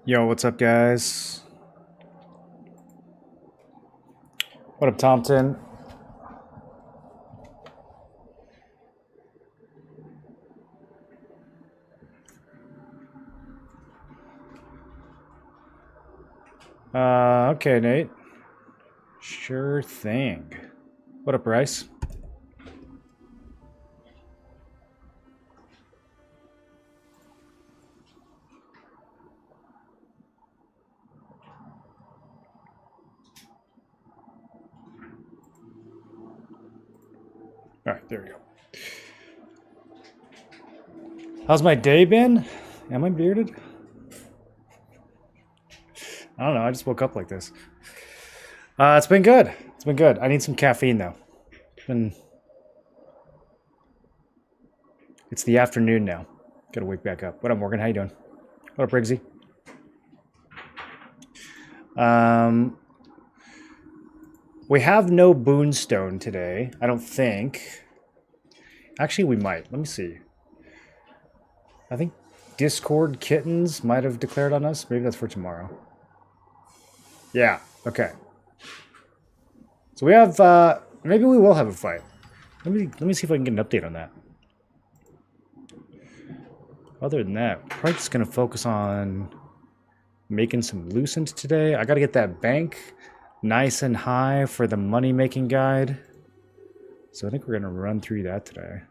Yo, what's up, guys? What up, Thompson? Okay, Nate. Sure thing. What up, Bryce? All right, there we go. How's my day been? Am I bearded? I don't know. I just woke up like this. It's been good. It's been good. I need some caffeine though. It's the afternoon now. Gotta wake back up. What up, Morgan? How you doing? What up, Riggsy? Um, we have no Boonstone today. I don't think. Actually, we might. Let me see. I think Discord Kittens might have declared on us. Maybe that's for tomorrow. Yeah, okay. So we have, maybe we will have a fight. Let me see if I can get an update on that. Other than that, probably just going to focus on making some Lucent today. I got to get that bank nice and high for the money-making guide. So I think we're going to run through that today.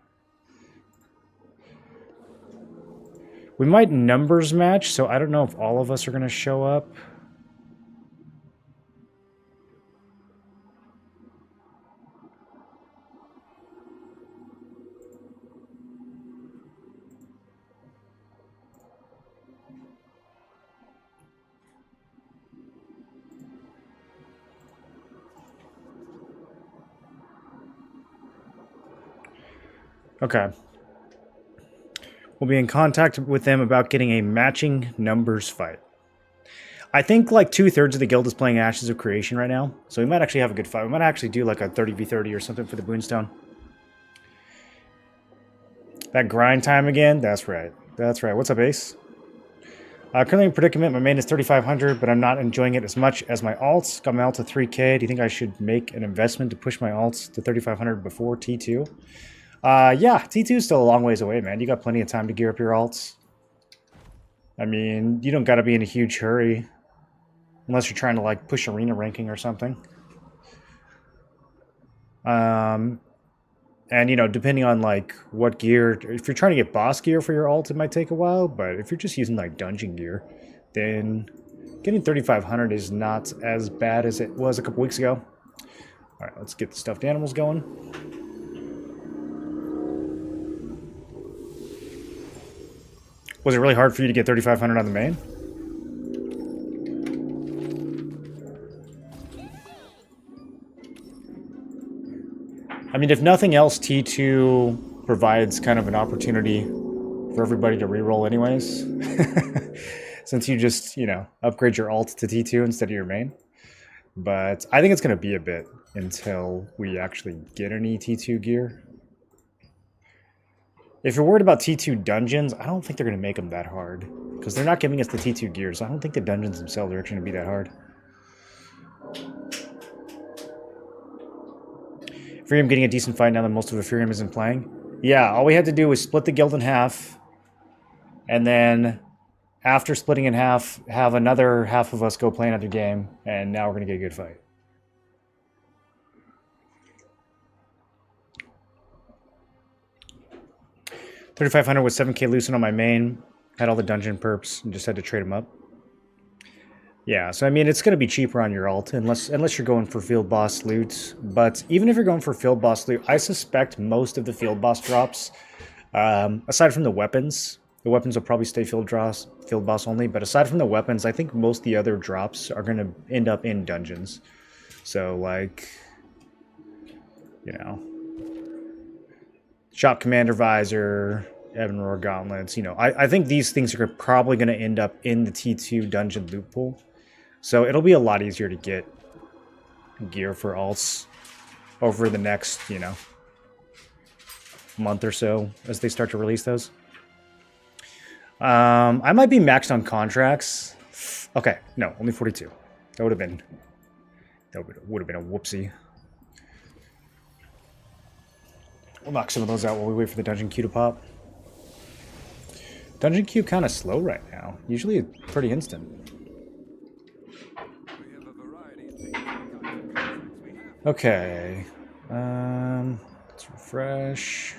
We might numbers match, so I don't know if all of us are going to show up. Okay. We'll be in contact with them about getting a matching numbers fight. I think like 2/3 of the guild is playing Ashes of Creation right now, so we might actually have a good fight. We might actually do like a 30v30 or something for the Boonstone. That grind time again? That's right. That's right. What's up, Ace? Currently in predicament, my main is 3,500, but I'm not enjoying it as much as my alts. Got my alt to 3k. Do you think I should make an investment to push my alts to 3,500 before T2? Yeah, T2 is still a long ways away, man. You got plenty of time to gear up your alts. I mean, you don't got to be in a huge hurry. Unless you're trying to, like, push arena ranking or something. And, you know, depending on, like, what gear... If you're trying to get boss gear for your alt, it might take a while. But if you're just using, like, dungeon gear, then getting 3,500 is not as bad as it was a couple weeks ago. All right, let's get the stuffed animals going. Was it really hard for you to get 3,500 on the main? I mean, if nothing else, T2 provides kind of an opportunity for everybody to reroll anyways. Since you just, you know, upgrade your alt to T2 instead of your main. But I think it's going to be a bit until we actually get any T2 gear. If you're worried about T2 dungeons, I don't think they're going to make them that hard. Because they're not giving us the T2 gear, so I don't think the dungeons themselves are actually going to be that hard. Ethereum getting a decent fight now that most of Ethereum isn't playing. Yeah, all we had to do was split the guild in half. And then, after splitting in half, have another half of us go play another game. And now we're going to get a good fight. $3,500 with 7k Lucent on my main. Had all the dungeon perps and just had to trade them up. Yeah, so I mean, it's going to be cheaper on your alt unless you're going for field boss loot. But even if you're going for field boss loot, I suspect most of the field boss drops, aside from the weapons will probably stay field boss only. But aside from the weapons, I think most of the other drops are going to end up in dungeons. So like, you know, Shop Commander Visor, Evan Roar Gauntlets, you know, I think these things are probably going to end up in the T2 dungeon loot pool. So it'll be a lot easier to get gear for alts over the next, you know, month or so as they start to release those. I might be maxed on contracts. Okay, no, only 42. That would have been a whoopsie. We'll knock some of those out while we wait for the dungeon queue to pop. Dungeon queue kind of slow right now. Usually it's pretty instant. Okay. Let's refresh.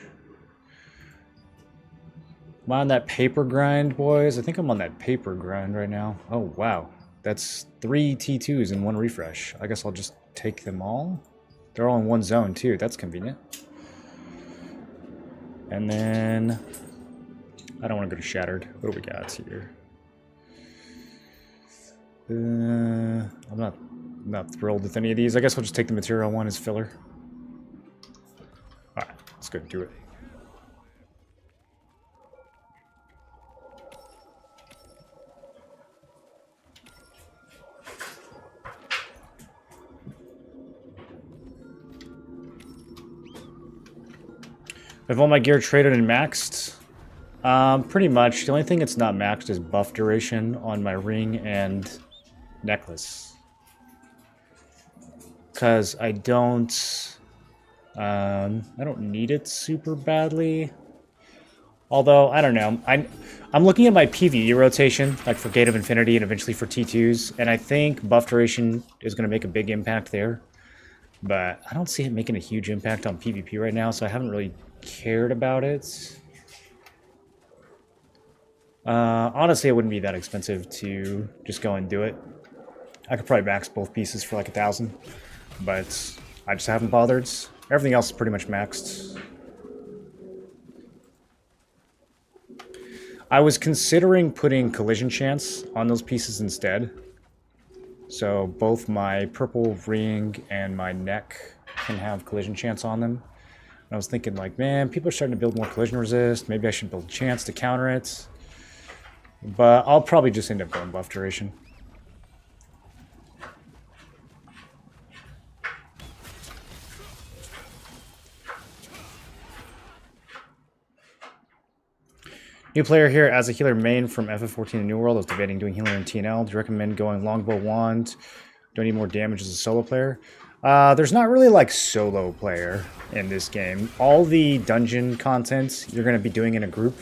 Am I on that paper grind, boys? I think I'm on that paper grind right now. Oh, wow. That's 3 T2s in one refresh. I guess I'll just take them all. They're all in one zone, too. That's convenient. And then... I don't want to go to Shattered. What do we got here? I'm not thrilled with any of these. I guess I'll just take the material one as filler. Alright, let's go do it. I have all my gear traded and maxed. Pretty much. The only thing that's not maxed is buff duration on my ring and necklace. Because I don't need it super badly. Although, I don't know. I'm looking at my PvE rotation, like for Gate of Infinity and eventually for T2s, and I think buff duration is going to make a big impact there. But I don't see it making a huge impact on PvP right now, so I haven't really cared about it. Honestly, it wouldn't be that expensive to just go and do it. I could probably max both pieces for like 1,000, but I just haven't bothered. Everything else is pretty much maxed. I was considering putting collision chance on those pieces instead. So both my purple ring and my neck can have collision chance on them. And I was thinking like, man, people are starting to build more collision resist. Maybe I should build chance to counter it. But I'll probably just end up going buff duration. New player here as a healer main from FF14 in New World. I was debating doing healer in TNL. Do you recommend going longbow wand? Do I need more damage as a solo player? There's not really like solo player in this game. All the dungeon content you're going to be doing in a group.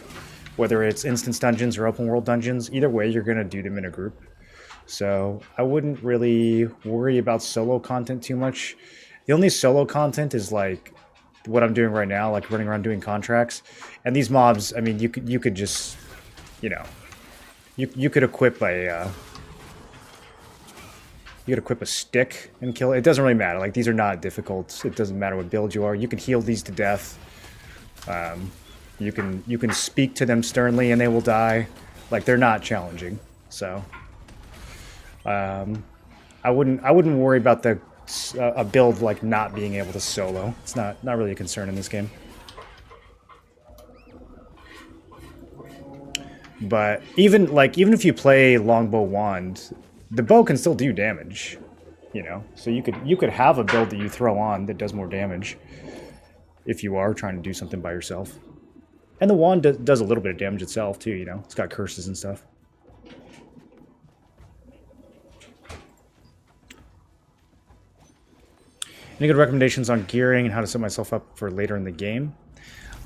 Whether it's instance dungeons or open world dungeons, either way, you're going to do them in a group. So I wouldn't really worry about solo content too much. The only solo content is like what I'm doing right now, like running around doing contracts. And these mobs, I mean, you could just, you know, you could equip a stick and kill it. It doesn't really matter. Like these are not difficult. It doesn't matter what build you are. You can heal these to death. You can speak to them sternly and they will die. Like they're not challenging. So I wouldn't worry about a build like not being able to solo. It's not really a concern in this game. But even if you play longbow wand, the bow can still do damage, you know. So you could have a build that you throw on that does more damage if you are trying to do something by yourself. And the wand does a little bit of damage itself, too, you know? It's got curses and stuff. Any good recommendations on gearing and how to set myself up for later in the game?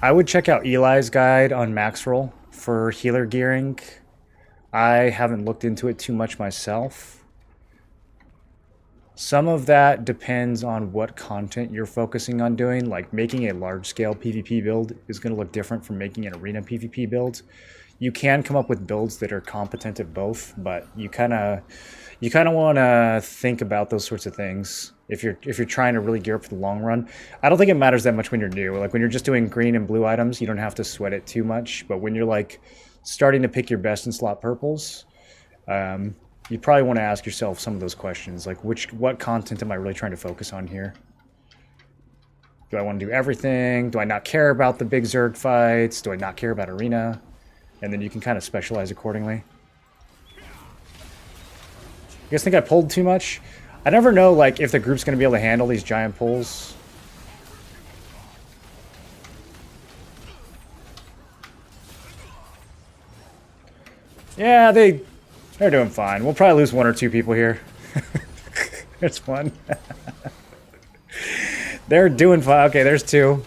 I would check out Eli's guide on max roll for healer gearing. I haven't looked into it too much myself. Some of that depends on what content you're focusing on doing. Like making a large-scale PvP build is going to look different from making an arena PvP build. You can come up with builds that are competent at both, but you kind of want to think about those sorts of things if you're trying to really gear up for the long run. I don't think it matters that much when you're new. Like when you're just doing green and blue items, you don't have to sweat it too much. But when you're like starting to pick your best and slot purples, you probably want to ask yourself some of those questions, like what content am I really trying to focus on here? Do I want to do everything? Do I not care about the big Zerg fights? Do I not care about arena? And then you can kind of specialize accordingly. You guys think I pulled too much? I never know like if the group's going to be able to handle these giant pulls. Yeah, they They're doing fine. We'll probably lose 1 or 2 people here. It's fun. They're doing fine. Okay, there's 2.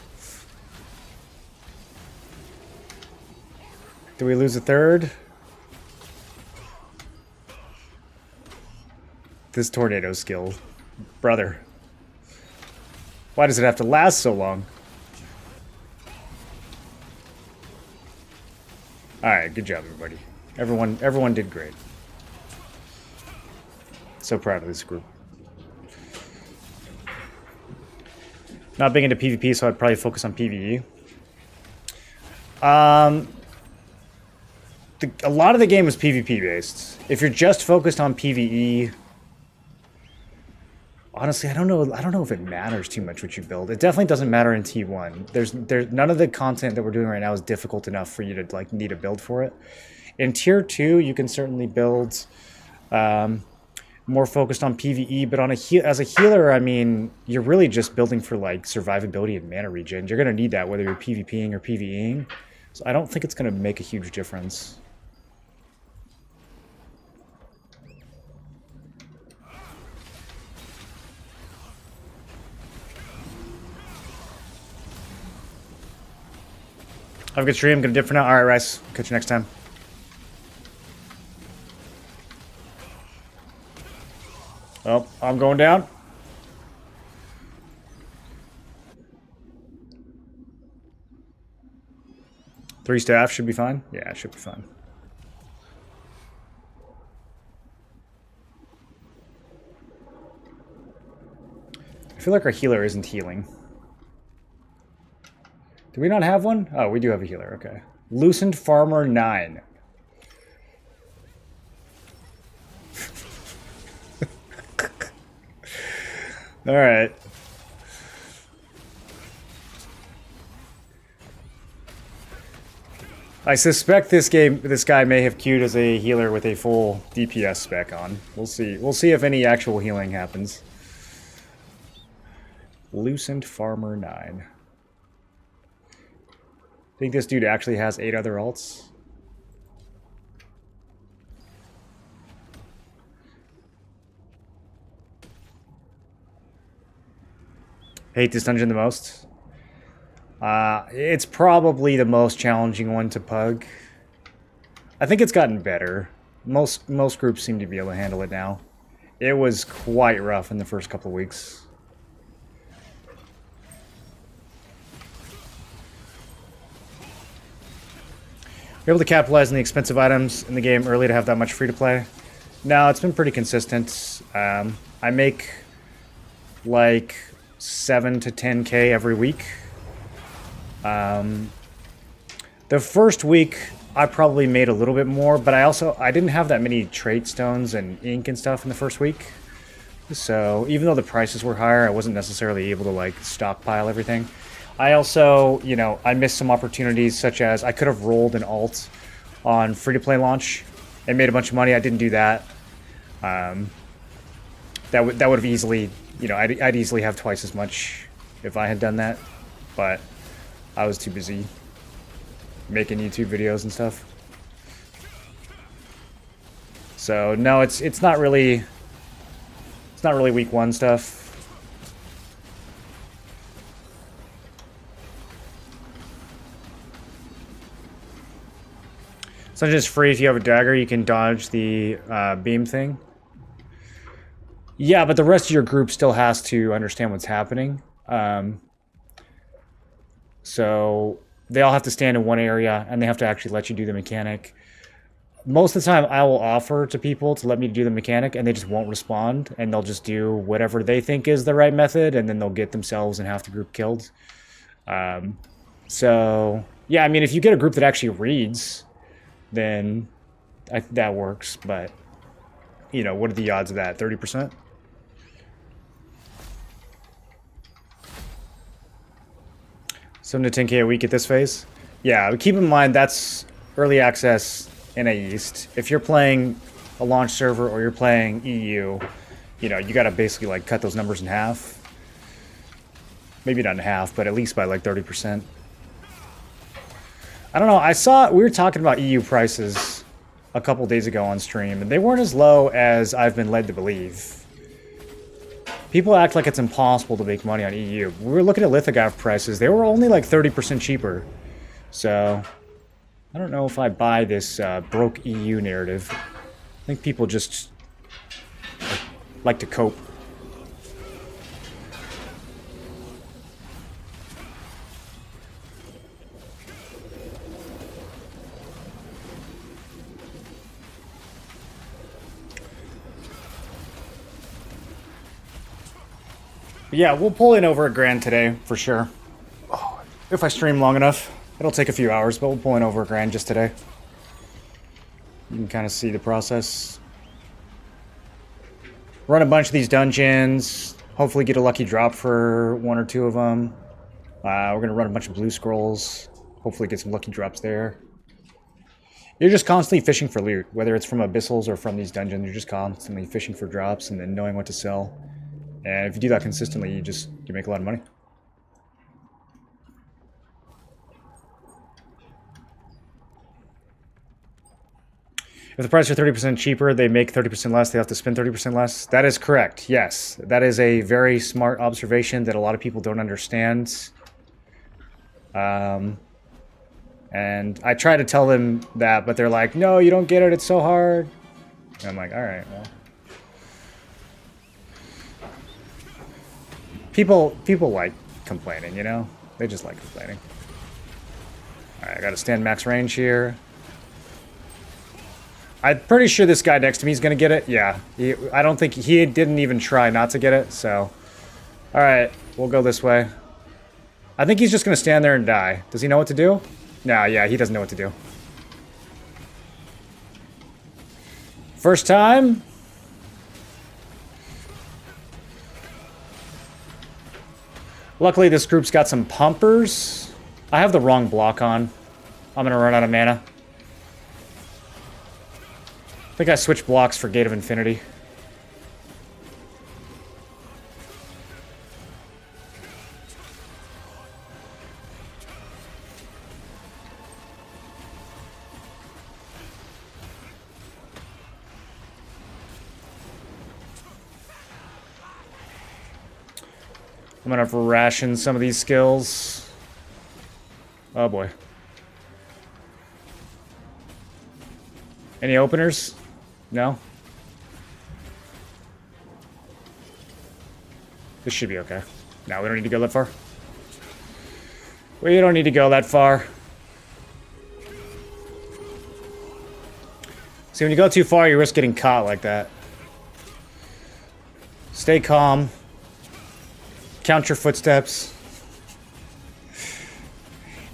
Do we lose a 3rd? This tornado skill. Brother. Why does it have to last so long? Alright, good job, everybody. Everyone did great. So proud of this group. Not big into PvP, so I'd probably focus on PvE. A lot of the game is PvP based. If you're just focused on PvE, honestly, I don't know if it matters too much what you build. It definitely doesn't matter in T1. There's none of the content that we're doing right now is difficult enough for you to like need a build for it. In Tier 2, you can certainly build more focused on PvE, but as a healer, I mean, you're really just building for like survivability and mana regen. You're gonna need that whether you're PvPing or PvEing. So I don't think it's gonna make a huge difference. Have a good stream. Gonna dip for now. All right, Rice. Catch you next time. Oh, I'm going down. Three staff should be fine. Yeah, it should be fine. I feel like our healer isn't healing. Do we not have one? Oh, we do have a healer. Okay. Lucent Farmer 9. All right. I suspect this guy may have queued as a healer with a full DPS spec on. We'll see. We'll see if any actual healing happens. Lucent Farmer 9. Think this dude actually has 8 other alts? Hate this dungeon the most. It's probably the most challenging one to pug. I think it's gotten better. Most groups seem to be able to handle it now. It was quite rough in the first couple of weeks. You're able to capitalize on the expensive items in the game early to have that much free to play? No, it's been pretty consistent. I make like 7 to 10K every week. The first week I probably made a little bit more, but I didn't have that many trait stones and ink and stuff in the first week. So even though the prices were higher, I wasn't necessarily able to like stockpile everything. I also, you know, I missed some opportunities, such as I could have rolled an alt on free-to-play launch and made a bunch of money. I didn't do that. That would have easily, you know, I'd easily have twice as much if I had done that, but I was too busy making YouTube videos and stuff. So no, it's not really week 1 stuff. It's not just free. If you have a dagger, you can dodge the beam thing. Yeah, but the rest of your group still has to understand what's happening. So they all have to stand in one area, and they have to actually let you do the mechanic. Most of the time, I will offer to people to let me do the mechanic, and they just won't respond, and they'll just do whatever they think is the right method, and then they'll get themselves and half the group killed. So, yeah, I mean, if you get a group that actually reads, then that works, but, you know, what are the odds of that? 30%? $7 to 10K a week at this phase? Yeah, but keep in mind that's early access NA East. If you're playing a launch server or you're playing EU, you know, you gotta basically like cut those numbers in half. Maybe not in half, but at least by like 30%. I don't know, we were talking about EU prices a couple days ago on stream, and they weren't as low as I've been led to believe. People act like it's impossible to make money on EU. We were looking at lithograph prices. They were only like 30% cheaper. So, I don't know if I buy this broke EU narrative. I think people just like to cope. Yeah, we'll pull in over $1,000 today, for sure. Oh, if I stream long enough. It'll take a few hours, but we'll pull in over $1,000 just today. You can kind of see the process. Run a bunch of these dungeons. Hopefully get a lucky drop for 1 or 2 of them. We're going to run a bunch of blue scrolls. Hopefully get some lucky drops there. You're just constantly fishing for loot. Whether it's from abyssals or from these dungeons, you're just constantly fishing for drops and then knowing what to sell. And if you do that consistently, you make a lot of money. If the prices are 30% cheaper, they make 30% less, they have to spend 30% less. That is correct, yes. That is a very smart observation that a lot of people don't understand. And I try to tell them that, but they're like, no, you don't get it, it's so hard. And I'm like, all right, well. People like complaining, you know? They just like complaining. Alright, I gotta stand max range here. I'm pretty sure this guy next to me is gonna get it. Yeah, I don't think he didn't even try not to get it, so. Alright, we'll go this way. I think he's just gonna stand there and die. Does he know what to do? No, yeah, he doesn't know what to do. First time? Luckily, this group's got some pumpers. I have the wrong block on. I'm gonna run out of mana. I think I switched blocks for Gate of Infinity. I'm gonna have to ration some of these skills. Oh boy. Any openers? No? This should be okay. No, we don't need to go that far. We don't need to go that far. See, when you go too far, you risk getting caught like that. Stay calm. Count your footsteps.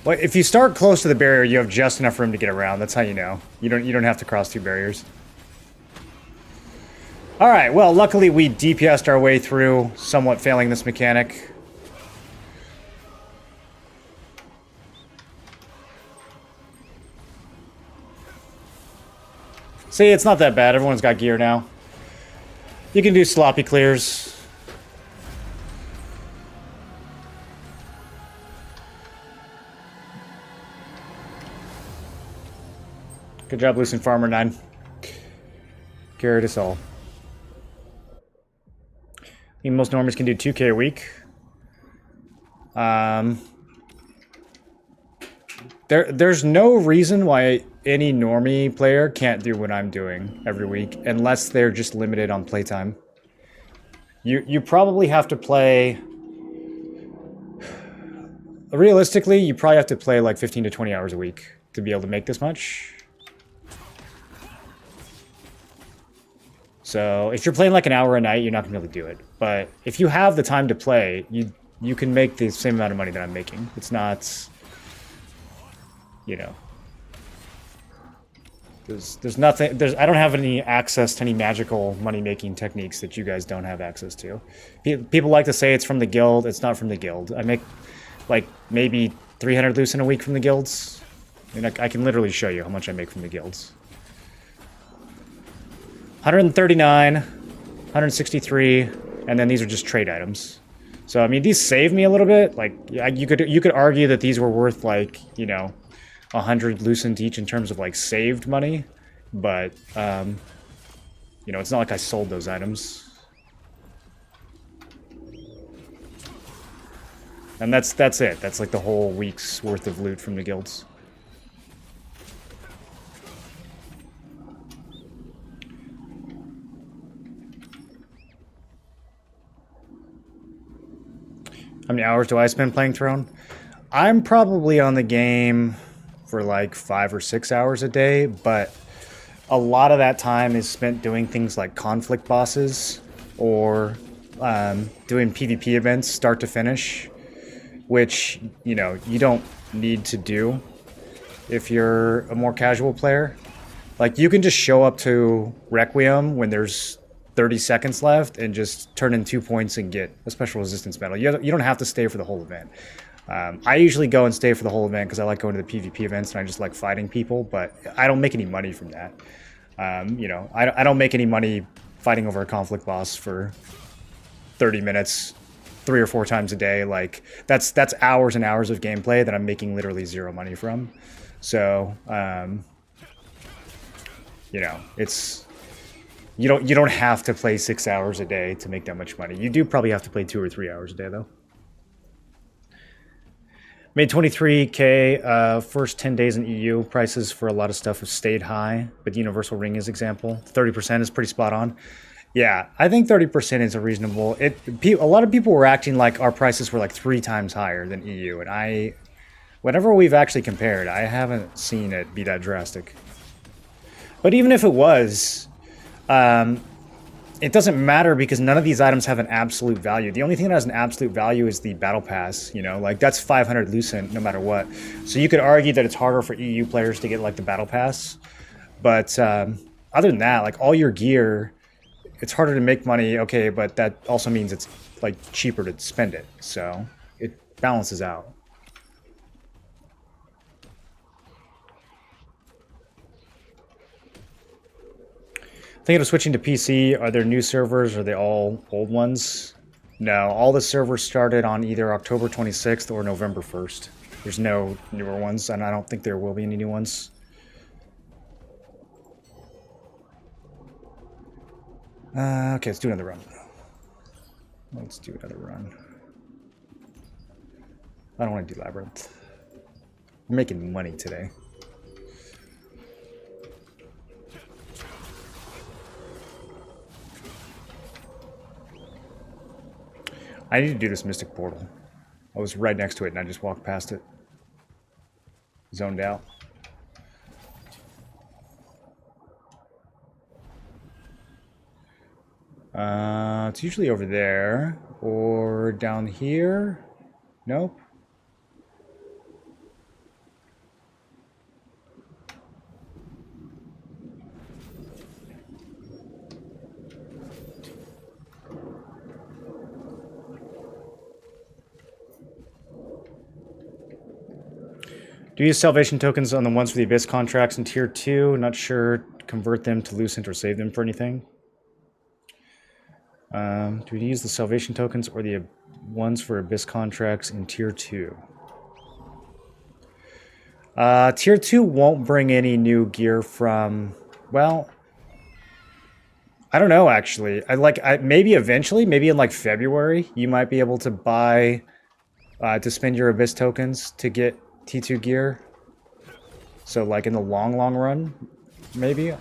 Well, if you start close to the barrier, you have just enough room to get around. That's how you know. You don't have to cross 2 barriers. All right. Well, luckily we DPS'd our way through, somewhat failing this mechanic. See, it's not that bad. Everyone's got gear now. You can do sloppy clears. Good job, Lucent Farmer 9. Carried us all. I think most normies can do 2K a week. There's no reason why any normie player can't do what I'm doing every week, unless they're just limited on playtime. You probably have to play... Realistically, you probably have to play like 15 to 20 hours a week to be able to make this much. So if you're playing like an hour a night, you're not gonna be able to do it. But if you have the time to play, you can make the same amount of money that I'm making. It's not, you know, there's nothing. I don't have any access to any magical money making techniques that you guys don't have access to. People like to say it's from the guild. It's not from the guild. I make like maybe 300 Lucent a week from the guilds. I mean, I can literally show you how much I make from the guilds. 139, 163, and then these are just trade items. So I mean, these save me a little bit. Like you could argue that these were worth like, you know, 100 Lucent each in terms of like saved money, but you know, it's not like I sold those items. And that's it. That's like the whole week's worth of loot from the guilds. How many hours do I spend playing Throne? I'm probably on the game for like 5 or 6 hours a day, but a lot of that time is spent doing things like conflict bosses or doing PvP events start to finish, which, you know, you don't need to do if you're a more casual player. Like, you can just show up to Requiem when there's 30 seconds left and just turn in 2 points and get a special resistance medal. You don't have to stay for the whole event. I usually go and stay for the whole event because I like going to the PvP events and I just like fighting people, but I don't make any money from that. You know, I don't make any money fighting over a conflict boss for 30 minutes 3 or 4 times a day. Like, that's hours and hours of gameplay that I'm making literally zero money from. So, you know, it's you don't have to play 6 hours a day to make that much money. You do probably have to play 2 or 3 hours a day though. Made 23K first 10 days in EU. Prices for a lot of stuff have stayed high, but Universal Ring is example. 30% is pretty spot on. Yeah, I think 30% is a reasonable. A lot of people were acting like our prices were like 3 times higher than EU, and whenever we've actually compared, I haven't seen it be that drastic. But even if it was, it doesn't matter because none of these items have an absolute value. The only thing that has an absolute value is the battle pass, you know, like that's 500 Lucent no matter what. So you could argue that it's harder for EU players to get like the battle pass. But other than that, like all your gear, it's harder to make money, okay, but that also means it's like cheaper to spend it. So it balances out. Thinking of switching to PC. Are there new servers? Or are they all old ones? No, all the servers started on either October 26th or November 1st. There's no newer ones, and I don't think there will be any new ones. Okay, let's do another run. Let's do another run. I don't want to do Labyrinth. We're making money today. I need to do this Mystic Portal. I was right next to it and I just walked past it. Zoned out. It's usually over there or down here. Nope. Do you use salvation tokens on the ones for the Abyss contracts in Tier 2? Not sure. Convert them to Lucent or save them for anything. Do we use the salvation tokens or the ones for Abyss contracts in Tier 2? Tier 2 won't bring any new gear from... Well, I don't know, actually. Maybe eventually, maybe in like February, you might be able to buy... to spend your Abyss tokens to get T2 gear. So like in the long run, maybe.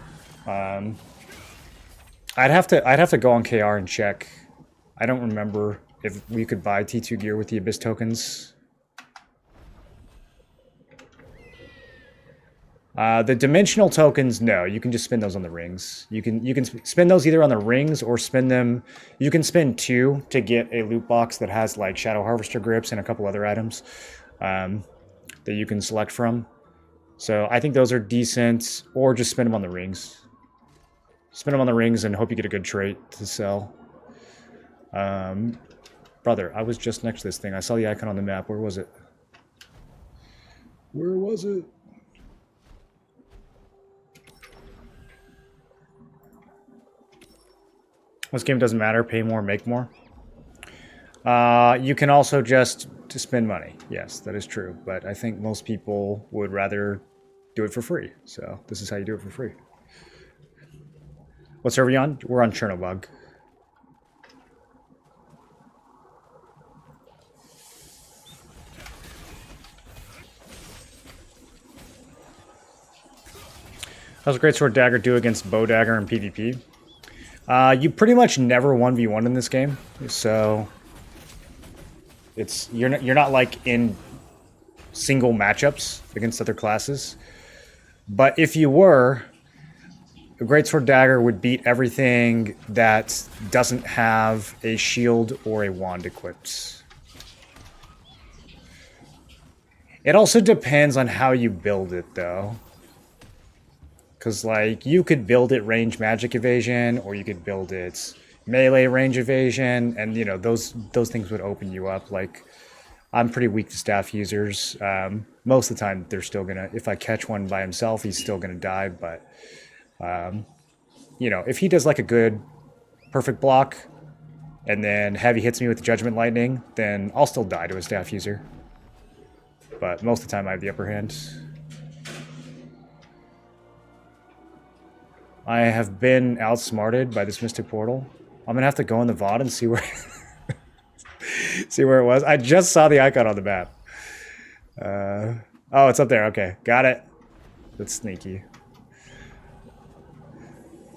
I'd have to go on KR and check. I don't remember if we could buy T2 gear with the Abyss tokens. The dimensional tokens, no. You can just spend those on the rings. You can spend those either on the rings or spend them. You can spend 2 to get a loot box that has like Shadow Harvester grips and a couple other items that you can select from. So I think those are decent, or just spend them on the rings. Spend them on the rings and hope you get a good trait to sell. Brother, I was just next to this thing. I saw the icon on the map. Where was it? Where was it? This game doesn't matter. Pay more, make more. You can also just to spend money. Yes, that is true. But I think most people would rather do it for free. So this is how you do it for free. What server are you on? We're on Chernobog. How's Greatsword Dagger do against Bow Dagger in PvP? You pretty much never 1v1 in this game, so you're not like in single matchups against other classes. But if you were, a Greatsword Dagger would beat everything that doesn't have a shield or a wand equipped. It also depends on how you build it, though. Because, like, you could build it range magic evasion, or you could build it melee range evasion, and, you know, those things would open you up. Like, I'm pretty weak to staff users. Most of the time, they're still gonna... If I catch one by himself, he's still gonna die, but... you know, if he does, like, a good, perfect block, and then heavy hits me with Judgment Lightning, then I'll still die to a staff user. But most of the time, I have the upper hand. I have been outsmarted by this Mystic Portal. I'm gonna have to go in the VOD and see where see where it was. I just saw the icon on the map. Oh, it's up there. Okay, got it. That's sneaky.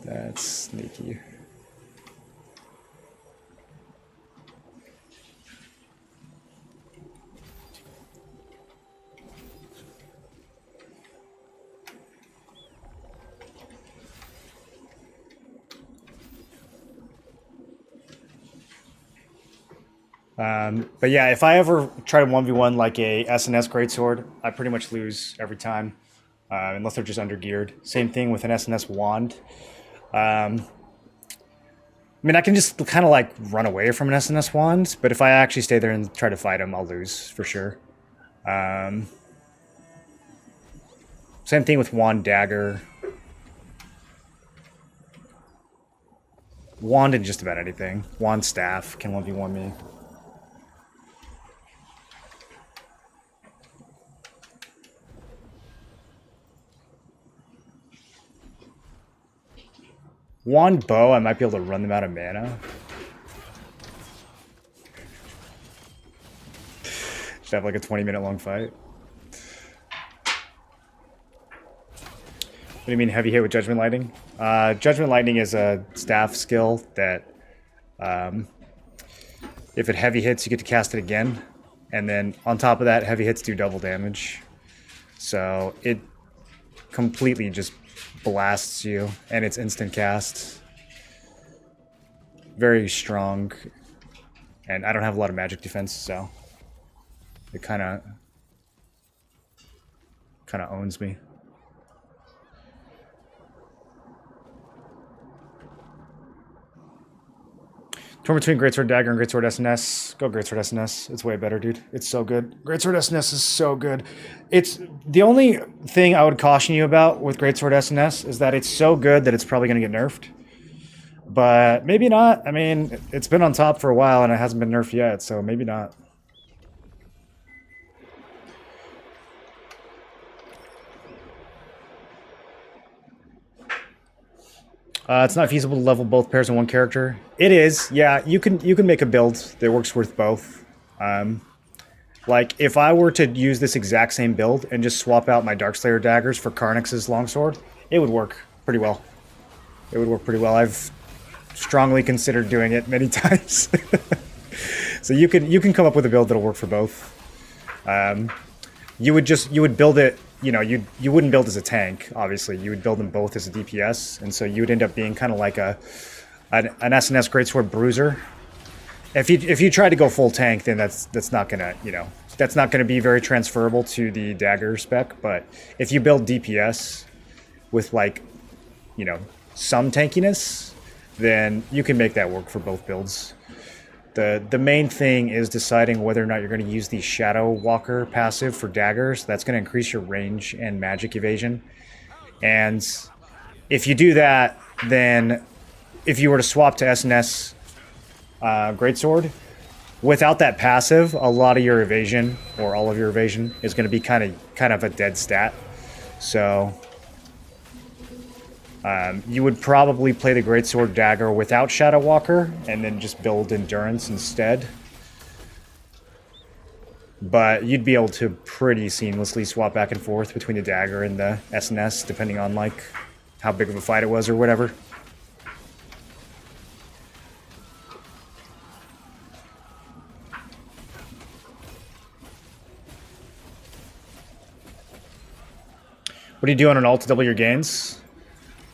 That's sneaky. But yeah, if I ever try to 1v1 like a SNS Greatsword, I pretty much lose every time, unless they're just undergeared. Same thing with an SNS Wand. I mean, I can just kind of like run away from an SNS Wand, but if I actually stay there and try to fight him, I'll lose for sure. Same thing with Wand Dagger. Wand and just about anything. Wand Staff can 1v1 me. Wand Bow, I might be able to run them out of mana. Should have like a 20-minute long fight. What do you mean heavy hit with Judgment Lightning? Judgment Lightning is a staff skill that if it heavy hits, you get to cast it again. And then on top of that, heavy hits do double damage. So it completely just blasts you, and it's instant cast. Very strong. And I don't have a lot of magic defense, so it kind of owns me. Torn between Greatsword Dagger and Greatsword SNS. Go Greatsword SNS. It's way better, dude. It's so good. Greatsword SNS is so good. It's the only thing I would caution you about with Greatsword SNS is that it's so good that it's probably going to get nerfed. But maybe not. I mean, it's been on top for a while and it hasn't been nerfed yet, so maybe not. It's not feasible to level both pairs in one character. It is, yeah. You can make a build that works with both. Like if I were to use this exact same build and just swap out my Darkslayer daggers for Karnix's longsword, it would work pretty well. It would work pretty well. I've strongly considered doing it many times. So you can come up with a build that'll work for both. You would build it. You know, you wouldn't build as a tank, obviously. You would build them both as a DPS, and so you would end up being kind of like an SNS Greatsword Bruiser. If you try to go full tank, then that's not gonna, you know, that's not gonna be very transferable to the dagger spec. But if you build DPS with, like, you know, some tankiness, then you can make that work for both builds. The main thing is deciding whether or not you're going to use the Shadow Walker passive for daggers. That's going to increase your range and magic evasion. And if you do that, then if you were to swap to SNS Greatsword, without that passive, a lot of your evasion, or all of your evasion, is going to be kind of a dead stat. So You would probably play the Greatsword Dagger without Shadow Walker, and then just build Endurance instead. But you'd be able to pretty seamlessly swap back and forth between the Dagger and the SNS, depending on, like, how big of a fight it was or whatever. What do you do on an ult to double your gains?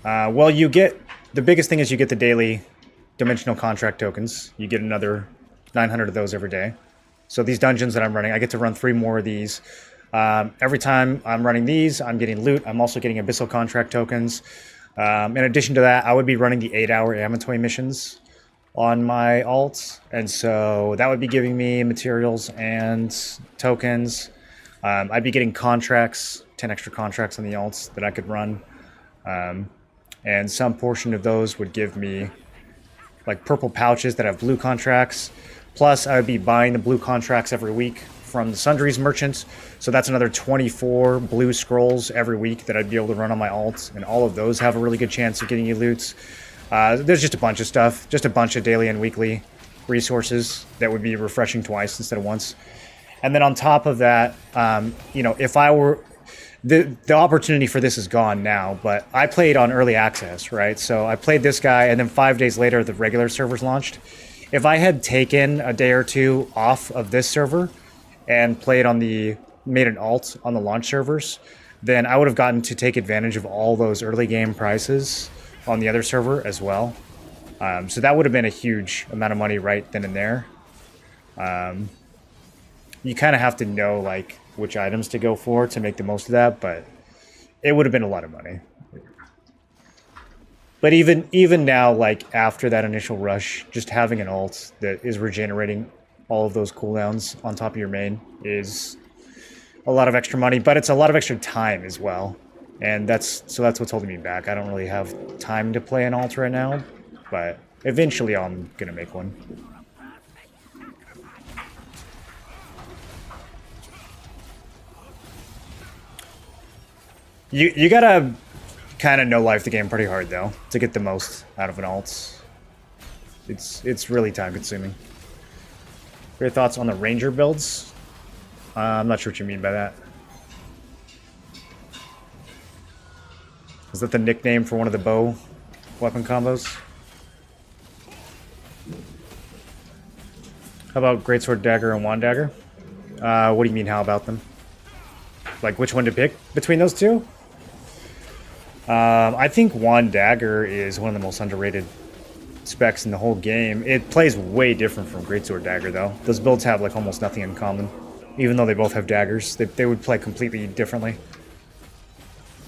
Well, you get... The biggest thing is you get the daily Dimensional Contract tokens. You get another 900 of those every day. So these dungeons that I'm running, I get to run 3 more of these. Every time I'm running these, I'm getting loot. I'm also getting Abyssal Contract tokens. In addition to that, I would be running the 8-hour Amatoy missions on my alt. And so that would be giving me materials and tokens. I'd be getting contracts, 10 extra contracts on the alts that I could run. And some portion of those would give me like purple pouches that have blue contracts. Plus, I would be buying the blue contracts every week from the Sundries merchants. So that's another 24 blue scrolls every week that I'd be able to run on my alts. And all of those have a really good chance of getting you loots. There's just a bunch of stuff. Just a bunch of daily and weekly resources that would be refreshing twice instead of once. And then on top of that, you know, if I were... The opportunity for this is gone now, but I played on early access, right? So I played this guy, and then 5 days later, the regular servers launched. If I had taken a day or two off of this server and made an alt on the launch servers, then I would have gotten to take advantage of all those early game prices on the other server as well. So that would have been a huge amount of money right then and there. You kind of have to know like which items to go for to make the most of that, but it would have been a lot of money. But even now, like after that initial rush, just having an ult that is regenerating all of those cooldowns on top of your main is a lot of extra money, but it's a lot of extra time as well. And that's what's holding me back. I don't really have time to play an ult right now, but eventually I'm gonna make one. You gotta kind of no-life the game pretty hard, though, to get the most out of an ult. It's really time-consuming. Your thoughts on the Ranger builds? I'm not sure what you mean by that. Is that the nickname for one of the bow weapon combos? How about Greatsword Dagger and Wand Dagger? What do you mean, how about them? Like, which one to pick between those two? I think Wand Dagger is one of the most underrated specs in the whole game. It plays way different from Greatsword Dagger, though. Those builds have, like, almost nothing in common. Even though they both have daggers, they would play completely differently.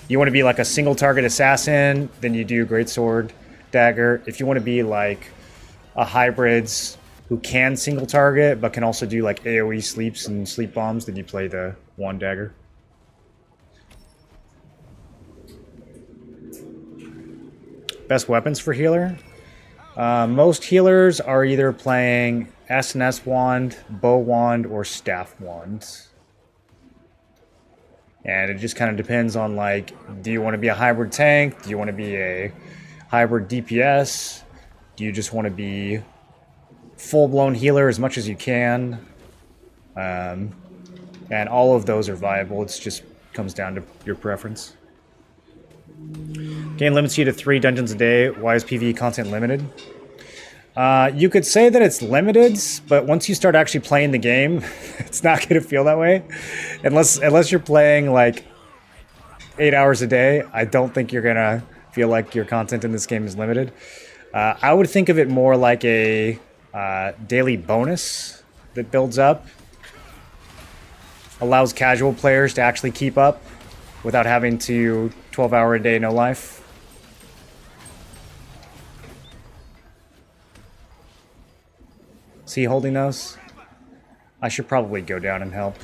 You want to be, like, a single-target assassin, then you do Greatsword Dagger. If you want to be, like, a hybrids who can single-target, but can also do, like, AoE sleeps and sleep bombs, then you play the Wand Dagger. Best weapons for healer? Most healers are either playing SNS Wand, Bow Wand, or Staff Wand. And it just kind of depends on, like, do you want to be a hybrid tank? Do you want to be a hybrid DPS? Do you just want to be full-blown healer as much as you can? And all of those are viable. It just comes down to your preference. Game limits you to 3 dungeons a day. Why is PvE content limited? You could say that it's limited, but once you start actually playing the game, it's not going to feel that way. Unless you're playing like 8 hours a day, I don't think you're going to feel like your content in this game is limited. I would think of it more like a daily bonus that builds up. Allows casual players to actually keep up without having to 12-hour a day no life. Is he holding those? I should probably go down and help.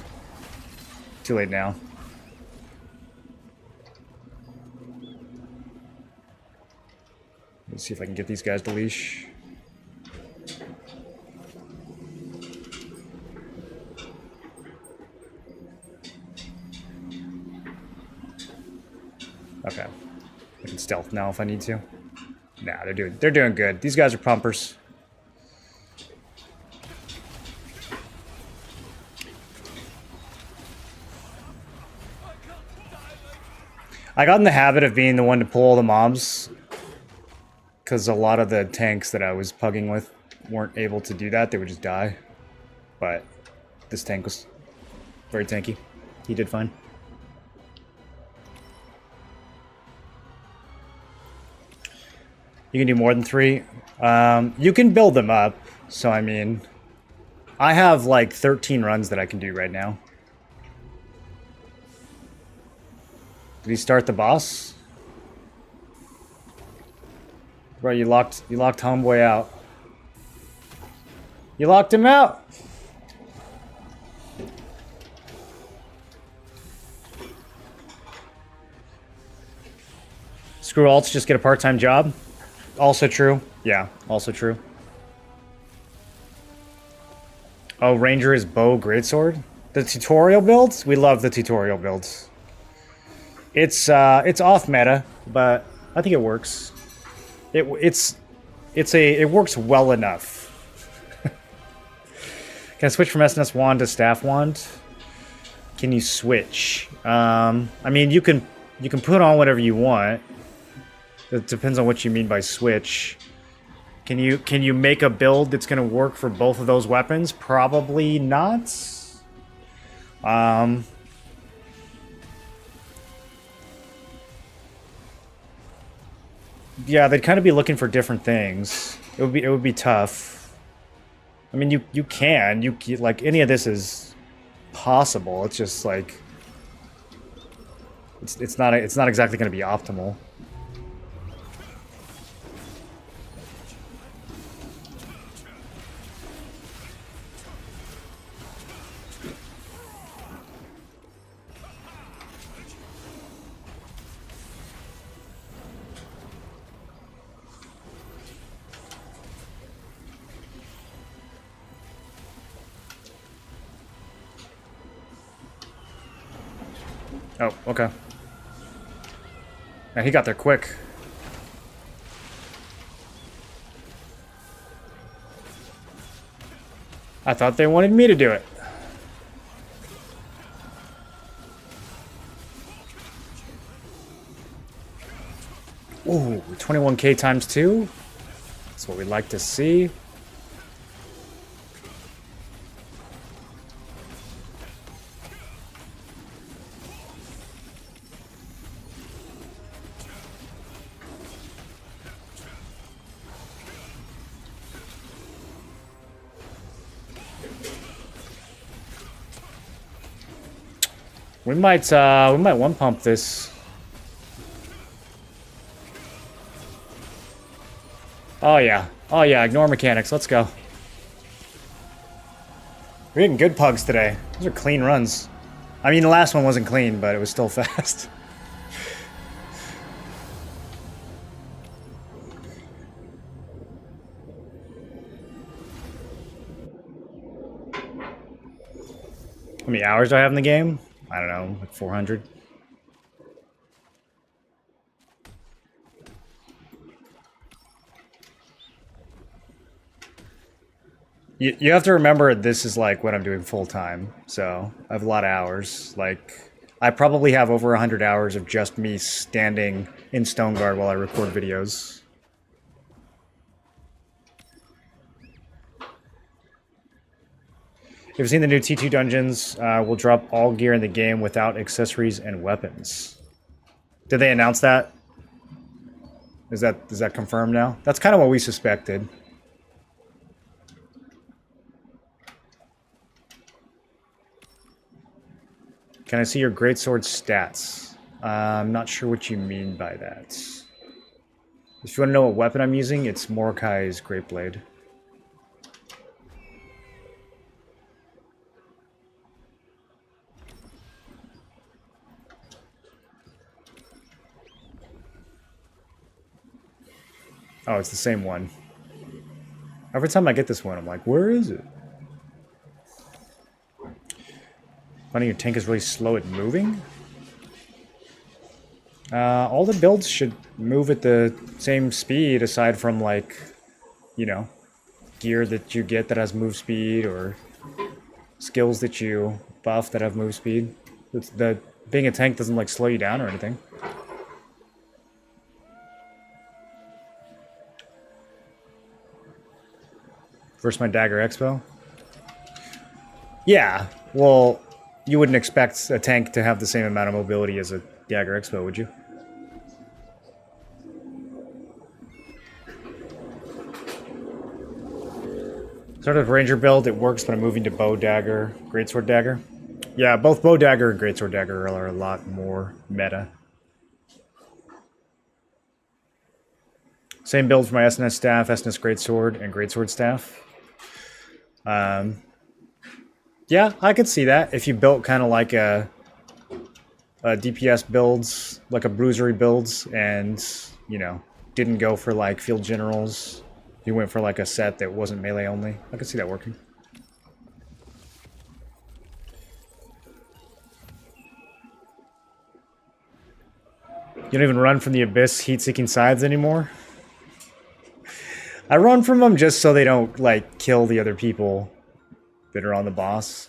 Too late now. Let's see if I can get these guys to leash. Okay. I can stealth now if I need to. Nah, they're doing good. These guys are pumpers. I got in the habit of being the one to pull all the mobs because a lot of the tanks that I was pugging with weren't able to do that. They would just die. But this tank was very tanky. He did fine. You can do more than 3. You can build them up. So, I mean, I have like 13 runs that I can do right now. Did he start the boss? Bro, you locked homeboy out. You locked him out! Screw alts, just get a part-time job. Also true. Yeah, also true. Oh, Ranger is bow greatsword? The tutorial builds? We love the tutorial builds. It's off meta, but I think it works. It works well enough. Can I switch from SNS wand to staff wand? Can you switch? I mean, you can put on whatever you want. It depends on what you mean by switch. Can you make a build that's gonna work for both of those weapons? Probably not. Yeah, they'd kind of be looking for different things. It would be tough. I mean, you can like any of this is possible. It's just like it's not exactly going to be optimal. Oh, okay. Yeah, he got there quick. I thought they wanted me to do it. Ooh, 21k times 2? That's what we'd like to see. We might one pump this. Oh yeah, ignore mechanics, let's go. We're getting good pugs today. Those are clean runs. I mean, the last one wasn't clean, but it was still fast. How many hours do I have in the game? I don't know, like 400. You have to remember this is like what I'm doing full time, so I have a lot of hours. Like, I probably have over 100 hours of just me standing in Stone Guard while I record videos. If you've seen the new T2 dungeons, will drop all gear in the game without accessories and weapons. Did they announce that? Is that confirmed now? That's kind of what we suspected. Can I see your greatsword stats? I'm not sure what you mean by that. If you want to know what weapon I'm using, it's Mordekai's Great Blade. Oh, it's the same one. Every time I get this one, I'm like, where is it? Finding your tank is really slow at moving? All the builds should move at the same speed, aside from, like, you know, gear that you get that has move speed, or skills that you buff that have move speed. Being a tank doesn't, like, slow you down or anything. Versus my Dagger Expo? Yeah, well, you wouldn't expect a tank to have the same amount of mobility as a Dagger Expo, would you? Sort of Ranger build, it works, but I'm moving to Bow Dagger, Greatsword Dagger. Yeah, both Bow Dagger and Greatsword Dagger are a lot more meta. Same build for my SNS Staff, SNS Greatsword, and Greatsword Staff. Yeah, I could see that if you built kind of like a DPS builds, like a bruisery builds, and, you know, didn't go for like field generals. You went for like a set that wasn't melee only. I could see that working. You don't even run from the Abyss heat-seeking scythes anymore? I run from them just so they don't, like, kill the other people that are on the boss.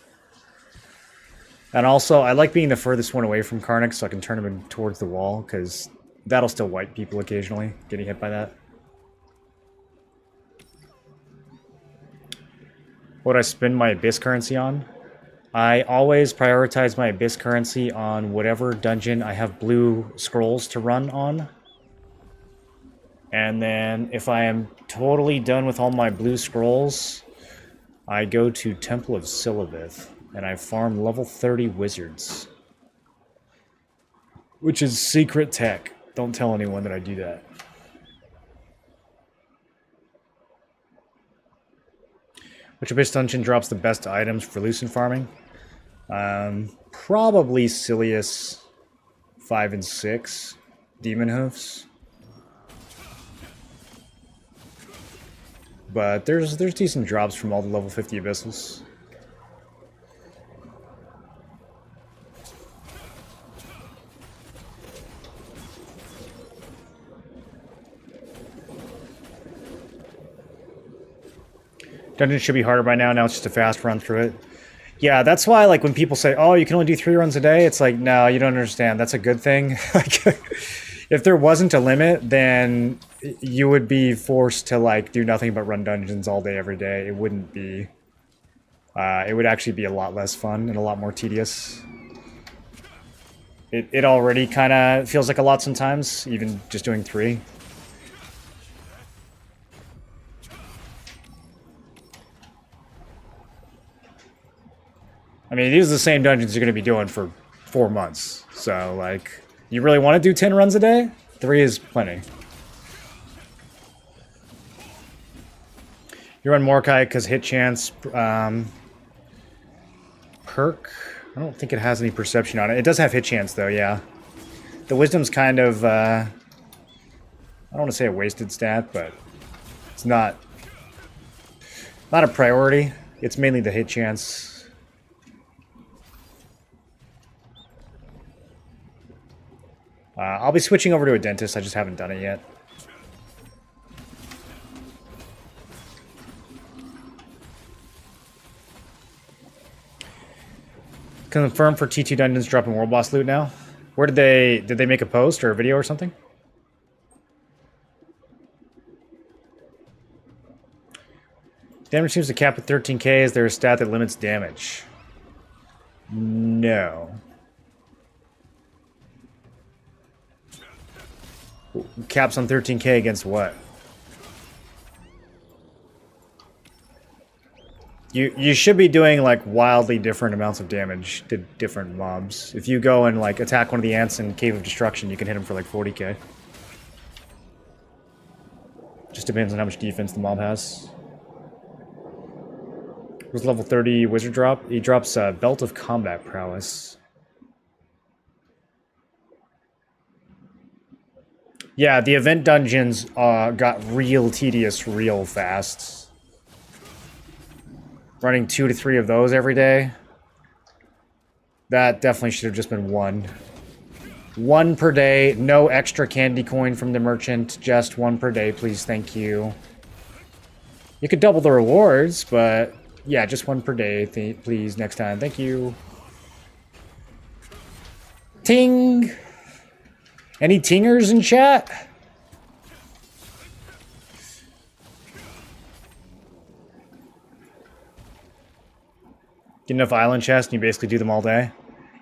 And also, I like being the furthest one away from Karnak so I can turn him towards the wall, because that'll still wipe people occasionally, getting hit by that. What I spend my Abyss currency on? I always prioritize my Abyss currency on whatever dungeon I have blue scrolls to run on. And then if I am totally done with all my blue scrolls, I go to Temple of Silivith and I farm level 30 wizards. Which is secret tech. Don't tell anyone that I do that. Which Abyss dungeon drops the best items for Lucent farming? Probably Silius 5 and 6. Demon Hoofs. But there's decent drops from all the level 50 Abyssals. Dungeon should be harder by now. Now it's just a fast run through it. Yeah, that's why, like, when people say, oh, you can only do 3 runs a day, it's like, no, you don't understand. That's a good thing. Like, if there wasn't a limit, then you would be forced to, like, do nothing but run dungeons all day, every day. It wouldn't be... it would actually be a lot less fun and a lot more tedious. It already kind of feels like a lot sometimes, even just doing 3. I mean, these are the same dungeons you're going to be doing for 4 months. So, like, you really want to do 10 runs a day? 3 is plenty. You run Mordecai because hit chance. Perk? I don't think it has any perception on it. It does have hit chance, though, yeah. The Wisdom's kind of, I don't want to say a wasted stat, but it's not a priority. It's mainly the hit chance. I'll be switching over to a dentist. I just haven't done it yet. Confirm for T2 dungeons dropping world boss loot now. Where did they make a post or a video or something? Damage seems to cap at 13k. Is there a stat that limits damage? No. Caps on 13k against what? You should be doing, like, wildly different amounts of damage to different mobs. If you go and, like, attack one of the ants in Cave of Destruction, you can hit him for like 40k. Just depends on how much defense the mob has. What's level 30 wizard drop? He drops Belt of Combat Prowess. Yeah, the event dungeons got real tedious real fast. Running 2 to 3 of those every day. That definitely should have just been 1. 1 per day. No extra candy coin from the merchant. Just 1 per day, please. Thank you. You could double the rewards, but yeah, just 1 per day, please. Next time. Thank you. Ting! Any tingers in chat? Get enough island chests and you basically do them all day.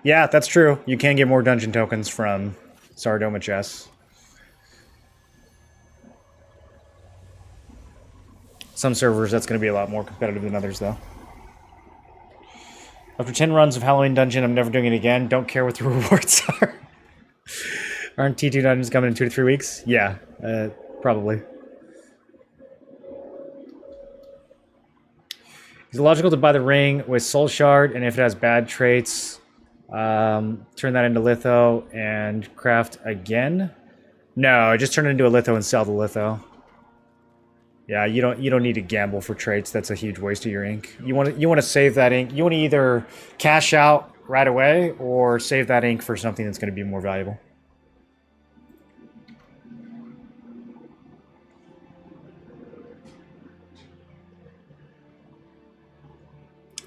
Yeah, that's true. You can get more dungeon tokens from Sardoma chests. Some servers, that's going to be a lot more competitive than others, though. After 10 runs of Halloween Dungeon, I'm never doing it again. Don't care what the rewards are. Aren't T2 dungeons coming in 2 to 3 weeks? Yeah, probably. Is it logical to buy the ring with Soul Shard, and if it has bad traits, turn that into litho and craft again? No, just turn it into a litho and sell the litho. Yeah, you don't need to gamble for traits. That's a huge waste of your ink. You want to save that ink. You want to either cash out right away or save that ink for something that's going to be more valuable.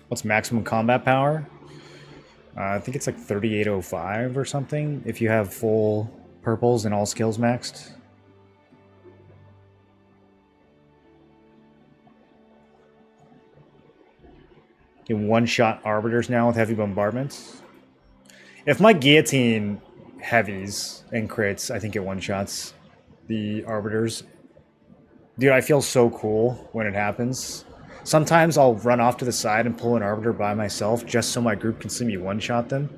What's maximum combat power? I think it's like 3805 or something if you have full purples and all skills maxed. You can one-shot arbiters now with heavy bombardments. If my guillotine heavies and crits, I think it one-shots the arbiters. Dude, I feel so cool when it happens. Sometimes I'll run off to the side and pull an arbiter by myself just so my group can see me one-shot them.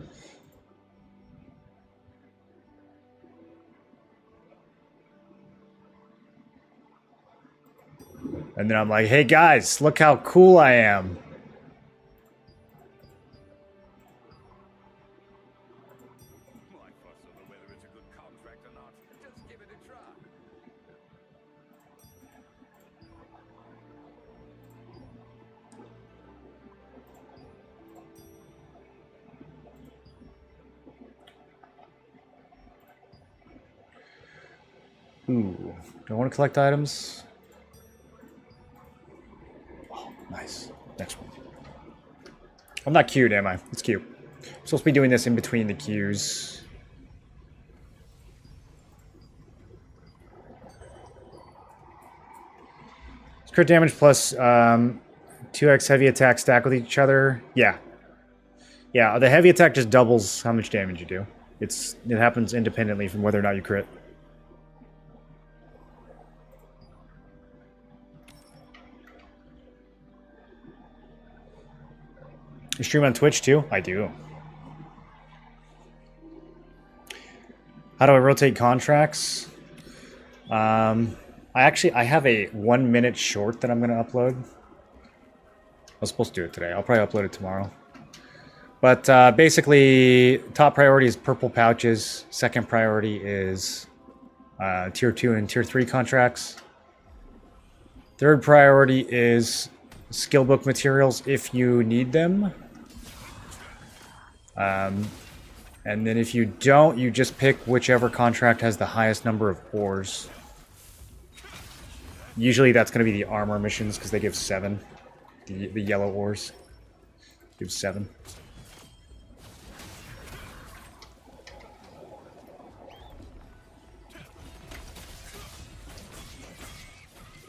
And then I'm like, hey guys, look how cool I am. Ooh, do I want to collect items? Oh, nice. Next one. I'm not queued, am I? It's cute. I'm supposed to be doing this in between the queues. It's crit damage plus 2x heavy attack stack with each other. Yeah. Yeah, the heavy attack just doubles how much damage you do. It happens independently from whether or not you crit. You stream on Twitch too? I do. How do I rotate contracts? I have a 1 minute short that I'm going to upload. I was supposed to do it today. I'll probably upload it tomorrow. But basically, top priority is purple pouches. Second priority is tier 2 and tier 3 contracts. Third priority is skill book materials if you need them. And then if you don't, you just pick whichever contract has the highest number of ores. Usually that's going to be the armor missions because they give 7. The yellow ores give 7.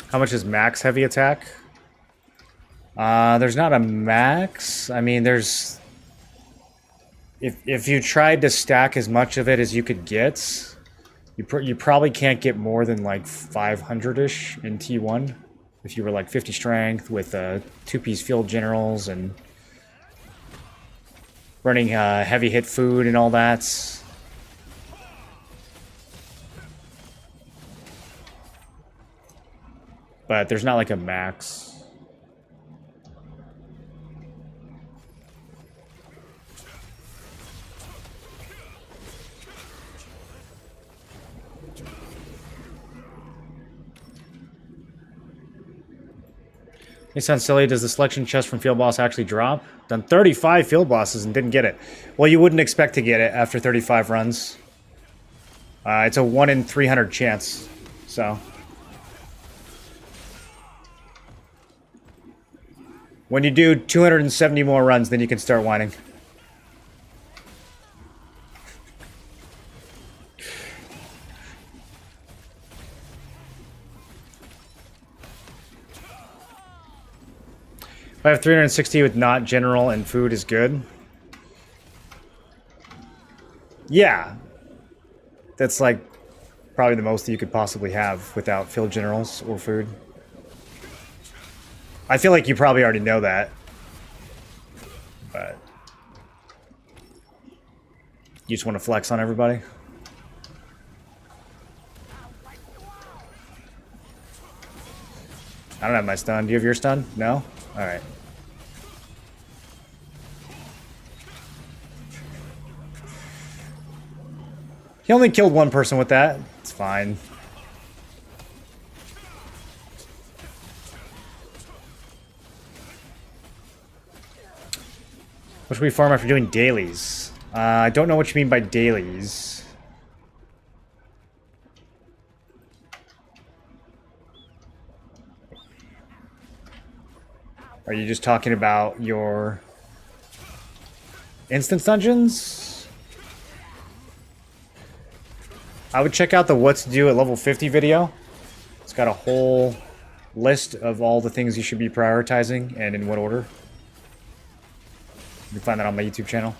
How much is max heavy attack? There's not a max. I mean, there's... If you tried to stack as much of it as you could get, you probably can't get more than like 500-ish in T1. If you were like 50 strength with 2-piece field generals and running heavy hit food and all that. But there's not like a max. It sounds silly. Does the selection chest from Field Boss actually drop? Done 35 Field Bosses and didn't get it. Well, you wouldn't expect to get it after 35 runs. It's a 1 in 300 chance. So when you do 270 more runs, then you can start whining. If I have 360 with not general and food is good. Yeah. That's like probably the most that you could possibly have without field generals or food. I feel like you probably already know that. But you just want to flex on everybody? I don't have my stun. Do you have your stun? No? Alright. He only killed one person with that. It's fine. What should we farm after doing dailies? I don't know what you mean by dailies. Are you just talking about your instance dungeons? I would check out the what to do at level 50 video. It's got a whole list of all the things you should be prioritizing and in what order. You can find that on my YouTube channel.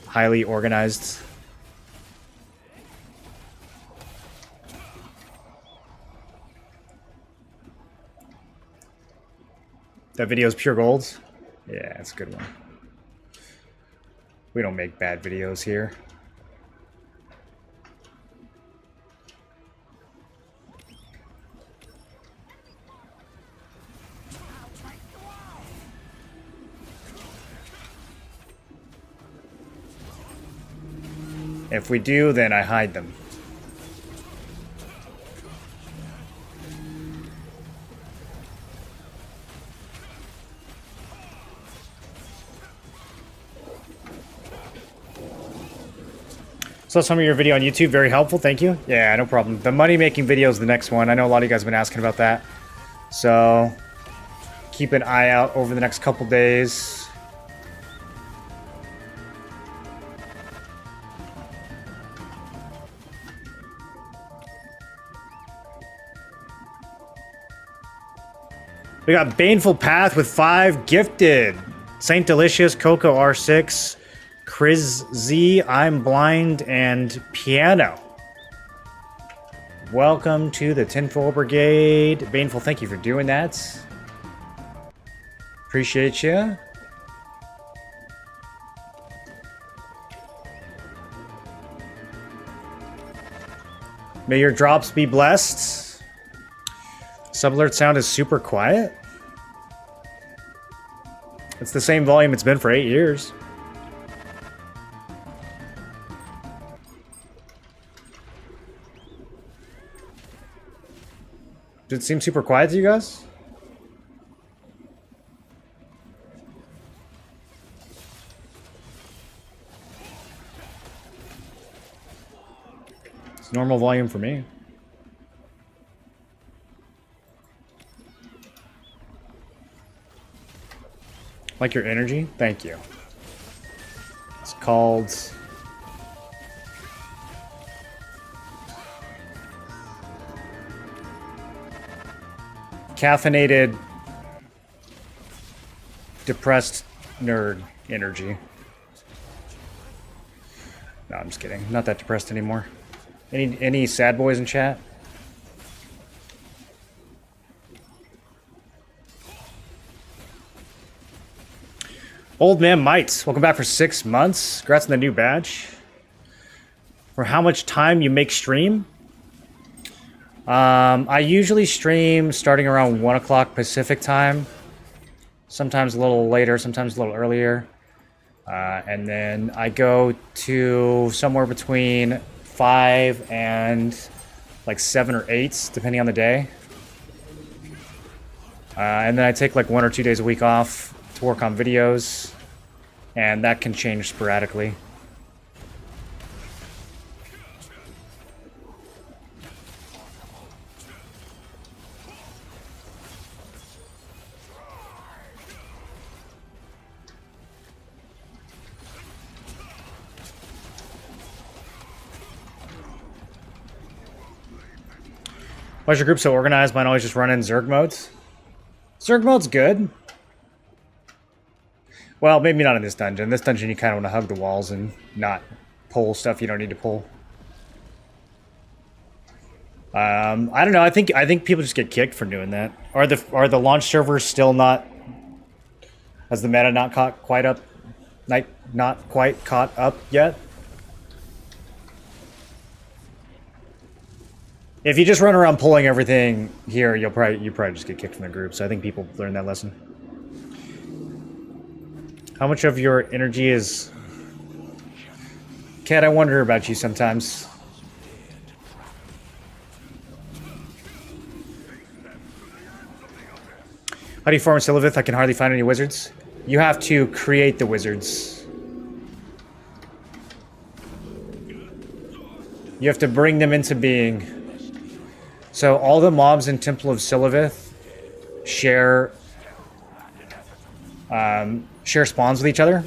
Highly organized. That video is pure gold? Yeah, it's a good one. We don't make bad videos here. If we do, then I hide them. Saw some of your video on YouTube, very helpful, thank you. Yeah, no problem. The money-making video is the next one. I know a lot of you guys have been asking about that. So, keep an eye out over the next couple days. We got Baneful Path with 5 gifted. Saint Delicious, Coco R6, Chris Z, I'm Blind, and Piano. Welcome to the Tinfoil Brigade. Baneful, thank you for doing that. Appreciate you. May your drops be blessed. Subalert sound is super quiet. It's the same volume it's been for 8 years. Did it seem super quiet to you guys? It's normal volume for me. Like your energy? Thank you. It's called... caffeinated, depressed nerd energy. No, I'm just kidding. Not that depressed anymore. Any sad boys in chat? Old Man Mites, welcome back for 6 months. Congrats on the new badge. For how much time you make stream? I usually stream starting around 1 o'clock Pacific time. Sometimes a little later, sometimes a little earlier. And then I go to somewhere between 5 and like 7 or 8, depending on the day. And then I take like 1 or 2 days a week off to work on videos. And that can change sporadically. Why's your group so organized? Mine always just run in Zerg modes. Zerg mode's good. Well, maybe not in this dungeon. In this dungeon, you kind of want to hug the walls and not pull stuff you don't need to pull. I don't know. I think people just get kicked for doing that. Are the launch servers still not? Has the meta not caught quite up? Not quite caught up yet? If you just run around pulling everything here, you probably just get kicked from the group. So I think people learn that lesson. How much of your energy is... Cat, I wonder about you sometimes. How do you farm Silivith? I can hardly find any wizards. You have to create the wizards. You have to bring them into being. So all the mobs in Temple of Silivith share spawns with each other.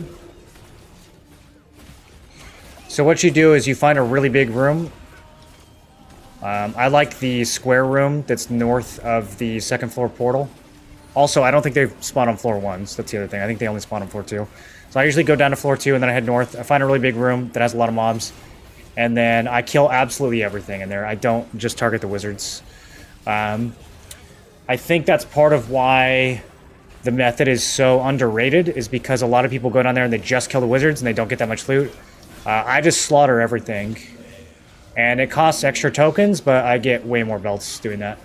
So what you do is you find a really big room. I like the square room that's north of the second floor portal. Also, I don't think they spawn on floor 1, so that's the other thing. I think they only spawn on floor 2. So I usually go down to floor 2 and then I head north. I find a really big room that has a lot of mobs. And then I kill absolutely everything in there. I don't just target the wizards. I think that's part of why the method is so underrated, is because a lot of people go down there and they just kill the wizards and they don't get that much loot. I just slaughter everything. And it costs extra tokens, but I get way more belts doing that.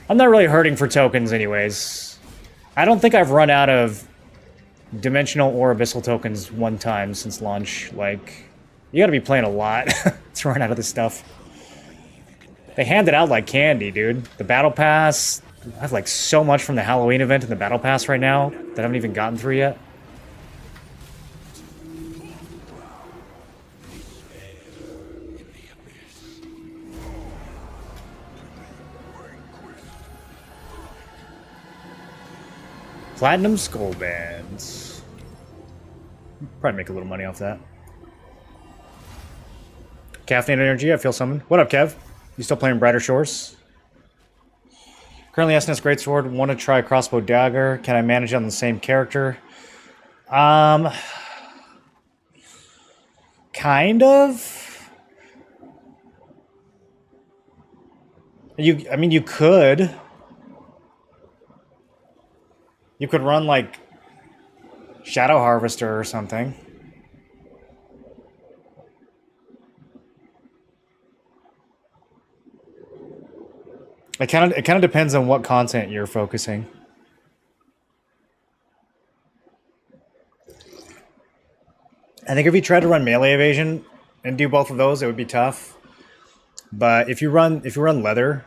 I'm not really hurting for tokens anyways. I don't think I've run out of dimensional or abyssal tokens one time since launch. Like, you gotta be playing a lot to run out of this stuff. They hand it out like candy, dude. The battle pass, I have like so much from the Halloween event in the battle pass right now that I haven't even gotten through yet. Platinum skull bands. Probably make a little money off that. Caffeine energy, I feel summoned. What up, Kev? You still playing Brighter Shores? Currently SNS Greatsword. Want to try Crossbow Dagger. Can I manage on the same character? Kind of. I mean, you could. You could run, like, Shadow Harvester or something. It kind of depends on what content you're focusing. I think if you try to run melee evasion and do both of those, it would be tough. But if you run leather,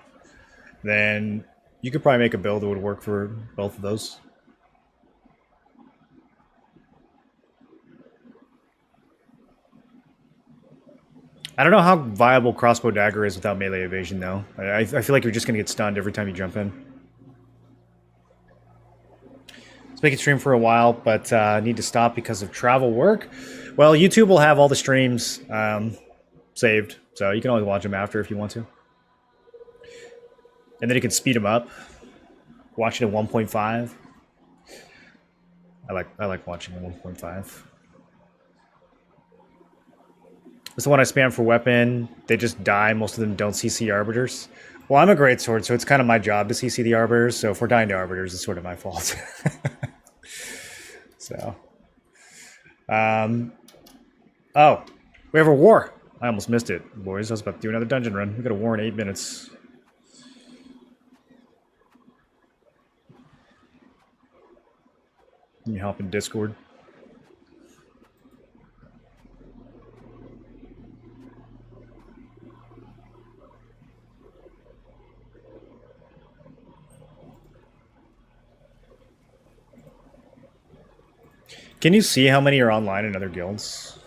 then you could probably make a build that would work for both of those. I don't know how viable Crossbow Dagger is without melee evasion, though. I feel like you're just going to get stunned every time you jump in. Let's make it stream for a while, but need to stop because of travel work. Well, YouTube will have all the streams saved, so you can always watch them after if you want to. And then you can speed them up. Watch it at 1.5. I like watching at 1.5. This is the one I spam for weapon. They just die. Most of them don't CC Arbiters. Well, I'm a greatsword, so it's kind of my job to CC the Arbiters. So if we're dying to Arbiters, it's sort of my fault. So. Oh, we have a war. I almost missed it, boys. I was about to do another dungeon run. We got a war in 8 minutes. Can you help in Discord? Can you see how many are online in other guilds?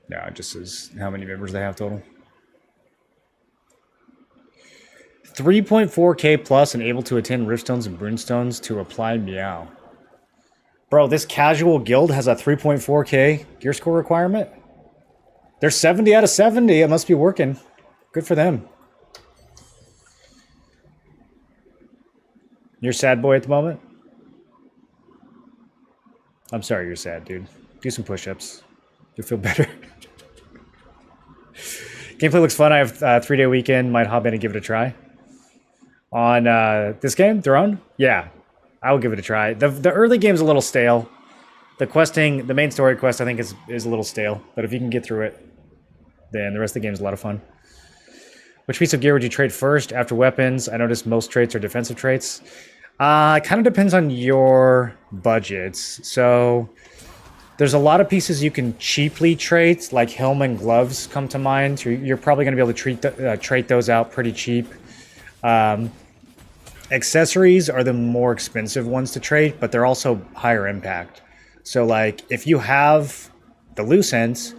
No, it just says how many members they have total. 3.4k plus and able to attend riftstones and brunestones to apply meow. Bro, this casual guild has a 3.4k gear score requirement? They're 70 out of 70. It must be working. Good for them. You're sad boy at the moment? I'm sorry you're sad, dude. Do some push-ups. You'll feel better. Gameplay looks fun. I have a 3-day weekend. Might hop in and give it a try. On this game, Throne? Yeah, I will give it a try. The early game's a little stale. The questing, the main story quest, I think is a little stale. But if you can get through it, then the rest of the game is a lot of fun. Which piece of gear would you trade first after weapons? I noticed most traits are defensive traits. It kind of depends on your budgets. So there's a lot of pieces you can cheaply trade, like helm and gloves come to mind. You're probably going to be able to trade those out pretty cheap. Accessories are the more expensive ones to trade, but they're also higher impact. So like if you have the Lucent,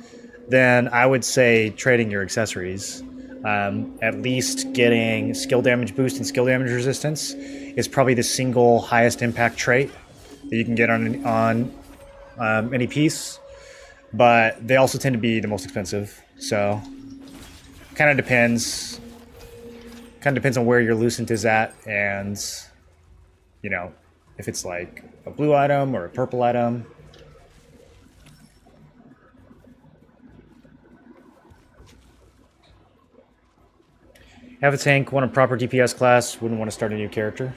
then I would say trading your accessories. At least getting skill damage boost and skill damage resistance is probably the single highest impact trait that you can get on any piece. But they also tend to be the most expensive. So kind of depends. Kind of depends on where your Lucent is at, and you know, if it's like a blue item or a purple item. Have a tank, want a proper DPS class, wouldn't want to start a new character.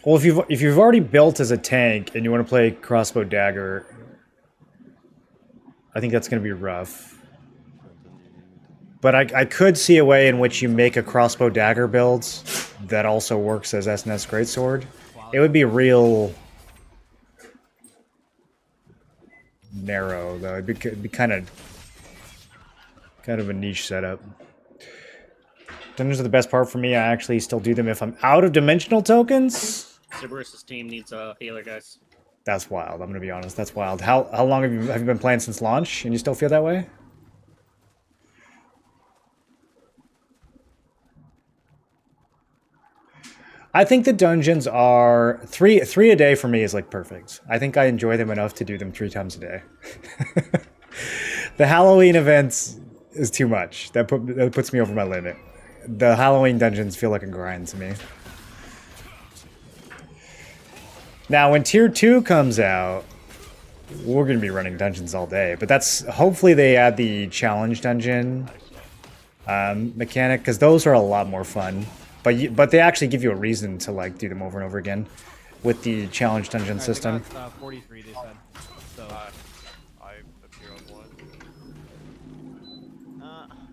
Well, if you've already built as a tank and you want to play crossbow dagger, I think that's going to be rough. But I could see a way in which you make a crossbow dagger build that also works as SNS Greatsword. It would be real narrow, though. It'd be kind of a niche setup. Dungeons are the best part for me. I actually still do them if I'm out of dimensional tokens. Cerberus' team needs a healer, guys. That's wild. I'm gonna be honest. That's wild. How long have you been playing since launch, and you still feel that way? I think the dungeons are three a day for me is like perfect. I think I enjoy them enough to do them 3 times a day. The Halloween events is too much. That puts me over my limit. The Halloween dungeons feel like a grind to me. Now, when Tier 2 comes out, we're going to be running dungeons all day. But that's hopefully they add the challenge dungeon mechanic, because those are a lot more fun. But they actually give you a reason to like do them over and over again with the challenge dungeon system. 43, they said. So. I appear on one.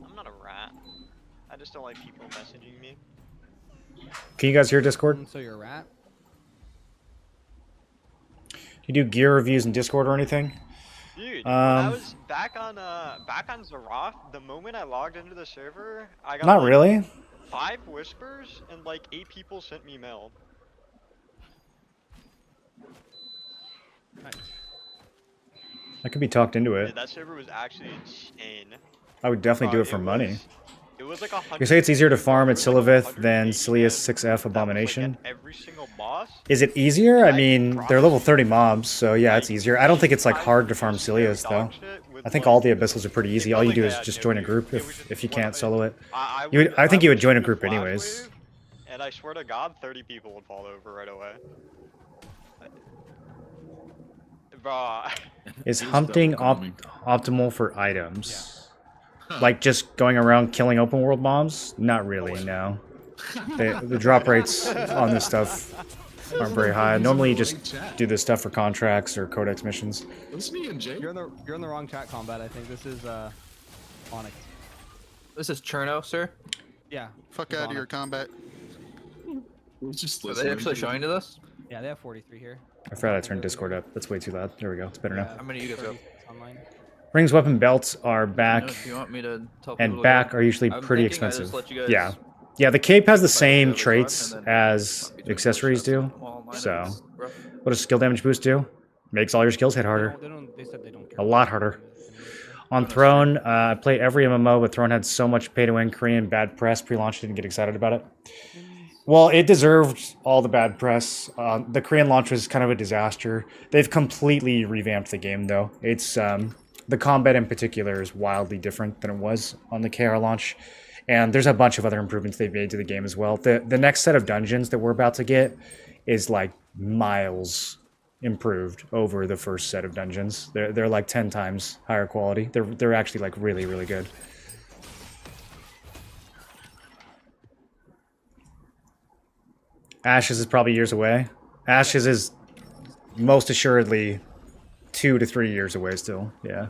I'm not a rat. I just don't like people messaging me. Can you guys hear Discord? So you're a rat? You do gear reviews in Discord or anything? Dude, when I was back on Zaroth, the moment I logged into the server, I got Not really. 5 whispers and like 8 people sent me mail. Nice. I could be talked into it. Dude, that server was actually insane. I would definitely do it for money. It was like 100. You say it's easier to farm at Siliveth like than 180 Cilius 6F Abomination? Like every single boss. Is it easier? I mean, they're level 30 mobs, so yeah, it's easier. I don't think it's like hard to farm Cilius though. I think all the abyssals are pretty easy. All you do is just join a group if you can't solo it. I think you would join a group anyways. And I swear to God, 30 people would fall over right away. Bro. Is hunting optimal for items? Like just going around killing open world mobs? Not really, no. The drop rates on this stuff aren't very high. Normally you just do this stuff for contracts or codex missions. It's me and Jay. You're in the wrong chat combat, I think. This is Onyx. This is Cherno, sir. Yeah. Fuck out of your combat. Just Are they actually showing to this? Yeah, they have 43 here. I forgot I turned Discord up. That's way too loud. There we go. It's better now. How many of you guys have? Online. Rings weapon belts are back, If you want me to tell and people back to- are usually I'm pretty thinking I just expensive. let you guys Yeah. Yeah, the cape has the fight same the other traits one, and then as I'll be doing accessories push-ups do. while mine So, is rough. what does skill damage boost do? Makes all your skills hit harder. They said they don't care. A lot harder. On Throne, I played every MMO, but Throne had so much pay-to-win Korean bad press pre-launch, didn't get excited about it. Well, it deserved all the bad press. The Korean launch was kind of a disaster. They've completely revamped the game, though. It's the combat in particular is wildly different than it was on the KR launch, and there's a bunch of other improvements they've made to the game as well. The next set of dungeons that we're about to get is like miles improved over the first set of dungeons. They're like 10 times higher quality. They're actually like really, really good. Ashes is probably years away. Ashes is most assuredly 2 to 3 years away still. Yeah.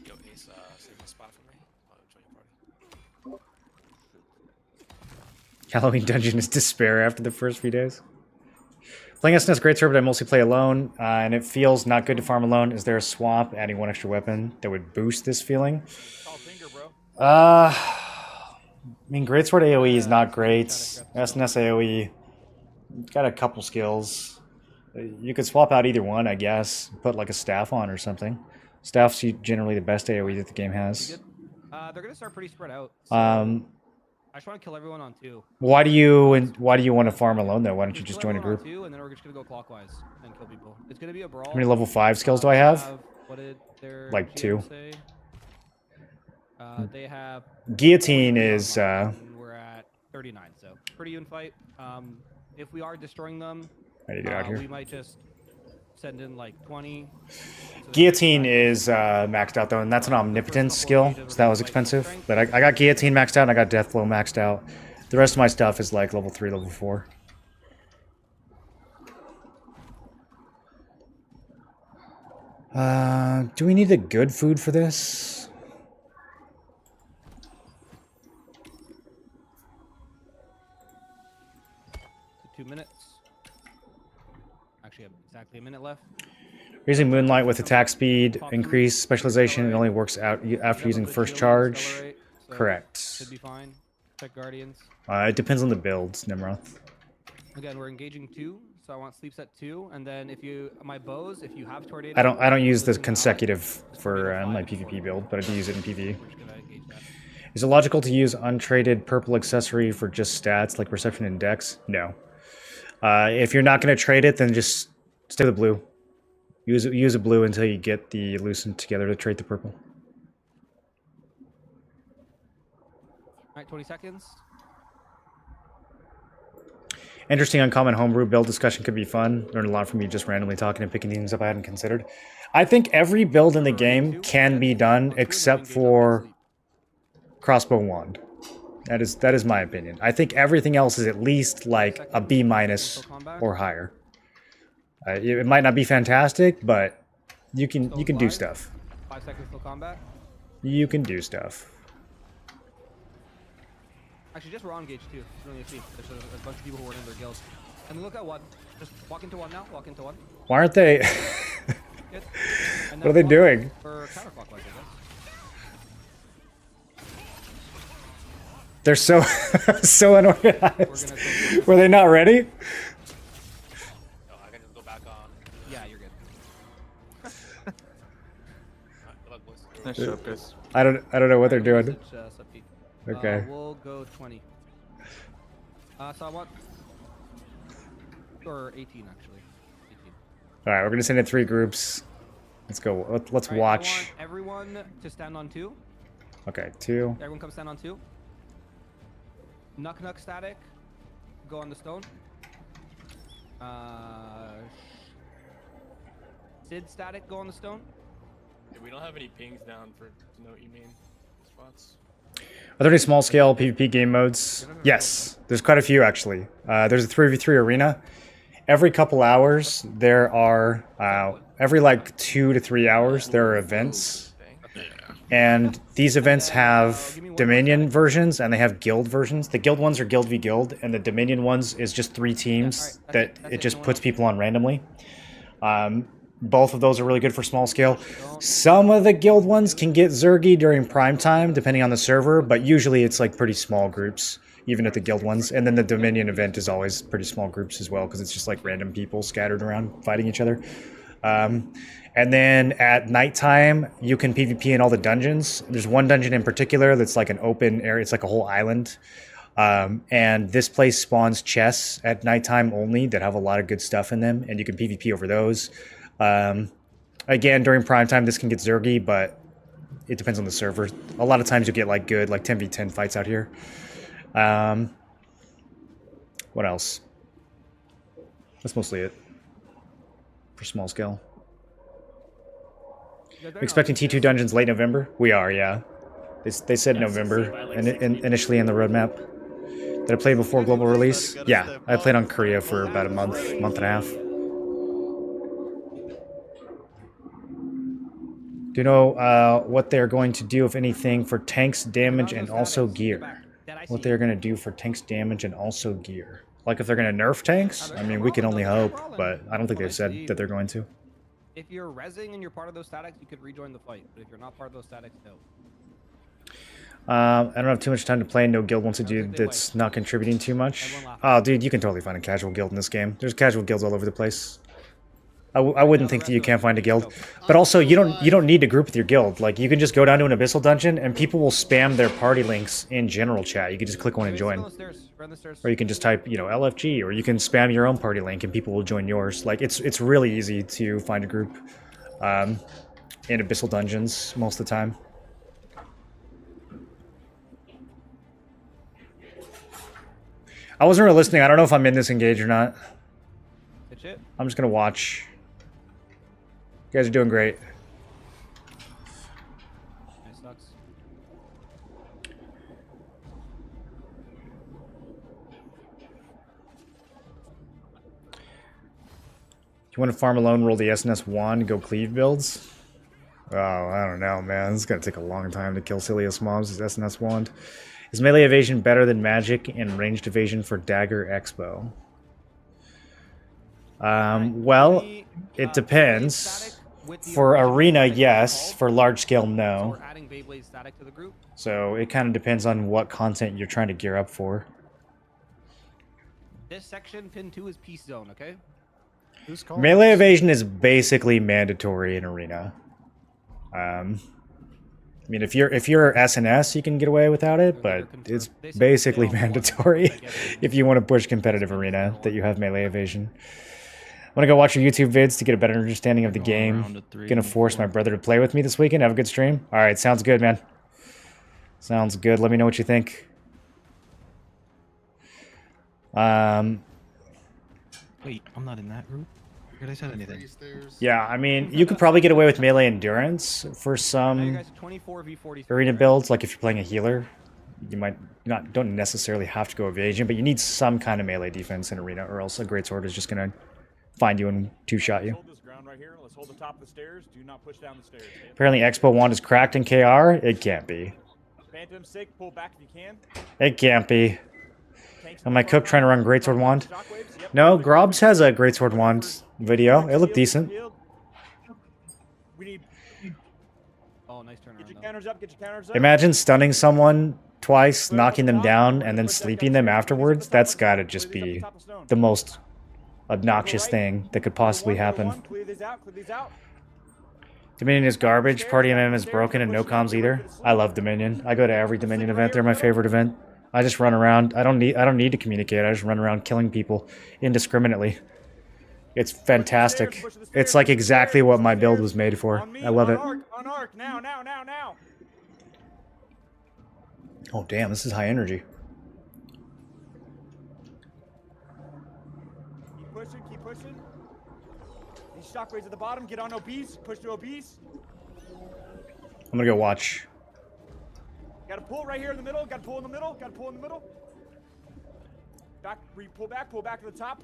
Yo, Ace, save a spot for me. I'll join your party. Halloween Dungeon is despair after the first few days. Playing SNS great server, but I mostly play alone, and it feels not good to farm alone. Is there a swap adding one extra weapon that would boost this feeling? I mean, Greatsword AoE is not great. SNS AoE got a couple skills. You could swap out either one, I guess. Put like a staff on or something. Staff's generally the best AoE that the game has. They're gonna start pretty spread out. So I just want to kill everyone on 2. Why do you want to farm alone though? Why don't you just join a Everyone group? on 2, and then we're just gonna go clockwise and kill people. It's gonna be a brawl. How many level 5 skills do I have? What did their Like GM 2. say? They have. Guillotine is We're at 39, so pretty even fight. If we are destroying them, how do you get out we here? might just send in like 20. So Guillotine is maxed out though, and that's an omnipotence skill, so that was expensive. But I got Guillotine maxed out, and I got Deathblow maxed out. The rest of my stuff is like level 3, level 4. Do we need the good food for this? So 2 minutes. Actually, I have exactly a minute left. Using Moonlight with attack speed, increase specialization, it only works out after using first charge. Correct. Should be fine. Check Guardians. It depends on the builds, Nimroth. Again, we're engaging 2, so I want sleep set 2, and then if you my bows, if you have tornado. I don't use the listen now, consecutive just for tornado my 5 before PvP we build, go. but I do use it in PvE. We're just gonna engage that. Is it logical to use untraded purple accessory for just stats like Perception and Dex? No. If you're not going to trade it, then just stay with the blue. Use a blue until you get the Lucent together to trade the purple. Alright, 20 seconds. Interesting uncommon homebrew build discussion could be fun. Learned a lot from you just randomly talking and picking things up I hadn't considered. I think every build in the game can be done except for crossbow wand. That is my opinion. I think everything else is at least like a B- or higher. It might not be fantastic, but you can do stuff. 5 seconds till combat. You can do stuff. Actually, just raw engage too. You don't need to see. There's a bunch of people who are in their guilds. And look at 1. Just walk into 1 now. Walk into 1. Why aren't they? Good. And What are they then doing? For counterclockwise, I guess. They're so so unorganized. We're gonna Were they not ready? No, I can just go back on. Yeah, you're good. Alright, good luck, boys. Nice job, guys. I don't know what they're doing. Usage, sub P. Okay. We'll go 20. So I want... Or 18, actually. 18. All right, we're gonna send in 3 groups. Let's go. Let's Alright, watch. I want everyone to stand on 2. Okay, 2. Everyone come stand on 2. Nuck static. Go on the stone. Sid static. Go on the stone. Yeah, we don't have any pings down for to know what you mean. Spots. Are there any small scale PvP game modes? Yes, there's quite a few actually. There's a 3v3 arena. Every couple hours there are, every like 2 to 3 hours there are events. And these events have Dominion versions and they have guild versions. The guild ones are guild v guild, and the Dominion ones is just 3 teams that it just puts people on randomly. Both of those are really good for small scale. Some of the guild ones can get Zergy during prime time, depending on the server, but usually it's like pretty small groups, even at the guild ones. And then the Dominion event is always pretty small groups as well, because it's just like random people scattered around fighting each other. And then at nighttime, you can PvP in all the dungeons. There's one dungeon in particular that's like an open area. It's like a whole island. And this place spawns chests at nighttime only that have a lot of good stuff in them, and you can PvP over those. Again, during prime time, this can get zergy, but it depends on the server. A lot of times you'll get like good, like 10v10 fights out here. What else? That's mostly it for small scale. Expecting T2 dungeons late November? We are, yeah. They said November initially in the roadmap. Did I play before global release? Yeah, I played on Korea for about a month and a half. Do you know what they're going to do, if anything, for tanks, damage, and also gear? What they're going to do for tanks, damage, and also gear. Like if they're going to nerf tanks? I mean, we can only hope, but I don't think they've said that they're going to. If you're rezzing and you're part of those statics, you could rejoin the fight. But if you're not part of those statics, no. I don't have too much time to play. No guild wants a dude that's not contributing too much. Oh, dude, you can totally find a casual guild in this game. There's casual guilds all over the place. I wouldn't think that you can't find a guild, but also you don't need to group with your guild. Like you can just go down to an abyssal dungeon and people will spam their party links in general chat. You can just click one and join, or you can just type LFG, or you can spam your own party link and people will join yours. Like it's really easy to find a group in abyssal dungeons most of the time. I wasn't really listening. I don't know if I'm in this engage or not. I'm just gonna watch. You guys are doing great. Nice sucks. You want to farm alone, roll the SNS wand, go cleave builds? Oh, I don't know, man. This is gonna take a long time to kill Silius mobs. This SNS wand. Is melee evasion better than magic and ranged evasion for dagger expo? Well, it depends. For arena, yes. For large scale, no. So it kind of depends on what content you're trying to gear up for. This section, pin 2 is peace zone, okay? Melee evasion is basically mandatory in arena. I mean, if you're SNS, you can get away without it, but it's basically mandatory if you want to push competitive arena that you have melee evasion. I'm gonna go watch your YouTube vids to get a better understanding of the game. Gonna force my brother to play with me this weekend. Have a good stream. All right, sounds good, man. Sounds good. Let me know what you think. Wait, I'm not in that group. Did I say anything? Yeah, I mean, you could probably get away with melee endurance for some arena builds. Like if you're playing a healer, you might don't necessarily have to go evasion, but you need some kind of melee defense in arena, or else a greatsword is just gonna find you and two-shot you. Apparently Expo wand is cracked in KR. It can't be. It can't be. Am I cook trying to run greatsword wand? No, Grobs has a greatsword wand video. It looked decent. Oh, nice turnaround. Imagine stunning someone twice, knocking them down, and then sleeping them afterwards. That's gotta just be the most obnoxious thing that could possibly happen. Dominion is garbage. Party MM is broken, and no comms either. I love Dominion. I go to every Dominion event. They're my favorite event. I just run around. I don't need to communicate. I just run around killing people indiscriminately. It's fantastic. It's like exactly what my build was made for. I love it. Oh damn, this is high energy. Keep pushing. These shockwaves at the bottom, get on obese, push to obese. I'm gonna go watch. Got to pull right here in the middle, got to pull in the middle, Back, pull back to the top,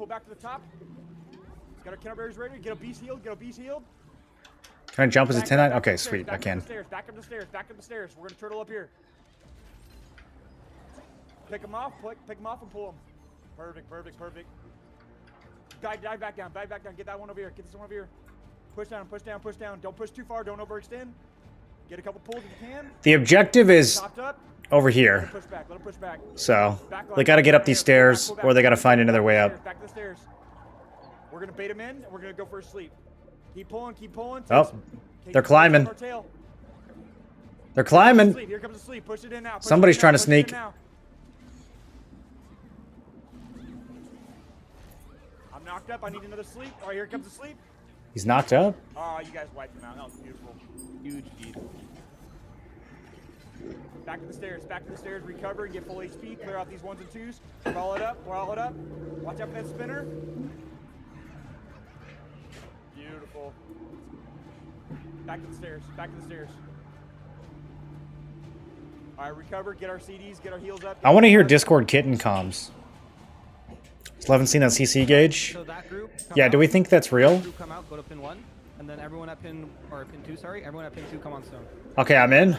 Got our counterbarriers ready, get obese healed, Can I jump as a 10-9? Okay, sweet, I can. Back up the stairs. We're gonna turtle up here. Pick them off and pull them. Perfect. Dive back down, get that one over here, get this one over here. Push down, don't push too far, don't overextend. Get a couple pulls if you can. The objective is over here. Let them push back. So, they gotta get up these stairs, or they gotta find another way up. Back to the stairs. We're gonna bait them in, and we're gonna go for a sleep. Keep pulling, keep pulling. Oh, Take they're the climbing. our tail. They're climbing. Sleep. Here comes the sleep. Push it in now. Push Somebody's it in trying now. to Push it in sneak. now. I'm knocked up. I need another sleep. All right, here comes the sleep. He's knocked up. Oh, you guys wiped him out. That was beautiful. Huge feed. Back to the stairs. Back to the stairs. Recover and get full HP. Clear out these ones and twos. Roll it up. Roll it up. Watch out for that spinner. Beautiful. Back to the stairs. Back to the stairs. All right, recover. Get our CDs. Get our heals up. I want to hear Discord kitten comms. Still haven't seen that CC gauge. So that group. come Yeah, do we out, think that's real? Group come out, go to pin 1, and then everyone at pin 2. Sorry, everyone at pin 2 come on stone. Okay, I'm in.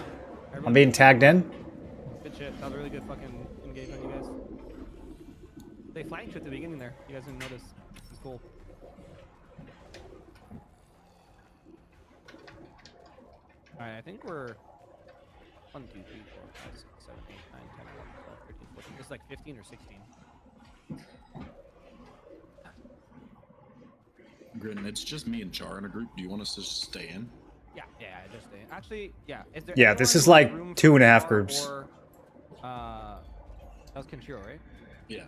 I'm being tagged in. Good shit. That was a really good fucking engagement, you guys. They flanked you at the beginning there. You guys didn't notice. It's cool. Alright, I think we're 1, 2, 3, 4, 5, 6, 7, 8, 9, 10, 11, 12, 13, 14. It's like 15 or 16. Grin, it's just me and Char in a group. Do you want us to just stay in? Yeah, just actually, yeah. Is there Yeah, this is like room 2.5 for groups. Or, that was Kenshiro, right? Yeah.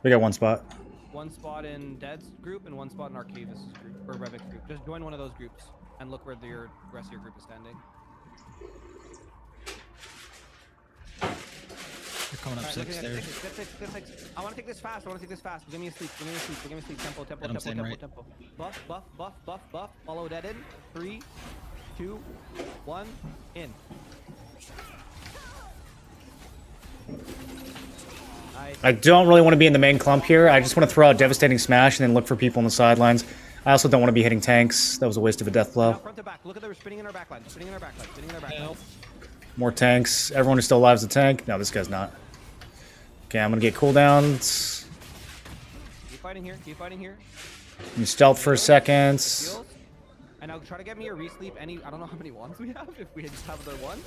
We got one spot. 1 spot in Dead's group and 1 spot in Arcavis' group, or Revik's group. Just join one of those groups and look where the rest of your group is standing. They're coming up Alright, 6 looking at there. get 6. I want to take this fast. Give me a sleep. Tempo. I'm staying right. Buff. Follow Dead in. 3, 2, 1, in. I don't really want to be in the main clump here. I just want to throw out Devastating Smash and then look for people on the sidelines. I also don't want to be hitting tanks. That was a waste of a death blow. Now front to back. Look at them spinning in our backline. More tanks. Everyone who still alive is a tank. No, this guy's not. Okay, I'm gonna get cooldowns. Keep fighting here. You stealth for a second. Heals. And now try to get me a re-sleep. I don't know how many ones we have. If we just have the one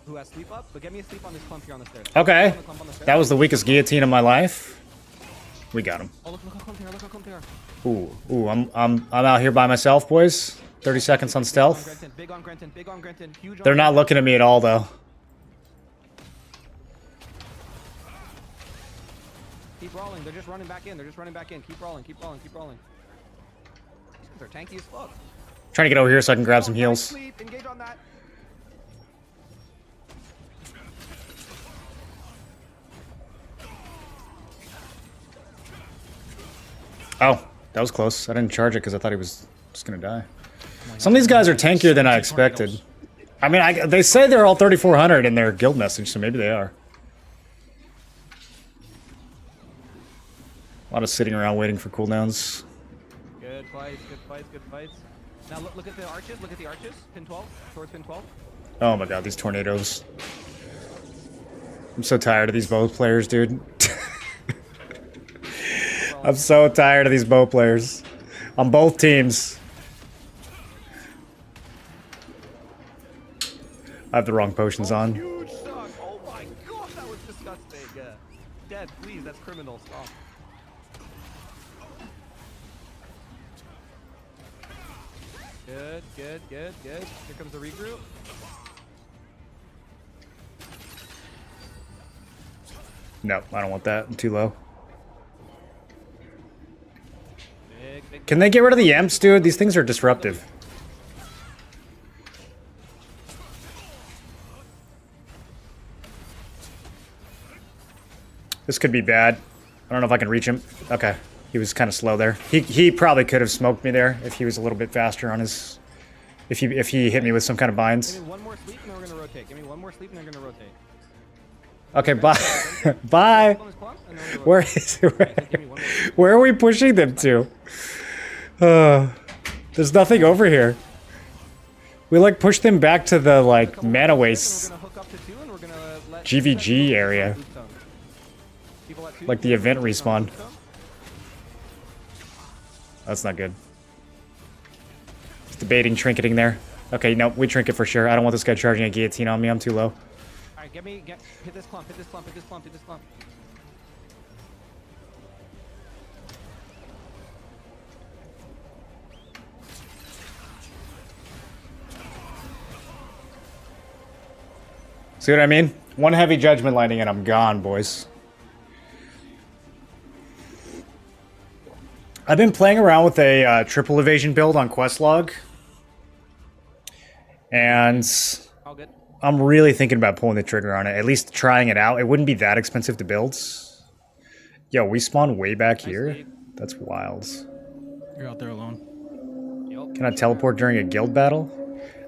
who has sleep up, but get me a sleep on this clump here on the stairs. Okay, On the clump on the stairs. that was the weakest guillotine of my life. We got him. Oh, look how clump they are. Ooh, I'm out here by myself, boys. 30 seconds on stealth. Big on Grenton. Huge on They're not looking at me at all, though. Keep rolling. They're just running back in. Keep rolling. They're tanky as fuck. Trying to get over here so I can grab some Nice heals. sleep. Engage on that. Oh, that was close. I didn't charge it because I thought he was just gonna die. Some of these guys are tankier than I expected. I mean, they say they're all 3,400 in their guild message, so maybe they are. A lot of sitting around waiting for cooldowns. Good fights. Now look at the arches. Pin 12. Towards pin 12. Oh my god, these tornadoes. I'm so tired of these bow players, dude. I'm so tired of these bow players. On both teams. I have the wrong potions on. Huge suck. Oh my god, that was disgusting. Dead, please. That's criminal. Stop. Good. Here comes the regroup. No, I don't want that. I'm too low. Big. Can they get rid of the imps, dude? These things are disruptive. This could be bad. I don't know if I can reach him. Okay. He was kind of slow there. He probably could have smoked me there if he was a little bit faster on his... If he hit me with some kind of binds. Give me one more sleep and then we're gonna rotate. Okay, bye. Bye. Where is where are we pushing them to? There's nothing over here. We like pushed them back to the like mana waste GVG area. Like the event respawn. That's not good. Just debating trinketing there. Okay, no, we trinket for sure. I don't want this guy charging a guillotine on me. I'm too low. Alright, hit this clump. See what I mean? One heavy judgment lightning and I'm gone, boys. I've been playing around with a triple evasion build on Questlog. And All good. I'm really thinking about pulling the trigger on it. At least trying it out. It wouldn't be that expensive to build. Yo, we spawn way back here? lead. That's wild. You're out there alone. Yep. Can I teleport during a guild battle?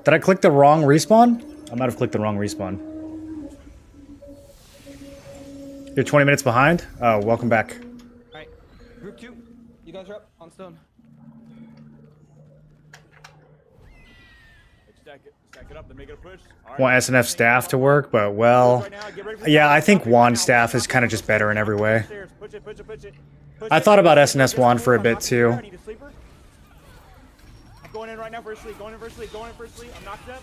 Did I click the wrong respawn? I might have clicked the wrong respawn. You're 20 minutes behind? Oh, welcome back. All right. Group 2. You guys are up on stone. Stack it up, then make it a push. All right. Want SNF staff to work, but well... Right now, get ready for Yeah, I think Right wand now, staff is push kind of just better in every way. Stairs. Push it, push it, push it. Push I it. thought about Get SNS it, wand for a I'm bit knocking you too. there. I need a sleeper. I'm going in right now for a sleep. Going in for a sleep. Going in for a sleep. I'm knocked up.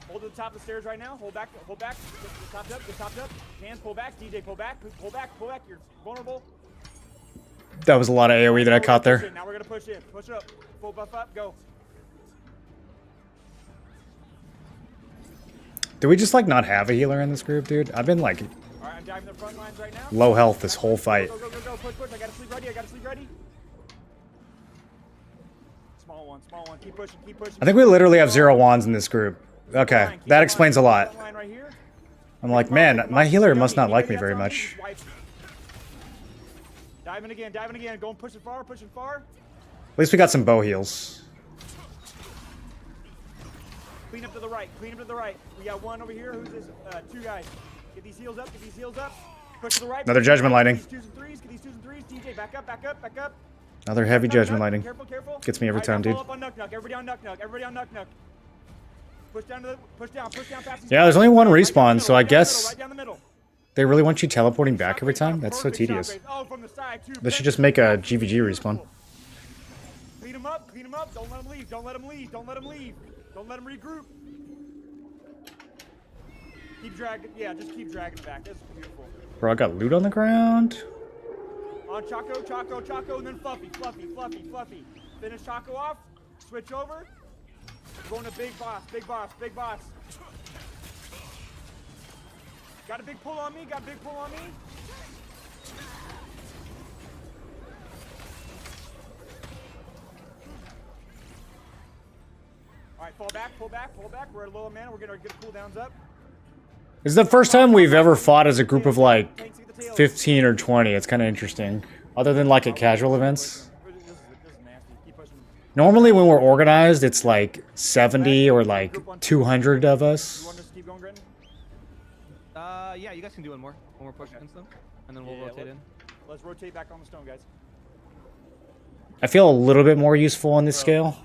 Hold to the top of the stairs right now. Hold back. Hold back. Get topped up. Get topped up. Hands pull back. DJ pull back. Pull back. Pull back. You're vulnerable. That was a lot of AoE that I caught Push there. in. Now we're gonna push in. Push up. Full buff up. Go. Do we just like not have a healer in this group, dude? I've been like All right, I'm diving the front lines right now. low health this whole fight. Go, go, go, go, push, push. I gotta sleep ready. I gotta sleep ready. Small one, small one. Keep pushing, keep pushing. I think we literally have 0 wands in this group. Okay, Keep that line, explains a keep lot. line right here. I'm like, man, my healer must not like me very much. Diving again, going pushing far, pushing far. At least we got some bow heals. Clean up to the right, clean up to the right. We got one over here. Who's this? 2 guys. Get these heals up, get these heals up. Push to the right. Another push to the judgment right. lightning. Get these 2s and 3s, get these 2s and 3s. DJ, back up, back up, back up. Another heavy Knock, judgment knock. lightning. Careful, careful. Gets me every All right, time, now dude. follow up on Nuck Nuck. Everybody on Nuck Nuck. Everybody on Nuck Nuck. Push down to the, push down past these Yeah, there's only one right down the respawn, middle, so I right down the guess middle, right down the middle. they really want you teleporting back every Shockwave time? up, That's so perfect tedious. shockwave. Oh, from the side, too. They should Perfect. just make a GVG respawn. Clean him up, clean him up. Don't let him leave, don't let him leave, don't let him leave. Don't let him regroup. Keep dragging, yeah, just keep dragging him back. This is beautiful. Bro, I got loot on the ground. On Choco, Choco, Choco, and then Fluffy, Fluffy, Fluffy, Fluffy. Finish Choco off, switch over. Going to Big Boss, Big Boss, Big Boss. Got a big pull on me, got a big pull on me. Alright, fall back, pull back, pull back. We're at a low mana, we're gonna get cooldowns up. This is the first time we've ever fought as a group of like 15 or 20. It's kind of interesting. Other than like at casual events. This is nasty. Keep pushing. Normally when we're organized, it's like 70 or like 200 of You us. want us to keep going, Gritton? Yeah, you guys can do one more push against them, and then we'll Yeah, rotate in. Let's rotate back on the stone, guys. I feel a little bit more useful on this scale.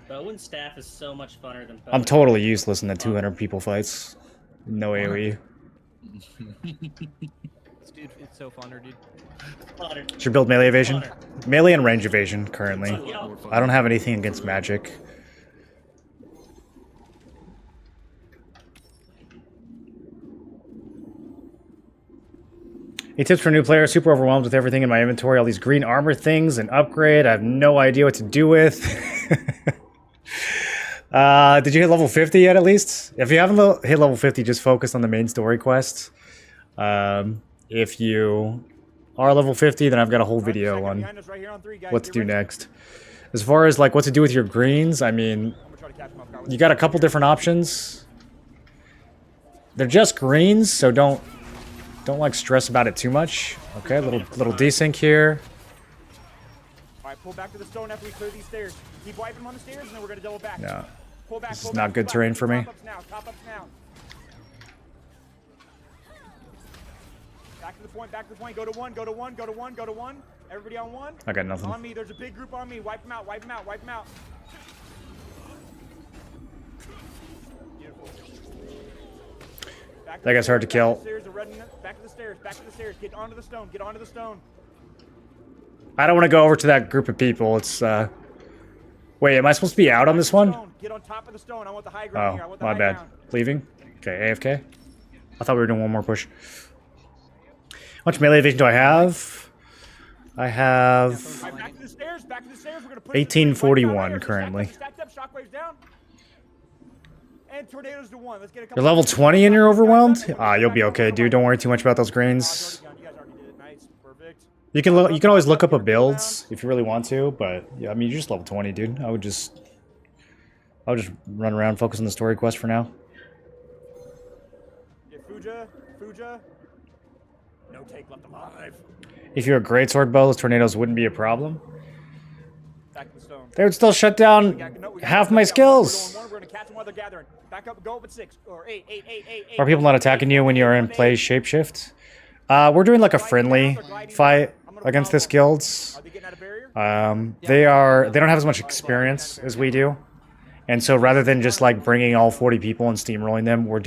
Bow and staff is so much funner than bow. I'm totally useless in the 200 people fights. No AoE. Dude, it's so funner, dude. Funner. Should build melee evasion? Melee and range evasion currently. Yeah. I don't have anything against magic. Any tips for new players? Super overwhelmed with everything in my inventory. All these green armor things and upgrade. I have no idea what to do with. Did you hit level 50 yet at least? If you haven't hit level 50, just focus on the main story quest. If you are level 50, then I've got a whole video on Behind us right here on 3, guys. what to Get do ready. next. As far as like what to do with your greens, I mean, I'm gonna try to catch him off guard. you got a couple different options. They're just greens, so don't like stress about it too much. Okay, little desync here. Alright, pull back to the stone after we clear these stairs. Keep wiping them on the stairs, and then we're gonna double back. No, Pull back, this pull is back, not pull good back. terrain for me. Top ups now, top ups now. Back to the point, back to the point. Go to one, go to one, go to one, go to one. Everybody on one. I got nothing. On me, there's a big group on me. Wipe them out, wipe them out, wipe them out. Beautiful. Back to That guy's hard to back kill. the stairs, back to the stairs, back to the stairs. Get onto the stone, get onto the stone. I don't want to go over to that group of people. It's wait, am I supposed to be out on this one? Stone. Get on top of the stone. I want the high ground here. I Oh, want the my high bad. ground. Leaving? Okay, AFK? I thought we were doing one more push. How much melee evasion do I have? I have... Alright, back to the stairs, back to the stairs. We're gonna push 1841 the stairs. currently. Stacked up, shockwaves down. And tornadoes to 1. Let's get a couple. You're level 20 and you're overwhelmed? Ah, you'll be okay, dude. Don't worry too much about those greens. You guys already did it. Nice. Perfect. You can always look up a build if you really want to, but yeah, I mean you're just level 20, dude. I would just run around, focus on the story quest for now. Get Fuja. No take left alive. If you're a greatsword bow, those tornadoes wouldn't be a problem. Back to the stone. They would still shut down half my skills. We're gonna catch them while they're gathering. Back up, go up at 6 or 8. Are people not attacking you when you're in play shapeshift? We're doing like a friendly fight against this guilds. Are they getting out of barrier? They don't have as much experience as we do. And so rather than just like bringing all 40 people and steamrolling them, we're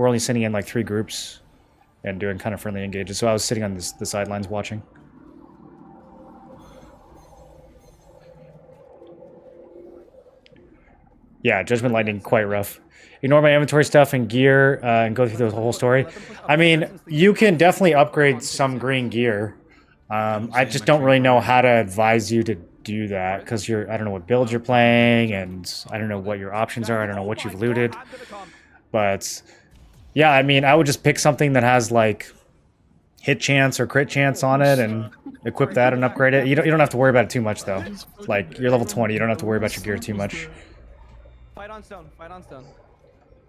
only sending in like 3 groups and doing kind of friendly engages. So I was sitting on the sidelines watching. Yeah, Judgment Lightning, quite rough. Ignore my inventory stuff and gear and go through the whole story. I mean, you can definitely upgrade some green gear. I just don't really know how to advise you to do that because I don't know what build you're playing and I don't know what your options are. I don't know what you've looted. But yeah, I mean, I would just pick something that has like hit chance or crit chance on it and equip that and upgrade it. You don't have to worry about it too much though. Like you're level 20, you don't have to worry about your gear too much. Fight on stone. Fight on stone.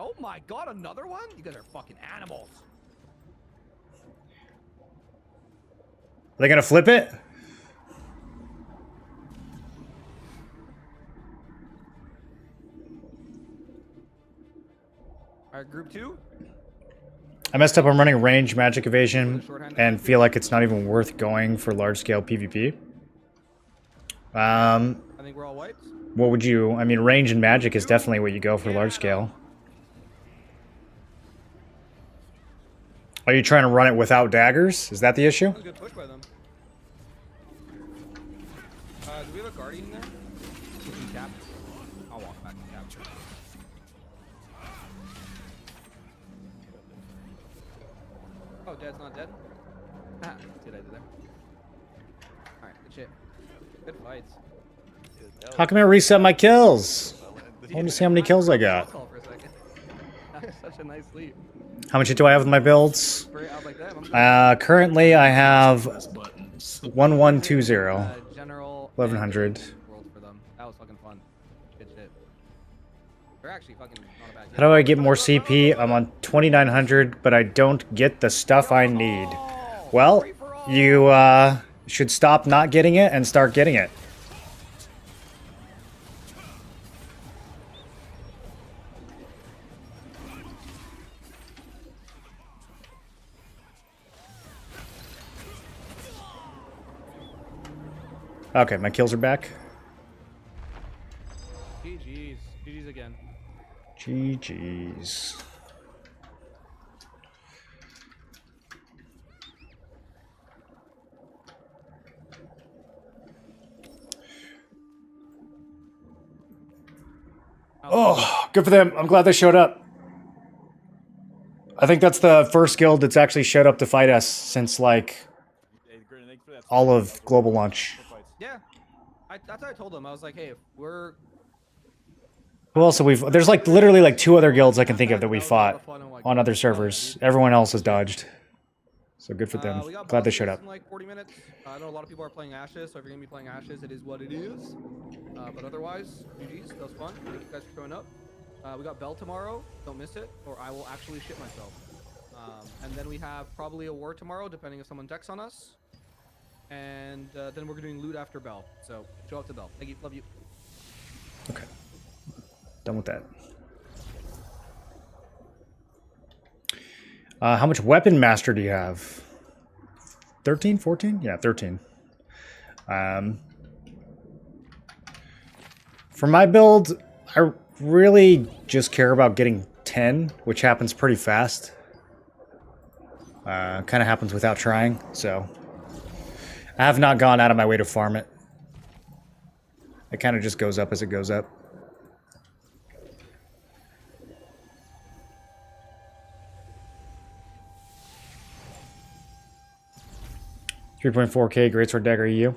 Oh my god, another one? You guys are fucking animals. Are they gonna flip it? Alright, group 2. I messed up. I'm running range magic evasion and feel like it's not even worth going for large-scale PvP. I think we're all wiped. What would you... I mean, range and magic is definitely what you go for large-scale. Are you trying to run it without daggers? Is that the issue? That was a good push by them. Do we have a guardian in there? Pushing cap. I'll walk back to capture. Oh, Dead's not dead? Ah, see what I did there. Alright, good shit. Good fights. How come I reset my kills? I want to see how many kills I got. For a second. That was such a nice leap. How much do I have with my builds? I was like, damn, Currently I have Buttons. 1120. General 1100. World for them. That was fucking fun. Good shit. They're actually fucking not a bad How do I get more CP? I'm on 2900, but I don't get the stuff I need. Well, you should stop not getting it and start getting it. Okay, my kills are back. GG's. GG's again. GG's. Oh, good for them. I'm glad they showed up. I think that's the first guild that's actually showed up to fight us since, like, all of global launch. Yeah. That's what I told them. I was like, hey, if we're... Who else have we... There's, like, literally, like, 2 other guilds I can think of that we fought on other servers. Everyone else has dodged. So good for them. Glad they showed up. In like 40 minutes. I know a lot of people are playing Ashes, so if you're going to be playing Ashes, it is what it is. But otherwise, GG's. That was fun. Thank you guys for showing up. We got Bell tomorrow. Don't miss it, or I will actually shit myself. And then we have probably a war tomorrow, depending if someone decks on us. And then we're doing loot after Bell. So show up to Bell. Thank you. Love you. Okay. Done with that. How much weapon master do you have? 13? 14? Yeah, 13. For my build, I really just care about getting 10, which happens pretty fast. Kind of happens without trying, so... I have not gone out of my way to farm it. It kind of just goes up as it goes up. $3.4K Greatsword Dagger EU.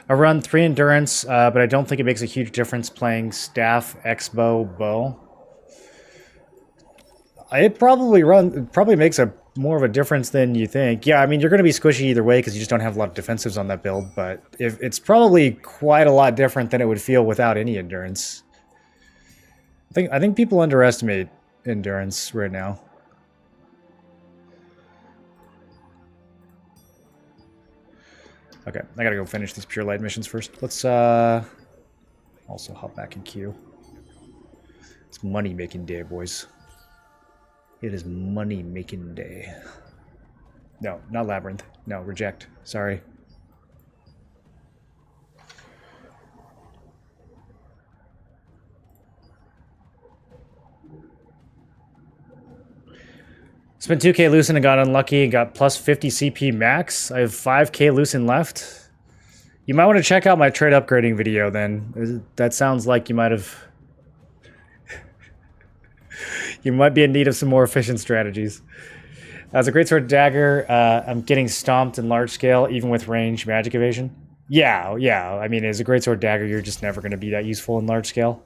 I run 3 Endurance, but I don't think it makes a huge difference playing Staff, X-Bow, Bow. It probably makes a more of a difference than you think. Yeah, I mean, you're going to be squishy either way because you just don't have a lot of defensives on that build, but if it's probably quite a lot different than it would feel without any endurance. I think people underestimate endurance right now. Okay, I gotta go finish these pure light missions first. Let's also hop back in queue. It's money making day, boys. It is money making day. No, not Labyrinth. No, reject. Sorry. Spent 2k Lucent and got unlucky and got plus 50 CP max. I have 5k Lucent left. You might want to check out my trade upgrading video then. That sounds like you might have... you might be in need of some more efficient strategies. As a greatsword dagger, I'm getting stomped in large scale, even with range magic evasion. Yeah. I mean, as a greatsword dagger, you're just never going to be that useful in large scale.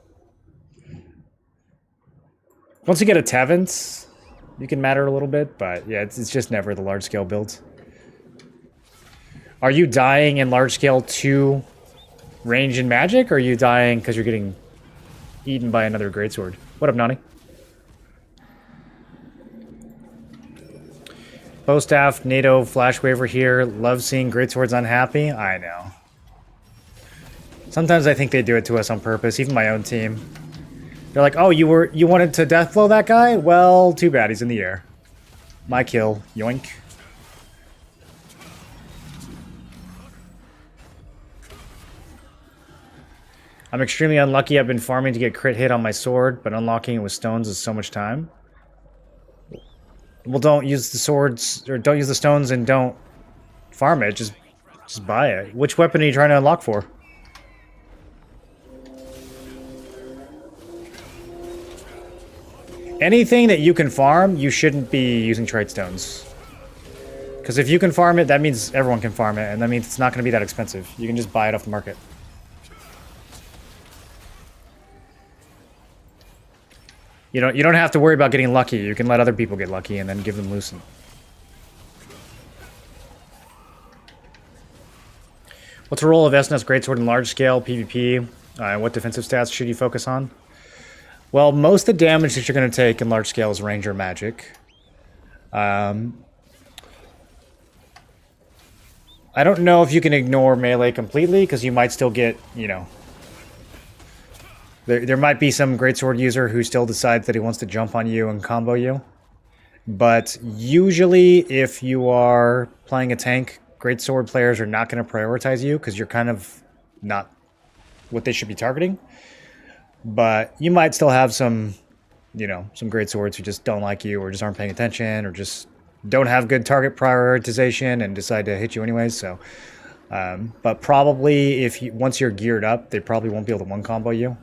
Once you get a Tevent, you can matter a little bit, but yeah, it's just never the large scale build. Are you dying in large scale to range and magic, or are you dying because you're getting eaten by another greatsword? What up, Nani? Bowstaff, NATO, Flash Waver here. Love seeing greatswords unhappy. I know. Sometimes I think they do it to us on purpose, even my own team. They're like, oh, you wanted to deathblow that guy? Well, too bad, he's in the air. My kill. Yoink. I'm extremely unlucky. I've been farming to get crit hit on my sword, but unlocking it with stones is so much time. Well, don't use the swords, or don't use the stones and don't farm it. Just buy it. Which weapon are you trying to unlock for? Anything that you can farm, you shouldn't be using trade stones. Because if you can farm it, that means everyone can farm it, and that means it's not going to be that expensive. You can just buy it off the market. You don't have to worry about getting lucky. You can let other people get lucky and then give them Lucent. What's the role of SNS Greatsword in large scale PvP? What defensive stats should you focus on? Well, most of the damage that you're going to take in large scale is Ranger Magic. I don't know if you can ignore melee completely, because you might still get, you know... There might be some greatsword user who still decides that he wants to jump on you and combo you. But usually, if you are playing a tank, greatsword players are not going to prioritize you, because you're kind of not what they should be targeting. But you might still have some, you know, some greatswords who just don't like you, or just aren't paying attention, or just don't have good target prioritization and decide to hit you anyways. So, but probably once you're geared up, they probably won't be able to one combo you.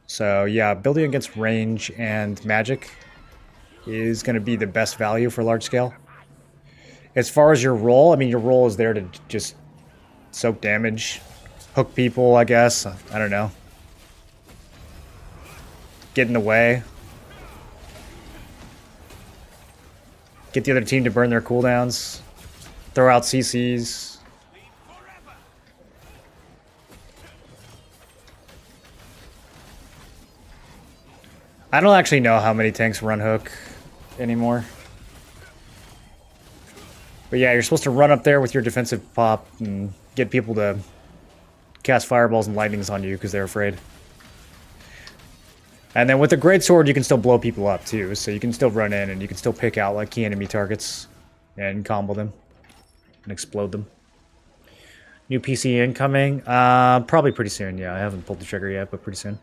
So yeah, building against range and magic is going to be the best value for large scale. As far as your role, I mean, your role is there to just soak damage, hook people, I guess. I don't know. Get in the way. Get the other team to burn their cooldowns. Throw out CCs. I don't actually know how many tanks run hook anymore. But yeah, you're supposed to run up there with your defensive pop and get people to cast fireballs and lightnings on you because they're afraid. And then with the greatsword, you can still blow people up too. So you can still run in and you can still pick out like key enemy targets and combo them and explode them. New PC incoming? Probably pretty soon, yeah. I haven't pulled the trigger yet, but pretty soon.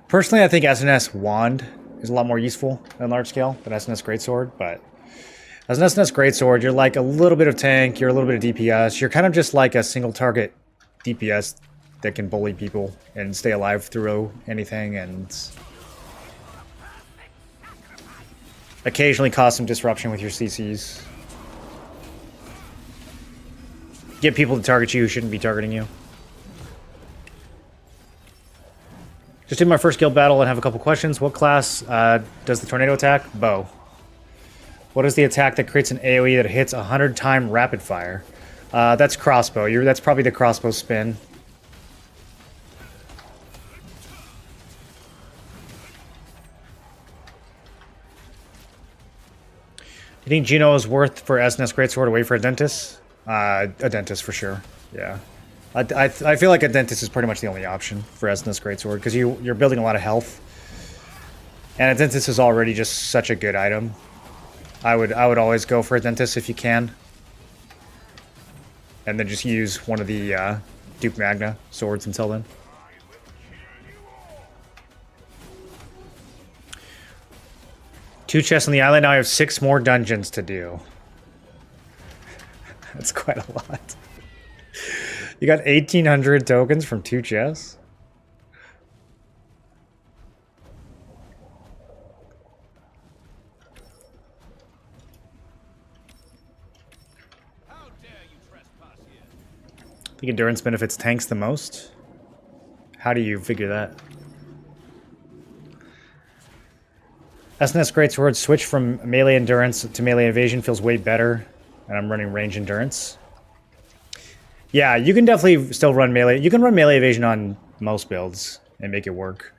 Personally, I think SNS Wand is a lot more useful than large scale than SNS Greatsword, but as an SNS Greatsword, you're like a little bit of tank, you're a little bit of DPS, you're kind of just like a single target DPS that can bully people and stay alive through anything and occasionally cause some disruption with your CCs. Get people to target you who shouldn't be targeting you. Just did my first guild battle and have a couple questions. What class does the tornado attack? Bow. What is the attack that creates an AoE that hits 100-time rapid fire? That's crossbow. That's probably the crossbow spin. You think Gino is worth for SNS Greatsword away for a dentist? A dentist for sure. Yeah. I feel like a dentist is pretty much the only option for SNS Greatsword because you're building a lot of health. And a dentist is already just such a good item. I would always go for a dentist if you can. And then just use one of the Duke Magna swords until then. Two chests on the island. Now I have 6 more dungeons to do. That's quite a lot. You got 1,800 tokens from 2 chests? I think endurance benefits tanks the most. How do you figure that? SNS Greatsword switch from melee endurance to melee evasion feels way better, and I'm running range endurance. Yeah, you can definitely still run melee. You can run melee evasion on most builds and make it work.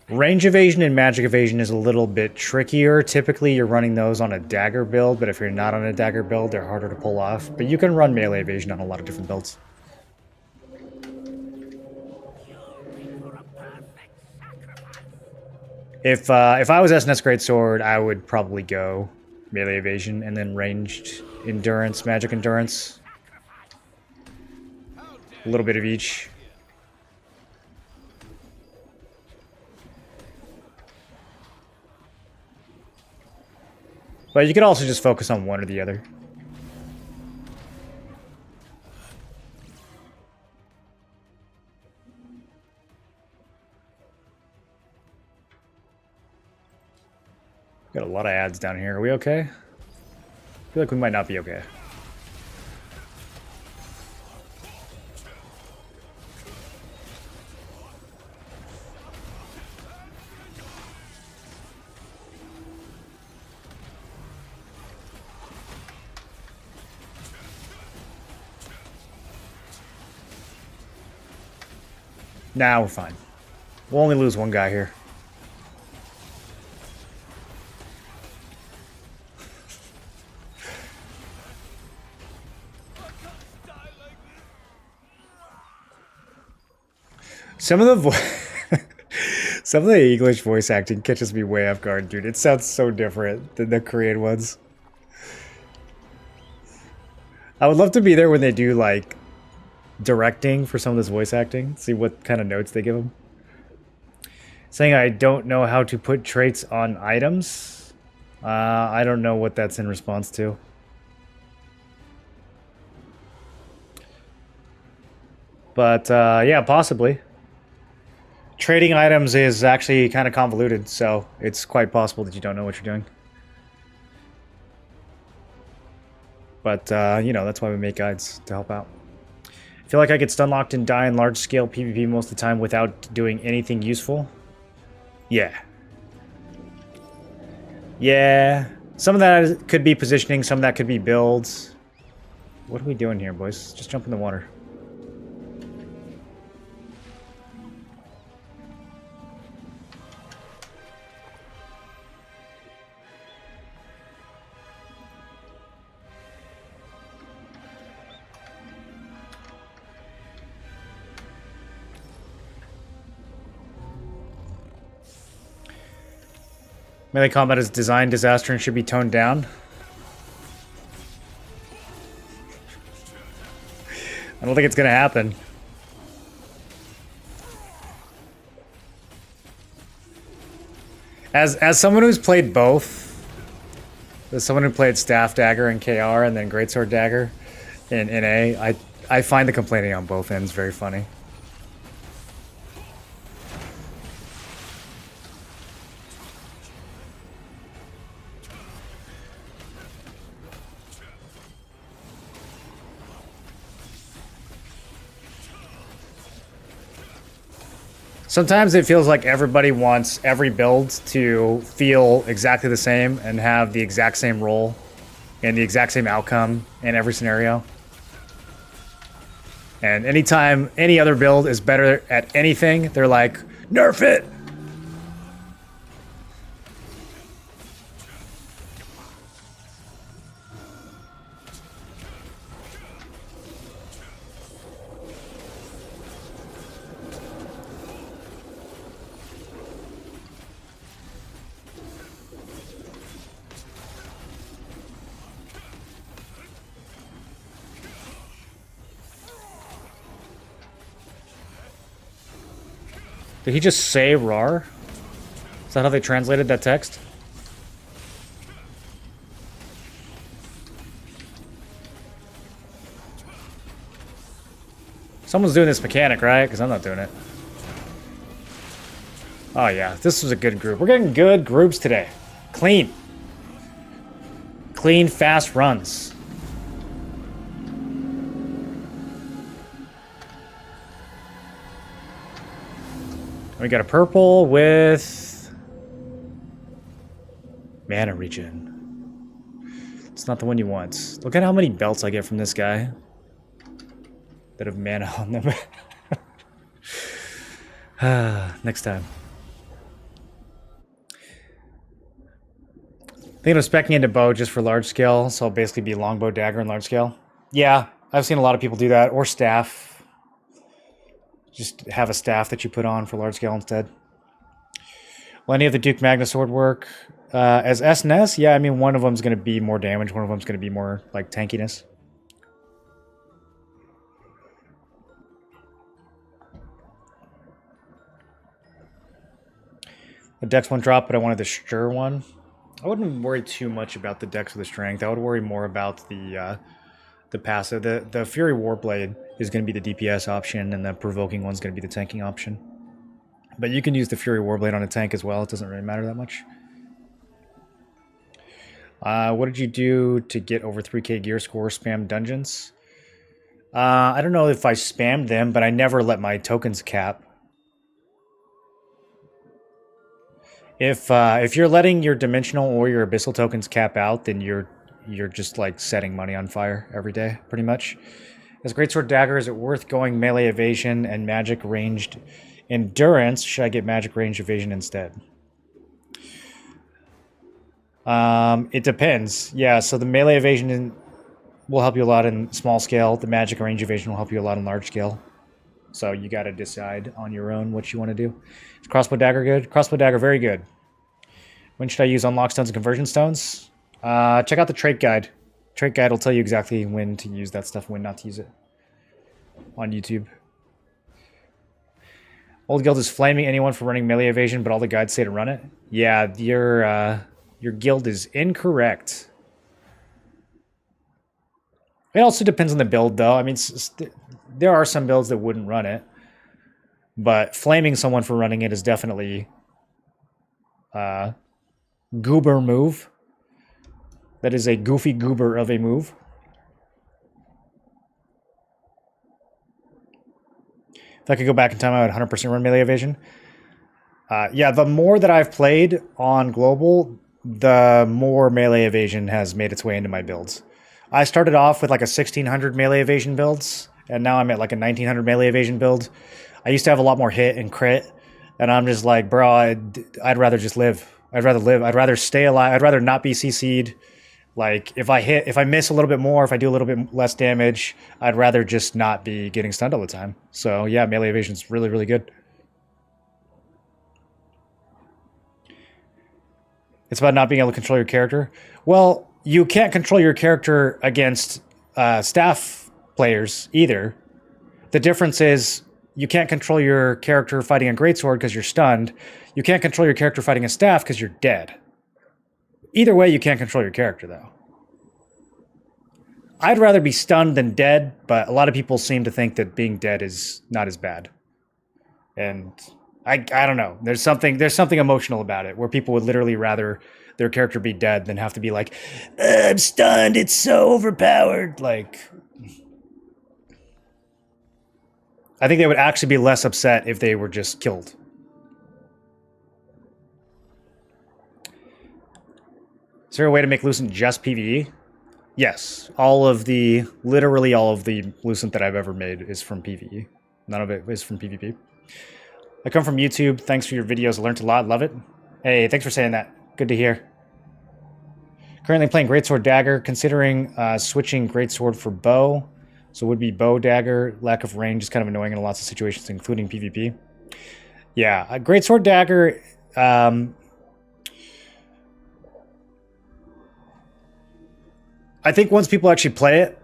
Range evasion and magic evasion is a little bit trickier. Typically, you're running those on a dagger build, but if you're not on a dagger build, they're harder to pull off. But you can run melee evasion on a lot of different builds. If I was SNS Greatsword, I would probably go melee evasion and then ranged endurance, magic endurance. A little bit of each. But you could also just focus on one or the other. Got a lot of ads down here. Are we okay? I feel like we might not be okay. Nah, we're fine. We'll only lose one guy here. Some of the some of the English voice acting catches me way off guard, dude. It sounds so different than the Korean ones. I would love to be there when they do like directing for some of this voice acting. See what kind of notes they give them. Saying I don't know how to put traits on items. I don't know what that's in response to. But yeah, possibly. Trading items is actually kind of convoluted, so it's quite possible that you don't know what you're doing. But, you know, that's why we make guides, to help out. I feel like I get stun locked and die in large-scale PvP most of the time without doing anything useful. Yeah. Yeah. Some of that could be positioning, some of that could be builds. What are we doing here, boys? Just jump in the water. Melee combat is design disaster and should be toned down. I don't think it's gonna happen. As someone who's played both, as someone who played Staff Dagger in KR and then Greatsword Dagger in NA, I find the complaining on both ends very funny. Sometimes it feels like everybody wants every build to feel exactly the same and have the exact same role and the exact same outcome in every scenario. And anytime any other build is better at anything, they're like, nerf it! Did he just say "rar"? Is that how they translated that text? Someone's doing this mechanic, right? Because I'm not doing it. Oh yeah, this was a good group. We're getting good groups today. Clean. Clean, fast runs. We got a purple with mana regen. It's not the one you want. Look at how many belts I get from this guy that have mana on them. Next time. Thinking of speccing into bow just for large scale, so I'll basically be longbow dagger in large scale. Yeah, I've seen a lot of people do that, or staff. Just have a staff that you put on for large scale instead. Will any of the Duke Magna sword work? As S and S? Yeah, I mean, one of them's going to be more damage, one of them's going to be more, like, tankiness. The Dex one drop, but I wanted the sure one. I wouldn't worry too much about the Dex or the strength. I would worry more about the passive. The Fury Warblade is going to be the DPS option, and the Provoking one's going to be the tanking option. But you can use the Fury Warblade on a tank as well. It doesn't really matter that much. What did you do to get over 3k gear score? Spam dungeons? I don't know if I spammed them, but I never let my tokens cap. If you're letting your dimensional or your abyssal tokens cap out, then you're just like setting money on fire every day, pretty much. As Greatsword Dagger, is it worth going melee evasion and magic ranged endurance? Should I get magic ranged evasion instead? It depends. Yeah, so the melee evasion will help you a lot in small scale. The magic range evasion will help you a lot in large scale. So you got to decide on your own what you want to do. Is Crossbow Dagger good? Crossbow Dagger, very good. When should I use Unlock Stones and Conversion Stones? Check out the Trait Guide. Trait Guide will tell you exactly when to use that stuff, when not to use it. On YouTube. Old Guild is flaming anyone for running melee evasion, but all the guides say to run it. Yeah, your guild is incorrect. It also depends on the build, though. I mean, there are some builds that wouldn't run it, but flaming someone for running it is definitely goober move. That is a goofy goober of a move. If I could go back in time, I would 100% run melee evasion. Yeah, the more that I've played on global, the more melee evasion has made its way into my builds. I started off with like a 1600 melee evasion builds, and now I'm at like a 1900 melee evasion build. I used to have a lot more hit and crit, and I'm just like, bro, I'd rather just live. I'd rather live. I'd rather stay alive. I'd rather not be CC'd. Like, if I miss a little bit more, if I do a little bit less damage, I'd rather just not be getting stunned all the time. So yeah, melee evasion is really, really good. It's about not being able to control your character. Well, you can't control your character against staff players either. The difference is you can't control your character fighting a greatsword because you're stunned. You can't control your character fighting a staff because you're dead. Either way, you can't control your character, though. I'd rather be stunned than dead, but a lot of people seem to think that being dead is not as bad. And I don't know. There's something emotional about it, where people would literally rather their character be dead than have to be like, I'm stunned, it's so overpowered. Like, I think they would actually be less upset if they were just killed Is there a way to make Lucent just PvE? Yes. Literally all of the Lucent that I've ever made is from PvE. None of it is from PvP. I come from YouTube. Thanks for your videos. I learned a lot. Love it. Hey, thanks for saying that. Good to hear. Currently playing Greatsword Dagger, considering switching Greatsword for Bow. So it would be Bow Dagger. Lack of range is kind of annoying in lots of situations, including PvP. Yeah, Greatsword Dagger... I think once people actually play it,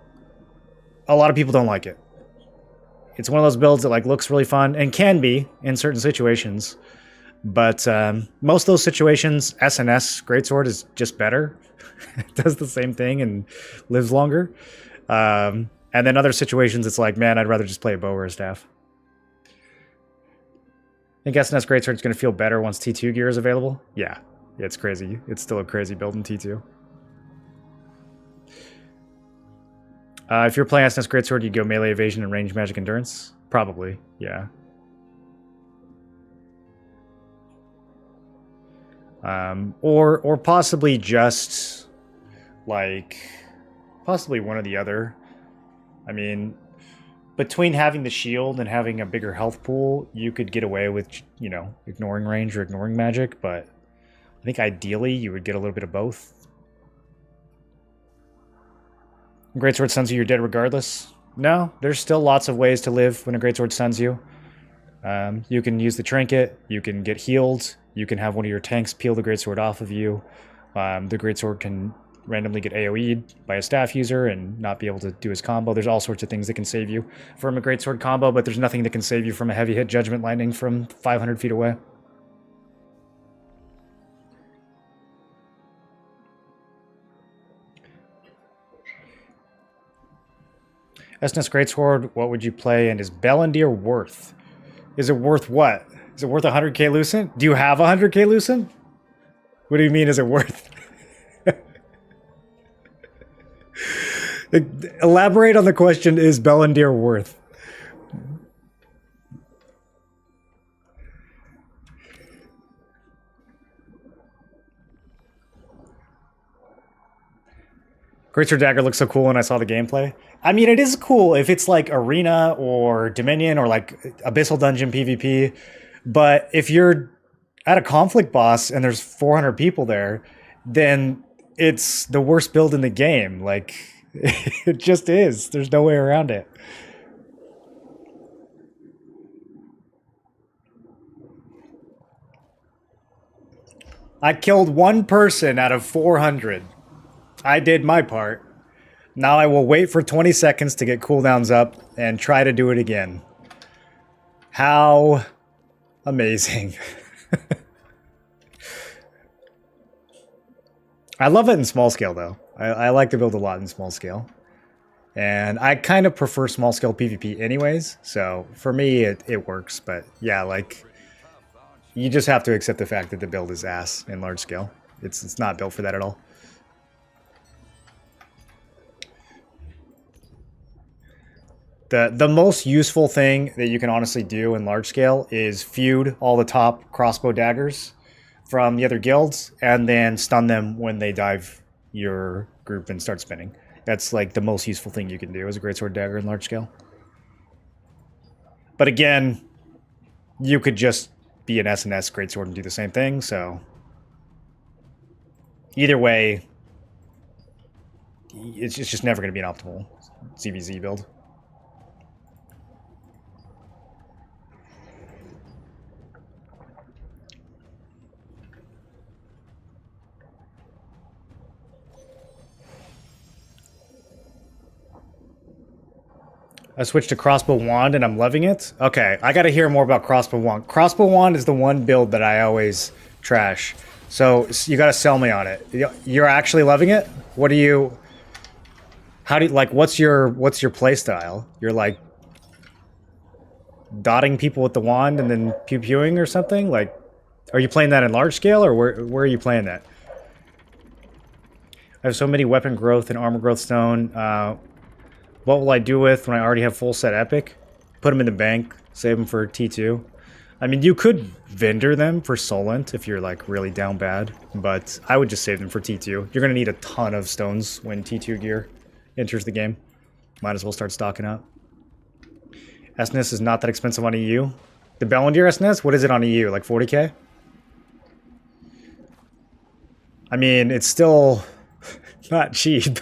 a lot of people don't like it. It's one of those builds that like looks really fun and can be in certain situations, but most of those situations, SNS Greatsword is just better. It does the same thing and lives longer. And then other situations, it's like, man, I'd rather just play a bow or a staff. I think SNS Greatsword is going to feel better once T2 gear is available. Yeah, it's crazy. It's still a crazy build in T2. If you're playing SNS Greatsword, you'd go melee evasion and range magic endurance? Probably, yeah. Or possibly just, like, possibly one or the other. I mean, between having the shield and having a bigger health pool, you could get away with, you know, ignoring range or ignoring magic, but I think ideally you would get a little bit of both. Greatsword stuns you, you're dead regardless. No, there's still lots of ways to live when a Greatsword stuns you. You can use the trinket, you can get healed, you can have one of your tanks peel the Greatsword off of you. The Greatsword can randomly get AoE'd by a staff user and not be able to do his combo. There's all sorts of things that can save you from a Greatsword combo, but there's nothing that can save you from a heavy hit Judgment Lightning from 500 feet away. SNS Greatsword, what would you play? And is Bellendir worth? Is it worth what? Is it worth 100k Lucent? Do you have 100k Lucent? What do you mean, is it worth? Elaborate on the question, is Bellendir worth? Greatsword Dagger looks so cool when I saw the gameplay. I mean, it is cool if it's like Arena or Dominion or like Abyssal Dungeon PvP. But if you're at a conflict boss and there's 400 people there, then it's the worst build in the game. Like, it just is. There's no way around it. I killed one person out of 400. I did my part. Now I will wait for 20 seconds to get cooldowns up and try to do it again. How amazing. I love it in small scale, though. I like to build a lot in small scale. And I kind of prefer small scale PvP anyways, so for me it works. But yeah, like, you just have to accept the fact that the build is ass in large scale. It's not built for that at all. The most useful thing that you can honestly do in large scale is feud all the top crossbow daggers from the other guilds and then stun them when they dive your group and start spinning. That's like the most useful thing you can do as a Greatsword Dagger in large scale. But again, you could just be an SNS Greatsword and do the same thing, so either way, it's just never going to be an optimal ZVZ build. I switched to Crossbow Wand and I'm loving it. Okay, I gotta hear more about Crossbow Wand. Crossbow Wand is the one build that I always trash. So you gotta sell me on it. You're actually loving it? What do you... How do you... Like, what's your play style? You're like... dotting people with the wand and then pew-pewing or something? Like, are you playing that in large scale or where are you playing that? I have so many weapon growth and armor growth stone. What will I do with when I already have full set epic? Put them in the bank, save them for T2. I mean, you could vendor them for Solent if you're like really down bad, but I would just save them for T2. You're going to need a ton of stones when T2 gear enters the game. Might as well start stocking up. SNES is not that expensive on EU. The Bellandir SNES, what is it on EU? Like 40k? I mean, it's still not cheap.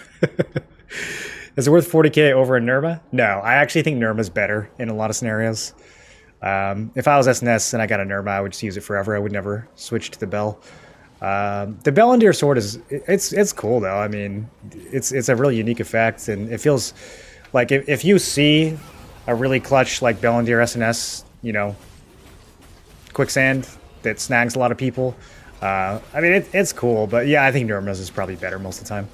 Is it worth 40k over a Nirma? No, I actually think Nirma's better in a lot of scenarios. If I was SNES and I got a Nirma, I would just use it forever. I would never switch to the Bell. The Bellandir sword it's cool though. I mean, it's a really unique effect, and it feels like if you see a really clutch like Bellandir SNS, you know, quicksand that snags a lot of people. I mean, it's cool, but yeah, I think Nirma's is probably better most of the time.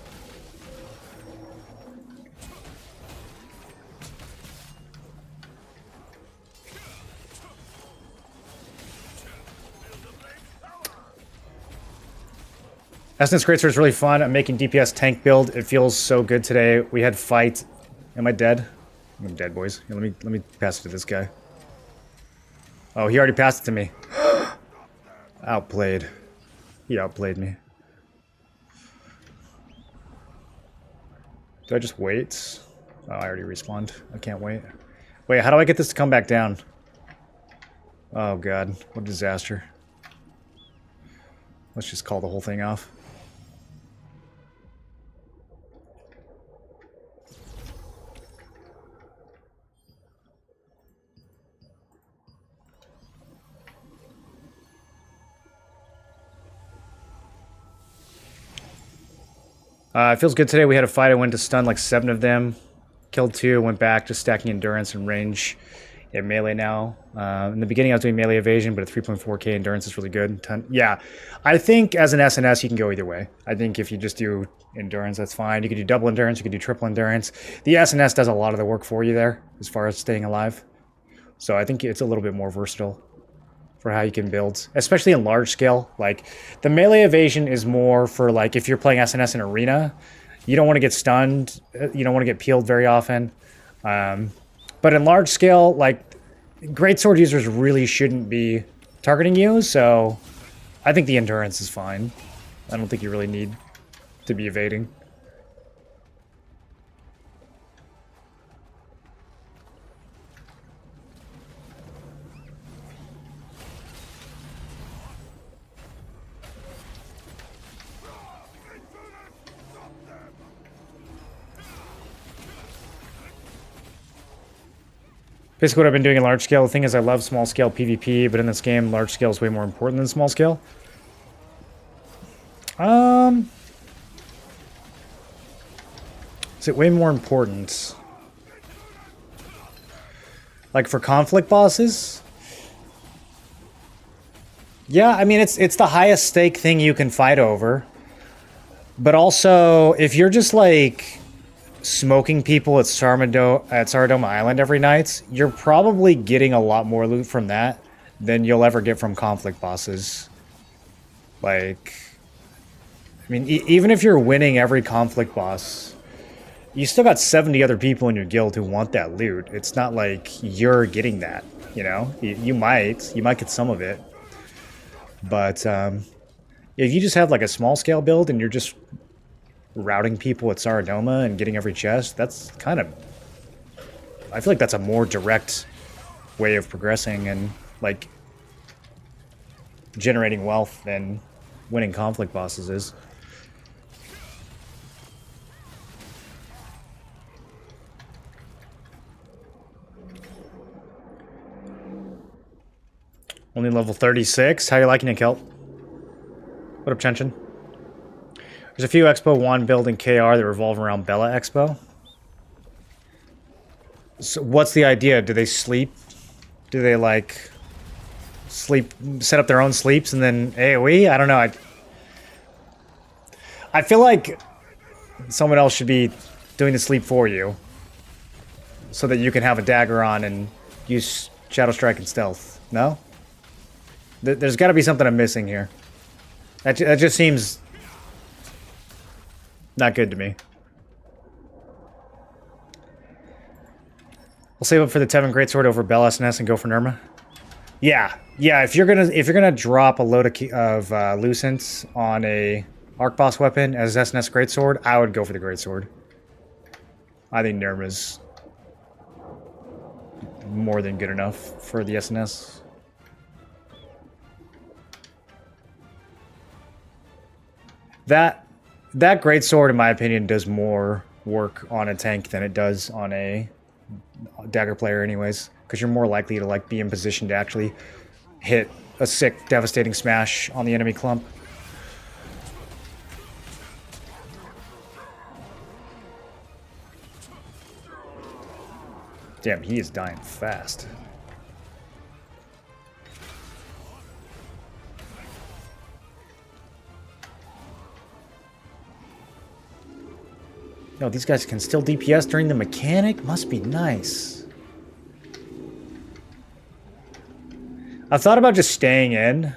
SNES Greatsword is really fun. I'm making DPS tank build. It feels so good today. We had fight. Am I dead? I'm dead, boys. Here, let me pass it to this guy. Oh, he already passed it to me. Outplayed. He outplayed me. Do I just wait? Oh, I already respawned. I can't wait. Wait, how do I get this to come back down? Oh god, what a disaster. Let's just call the whole thing off. It feels good today. We had a fight. I went to stun like 7 of them. Killed 2, went back, just stacking endurance and range. Yeah, melee now. In the beginning, I was doing melee evasion, but at 3.4k endurance is really good. Yeah, I think as an SNS, you can go either way. I think if you just do endurance, that's fine. You could do double endurance, you could do triple endurance. The SNS does a lot of the work for you there, as far as staying alive. So I think it's a little bit more versatile for how you can build, especially in large scale. Like, the melee evasion is more for, like, if you're playing SNS in arena, you don't want to get stunned, you don't want to get peeled very often. But in large scale, like, greatsword users really shouldn't be targeting you, so I think the endurance is fine. I don't think you really need to be evading. Basically what I've been doing in large scale, the thing is I love small scale PvP, but in this game, large scale is way more important than small scale. Is it way more important? Like for conflict bosses? Yeah, I mean, it's the highest stake thing you can fight over. But also, if you're just like smoking people at Saradoma Island every night, you're probably getting a lot more loot from that than you'll ever get from conflict bosses. Like, I mean, even if you're winning every conflict boss, you still got 70 other people in your guild who want that loot. It's not like you're getting that, you know? You might get some of it. But if you just have like a small scale build and you're just routing people at Saradoma and getting every chest, that's kind of... I feel like that's a more direct way of progressing and, like, generating wealth than winning conflict bosses is. Only level 36? How you liking it, Kelp? What up, Chenchin? There's a few Expo 1 build in KR that revolve around Bella Expo. So what's the idea? Do they sleep? Do they, like, sleep, set up their own sleeps and then AoE? I don't know. I feel like someone else should be doing the sleep for you so that you can have a dagger on and use Shadow Strike and Stealth. No? There's got to be something I'm missing here. That just seems not good to me. I'll save up for the Tevin Greatsword over Bell SNS and go for Nirma. Yeah, Yeah, if you're gonna drop a load of Lucents on a Arc Boss weapon as SNS Greatsword, I would go for the Greatsword. I think Nirma's more than good enough for the SNS. That Greatsword, in my opinion, does more work on a tank than it does on a dagger player anyways, because you're more likely to like be in position to actually hit a sick, devastating smash on the enemy clump. Damn, he is dying fast. No, these guys can still DPS during the mechanic? Must be nice. I've thought about just staying in.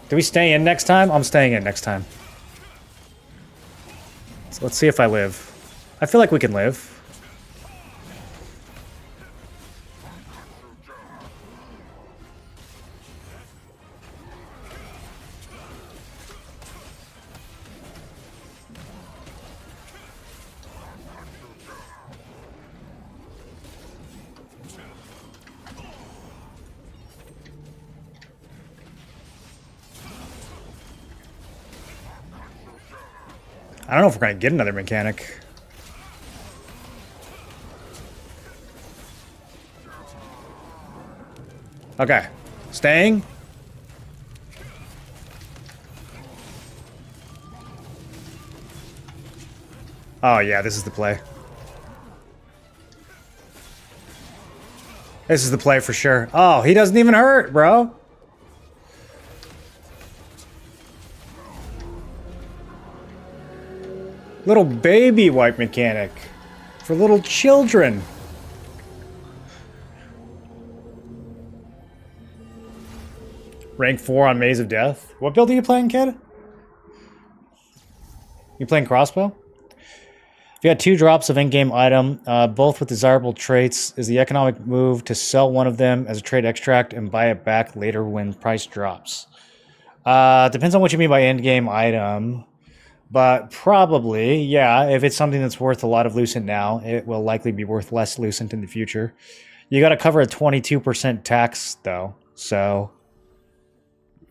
Do we stay in next time? I'm staying in next time. So let's see if I live. I feel like we can live. I don't know if we're going to get another mechanic. Okay. Staying. Oh, yeah, this is the play. This is the play for sure. Oh, he doesn't even hurt, bro. Little baby wipe mechanic for little children. Rank 4 on Maze of Death. What build are you playing, kid? You playing crossbow? If you had 2 drops of in-game item, both with desirable traits, is the economic move to sell one of them as a trade extract and buy it back later when price drops? Depends on what you mean by in-game item. But probably, yeah, if it's something that's worth a lot of Lucent now, it will likely be worth less Lucent in the future. You got to cover a 22% tax, though. So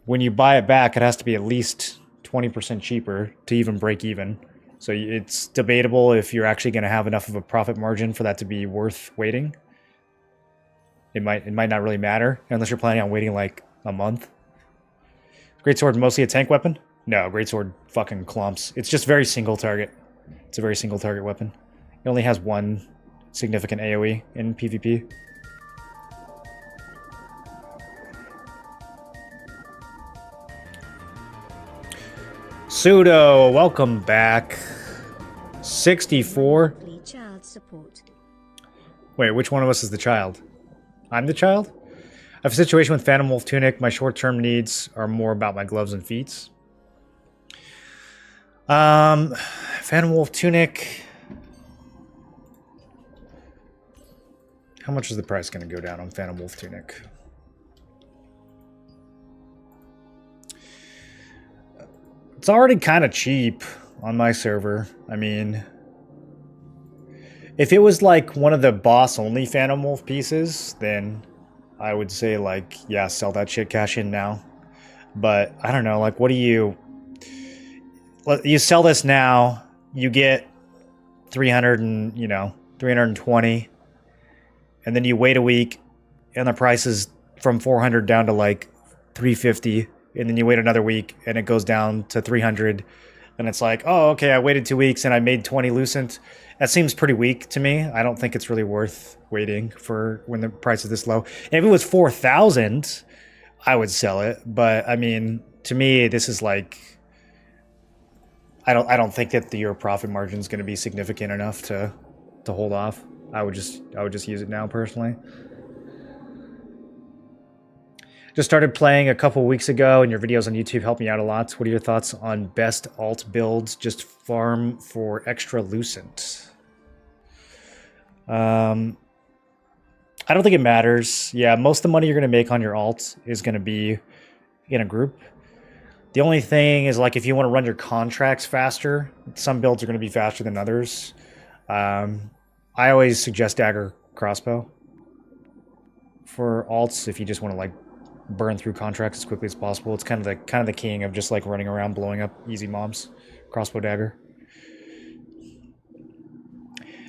when you buy it back, it has to be at least 20% cheaper to even break even. So it's debatable if you're actually going to have enough of a profit margin for that to be worth waiting. It might not really matter unless you're planning on waiting like a month. Greatsword mostly a tank weapon? No, Greatsword fucking clumps. It's just very single target. It's a very single target weapon. It only has one significant AoE in PvP. Pseudo, welcome back. 64. Child support. Wait, which one of us is the child? I'm the child? I have a situation with Phantom Wolf Tunic. My short-term needs are more about my gloves and feet. Phantom Wolf Tunic. How much is the price going to go down on Phantom Wolf Tunic? It's already kind of cheap on my server. I mean, if it was like one of the boss-only Phantom Wolf pieces, then I would say, like, yeah, sell that shit, cash in now. But I don't know, like, what do you... You sell this now, you get 300 and, 320, and then you wait a week, and the price is from 400 down to like 350, and then you wait another week, and it goes down to 300, and it's like, oh, okay, I waited 2 weeks, and I made 20 Lucent. That seems pretty weak to me. I don't think it's really worth waiting for when the price is this low. If it was 4,000, I would sell it, but, I mean, to me, this is like... I don't think that your profit margin is going to be significant enough to hold off. I would just use it now personally. Just started playing a couple weeks ago, and your videos on YouTube helped me out a lot. What are your thoughts on best alt builds? Just farm for extra Lucent. I don't think it matters. Yeah, most of the money you're going to make on your alt is going to be in a group. The only thing is, like, if you want to run your contracts faster, some builds are going to be faster than others. I always suggest dagger crossbow for alts if you just want to like burn through contracts as quickly as possible. It's kind of the king of just like running around blowing up easy mobs. Crossbow dagger.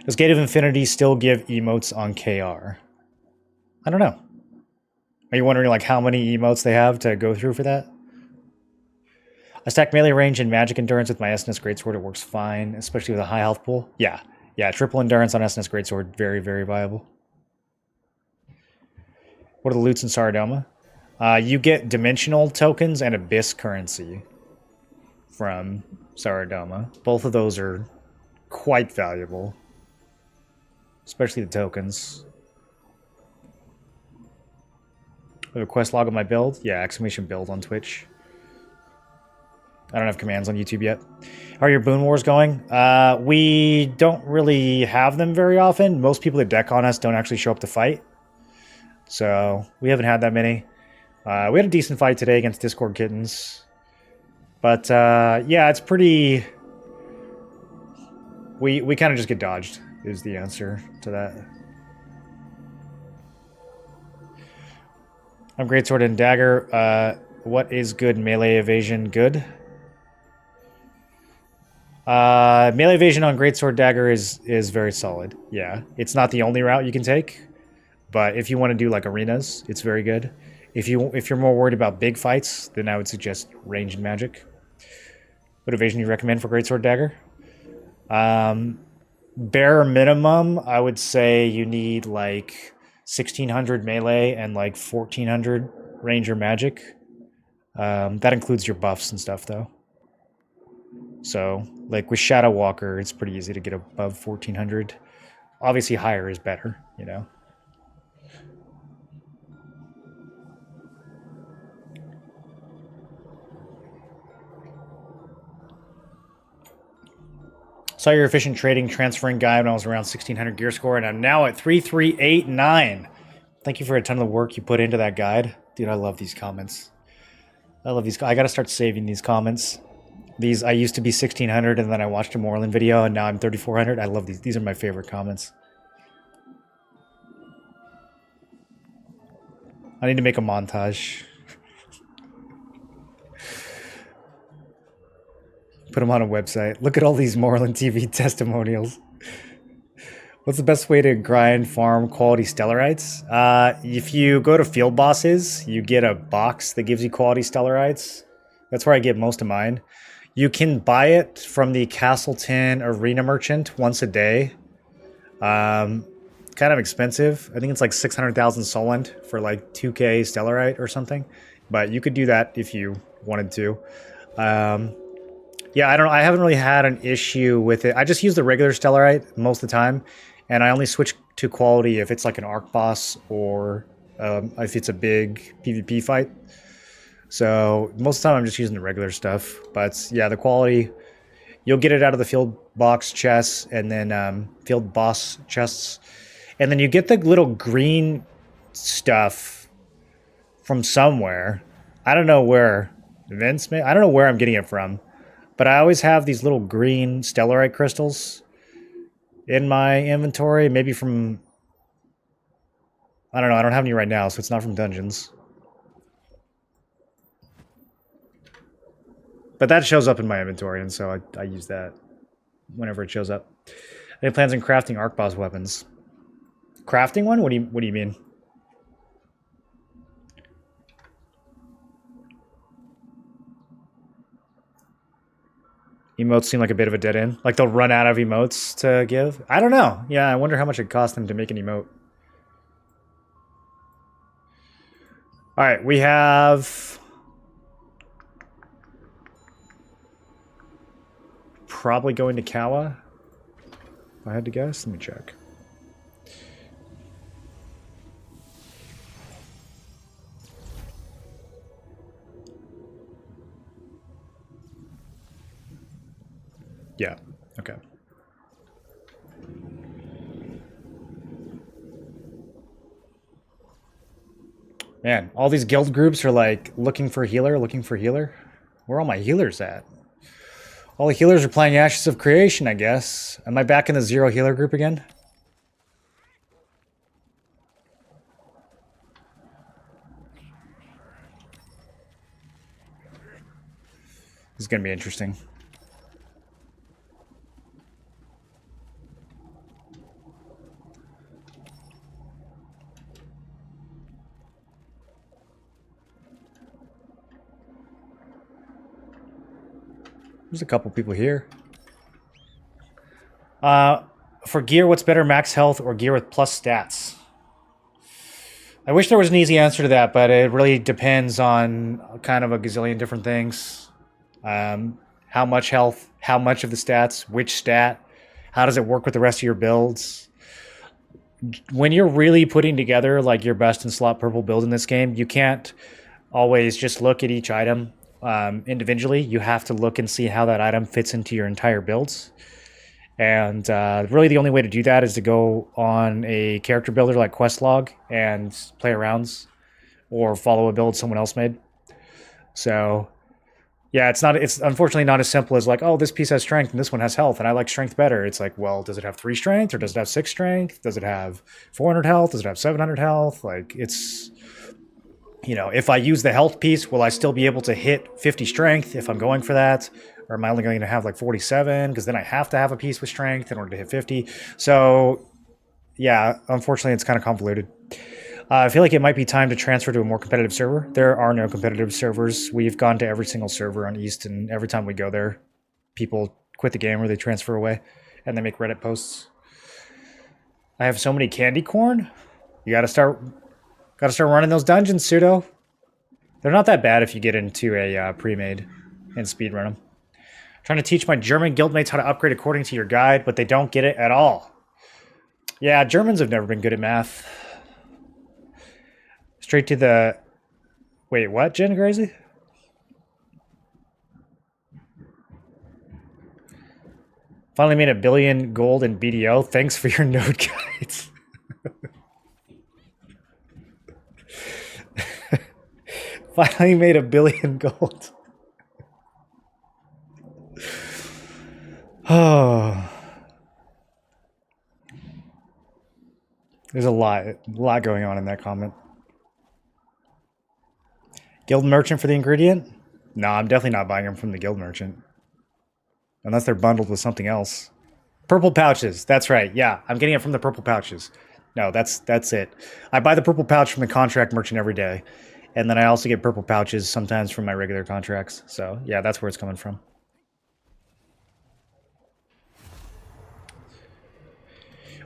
Does Gate of Infinity still give emotes on KR? I don't know. Are you wondering like how many emotes they have to go through for that? I stack melee range and magic endurance with my SNS Greatsword. It works fine, especially with a high health pool. Yeah, triple endurance on SNS Greatsword, very, very viable. What are the loots in Saradoma? You get dimensional tokens and abyss currency from Saradoma. Both of those are quite valuable, especially the tokens. I have a quest log on my build. Yeah, exclamation build on Twitch. I don't have commands on YouTube yet. How are your Boon Wars going? We don't really have them very often. Most people that deck on us don't actually show up to fight. So we haven't had that many. We had a decent fight today against Discord Kittens. But yeah, it's pretty... We kind of just get dodged, is the answer to that. I'm Greatsword and Dagger. What is good melee evasion? Good? Melee evasion on Greatsword Dagger is very solid. Yeah, it's not the only route you can take, but if you want to do like arenas, it's very good. If you're more worried about big fights, then I would suggest ranged magic. What evasion you recommend for Greatsword Dagger? Bare minimum, I would say you need like 1600 melee and like 1400 ranger magic. That includes your buffs and stuff though. So, like with Shadow Walker, it's pretty easy to get above 1400. Obviously, higher is better, you know. Saw your efficient trading transferring guy when I was around 1600 gear score, and I'm now at 3389. Thank you for a ton of the work you put into that guide. Dude, I love these comments. I love these. I gotta start saving these comments. These, I used to be 1600 and then I watched a Moreland video and now I'm 3400. I love these. These are my favorite comments. I need to make a montage. Put them on a website. Look at all these Moreland TV testimonials. What's the best way to grind farm quality stellarites? If you go to field bosses, you get a box that gives you quality stellarites. That's where I get most of mine. You can buy it from the Castleton Arena Merchant once a day. Kind of expensive. I think it's like 600,000 Solent for like 2k Stellarite or something. But you could do that if you wanted to. Yeah, I don't know. I haven't really had an issue with it. I just use the regular Stellarite most of the time. And I only switch to quality if it's like an Arc boss or if it's a big PvP fight. So most of the time I'm just using the regular stuff. But yeah, the quality, you'll get it out of the field box chests and then field boss chests. And then you get the little green stuff from somewhere. I don't know where. Vince, I don't know where I'm getting it from. But I always have these little green stellarite crystals in my inventory. Maybe from... I don't know. I don't have any right now, so it's not from dungeons. But that shows up in my inventory, and so I use that whenever it shows up. Any plans on crafting Arc Boss weapons? Crafting one? What do you mean? Emotes seem like a bit of a dead end. Like they'll run out of emotes to give? I don't know. Yeah, I wonder how much it costs them to make an emote. Alright, we have... probably going to Kawa, if I had to guess. Let me check. Yeah, okay. Man, all these guild groups are like looking for healer, looking for healer. Where are all my healers at? All the healers are playing Ashes of Creation, I guess. Am I back in the 0 healer group again? This is going to be interesting. There's a couple people here. For gear, what's better, max health or gear with plus stats? I wish there was an easy answer to that, but it really depends on kind of a gazillion different things. How much health, how much of the stats, which stat, how does it work with the rest of your builds? When you're really putting together like your best in slot purple build in this game, you can't always just look at each item individually. You have to look and see how that item fits into your entire builds. And really the only way to do that is to go on a character builder like Questlog and play arounds or follow a build someone else made. So yeah, it's unfortunately not as simple as like, oh, this piece has strength and this one has health and I like strength better. It's like, well, does it have 3 strength or does it have 6 strength? Does it have 400 health? Does it have 700 health? Like, it's, you know, if I use the health piece, will I still be able to hit 50 strength if I'm going for that? Or am I only going to have like 47? Because then I have to have a piece with strength in order to hit 50. So yeah, unfortunately, it's kind of convoluted. I feel like it might be time to transfer to a more competitive server. There are no competitive servers. We've gone to every single server on East, and every time we go there, people quit the game or they transfer away, and they make Reddit posts. I have so many candy corn. You gotta start running those dungeons, Pseudo. They're not that bad if you get into a pre-made and speedrun them. Trying to teach my German guildmates how to upgrade according to your guide, but they don't get it at all. Yeah, Germans have never been good at math. Straight to the... Wait, what, Jen Gracie? Finally made $1 billion gold in BDO. Thanks for your node guides. Finally made $1 billion gold. Oh. There's a lot going on in that comment. Guild merchant for the ingredient? No, I'm definitely not buying them from the guild merchant. Unless they're bundled with something else. Purple pouches. That's right. Yeah, I'm getting it from the purple pouches. No, that's it. I buy the purple pouch from the contract merchant every day. And then I also get purple pouches sometimes from my regular contracts. So, yeah, that's where it's coming from.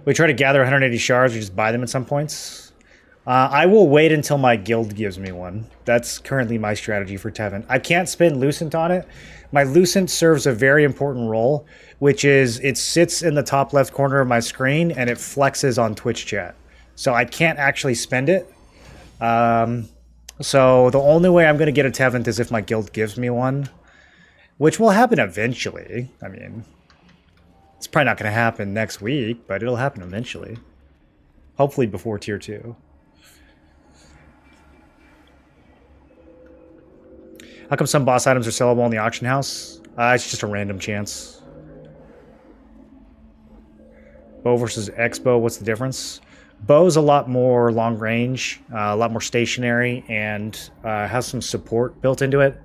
We try to gather 180 shards. We just buy them at some points. I will wait until my guild gives me one. That's currently my strategy for Tevin. I can't spend Lucent on it. My Lucent serves a very important role, which is it sits in the top left corner of my screen and it flexes on Twitch chat. So I can't actually spend it. So the only way I'm going to get a Tevin is if my guild gives me one, which will happen eventually. I mean, it's probably not going to happen next week, but it'll happen eventually. Hopefully before tier 2. How come some boss items are sellable in the auction house? It's just a random chance. Bow versus X-bow, what's the difference? Bow's a lot more long range, a lot more stationary, and has some support built into it.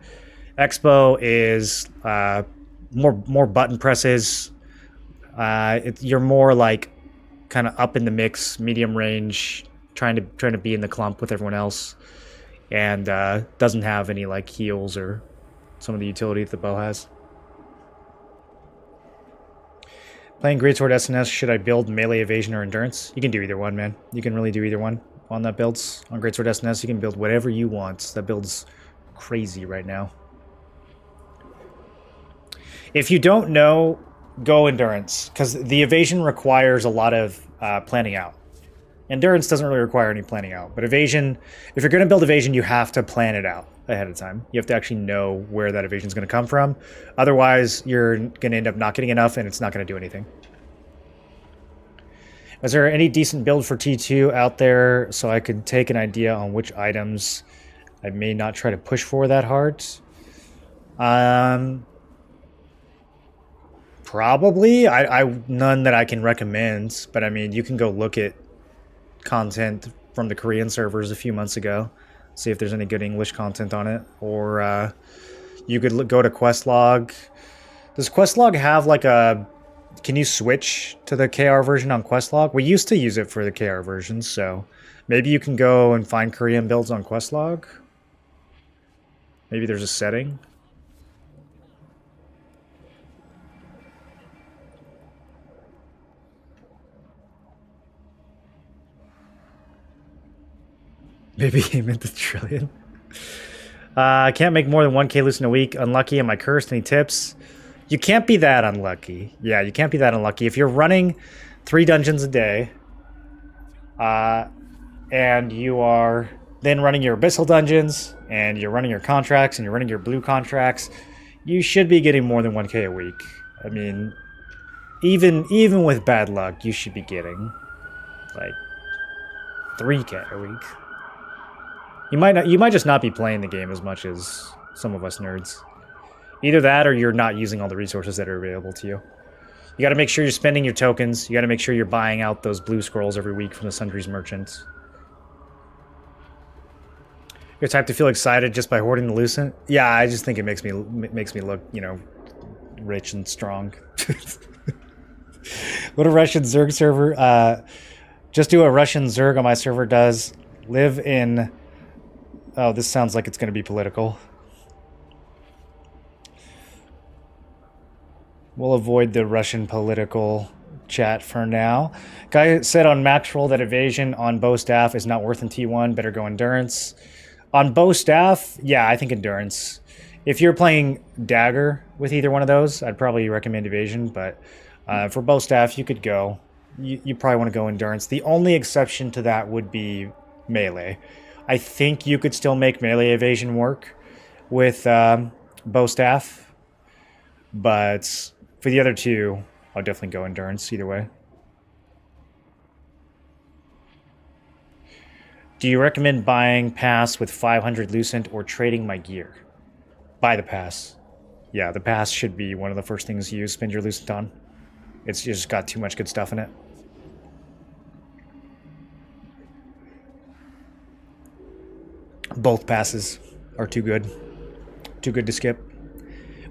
X-bow is more button presses. You're more like kind of up in the mix, medium range, trying to be in the clump with everyone else. And doesn't have any like heals or some of the utility that the bow has. Playing Greatsword SNS, should I build melee evasion or endurance? You can do either one, man. You can really do either one on that builds. On Greatsword SNS, you can build whatever you want. That build's crazy right now. If you don't know, go endurance, because the evasion requires a lot of planning out. Endurance doesn't really require any planning out, but evasion, if you're going to build evasion, you have to plan it out ahead of time. You have to actually know where that evasion is going to come from. Otherwise, you're going to end up not getting enough, and it's not going to do anything. Is there any decent build for T2 out there so I could take an idea on which items I may not try to push for that hard? Probably. I none that I can recommend, but I mean, you can go look at content from the Korean servers a few months ago, see if there's any good English content on it, or you could go to Questlog. Does Questlog have like a... Can you switch to the KR version on Questlog? We used to use it for the KR version, so maybe you can go and find Korean builds on Questlog. Maybe there's a setting. Maybe he meant the trillion. I can't make more than 1k loose in a week. Unlucky. Am I cursed? Any tips? You can't be that unlucky. Yeah, you can't be that unlucky. If you're running 3 dungeons a day, and you are then running your abyssal dungeons, and you're running your contracts, and you're running your blue contracts, you should be getting more than 1k a week. I mean, even with bad luck, you should be getting like 3k a week. You might just not be playing the game as much as some of us nerds. Either that or you're not using all the resources that are available to you. You got to make sure you're spending your tokens. You got to make sure you're buying out those blue scrolls every week from the Sundries merchants. You're type to feel excited just by hoarding the Lucent? Yeah, I just think it makes me look, you know, rich and strong. What a Russian Zerg server. Just do a Russian Zerg on my server does. Live in... Oh, this sounds like it's going to be political. We'll avoid the Russian political chat for now. Guy said on max roll that evasion on bow staff is not worth in T1. Better go endurance. On bow staff, yeah, I think endurance. If you're playing dagger with either one of those, I'd probably recommend evasion. But for bow staff, you could go. You probably want to go endurance. The only exception to that would be melee. I think you could still make melee evasion work with bow staff, but for the other two, I'll definitely go endurance either way. Do you recommend buying pass with 500 Lucent or trading my gear? Buy the pass. Yeah, the pass should be one of the first things you spend your Lucent on. It's just got too much good stuff in it. Both passes are too good. Too good to skip.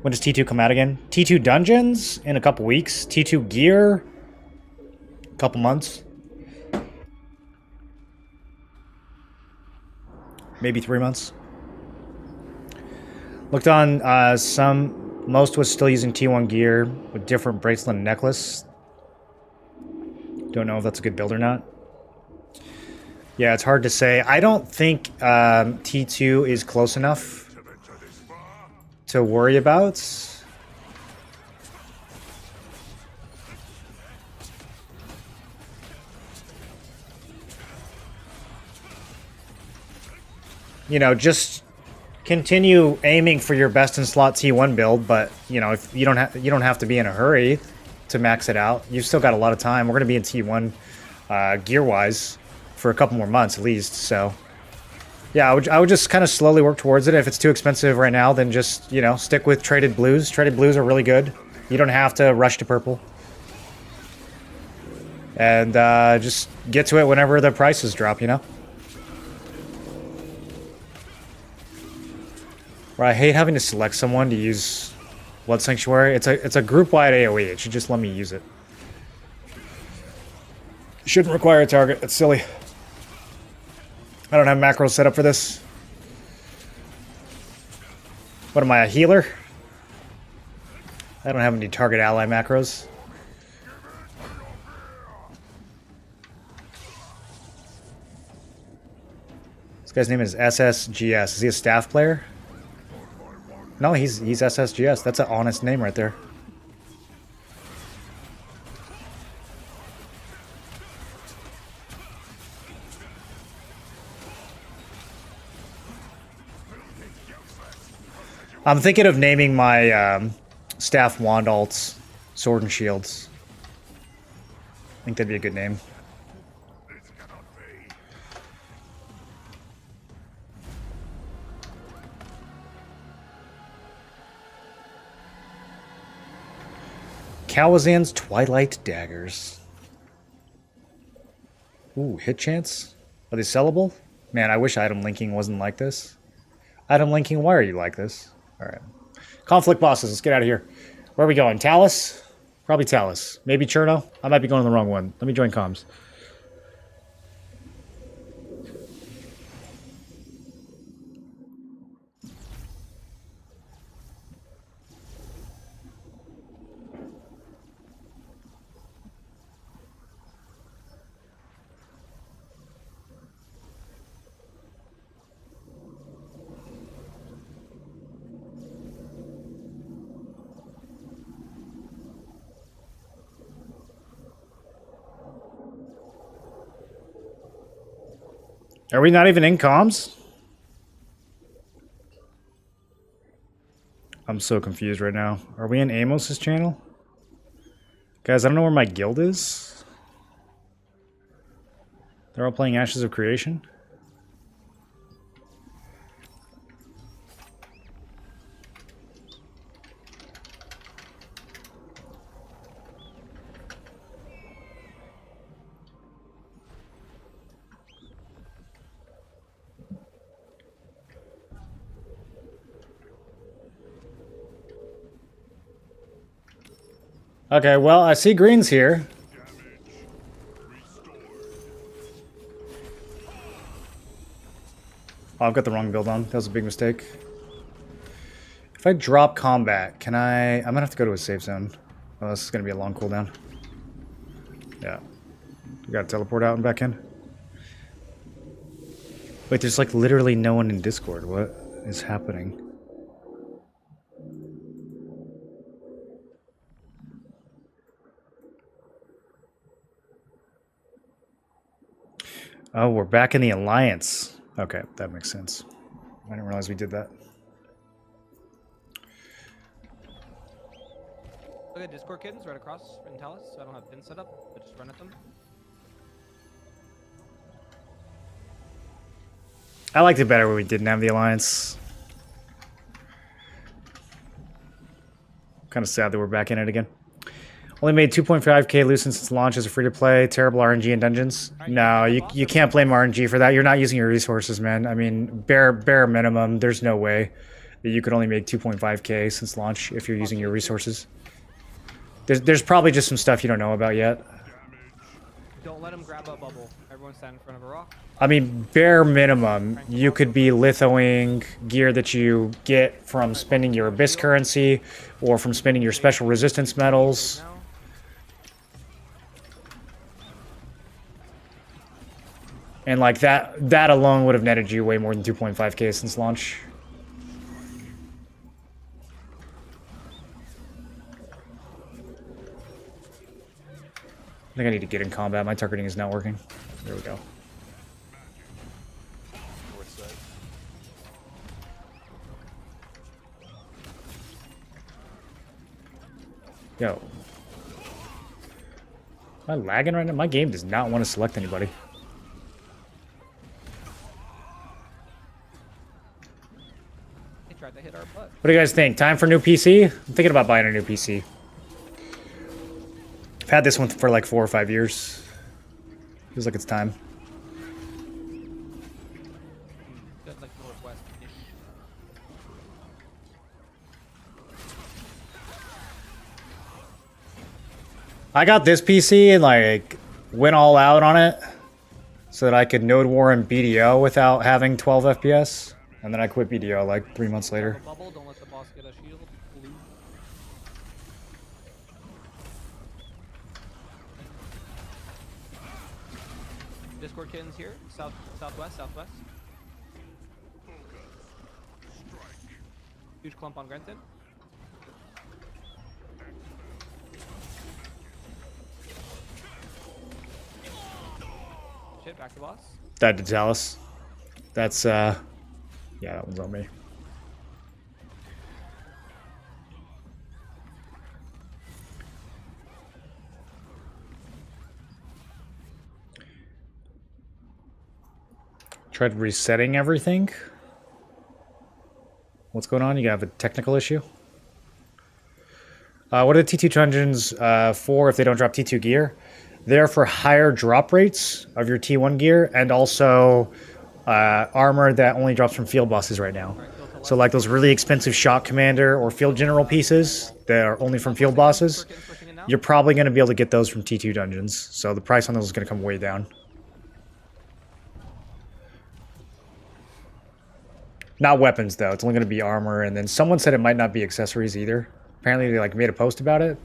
When does T2 come out again? T2 Dungeons in a couple weeks. T2 Gear, a couple months. Maybe 3 months. Looked on most was still using T1 Gear with different bracelet and necklace. Don't know if that's a good build or not. Yeah, it's hard to say. I don't think T2 is close enough to worry about. You know, just continue aiming for your best in slot T1 build, but you know, if you don't have to be in a hurry to max it out. You've still got a lot of time. We're going to be in T1 gear-wise for a couple more months at least, so yeah, I would just kind of slowly work towards it. If it's too expensive right now, then just, you know, stick with traded blues. Traded blues are really good. You don't have to rush to purple. And just get to it whenever the prices drop, you know? Where I hate having to select someone to use Blood Sanctuary. It's a group-wide AoE. It should just let me use it. Shouldn't require a target. It's silly. I don't have macros set up for this. What am I, a healer? I don't have any target ally macros. This guy's name is SSGS. Is he a staff player? No, he's SSGS. That's an honest name right there. I'm thinking of naming my staff wand alts Sword and Shields. I think that'd be a good name. Kawazan's Twilight Daggers. Ooh, hit chance? Are they sellable? Man, I wish item linking wasn't like this. Item linking, why are you like this? Alright. Conflict bosses, let's get out of here. Where are we going? Talus? Probably Talus. Maybe Cherno? I might be going the wrong one. Let me join comms. Are we not even in comms? I'm so confused right now. Are we in Amos's channel? Guys, I don't know where my guild is. They're all playing Ashes of Creation. Okay, well, I see green's here. Oh, I've got the wrong build on. That was a big mistake. If I drop combat, can I... I'm gonna have to go to a safe zone. Oh, this is gonna be a long cooldown. Yeah. We gotta teleport out and back in. Wait, there's like literally no one in Discord. What is happening? Oh, we're back in the Alliance. Okay, that makes sense. I didn't realize we did that. Look at Discord kittens right across in Talus, so I don't have pins set up, but just run at them. I liked it better when we didn't have the Alliance. Kind of sad that we're back in it again. Only made 2.5k Lucent since launch as a free-to-play. Terrible RNG in dungeons. No, you can't blame RNG for that. You're not using your resources, man. I mean, bare minimum, there's no way that you could only make 2.5k since launch if you're using your resources. There's probably just some stuff you don't know about yet. Don't let him grab a bubble. Everyone stand in front of a rock. I mean, bare minimum, you could be lithoing gear that you get from spending your Abyss currency or from spending your special resistance medals. And like that alone would have netted you way more than 2.5k since launch. I think I need to get in combat. My targeting is not working. There we go. Yo. Am I lagging right now? My game does not want to select anybody. They tried to hit our butt. What do you guys think? Time for a new PC? I'm thinking about buying a new PC. I've had this one for like 4 or 5 years. Feels like it's time. Just like northwest-ish. I got this PC and like went all out on it so that I could node war in BDO without having 12 FPS. And then I quit BDO like 3 months later. Bubble, don't let the boss get a shield. Blue. Discord kittens here. Southwest. Huge clump on Grenton. Shit, back to boss. Died to Talus. That's yeah, that one's on me. Tried resetting everything. What's going on? You have a technical issue? What are the T2 dungeons for if they don't drop T2 gear? They're for higher drop rates of your T1 gear and also armor that only drops from field bosses right now. So like those really expensive shot commander or field general pieces that are only from field bosses, you're probably going to be able to get those from T2 dungeons. So the price on those is going to come way down. Not weapons though, it's only going to be armor, and then someone said it might not be accessories either. Apparently they like made a post about it.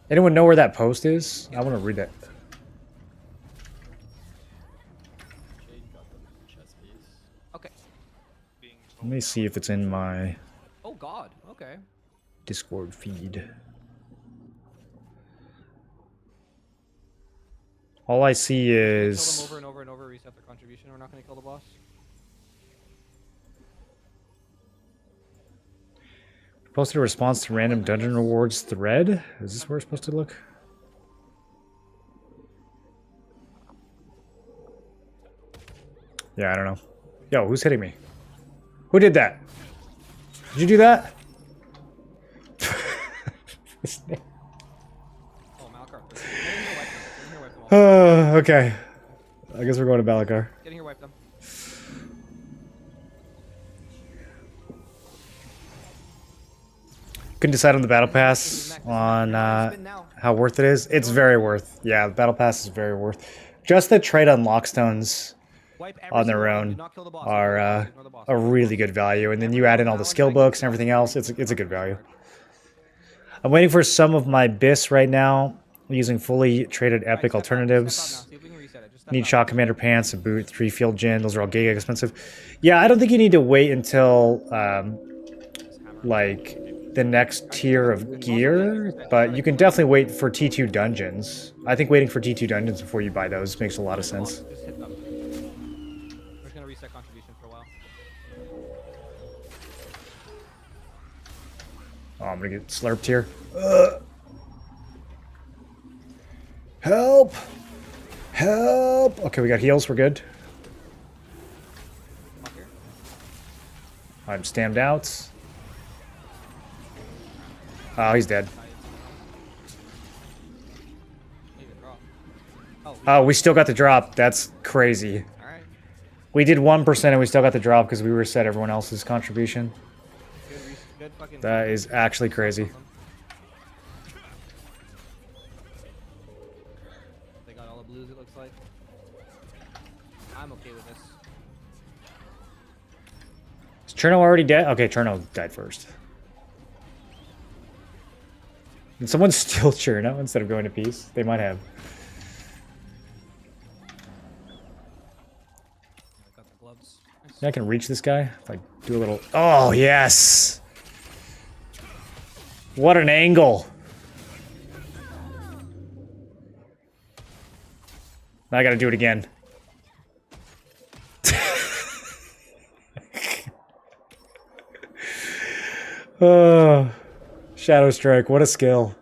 Anyone know where that post is? I want to read that. Okay. Let me see if it's in my Oh God. Okay. Discord feed. All I see Kill them is... over and over and over. Reset their contribution. We're not gonna kill the boss. Posted a response to random dungeon rewards thread? Is this where it's supposed to look? Yeah, I don't know. Yo, who's hitting me? Who did that? Did you do that? Oh, Malakar. Get in here, wipe them. Get in here, wipe them all. Okay. I guess we're going to Balakar. Get in here, wipe them. Couldn't decide on the battle pass on how worth it is. It's very worth. Yeah, the battle pass is very worth. Just the trade on lockstones Wipe every on their single one. Do own not kill the boss. are Ignore the boss. a really good value, and then you add in all the skill books and everything else. It's a good value. I'm waiting for some of my BIS right now, using fully traded epic alternatives. Need shot commander pants, a boot, 3 field gen. Those are all giga expensive. Yeah, I don't think you need to wait until like the next tier of gear, but you can definitely wait for T2 dungeons. I think waiting for T2 dungeons before you buy those makes a lot of sense. Just hit them. We're just gonna reset contribution for a while. Oh, I'm gonna get slurped here. Help! Help! Okay, we got heals. We're good. I'm stammed out. Oh, he's dead. Oh, we still got the drop. That's crazy. Alright. We did 1% and we still got the drop because we reset everyone else's contribution. Good fucking. That is actually crazy. They got all the blues, it looks like. I'm okay with this. Is Cherno already dead? Okay, Cherno died first. Did someone steal Cherno instead of going to peace? They might have. I got the gloves. Nice. Yeah, I can reach this guy if I do a little... Oh, yes! What an angle! Now I gotta do it again. Oh, Shadow Strike, what a skill.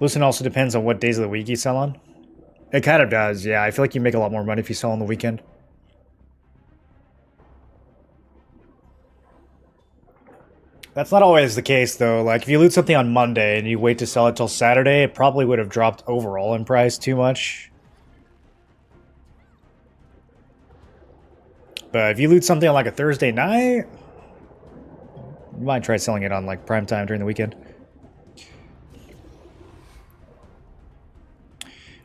Lucent also depends on what days of the week you sell on. It kind of does, yeah. I feel like you make a lot more money if you sell on the weekend. That's not always the case, though. Like, if you loot something on Monday and you wait to sell it till Saturday, it probably would have dropped overall in price too much. But if you loot something on, like, a Thursday night, you might try selling it on, like, prime time during the weekend.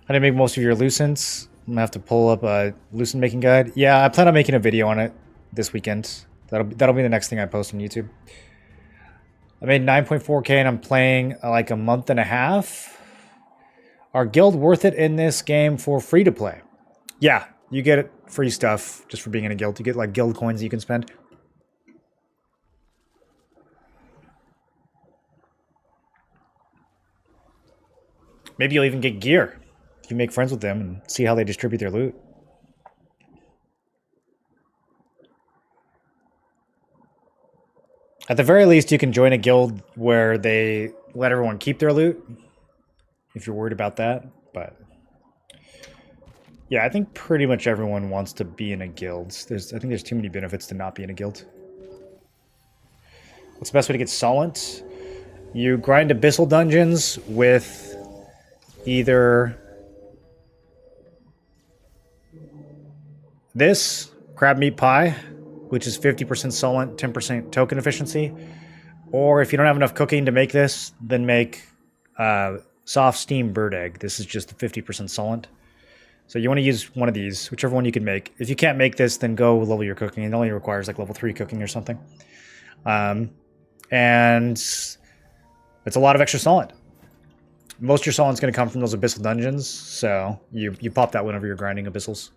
I didn't make most of your Lucents. I'm gonna have to pull up a Lucent making guide. Yeah, I plan on making a video on it this weekend. That'll be the next thing I post on YouTube. I made 9.4k and I'm playing like a month and a half. Are guild worth it in this game for free to play? Yeah, you get free stuff just for being in a guild. You get like guild coins that you can spend. Maybe you'll even get gear if you make friends with them and see how they distribute their loot. At the very least, you can join a guild where they let everyone keep their loot, if you're worried about that. But yeah, I think pretty much everyone wants to be in a guild. I think there's too many benefits to not be in a guild. What's the best way to get Solent? You grind abyssal dungeons with either this crab meat pie, which is 50% Solent, 10% token efficiency. Or if you don't have enough cooking to make this, then make soft steam bird egg. This is just the 50% Solent. So you want to use one of these, whichever one you can make. If you can't make this, then go level your cooking. It only requires like level 3 cooking or something. And it's a lot of extra Solent. Most of your Solent's going to come from those abyssal dungeons, so you pop that whenever you're grinding abyssals.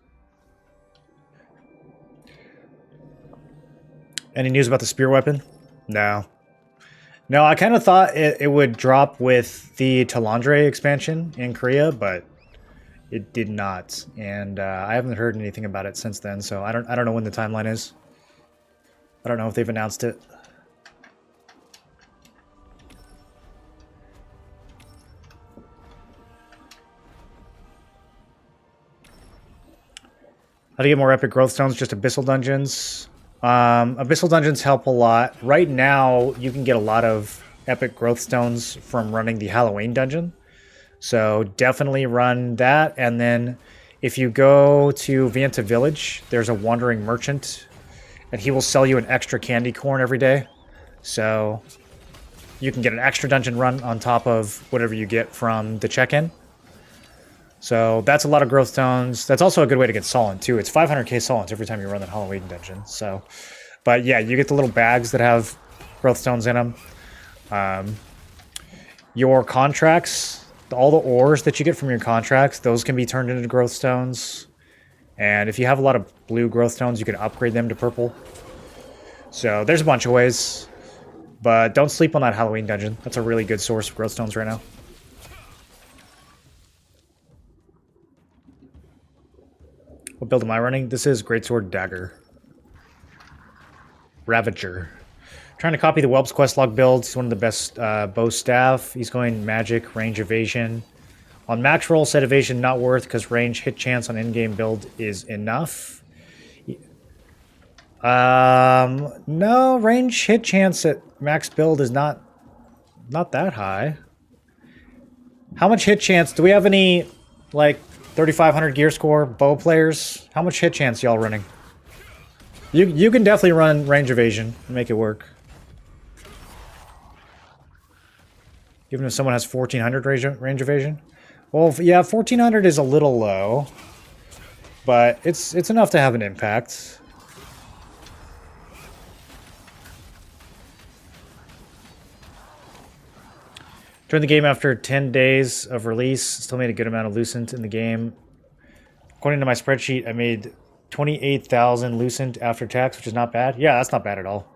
Any news about the spear weapon? No. No, I kind of thought it would drop with the Talandre expansion in Korea, but it did not. And I haven't heard anything about it since then, so I don't know when the timeline is. I don't know if they've announced it. How to get more epic growth stones? Just abyssal dungeons. Abyssal dungeons help a lot. Right now, you can get a lot of epic growth stones from running the Halloween dungeon. So definitely run that. And then if you go to Vienta Village, there's a wandering merchant, and he will sell you an extra candy corn every day. So you can get an extra dungeon run on top of whatever you get from the check-in. So that's a lot of growth stones. That's also a good way to get Solent too. It's 500k Solent every time you run that Halloween dungeon. So, but yeah, you get the little bags that have growth stones in them. Your contracts, all the ores that you get from your contracts, those can be turned into growth stones. And if you have a lot of blue growth stones, you can upgrade them to purple. So there's a bunch of ways, but don't sleep on that Halloween dungeon. That's a really good source of growth stones right now. What build am I running? This is Greatsword Dagger. Ravager. Trying to copy the Whelp's Questlog build. He's one of the best bow staff. He's going magic, range evasion. On max roll, set evasion not worth because range hit chance on in-game build is enough. No, range hit chance at max build is not that high. How much hit chance? Do we have any, like, 3,500 gear score bow players? How much hit chance y'all running? You can definitely run range evasion and make it work. Even if someone has 1,400 range evasion? Well, yeah, 1,400 is a little low, but it's enough to have an impact. During the game after 10 days of release, still made a good amount of Lucent in the game. According to my spreadsheet, I made 28,000 Lucent after tax, which is not bad. Yeah, that's not bad at all.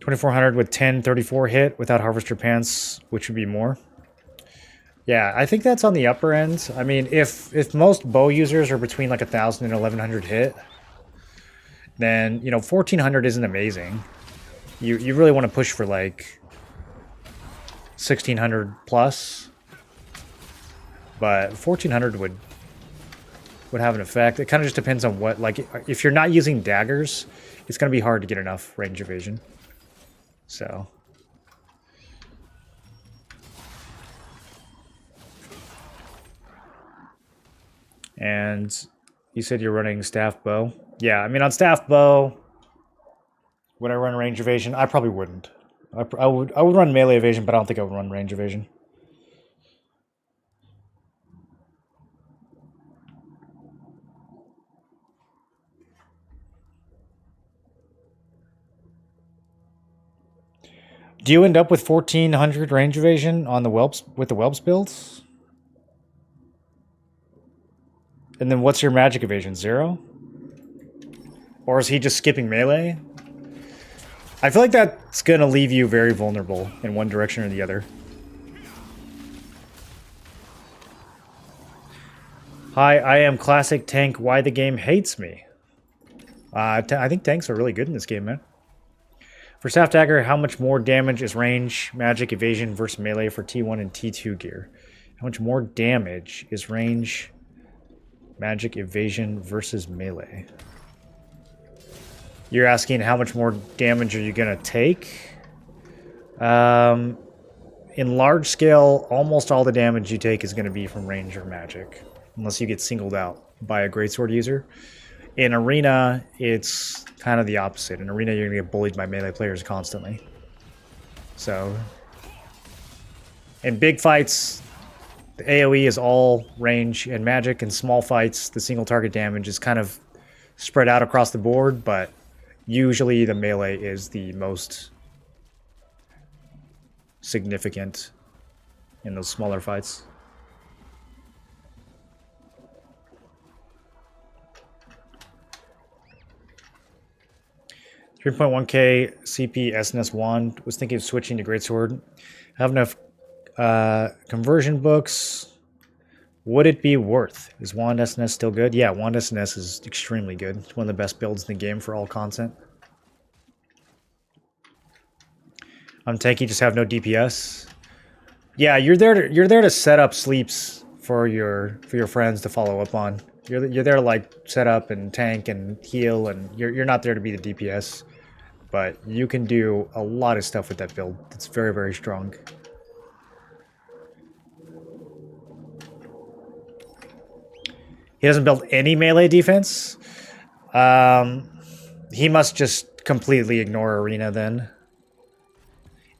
$2,400 with 1034 hit without Harvester Pants, which would be more. Yeah, I think that's on the upper end. I mean, if most bow users are between like 1,000 and 1,100 hit, then, you know, 1,400 isn't amazing. You really want to push for like 1,600 plus, but 1,400 would have an effect. It kind of just depends on what, like, if you're not using daggers, it's going to be hard to get enough range evasion. So. And you said you're running staff bow. Yeah, I mean, on staff bow, would I run range evasion? I probably wouldn't. I would run melee evasion, but I don't think I would run range evasion. Do you end up with 1,400 range evasion on the whelps with the whelps builds? And then what's your magic evasion? 0? Or is he just skipping melee? I feel like that's going to leave you very vulnerable in one direction or the other. Hi, I am Classic Tank. Why the game hates me? I think tanks are really good in this game, man. For Staff Dagger, how much more damage is range, magic, evasion versus melee for T1 and T2 gear? How much more damage is range, magic, evasion versus melee? You're asking how much more damage are you going to take? In large scale, almost all the damage you take is going to be from range or magic, unless you get singled out by a greatsword user. In Arena, it's kind of the opposite. In Arena, you're going to get bullied by melee players constantly. So, in big fights, the AoE is all range and magic. In small fights, the single target damage is kind of spread out across the board, but usually the melee is the most significant in those smaller fights. 3.1k CP SNS wand. Was thinking of switching to Greatsword. I have enough conversion books. Would it be worth? Is wand SNS still good? Yeah, wand SNS is extremely good. It's one of the best builds in the game for all content. I'm tanky, just have no DPS. Yeah, you're there to set up sleeps for your friends to follow up on. You're there to like set up and tank and heal, and you're not there to be the DPS. But you can do a lot of stuff with that build. It's very, very strong. He doesn't build any melee defense. He must just completely ignore Arena then.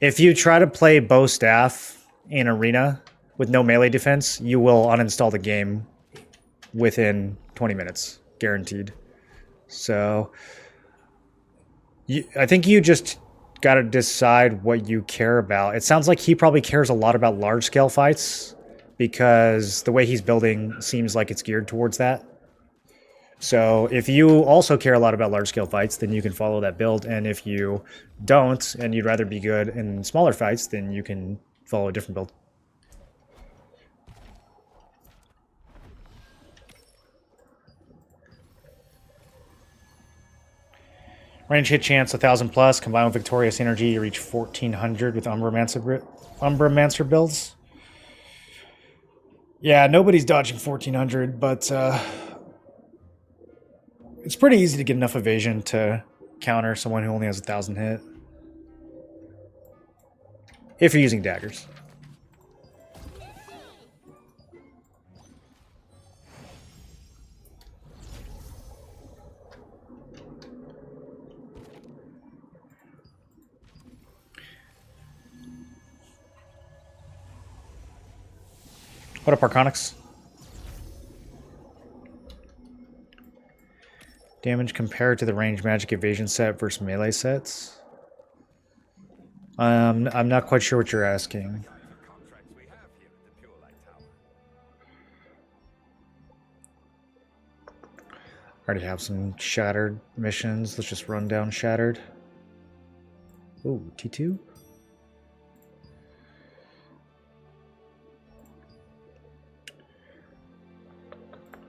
If you try to play bow staff in Arena with no melee defense, you will uninstall the game within 20 minutes, guaranteed. So I think you just got to decide what you care about. It sounds like he probably cares a lot about large-scale fights because the way he's building seems like it's geared towards that. So if you also care a lot about large-scale fights, then you can follow that build. And if you don't, and you'd rather be good in smaller fights, then you can follow a different build. Range hit chance 1000 plus, combined with Victorious Energy, you reach 1400 with Umbramancer builds. Yeah, nobody's dodging 1400, but it's pretty easy to get enough evasion to counter someone who only has 1000 hit. If you're using daggers. What up, Arconyx? Damage compared to the range magic evasion set versus melee sets? I'm not quite sure what you're asking. Already have some Shattered missions. Let's just run down Shattered. Ooh, T2?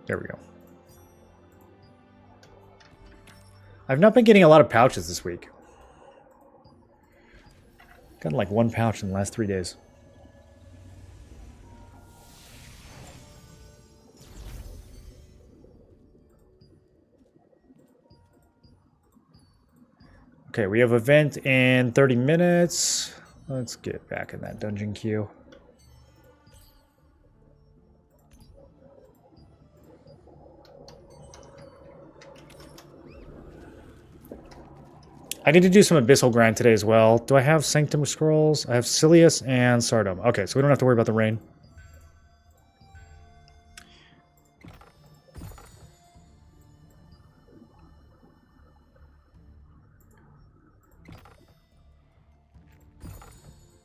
There we go. I've not been getting a lot of pouches this week. Got like 1 pouch in the last 3 days. Okay, we have event in 30 minutes. Let's get back in that dungeon queue. I need to do some Abyssal grind today as well. Do I have Sanctum Scrolls? I have Silius and Sardom. Okay, so we don't have to worry about the rain.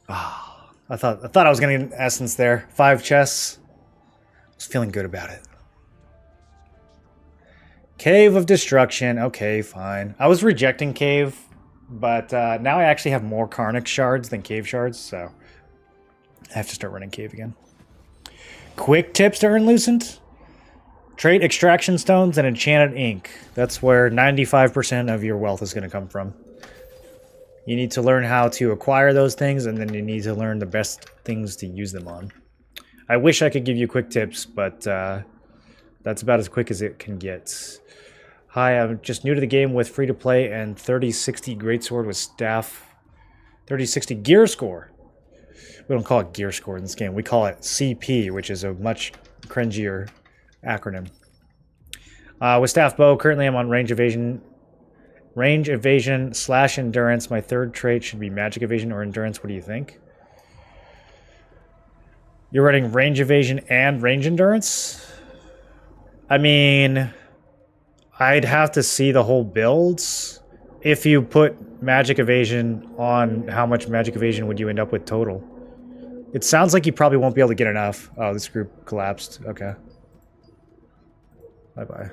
Ah, I thought I was gonna get an essence there. 5 chests. I was feeling good about it. Cave of Destruction. Okay, fine. I was rejecting Cave, but now I actually have more Karnic shards than Cave shards, so I have to start running Cave again. Quick tips to earn Lucent? Trade extraction stones and enchanted ink. That's where 95% of your wealth is going to come from. You need to learn how to acquire those things, and then you need to learn the best things to use them on. I wish I could give you quick tips, but that's about as quick as it can get. Hi, I'm just new to the game with free-to-play and 3060 greatsword with staff. 3060 gear score. We don't call it gear score in this game. We call it CP, which is a much cringier acronym. With staff bow, currently I'm on range evasion / endurance. My third trait should be magic evasion or endurance. What do you think? You're running range evasion and range endurance? I mean, I'd have to see the whole builds. If you put magic evasion on, how much magic evasion would you end up with total? It sounds like you probably won't be able to get enough. Oh, this group collapsed. Okay. Bye-bye.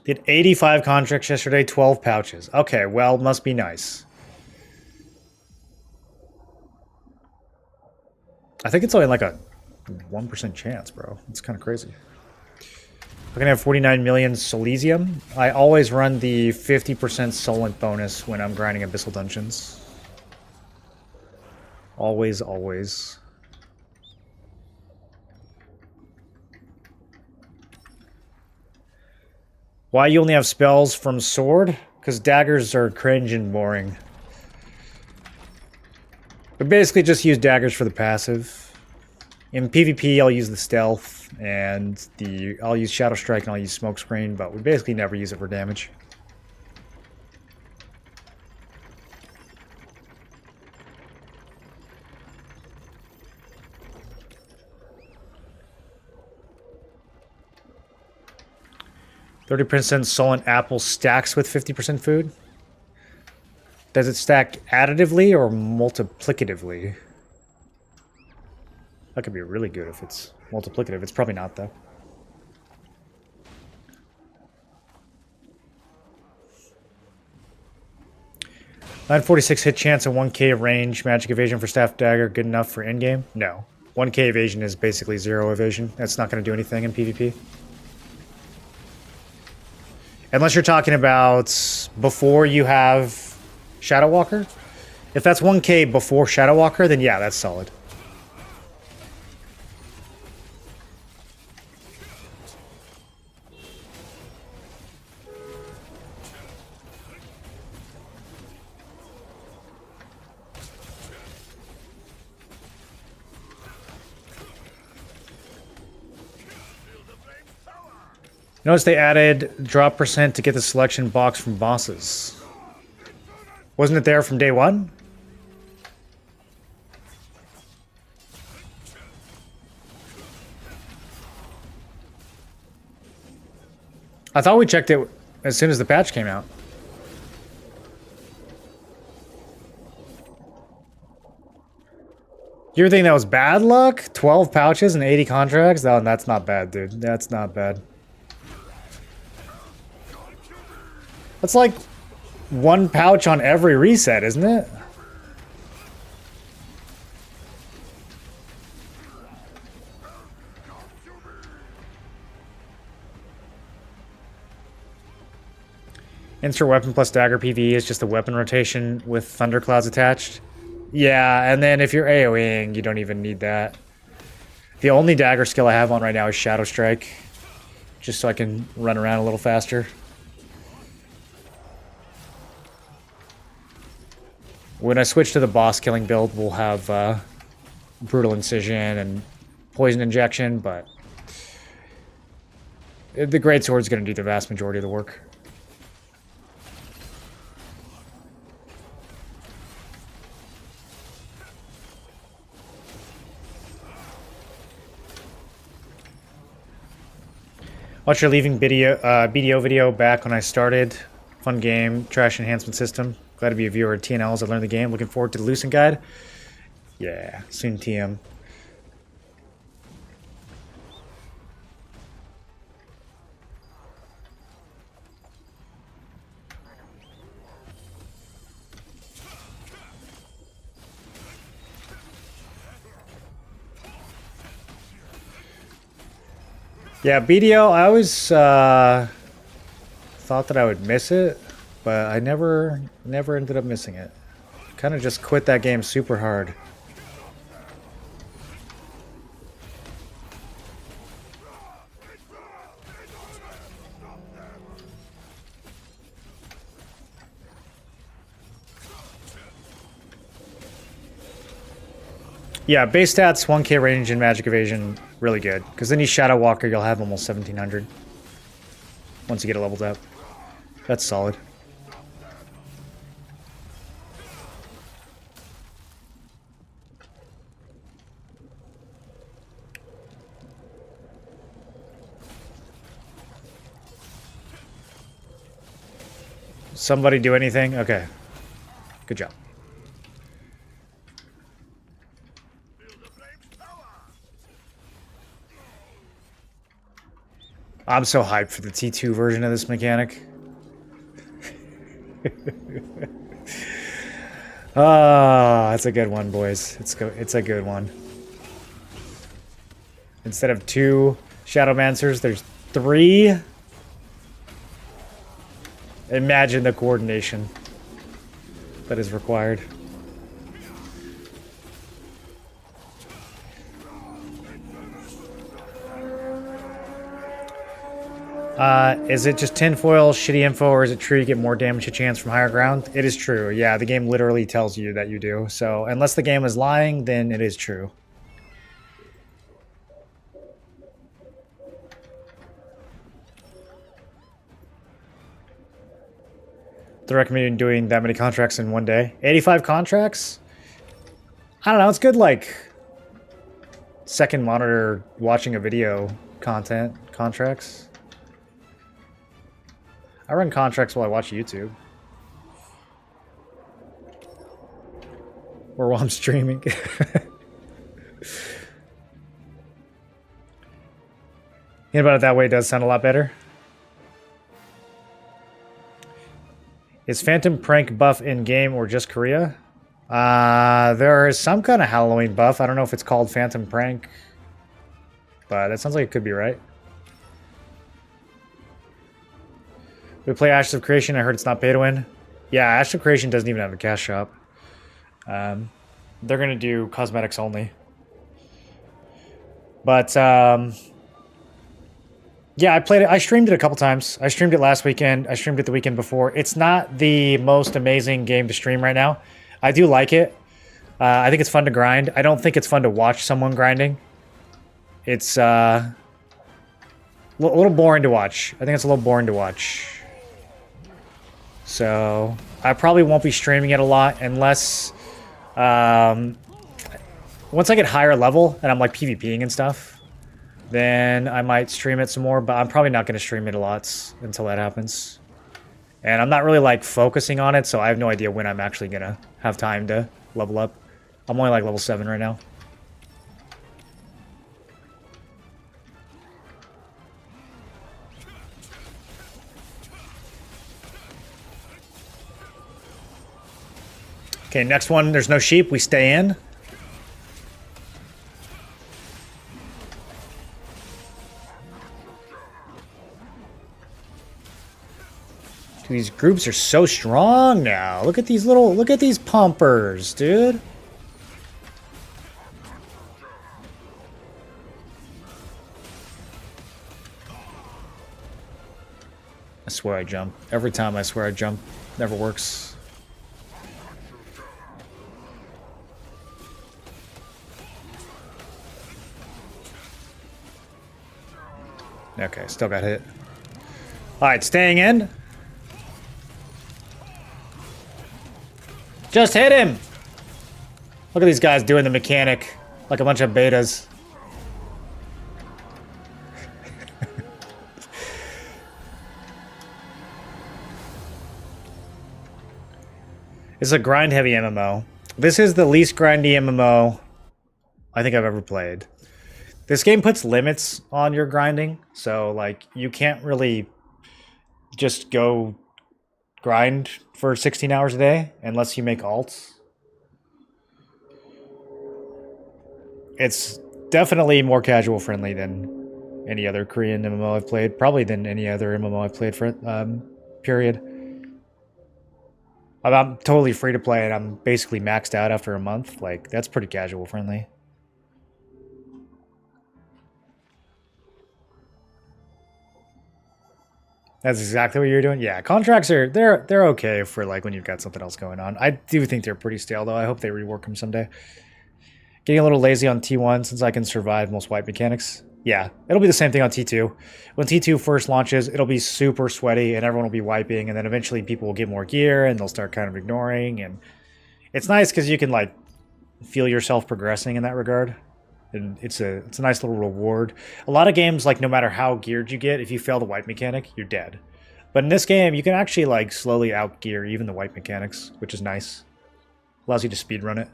Did 85 contracts yesterday, 12 pouches. Okay, well, must be nice. I think it's only like a 1% chance, bro. It's kind of crazy. I'm gonna have 49 million Solesium. I always run the 50% Solent bonus when I'm grinding Abyssal Dungeons. Always, always. Why you only have spells from sword? Because daggers are cringe and boring. But basically just use daggers for the passive. In PvP, I'll use the stealth, and I'll use Shadow Strike and I'll use Smoke Screen, but we basically never use it for damage. %30% Solent apple stacks with 50% food? Does it stack additively or multiplicatively? That could be really good if it's multiplicative. It's probably not, though. $946 hit chance and 1k range. Magic evasion for staff dagger. Good enough for endgame? No. 1k evasion is basically 0 evasion. That's not going to do anything in PvP. Unless you're talking about before you have Shadow Walker. If that's 1k before Shadow Walker, then yeah, that's solid. Notice they added drop % to get the selection box from bosses. Wasn't it there from day one? I thought we checked it as soon as the patch came out. You ever think that was bad luck? 12 pouches and 80 contracts? Oh, that's not bad, dude. That's not bad. That's like one pouch on every reset, isn't it? Insert weapon plus dagger PvE is just a weapon rotation with thunderclouds attached. Yeah, and then if you're AoEing, you don't even need that. The only dagger skill I have on right now is Shadow Strike. Just so I can run around a little faster. When I switch to the boss killing build, we'll have Brutal Incision and Poison Injection, but the Greatsword's going to do the vast majority of the work. Watch your leaving BDO video back when I started. Fun game, trash enhancement system. Glad to be a viewer at TNL as I learn the game. Looking forward to the Lucent guide. Yeah, soon TM. Yeah, BDO, I always thought that I would miss it, but I never ended up missing it. Kind of just quit that game super hard. Yeah, base stats, 1k range and magic evasion, really good. Because then you Shadow Walker, you'll have almost 1700 once you get it leveled up. That's solid. Somebody do anything? Okay. Good job. I'm so hyped for the T2 version of this mechanic. Ah, that's a good one, boys. It's a good one. Instead of 2 Shadowmancers, there's 3. Imagine the coordination that is required. Is it just tinfoil, shitty info, or is it true you get more damage to chance from higher ground? It is true. Yeah, the game literally tells you that you do. So unless the game is lying, then it is true. They're recommending doing that many contracts in one day. 85 contracts? I don't know. It's good, like, second monitor watching a video content contracts. I run contracts while I watch YouTube. Or while I'm streaming. Thinking about it that way does sound a lot better. Is Phantom Prank buff in-game or just Korea? There is some kind of Halloween buff. I don't know if it's called Phantom Prank. But that sounds like it could be right. We play Ashes of Creation. I heard it's not pay to win. Yeah, Ashes of Creation doesn't even have a cash shop. They're going to do cosmetics only. But, yeah, I played it. I streamed it a couple times. I streamed it last weekend. I streamed it the weekend before. It's not the most amazing game to stream right now. I do like it. I think it's fun to grind. I don't think it's fun to watch someone grinding. It's a little boring to watch. I think it's a little boring to watch. So I probably won't be streaming it a lot unless once I get higher level and I'm like PvPing and stuff. Then I might stream it some more, but I'm probably not going to stream it a lot until that happens. And I'm not really, like, focusing on it, so I have no idea when I'm actually going to have time to level up. I'm only, like, level 7 right now. Okay, next one, there's no sheep. We stay in. These groups are so strong now. Look at these pumpers, dude. I swear I jump. Every time I swear I jump. Never works. Okay, still got hit. Alright, staying in. Just hit him! Look at these guys doing the mechanic like a bunch of betas. It's a grind-heavy MMO. This is the least grindy MMO I think I've ever played. This game puts limits on your grinding, so like you can't really just go grind for 16 hours a day unless you make alts. It's definitely more casual friendly than any other Korean MMO I've played, probably than any other MMO I've played for period. I'm totally free to play and I'm basically maxed out after a month. Like, that's pretty casual friendly. That's exactly what you're doing. Yeah, contracts are they're okay for like when you've got something else going on. I do think they're pretty stale though. I hope they rework them someday. Getting a little lazy on T1 since I can survive most wipe mechanics. Yeah, it'll be the same thing on T2. When T2 first launches, it'll be super sweaty and everyone will be wiping, and then eventually people will get more gear and they'll start kind of ignoring. And it's nice because you can like feel yourself progressing in that regard. And it's a nice little reward. A lot of games, like no matter how geared you get, if you fail the wipe mechanic, you're dead. But in this game, you can actually like slowly outgear even the wipe mechanics, which is nice. Allows you to speedrun it.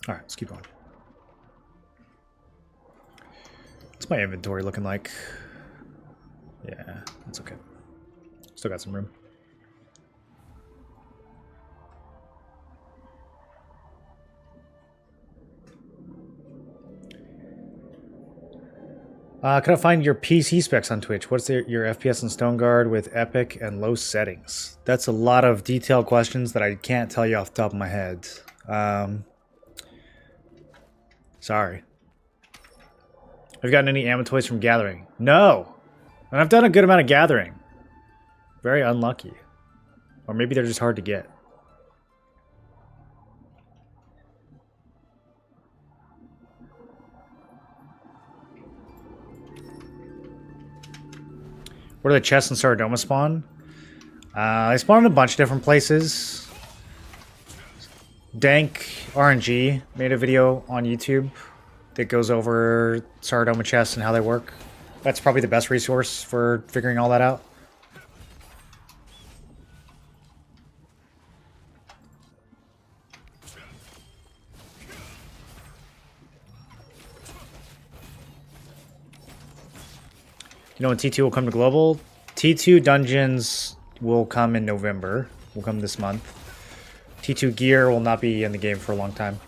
Alright, let's keep going. What's my inventory looking like? Yeah, that's okay. Still got some room. Can I find your PC specs on Twitch? What's your FPS in Stone Guard with Epic and low settings? That's a lot of detailed questions that I can't tell you off the top of my head. Sorry. Have you gotten any ammo toys from Gathering? No! And I've done a good amount of Gathering. Very unlucky. Or maybe they're just hard to get. Where do the chests in Sardoma spawn? They spawn in a bunch of different places. Dank RNG made a video on YouTube that goes over Sardoma chests and how they work. That's probably the best resource for figuring all that out. You know when T2 will come to global? T2 dungeons will come in November. Will come this month. T2 gear will not be in the game for a long time.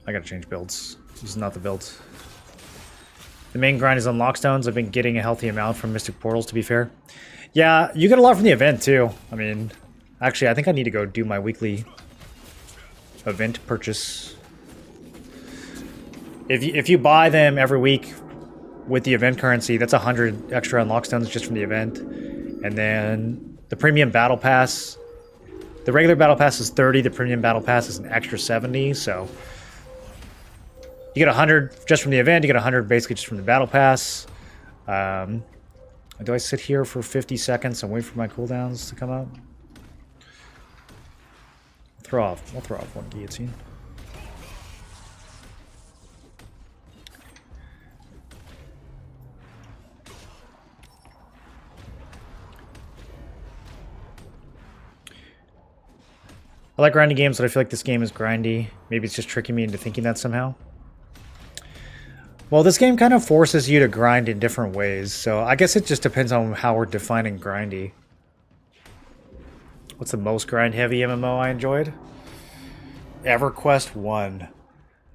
I gotta change builds. This is not the build. The main grind is on lockstones. I've been getting a healthy amount from Mystic Portals, to be fair. Yeah, you get a lot from the event, too. I mean, actually, I think I need to go do my weekly event purchase. If you buy them every week with the event currency, that's 100 extra unlock stones just from the event. And then the premium battle pass, the regular battle pass is 30, the premium battle pass is an extra 70, so you get 100 just from the event, you get 100 basically just from the battle pass. Do I sit here for 50 seconds and wait for my cooldowns to come up? I'll throw off one guillotine. I like grindy games, but I feel like this game is grindy. Maybe it's just tricking me into thinking that somehow. Well, this game kind of forces you to grind in different ways, so I guess it just depends on how we're defining grindy. What's the most grind-heavy MMO I enjoyed? EverQuest 1.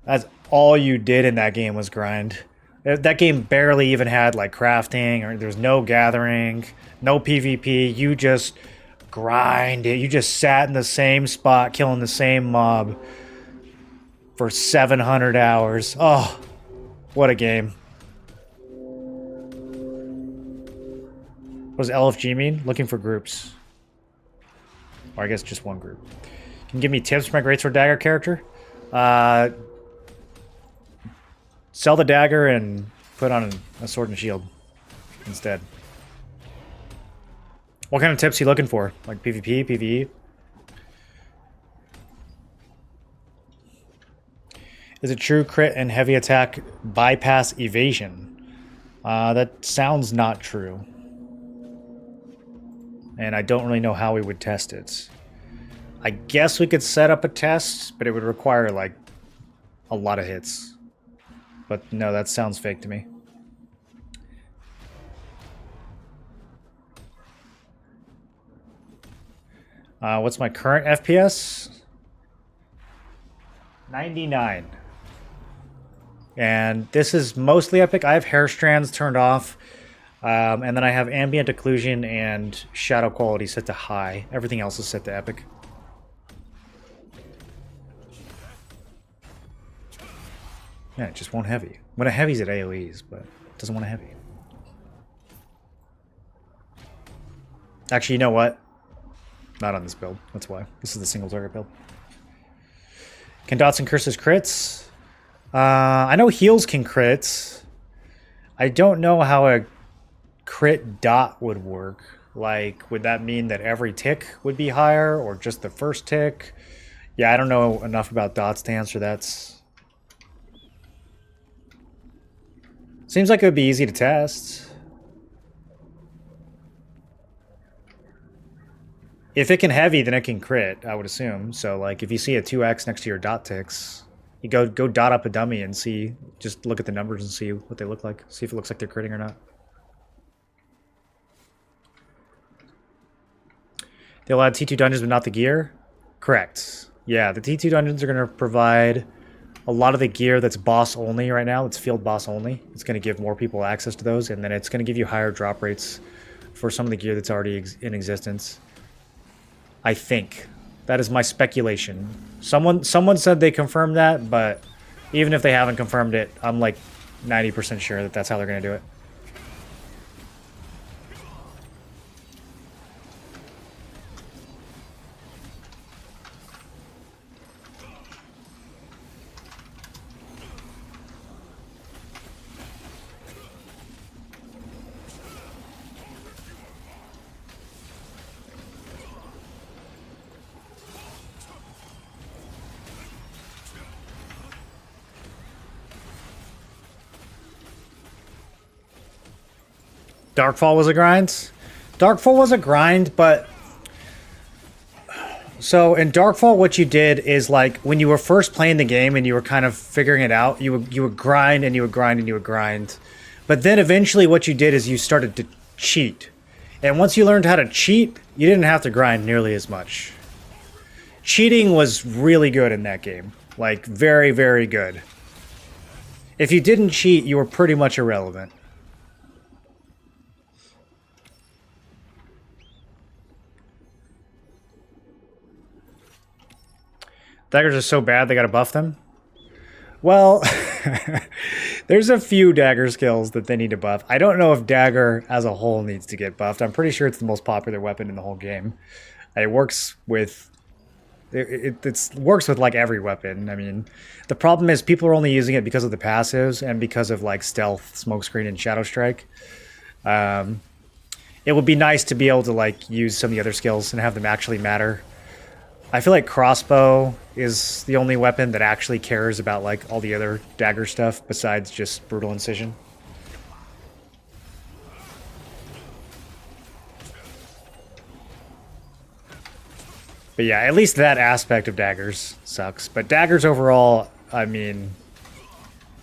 That's all you did in that game was grind. That game barely even had, like, crafting, or there was no gathering, no PvP. You just grind it. You just sat in the same spot, killing the same mob for 700 hours. Oh, what a game. What does LFG mean? Looking for groups. Or I guess just one group. Can you give me tips for my Greatsword Dagger character? Sell the dagger and put on a sword and shield instead. What kind of tips are you looking for? Like PvP, PvE? Is it true crit and heavy attack bypass evasion? That sounds not true. And I don't really know how we would test it. I guess we could set up a test, but it would require, like, a lot of hits. But no, that sounds fake to me. What's my current FPS? 99. And this is mostly epic. I have hair strands turned off. And then I have ambient occlusion and shadow quality set to high. Everything else is set to epic. Yeah, it just won't heavy. When it heavy's at AoEs, but it doesn't want to heavy. Actually, you know what? Not on this build. That's why. This is the single target build. Can dots and curses crits? I know heals can crit. I don't know how a crit dot would work. Like, would that mean that every tick would be higher or just the first tick? Yeah, I don't know enough about dots to answer that. Seems like it would be easy to test. If it can heavy, then it can crit, I would assume. So, like, if you see a 2x next to your dot ticks, you go dot up a dummy and see, just look at the numbers and see what they look like. See if it looks like they're critting or not. They'll add T2 dungeons, but not the gear? Correct. Yeah, the T2 dungeons are going to provide a lot of the gear that's boss only right now. It's field boss only. It's going to give more people access to those, and then it's going to give you higher drop rates for some of the gear that's already in existence. I think. That is my speculation. Someone said they confirmed that, but even if they haven't confirmed it, I'm like 90% sure that that's how they're going to do it. Darkfall was a grind? Darkfall was a grind, but... So, in Darkfall, what you did is, like, when you were first playing the game and you were kind of figuring it out, you would grind and you would grind and you would grind. But then eventually what you did is you started to cheat. And once you learned how to cheat, you didn't have to grind nearly as much. Cheating was really good in that game. Like, very, very good. If you didn't cheat, you were pretty much irrelevant. Daggers are so bad they gotta buff them? Well, there's a few dagger skills that they need to buff. I don't know if dagger as a whole needs to get buffed. I'm pretty sure it's the most popular weapon in the whole game. It works with... It works with like every weapon. I mean, the problem is people are only using it because of the passives and because of like stealth, smokescreen, and shadow strike. It would be nice to be able to like use some of the other skills and have them actually matter. I feel like crossbow is the only weapon that actually cares about like all the other dagger stuff besides just brutal incision. But yeah, at least that aspect of daggers sucks. But daggers overall, I mean,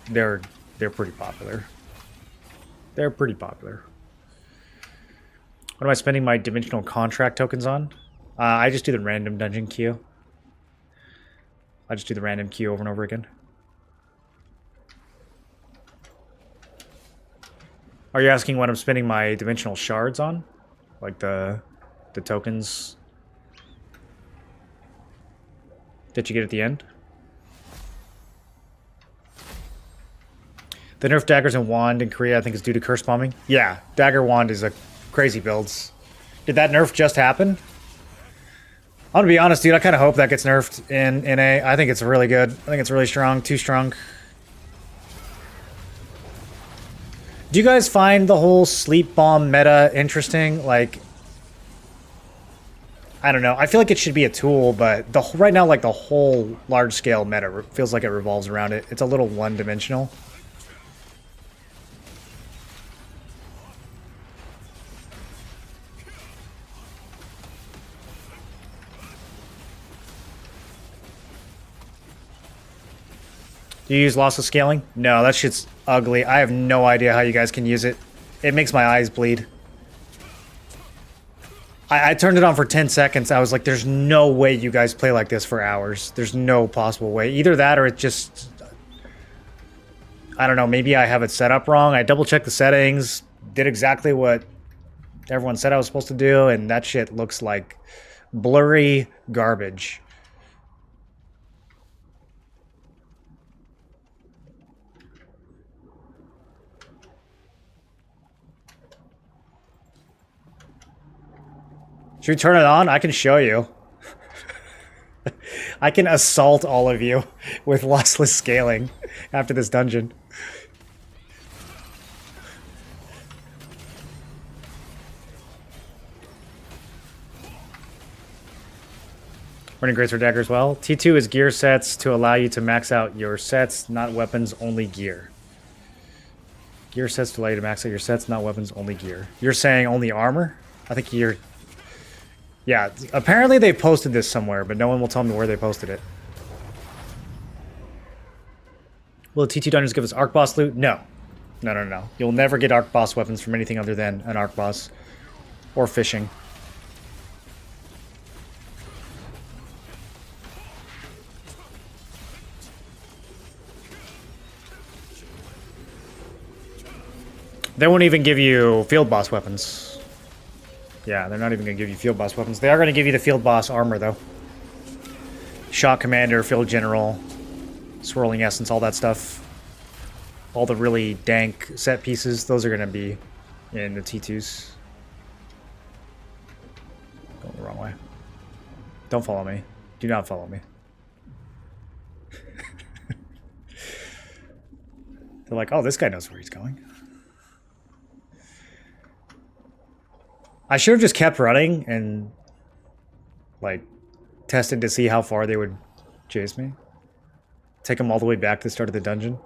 they're pretty popular. They're pretty popular. What am I spending my dimensional contract tokens on? I just do the random dungeon queue. I just do the random queue over and over again. Are you asking what I'm spending my dimensional shards on? Like the tokens that you get at the end? The nerf daggers and wand in Korea, I think, is due to curse bombing. Yeah, dagger wand is a crazy builds. Did that nerf just happen? I'm gonna be honest, dude. I kind of hope that gets nerfed in NA. I think it's really good. I think it's really strong. Too strong. Do you guys find the whole sleep bomb meta interesting? Like, I don't know. I feel like it should be a tool, but right now, like the whole large-scale meta feels like it revolves around it. It's a little one-dimensional. Do you use loss of scaling? No, that shit's ugly. I have no idea how you guys can use it. It makes my eyes bleed. I turned it on for 10 seconds. I was like, there's no way you guys play like this for hours. There's no possible way. Either that or it just... I don't know, maybe I have it set up wrong. I double-checked the settings, did exactly what everyone said I was supposed to do, and that shit looks like blurry garbage. Should we turn it on? I can show you. I can assault all of you with lossless scaling after this dungeon. Running Greatsword Dagger as well. T2 is gear sets to allow you to max out your sets, not weapons, only gear. Gear sets to allow you to max out your sets, not weapons, only gear. You're saying only armor? I think you're... Yeah, apparently they posted this somewhere, but no one will tell me where they posted it. Will the T2 dungeons give us Arc Boss loot? No. No, no, no. You'll never get Arc Boss weapons from anything other than an Arc Boss. Or fishing. They won't even give you Field Boss weapons. Yeah, they're not even going to give you Field Boss weapons. They are going to give you the Field Boss armor, though. Shot Commander, Field General, Swirling Essence, all that stuff. All the really dank set pieces, those are going to be in the T2s. Going the wrong way. Don't follow me. Do not follow me. They're like, oh, this guy knows where he's going. I should have just kept running and, like, tested to see how far they would chase me. Take them all the way back to the start of the dungeon.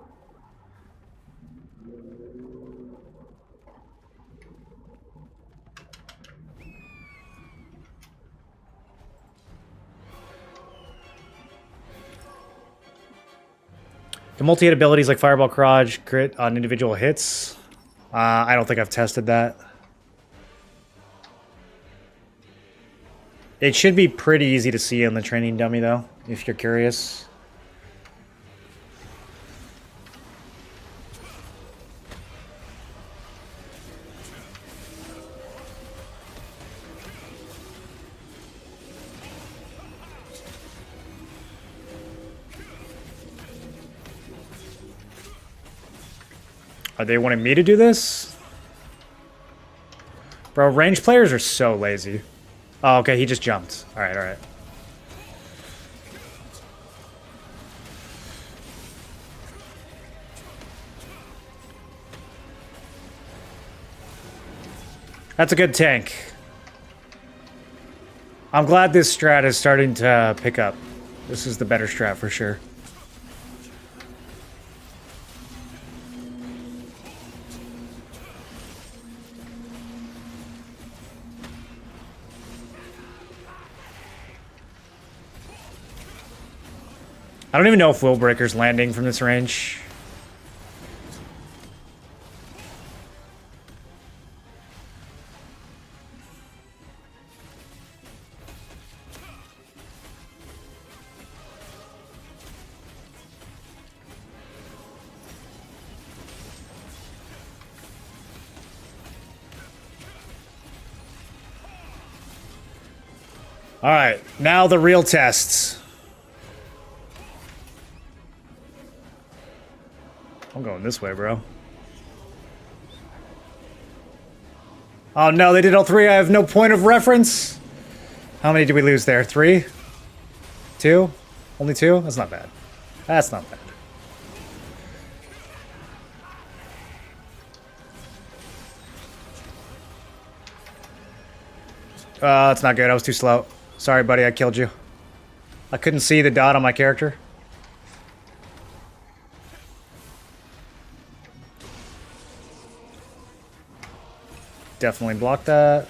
The multi-hit abilities like Fireball Crotch, crit on individual hits. I don't think I've tested that. It should be pretty easy to see on the training dummy, though, if you're curious. Are they wanting me to do this? Bro, range players are so lazy. Oh, okay, he just jumped. Alright, alright. That's a good tank. I'm glad this strat is starting to pick up. This is the better strat for sure. I don't even know if Will Breaker's landing from this range. All right, now the real tests. I'm going this way, bro. Oh no, they did all three. I have no point of reference. How many did we lose there? 3? 2? Only 2? That's not bad. That's not bad. That's not good. I was too slow. Sorry, buddy. I killed you. I couldn't see the dot on my character. Definitely block that.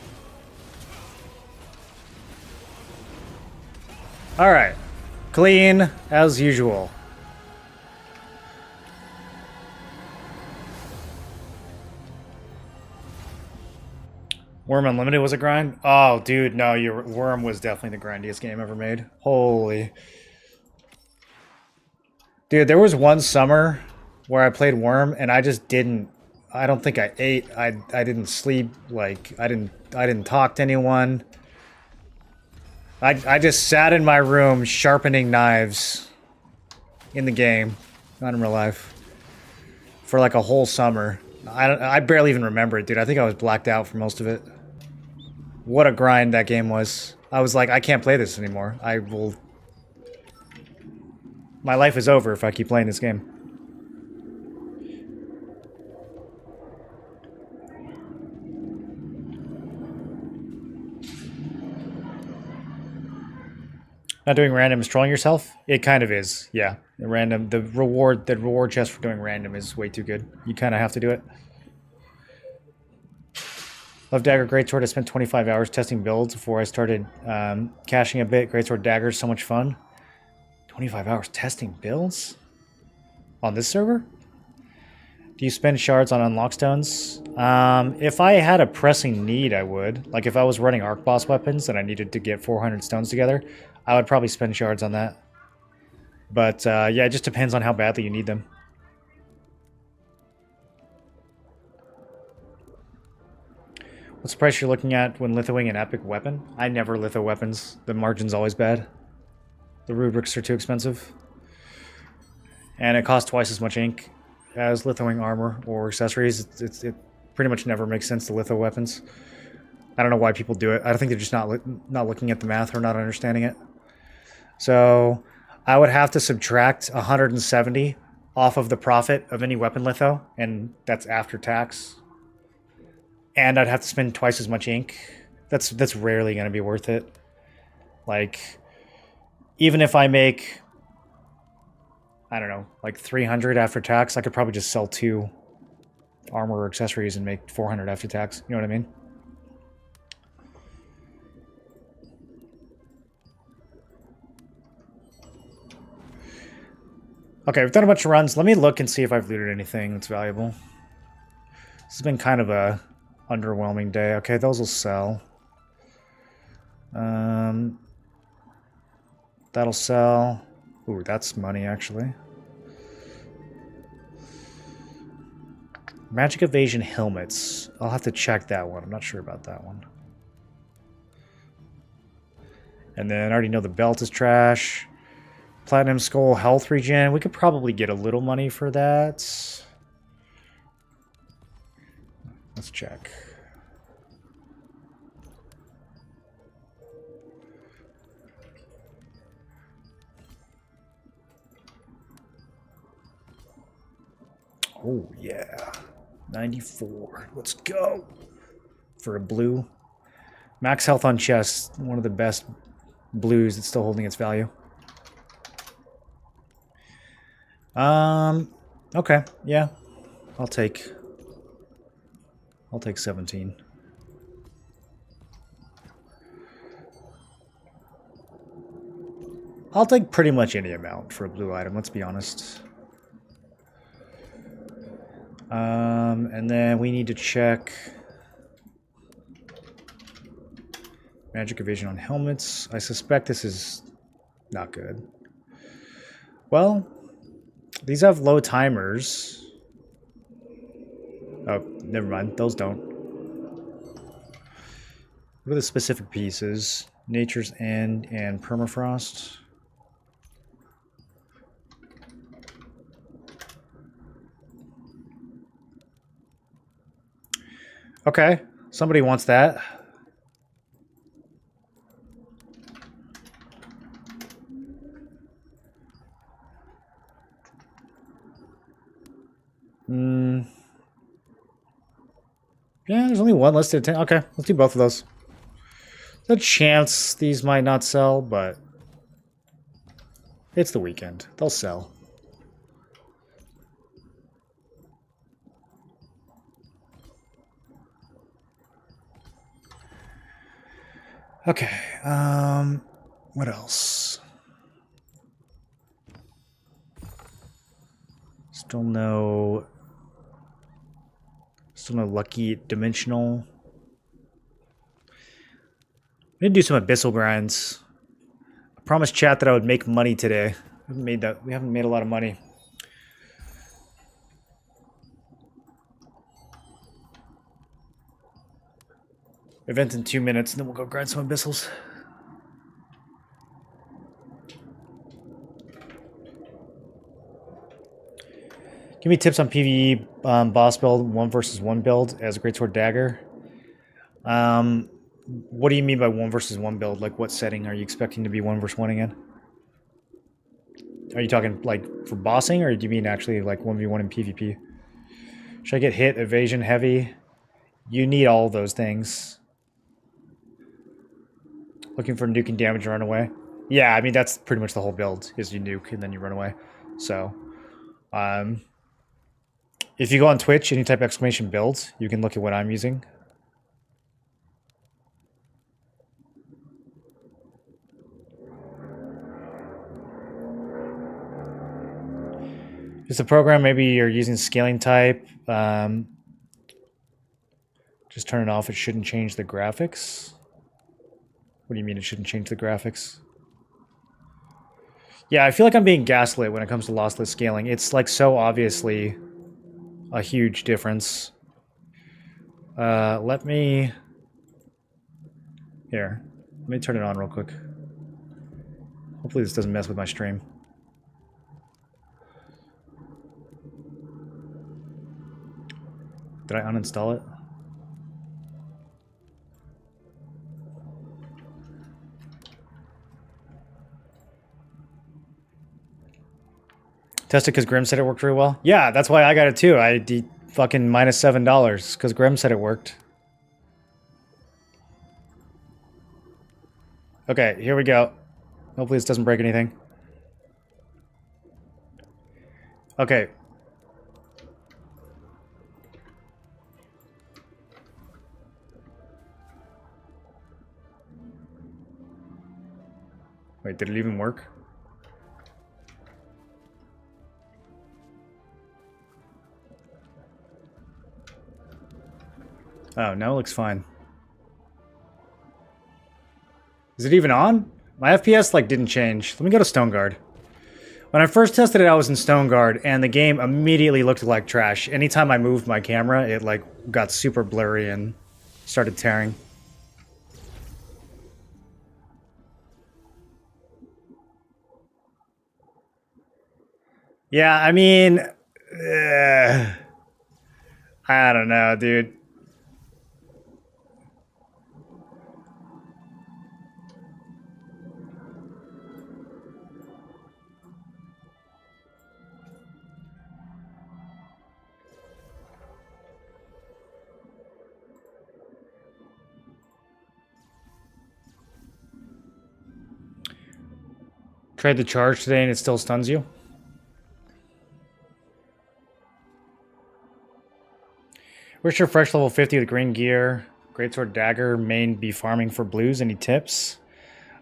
Alright. Clean, as usual. Worm Unlimited was a grind? Oh, dude, no, your Worm was definitely the grindiest game ever made. Holy. Dude, there was one summer where I played Worm and I just didn't I don't think I ate. I didn't sleep, like I didn't talk to anyone. I just sat in my room sharpening knives in the game, not in real life, for like a whole summer. I barely even remember it, dude. I think I was blacked out for most of it. What a grind that game was. I was like, I can't play this anymore. I will... My life is over if I keep playing this game. Not doing random is trolling yourself? It kind of is, yeah. The reward chest for doing random is way too good. You kind of have to do it. Love Dagger Greatsword. I spent 25 hours testing builds before I started caching a bit. Greatsword Dagger is so much fun. 25 hours testing builds? On this server? Do you spend shards on unlock stones? If I had a pressing need, I would. Like if I was running Arc Boss weapons and I needed to get 400 stones together, I would probably spend shards on that. But yeah, it just depends on how badly you need them. What's the price you're looking at when lithoing an epic weapon? I never litho weapons. The margin's always bad. The rubrics are too expensive. And it costs twice as much ink as lithoing armor or accessories. It pretty much never makes sense to litho weapons. I don't know why people do it. I think they're just not looking at the math or not understanding it. So I would have to subtract 170 off of the profit of any weapon litho, and that's after tax. And I'd have to spend twice as much ink. That's rarely going to be worth it. Like, even if I make, I don't know, like 300 after tax, I could probably just sell 2 armor or accessories and make 400 after tax. You know what I mean? Okay, we've done a bunch of runs. Let me look and see if I've looted anything that's valuable. This has been kind of a underwhelming day. Okay, those will sell. That'll sell. Ooh, that's money, actually. Magic Evasion helmets. I'll have to check that one. I'm not sure about that one. And then I already know the belt is trash. Platinum Skull health regen. We could probably get a little money for that. Let's check. Oh, yeah. 94. Let's go. For a blue. Max health on chest. One of the best blues that's still holding its value. Okay. Yeah. I'll take 17. I'll take pretty much any amount for a blue item, let's be honest. And then we need to check Magic Evasion on helmets. I suspect this is not good. Well, these have low timers. Oh, never mind. Those don't. What are the specific pieces? Nature's End and Permafrost. Okay, somebody wants that. Yeah, there's only one listed. 10. Okay, let's do both of those. There's a chance these might not sell, but it's the weekend. They'll sell. Okay, what else? Still no lucky dimensional We need to do some abyssal grinds. I promised chat that I would make money today. We haven't made a lot of money. Event in 2 minutes, and then we'll go grind some abyssals. Give me tips on PvE boss build, 1 versus 1 build as a greatsword dagger. What do you mean by 1 versus 1 build? Like, what setting are you expecting to be 1 versus 1 again? Are you talking like for bossing, or do you mean actually like 1v1 in PvP? Should I get hit, evasion, heavy? You need all those things. Looking for nuke and damage and run away. Yeah, I mean that's pretty much the whole build is you nuke and then you run away. So, if you go on Twitch, any type of !build, you can look at what I'm using. Just a program, maybe you're using scaling type. Just turn it off. It shouldn't change the graphics. What do you mean it shouldn't change the graphics? Yeah, I feel like I'm being gaslit when it comes to lossless scaling. It's like so obviously a huge difference. Let me turn it on real quick. Hopefully this doesn't mess with my stream. Did I uninstall it? Tested because Grim said it worked very well. Yeah, that's why I got it too. I fucking minus $7 because Grim said it worked. Okay, here we go. Hopefully this doesn't break anything. Okay. Wait, did it even work? Oh, now it looks fine. Is it even on? My FPS, like, didn't change. Let me go to Stone Guard. When I first tested it, I was in Stone Guard, and the game immediately looked like trash. Anytime I moved my camera, it, like, got super blurry and started tearing. Yeah, I mean... I don't know, dude. Tried the charge today and it still stuns you? Where's your fresh level 50 with green gear? Greatsword dagger, main be farming for blues. Any tips?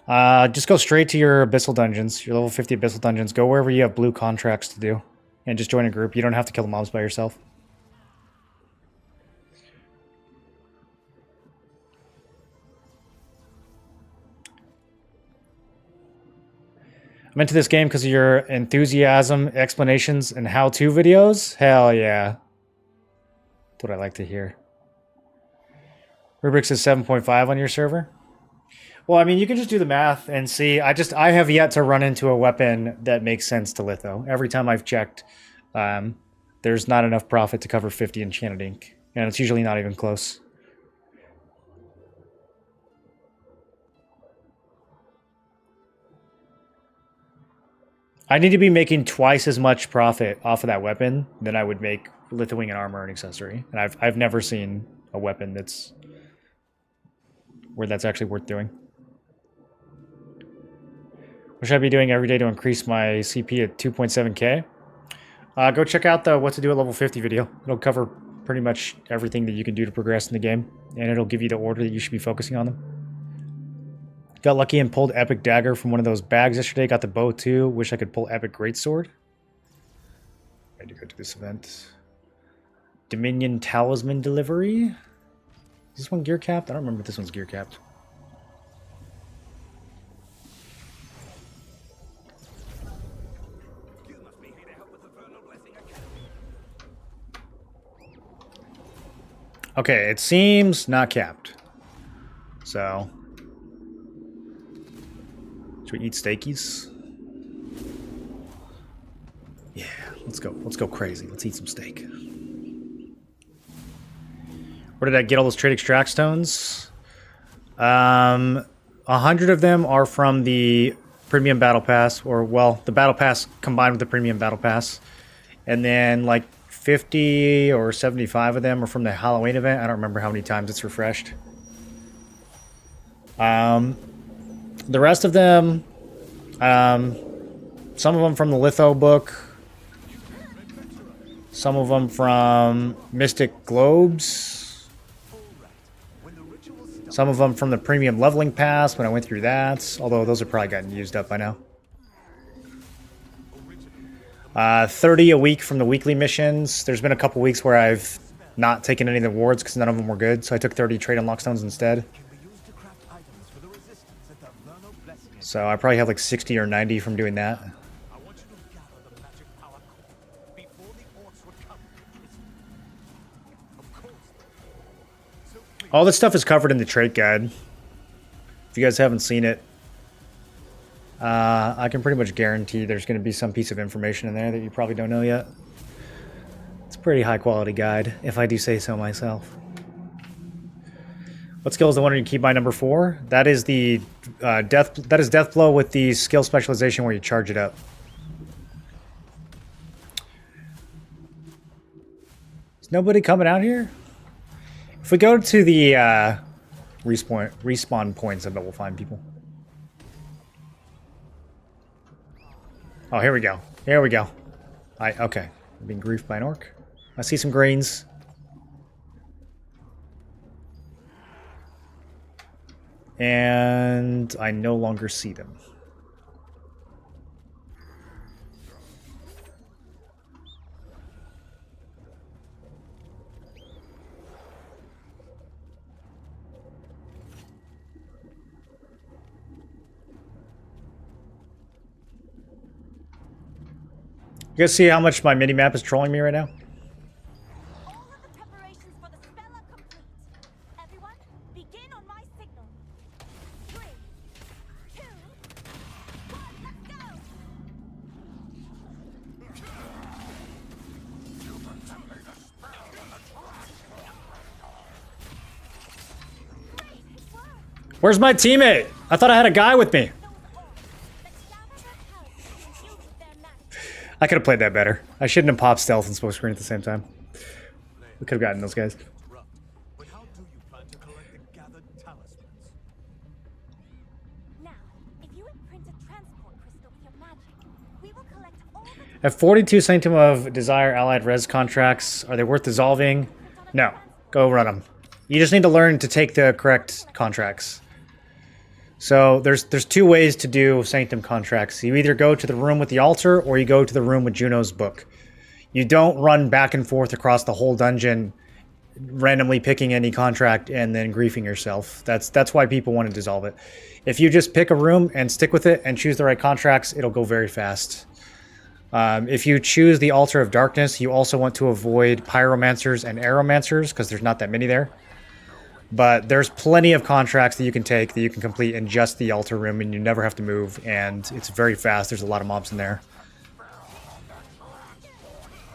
Just go straight to your abyssal dungeons, your level 50 abyssal dungeons. Go wherever you have blue contracts to do. And just join a group. You don't have to kill the mobs by yourself. I'm into this game because of your enthusiasm, explanations, and how-to videos. Hell yeah. That's what I like to hear. Rubrix is 7.5 on your server? Well, I mean, you can just do the math and see. I have yet to run into a weapon that makes sense to litho. Every time I've checked, there's not enough profit to cover 50 enchanted ink. And it's usually not even close. I need to be making twice as much profit off of that weapon than I would make lithoing an armor and accessory. And I've never seen a weapon that's actually worth doing. What should I be doing every day to increase my CP at 2.7k? Go check out the What to Do at Level 50 video. It'll cover pretty much everything that you can do to progress in the game. And it'll give you the order that you should be focusing on them. Got lucky and pulled Epic Dagger from one of those bags yesterday. Got the bow too. Wish I could pull Epic Greatsword. I need to go to this event. Dominion Talisman Delivery. Is this one gear capped? I don't remember if this one's gear capped. Okay, it seems not capped. So, should we eat steakies? Yeah, let's go. Let's go crazy. Let's eat some steak. Where did I get all those trade extract stones? 100 of them are from the premium battle pass, or well, the battle pass combined with the premium battle pass, and then like 50 or 75 of them are from the Halloween event. I don't remember how many times it's refreshed. The rest of them, some of them from the Litho book, some of them from Mystic Globes, some of them from the premium leveling pass when I went through that, although those have probably gotten used up by now. 30 a week from the weekly missions. There's been a couple weeks where I've not taken any of the awards because none of them were good, so I took 30 trade unlock stones instead. So I probably have like 60 or 90 from doing that. All this stuff is covered in the trait guide. If you guys haven't seen it, I can pretty much guarantee there's going to be some piece of information in there that you probably don't know yet. It's a pretty high quality guide, if I do say so myself. What skill is the one you keep by number 4? That is the death blow with the skill specialization where you charge it up. Is nobody coming out here? If we go to the respawn points, I bet we'll find people. Oh, here we go. Here we go. Okay. I'm being griefed by an orc. I see some greens. And I no longer see them. You guys see how much my mini-map is trolling me right now? All of the preparations for the spell are complete. Everyone, begin on my signal. 3, 2, 1, let's go! Great, it worked! Where's my teammate? I thought I had a guy with me. I could have played that better. I shouldn't have popped stealth and smoke screen at the same time. We could have gotten those guys. Now, if you imprint a transport crystal with your magic, we will collect all the Have 42 Sanctum of Desire allied res contracts. Are they worth dissolving? No. Go run them. You just need to learn to take the correct contracts. So there's 2 ways to do Sanctum contracts. You either go to the room with the altar or you go to the room with Juno's book. You don't run back and forth across the whole dungeon randomly picking any contract and then griefing yourself. That's why people want to dissolve it. If you just pick a room and stick with it and choose the right contracts, it'll go very fast. If you choose the Altar of Darkness, you also want to avoid Pyromancers and Aeromancers because there's not that many there. But there's plenty of contracts that you can take that you can complete in just the altar room and you never have to move, and it's very fast. There's a lot of mobs in there.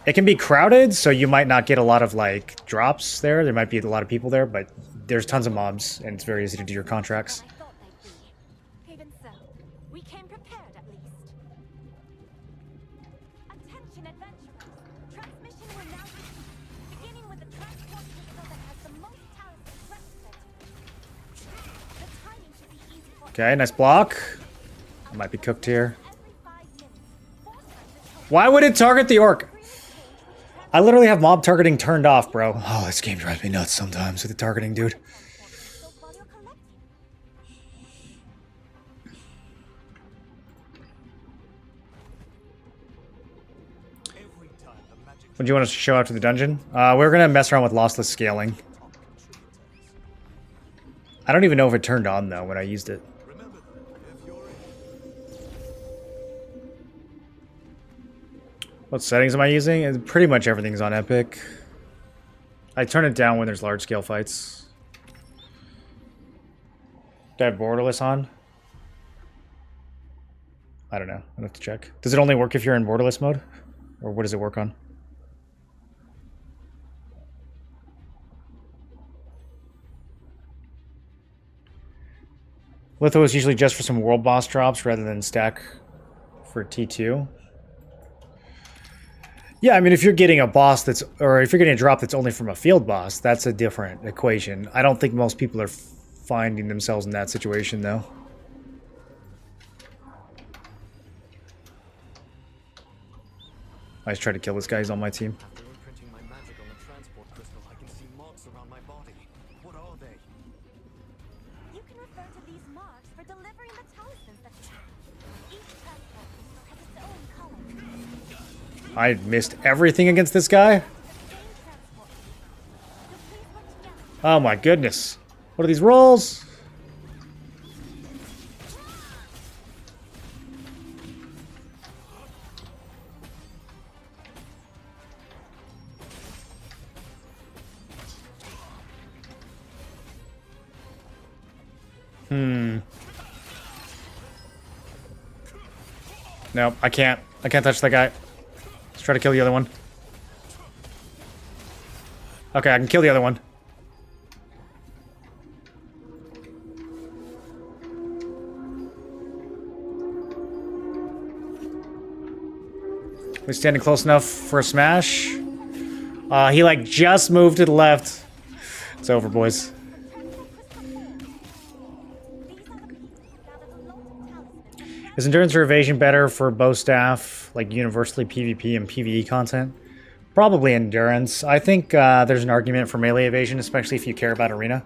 It can be crowded, so you might not get a lot of like drops there. There might be a lot of people there, but there's tons of mobs and it's very easy to do your contracts. I thought they'd be. Even so, we came prepared at least. Attention adventurers. Transmission will now begin, beginning with the transport crystal that has the most talisman registered. The timing should be easy for Okay, nice block. I might be cooked here. Why would it target the orc? I literally have mob targeting turned off, bro. Oh, this game drives me nuts sometimes with the targeting, dude. What do you want us to show after the dungeon? We're gonna mess around with lossless scaling. I don't even know if it turned on though when I used it. What settings am I using? Pretty much everything's on Epic. I turn it down when there's large scale fights. Do I have borderless on? I don't know. I'll have to check. Does it only work if you're in borderless mode? Or what does it work on? Litho is usually just for some world boss drops rather than stack for T2. Yeah, I mean, if you're getting a boss that's, or if you're getting a drop that's only from a field boss, that's a different equation. I don't think most people are finding themselves in that situation, though. I just try to kill this guy. He's on my team. After imprinting my magic on the transport crystal, I can see marks around my body. What are they? You can refer to these marks for delivering the talismans that you have. Each transport crystal has its own color. I missed everything against this guy. The same transport. So please work together. Oh my goodness. What are these rolls? No, I can't. I can't touch that guy. Let's try to kill the other one. Okay, I can kill the other one. We're standing close enough for a smash. He like just moved to the left. It's over, boys. Is endurance or evasion better for bow staff, like universally PvP and PvE content? Probably endurance. I think there's an argument for melee evasion, especially if you care about arena.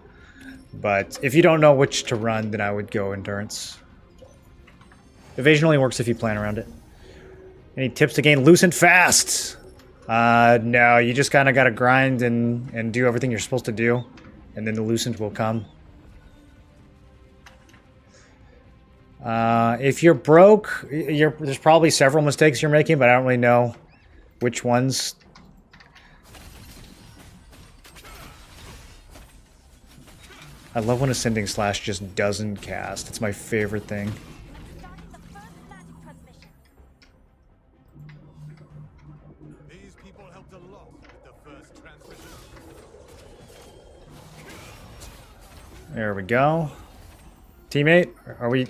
But if you don't know which to run, then I would go endurance. Evasion only works if you plan around it. Any tips to gain Lucent fast? No, you just kind of got to grind and do everything you're supposed to do, and then the Lucent will come. If you're broke, there's probably several mistakes you're making, but I don't really know which ones. I love when Ascending Slash just doesn't cast. It's my favorite thing. These people helped a lot with the first transmission. There we go. Teammate, are we...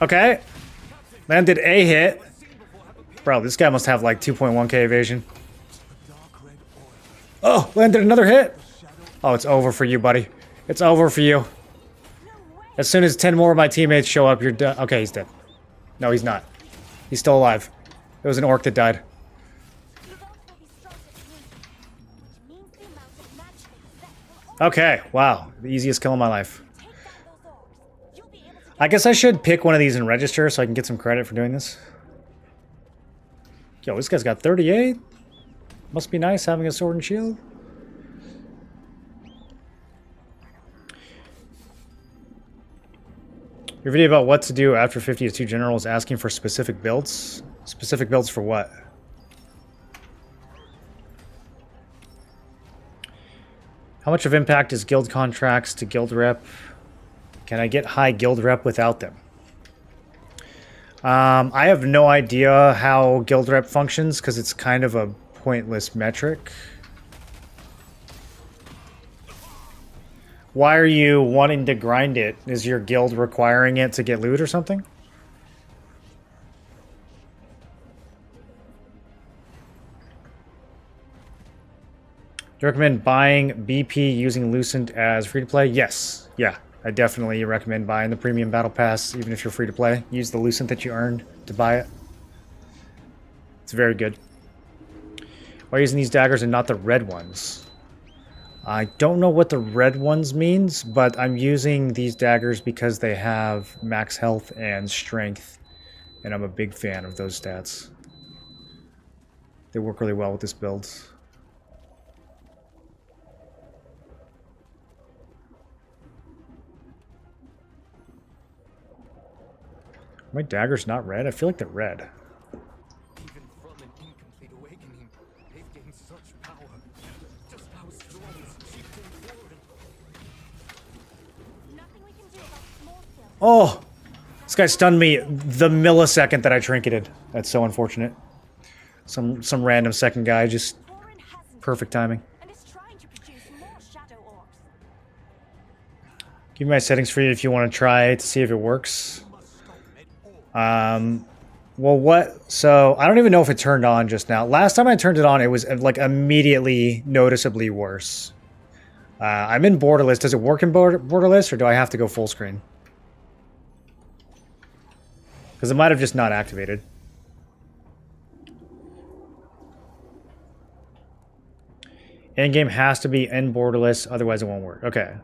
Okay. Landed a hit. Bro, this guy must have like 2.1k evasion. Oh, landed another hit. Oh, it's over for you, buddy. It's over for you. As soon as 10 more of my teammates show up, you're done. Okay, he's dead. No, he's not. He's still alive. It was an orc that died. Okay, wow. The easiest kill of my life. I guess I should pick one of these and register so I can get some credit for doing this. Yo, this guy's got 38. Must be nice having a sword and shield. Your video about what to do after 50 is too general is asking for specific builds. Specific builds for what? How much of impact is guild contracts to guild rep? Can I get high guild rep without them? I have no idea how guild rep functions because it's kind of a pointless metric. Why are you wanting to grind it? Is your guild requiring it to get loot or something? Do you recommend buying BP using Lucent as free-to-play? Yes. Yeah. I definitely recommend buying the premium battle pass, even if you're free to play. Use the Lucent that you earned to buy it. It's very good. Why are you using these daggers and not the red ones? I don't know what the red ones means, but I'm using these daggers because they have max health and strength, and I'm a big fan of those stats. They work really well with this build. My dagger's not red? I feel like they're red. Even from an incomplete awakening, they've gained such power. Just how strong is Chieftain Warden? Nothing we can do about small skills. Oh! This guy stunned me the millisecond that I trinketed. That's so unfortunate. Some random second guy, just Warren hasn't perfect timing. and is trying to produce more shadow orbs. Give me my settings for you if you want to try to see if it works. Well, what? So, I don't even know if it turned on just now. Last time I turned it on, it was like immediately noticeably worse. I'm in borderless. Does it work in borderless, or do I have to go full screen? Because it might have just not activated. Endgame has to be in borderless, otherwise it won't work. Okay.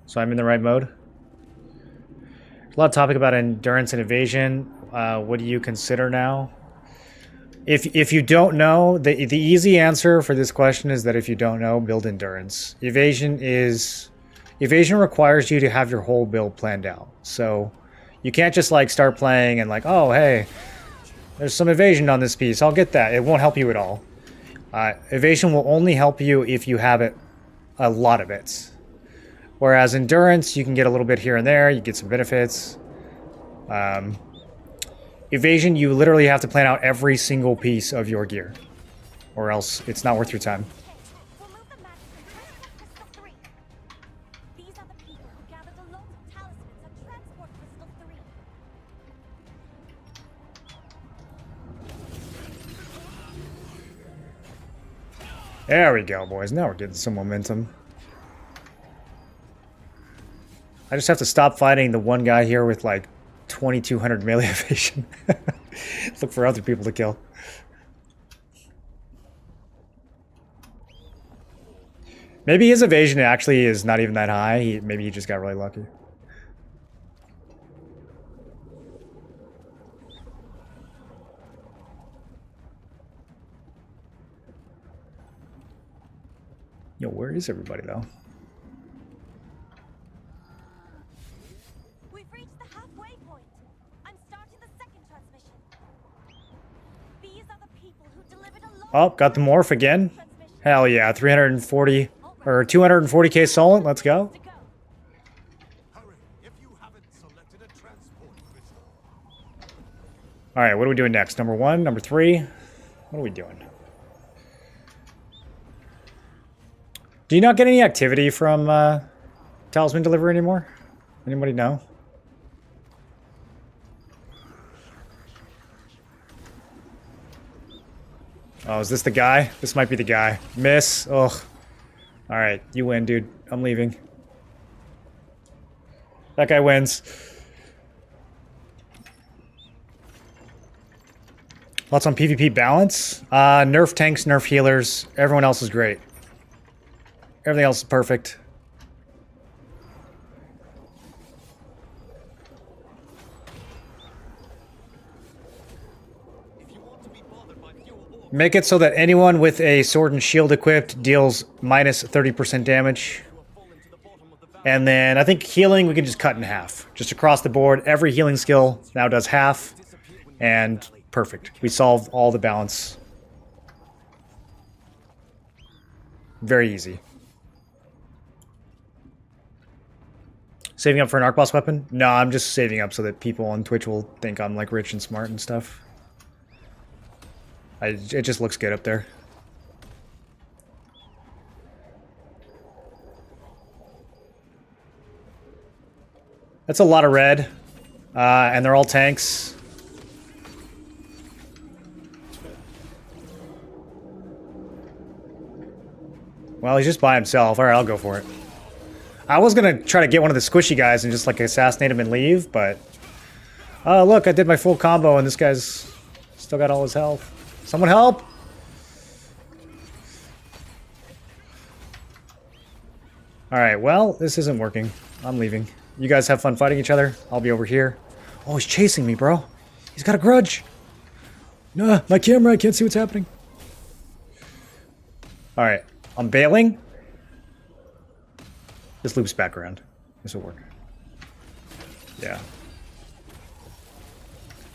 So I'm in the right mode. A lot of topic about endurance and evasion. What do you consider now? If you don't know, the easy answer for this question is that if you don't know, build endurance. Evasion requires you to have your whole build planned out. So you can't just like start playing and like, oh hey, there's some evasion on this piece, I'll get that. It won't help you at all. Evasion will only help you if you have it, a lot of it. Whereas endurance, you can get a little bit here and there, you get some benefits. Evasion, you literally have to plan out every single piece of your gear, or else it's not worth your time. Remove the magic and transport Crystal 3. These are the people who gathered a lot of talismans and transport Crystal 3. There we go, boys. Now we're getting some momentum. I just have to stop fighting the one guy here with like 2200 melee evasion. Look for other people to kill. Maybe his evasion actually is not even that high. Maybe he just got really lucky. Yo, where is everybody though? We've reached the halfway point. I'm starting the second transmission. These are the people who delivered a lot. Oh, got the morph again. Hell yeah, 340 or 240k Solent. Let's go. To go. Hurry, if you haven't selected a transport crystal. All right, what are we doing next? Number 1, number 3. What are we doing? Do you not get any activity from Talisman Delivery anymore? Anybody know? Oh, is this the guy? This might be the guy. Miss. Ugh. Alright, you win, dude. I'm leaving. That guy wins. Thoughts on PvP balance? Nerf tanks, nerf healers. Everyone else is great. Everything else is perfect. Make it so that anyone with a sword and shield equipped deals minus 30% damage. And then I think healing we can just cut in half. Just across the board, every healing skill now does half. And perfect. We solved all the balance. Very easy. Saving up for an arc boss weapon? No, I'm just saving up so that people on Twitch will think I'm like rich and smart and stuff. It just looks good up there. That's a lot of red. And they're all tanks. Well, he's just by himself. Alright, I'll go for it. I was gonna try to get one of the squishy guys and just like assassinate him and leave, but... Oh, look, I did my full combo and this guy's still got all his health. Someone help! Alright, well, this isn't working. I'm leaving. You guys have fun fighting each other. I'll be over here. Oh, he's chasing me, bro. He's got a grudge. No, my camera, I can't see what's happening. Alright, I'm bailing. This loops back around. This will work. Yeah.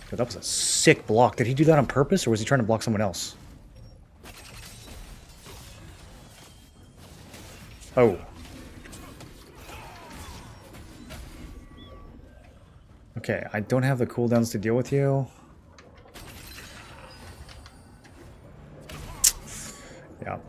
But that was a sick block. Did he do that on purpose, or was he trying to block someone else? Oh. Okay, I don't have the cooldowns to deal with you. Yeah.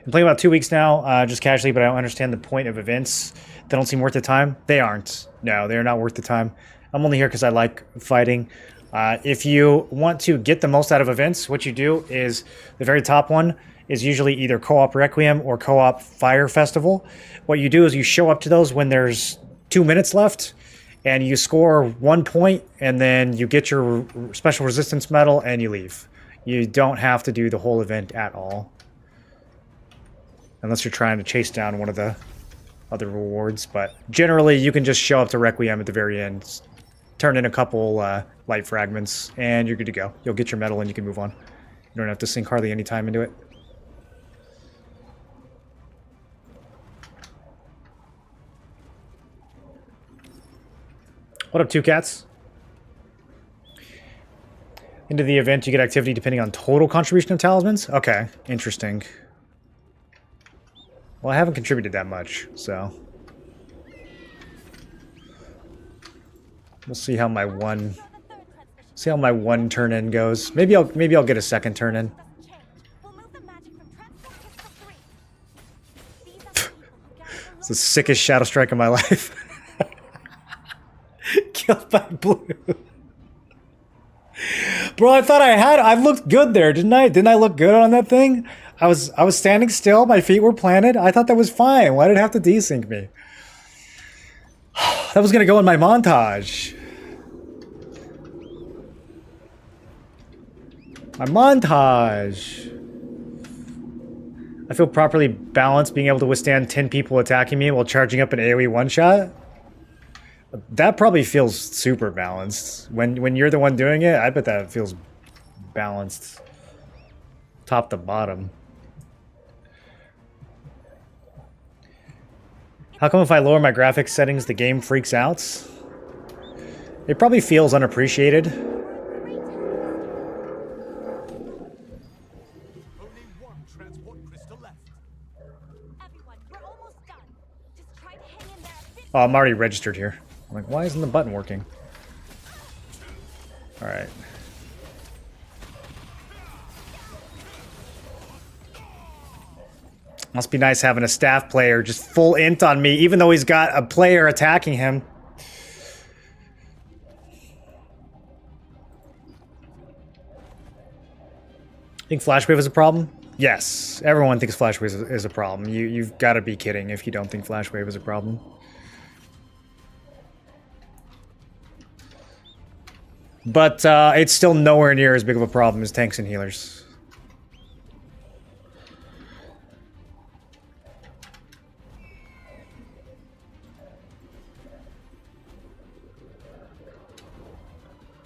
I'm playing about 2 weeks now, just casually, but I don't understand the point of events. They don't seem worth the time. They aren't. No, they're not worth the time. I'm only here because I like fighting. If you want to get the most out of events, what you do is the very top one is usually either co-op Requiem or co-op Fire Festival. What you do is you show up to those when there's 2 minutes left, and you score 1 point, and then you get your special resistance medal, and you leave. You don't have to do the whole event at all. Unless you're trying to chase down one of the other rewards, but generally you can just show up to Requiem at the very end, turn in a couple light fragments, and you're good to go. You'll get your medal and you can move on. You don't have to sink hardly any time into it. What up, Two Cats? Into the event, you get activity depending on total contribution of talismans? Okay, interesting. Well, I haven't contributed that much, so we'll see how my one turn in goes. Maybe I'll get a second turn in. It's the sickest Shadow Strike of my life. Killed by blue. Bro, I thought I looked good there, didn't I? Didn't I look good on that thing? I was standing still, my feet were planted. I thought that was fine. Why did it have to desync me? That was gonna go in my montage. My montage. I feel properly balanced being able to withstand 10 people attacking me while charging up an AoE one-shot. That probably feels super balanced. When you're the one doing it, I bet that feels balanced. Top to bottom. How come if I lower my graphics settings, the game freaks out? It probably feels unappreciated. Only one transport crystal left. Everyone, we're almost done. Just try to hang in there a bit. Oh, I'm already registered here. I'm like, why isn't the button working? Alright. Must be nice having a staff player just full int on me, even though he's got a player attacking him. Think Flashwave is a problem? Yes, everyone thinks Flashwave is a problem. You've got to be kidding if you don't think Flashwave is a problem. But it's still nowhere near as big of a problem as tanks and healers.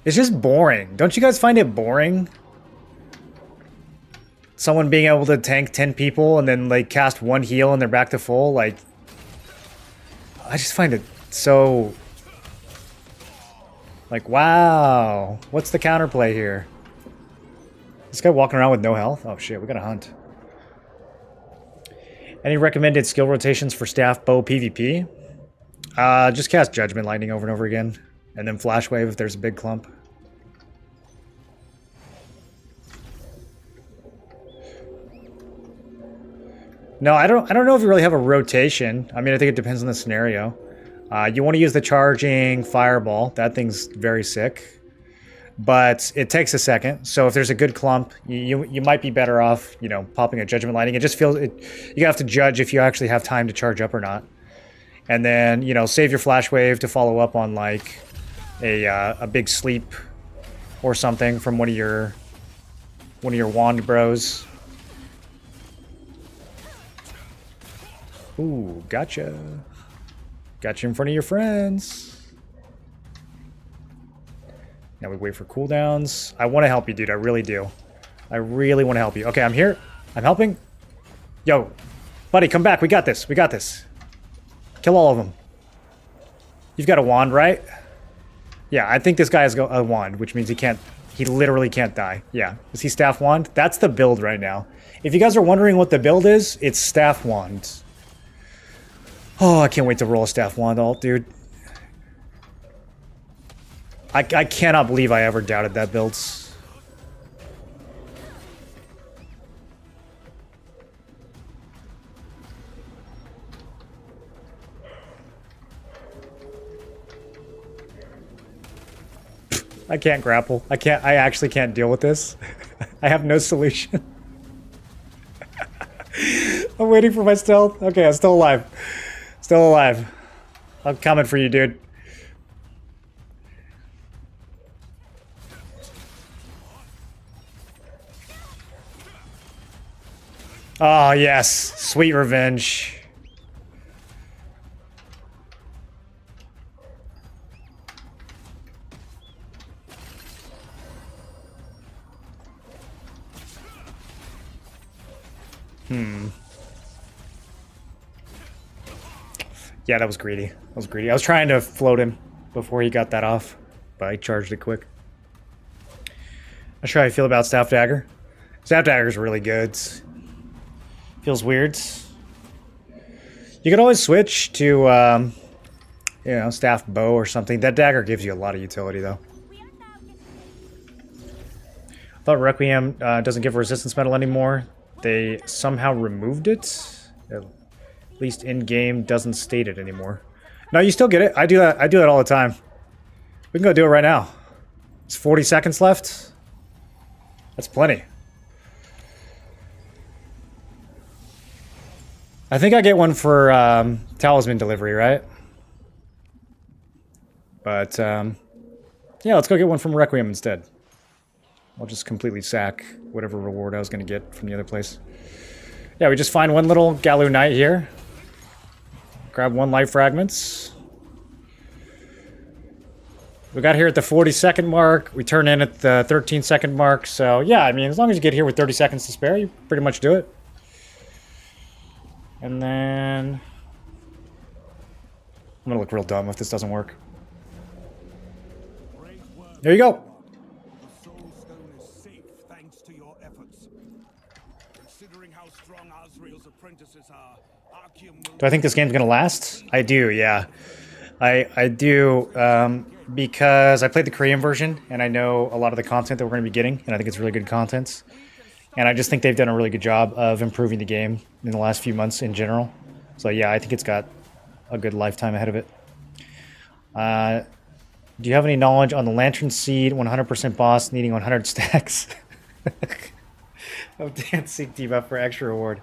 It's just boring. Don't you guys find it boring? Someone being able to tank 10 people and then like cast one heal and they're back to full, like I just find it so like, wow. What's the counterplay here? This guy walking around with no health? Oh shit, we gotta hunt. Any recommended skill rotations for staff bow PvP? Just cast Judgment Lightning over and over again. And then Flash Wave if there's a big clump. No, I don't know if you really have a rotation. I mean, I think it depends on the scenario. You want to use the charging fireball. That thing's very sick. But it takes a second. So if there's a good clump, you might be better off, you know, popping a Judgment Lightning. It just feels you have to judge if you actually have time to charge up or not. And then, you know, save your Flash Wave to follow up on like a big sleep or something from one of your wand bros. Ooh, gotcha. Gotcha in front of your friends. Now we wait for cooldowns. I want to help you, dude. I really do. I really want to help you. Okay, I'm here. I'm helping. Yo, buddy, come back. We got this. We got this. Kill all of them. You've got a wand, right? Yeah, I think this guy has a wand, which means he can't... He literally can't die. Yeah. Is he staff wand? That's the build right now. If you guys are wondering what the build is, it's staff wand. Oh, I can't wait to roll a staff wand ult, dude. I cannot believe I ever doubted that build. I can't grapple. I actually can't deal with this. I have no solution. I'm waiting for my stealth. Okay, I'm still alive. Still alive. I'm coming for you, dude. Oh, yes. Sweet revenge. Yeah, that was greedy. That was greedy. I was trying to float him before he got that off, but I charged it quick. Not sure how you feel about Staff Dagger. Staff Dagger is really good. Feels weird. You can always switch to, you know, Staff Bow or something. That dagger gives you a lot of utility, though. I thought Requiem doesn't give resistance medal anymore. They somehow removed it. At least in-game doesn't state it anymore. No, you still get it. I do that. I do that all the time. We can go do it right now. It's 40 seconds left. That's plenty. I think I get one for talisman delivery, right? But yeah, let's go get one from Requiem instead. I'll just completely sack whatever reward I was going to get from the other place. Yeah, we just find one little Galu Knight here. Grab one life fragments. We got here at the 40-second mark. We turn in at the 13-second mark. So yeah, I mean, as long as you get here with 30 seconds to spare, you pretty much do it. And then... I'm gonna look real dumb if this doesn't work. There you go. Do I think this game's gonna last? I do, yeah. I do, because I played the Korean version, and I know a lot of the content that we're gonna be getting, and I think it's really good content. And I just think they've done a really good job of improving the game in the last few months in general. So yeah, I think it's got a good lifetime ahead of it. Do you have any knowledge on the Lantern Seed 100% boss needing 100 stacks? of dancing debuff for extra reward.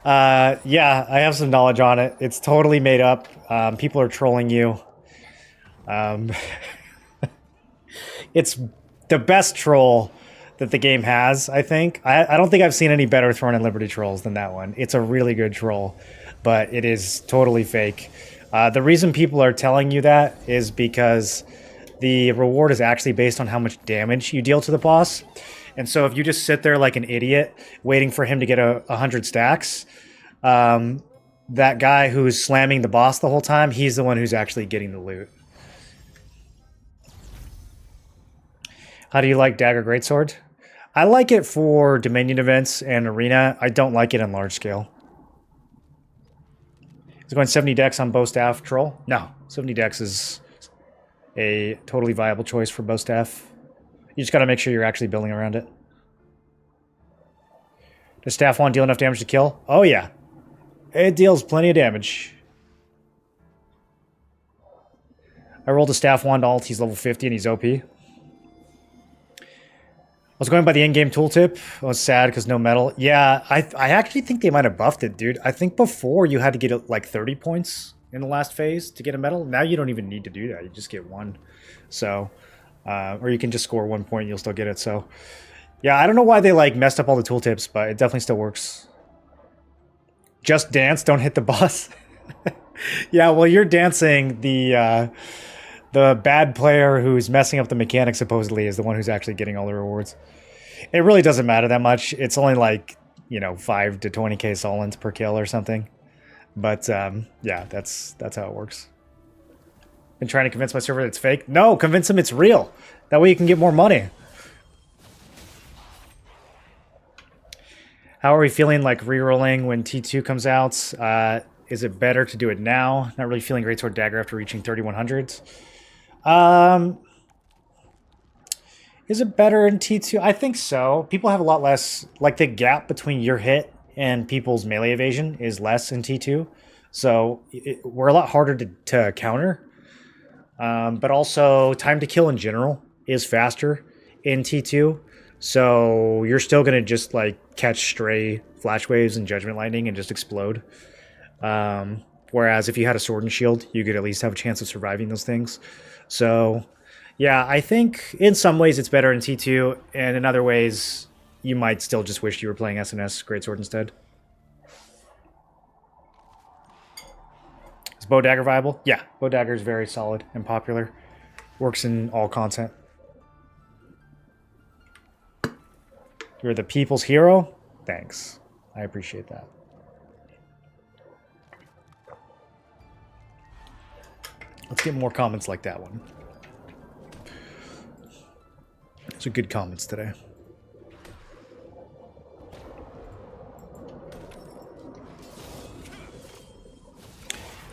Yeah, I have some knowledge on it. It's totally made up. People are trolling you. It's the best troll that the game has, I think. I don't think I've seen any better Throne and Liberty trolls than that one. It's a really good troll, but it is totally fake. The reason people are telling you that is because the reward is actually based on how much damage you deal to the boss. And so if you just sit there like an idiot waiting for him to get 100 stacks, that guy who's slamming the boss the whole time, he's the one who's actually getting the loot. How do you like Dagger Greatsword? I like it for Dominion events and Arena. I don't like it in large scale. Is going 70 dex on bow staff troll? No, 70 dex is a totally viable choice for bow staff. You just got to make sure you're actually building around it. Does staff wand deal enough damage to kill? Oh yeah, it deals plenty of damage. I rolled a staff wand alt. He's level 50 and he's OP. I was going by the in-game tooltip. I was sad because no medal. Yeah, I actually think they might have buffed it, dude. I think before you had to get like 30 points in the last phase to get a medal. Now you don't even need to do that. You just get one. So, or you can just score 1 point and you'll still get it. So, yeah, I don't know why they like messed up all the tooltips, but it definitely still works. Just dance, don't hit the boss. Yeah, well, you're dancing. The bad player who's messing up the mechanics supposedly is the one who's actually getting all the rewards. It really doesn't matter that much. It's only like, 5 to 20k solents per kill or something. But yeah, that's how it works. Been trying to convince my server that it's fake. No, convince them it's real. That way you can get more money. How are we feeling like rerolling when T2 comes out? Is it better to do it now? Not really feeling Greatsword Dagger after reaching 3100s. Is it better in T2? I think so. People have a lot less, like the gap between your hit and people's melee evasion is less in T2. So we're a lot harder to counter. But also time to kill in general is faster in T2. So you're still going to just like catch stray flash waves and judgment lightning and just explode. Whereas if you had a sword and shield, you could at least have a chance of surviving those things. So yeah, I think in some ways it's better in T2, and in other ways you might still just wish you were playing SNS Greatsword instead. Is Bow Dagger viable? Yeah, Bow Dagger is very solid and popular. Works in all content. You're the people's hero? Thanks. I appreciate that. Let's get more comments like that one. Those are good comments today.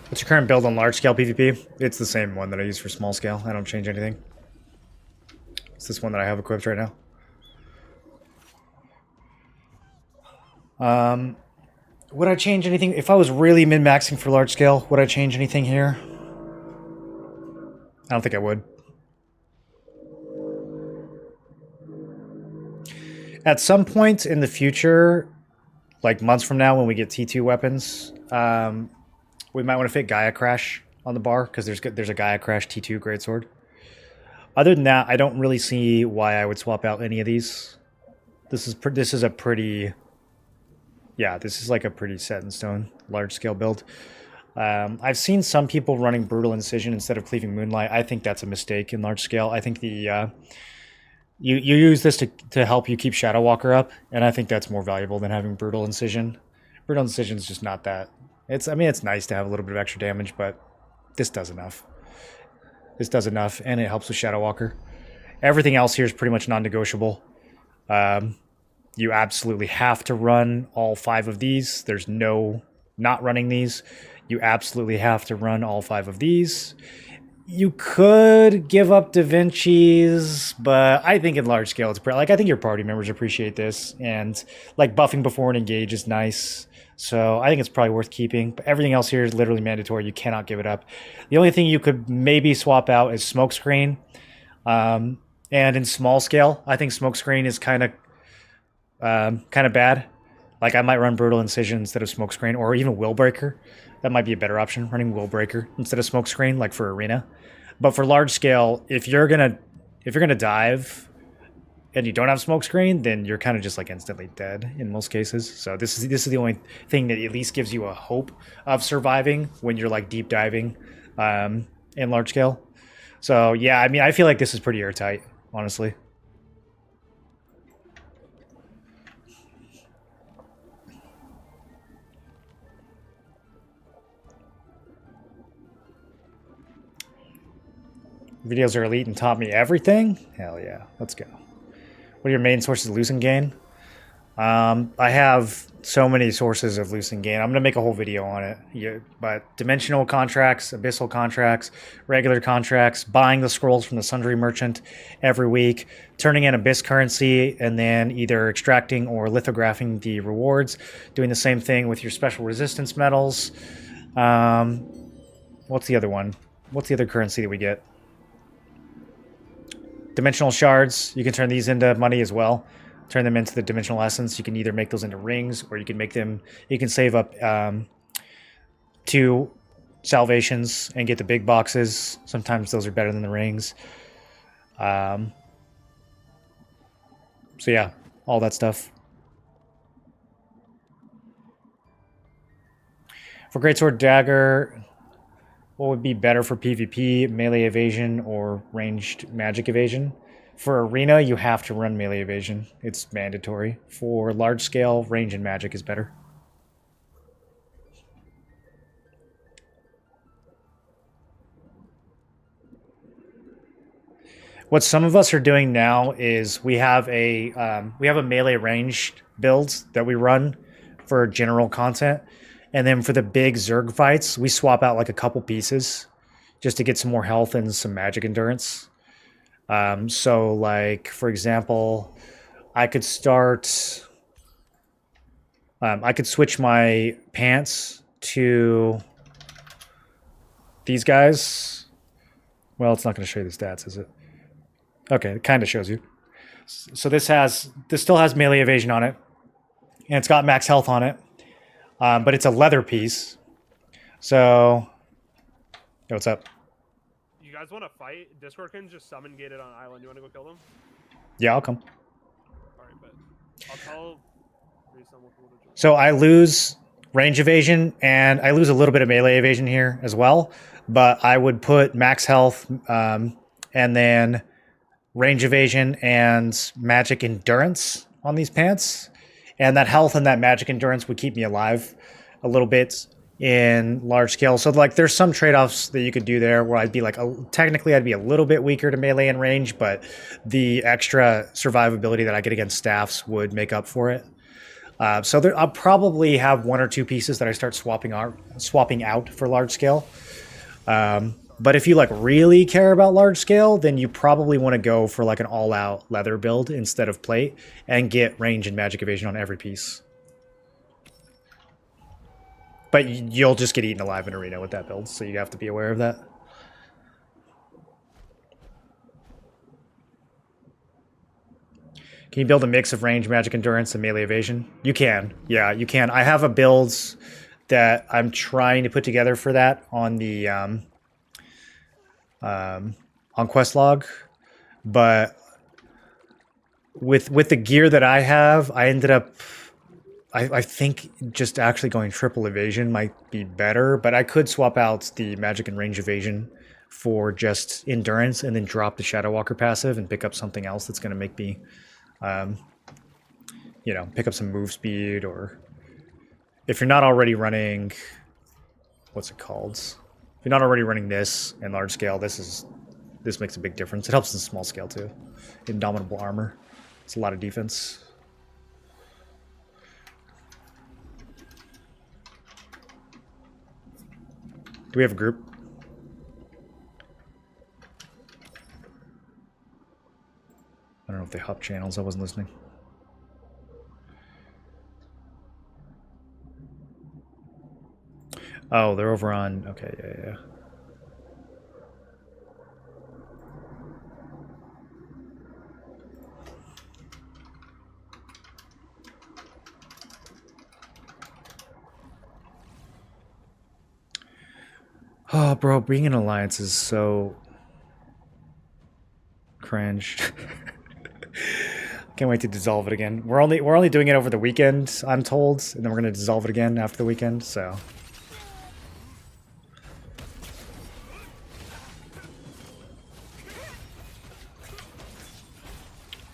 What's your current build on large scale PvP? It's the same one that I use for small scale. I don't change anything. It's this one that I have equipped right now. Would I change anything? If I was really min-maxing for large scale, would I change anything here? I don't think I would. At some point in the future, like months from now when we get T2 weapons, we might want to fit Gaia Crash on the bar, because there's a Gaia Crash T2 Greatsword. Other than that, I don't really see why I would swap out any of these. This is a pretty... Yeah, this is like a pretty set in stone large scale build. I've seen some people running Brutal Incision instead of Cleaving Moonlight. I think that's a mistake in large scale. I think the you use this to help you keep Shadow Walker up, and I think that's more valuable than having Brutal Incision. Brutal Incision is just not that. I mean, it's nice to have a little bit of extra damage, but this does enough. This does enough, and it helps with Shadow Walker. Everything else here is pretty much non-negotiable. You absolutely have to run all 5 of these. There's no not running these. You absolutely have to run all 5 of these. You could give up Da Vinci's, but I think in large scale, it's like, I think your party members appreciate this, and like buffing before an engage is nice. So I think it's probably worth keeping, but everything else here is literally mandatory. You cannot give it up. The only thing you could maybe swap out is Smokescreen. And in small scale, I think Smokescreen is kind of bad. Like I might run Brutal Incision instead of Smokescreen, or even Willbreaker. That might be a better option, running Willbreaker instead of Smokescreen, like for arena. But for large scale, if you're gonna dive and you don't have Smokescreen, then you're kind of just like instantly dead in most cases. So this is the only thing that at least gives you a hope of surviving when you're like deep diving in large scale. So yeah, I mean, I feel like this is pretty airtight, honestly. Videos are elite and taught me everything? Hell yeah, let's go. What are your main sources of Lucent gain? I have so many sources of Lucent gain. I'm going to make a whole video on it. Yeah, but dimensional contracts, abyssal contracts, regular contracts, buying the scrolls from the Sundry Merchant every week, turning in abyss currency, and then either extracting or lithographing the rewards, doing the same thing with your special resistance medals. What's the other one? What's the other currency that we get? Dimensional shards, you can turn these into money as well. Turn them into the dimensional essence. You can either make those into rings, or you can make them, you can save up 2 salvations and get the big boxes. Sometimes those are better than the rings. So yeah, all that stuff. For Greatsword Dagger, what would be better for PvP, melee evasion or ranged magic evasion? For arena, you have to run melee evasion. It's mandatory. For large scale, range and magic is better. What some of us are doing now is we have a melee ranged build that we run for general content, and then for the big Zerg fights, we swap out like a couple pieces just to get some more health and some magic endurance. So, like for example, I could start. I could switch my pants to these guys. Well, it's not going to show you the stats, is it? Okay, it kind of shows you. So this still has melee evasion on it, and it's got max health on it, but it's a leather piece. So, yo, what's up? You guys want to fight? Discord can just summon gated on island. You want to go kill them? Yeah, I'll come. Alright, but I'll tell Reese So I lose range evasion, and I lose a little bit of melee evasion here as well, but I would put max health, and then range evasion and magic endurance on these pants. And that health and that magic endurance would keep me alive a little bit in large scale. So like there's some trade-offs that you could do there where I'd be like, technically I'd be a little bit weaker to melee and range, but the extra survivability that I get against staffs would make up for it. So I'll probably have one or two pieces that I start swapping out for large scale. But if you like really care about large scale, then you probably want to go for like an all-out leather build instead of plate and get range and magic evasion on every piece. But you'll just get eaten alive in arena with that build, so you have to be aware of that. Can you build a mix of range, magic endurance, and melee evasion? You can. Yeah, you can. I have a build that I'm trying to put together for that on the on quest log, but with the gear that I have, I ended up I think just actually going triple evasion might be better, but I could swap out the magic and range evasion for just endurance and then drop the Shadow Walker passive and pick up something else that's going to make me you know, pick up some move speed. Or if you're not already running, what's it called? If you're not already running this in large scale, this makes a big difference. It helps in small scale too. Indomitable armor. It's a lot of defense. Do we have a group? I don't know if they hop channels. I wasn't listening. Oh, they're over on... Okay, yeah. Oh, bro, being in Alliance is so cringe. Can't wait to dissolve it again. We're only doing it over the weekend, I'm told, and then we're gonna dissolve it again after the weekend. So.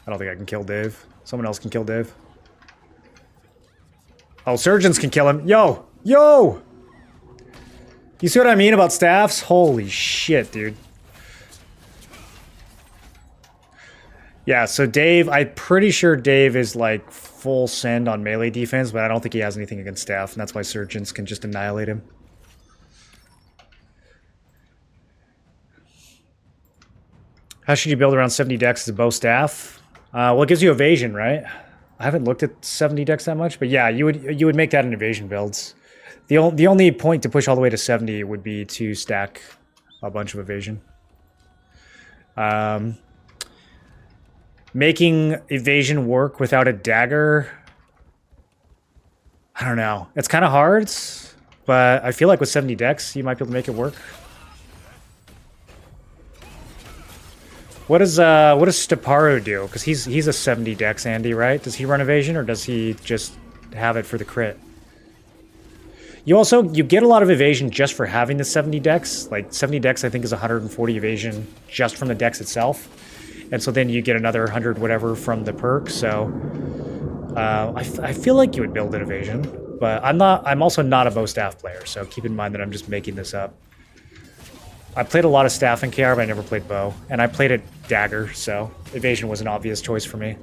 I don't think I can kill Dave. Someone else can kill Dave. Oh, surgeons can kill him. Yo! Yo! You see what I mean about staffs? Holy shit, dude. Yeah, so Dave, I'm pretty sure Dave is like full send on melee defense, but I don't think he has anything against staff, and that's why surgeons can just annihilate him. How should you build around 70 decks as a bow staff? Well, it gives you evasion, right? I haven't looked at 70 decks that much, but yeah, you would make that an evasion builds. The only point to push all the way to 70 would be to stack a bunch of evasion. Making evasion work without a dagger, I don't know. It's kind of hard, but I feel like with 70 decks, you might be able to make it work. What does Steparu do? Because he's a 70 dex, Andy, right? Does he run evasion, or does he just have it for the crit? You get a lot of evasion just for having the 70 dex. Like 70 dex, I think, is 140 evasion just from the dex itself. and so then you get another 100 whatever from the perk. So I feel like you would build an evasion, but I'm also not a bow staff player, so keep in mind that I'm just making this up. I played a lot of staff in KR, but I never played bow, and I played it dagger, so evasion was an obvious choice for me.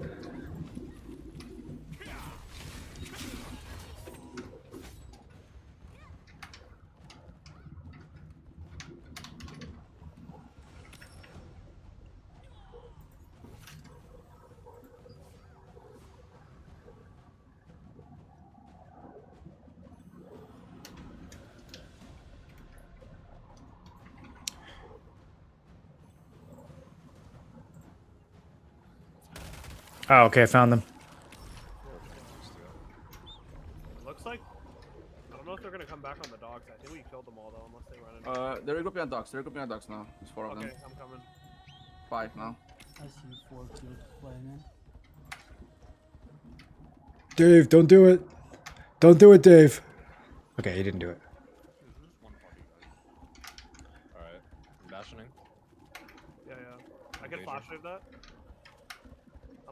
Oh, okay, I found them. It looks like I don't know if they're gonna come back on the dogs. I think we killed them all though, unless they run into. They're regrouping on docks. They're regrouping on docks now. There's 4 of them. Okay, I'm coming. 5 now. I see 4 killed flying in. Dave, don't do it. Don't do it, Dave. Okay, he didn't do it. Alright. Bastioning. Yeah. I can flash save that.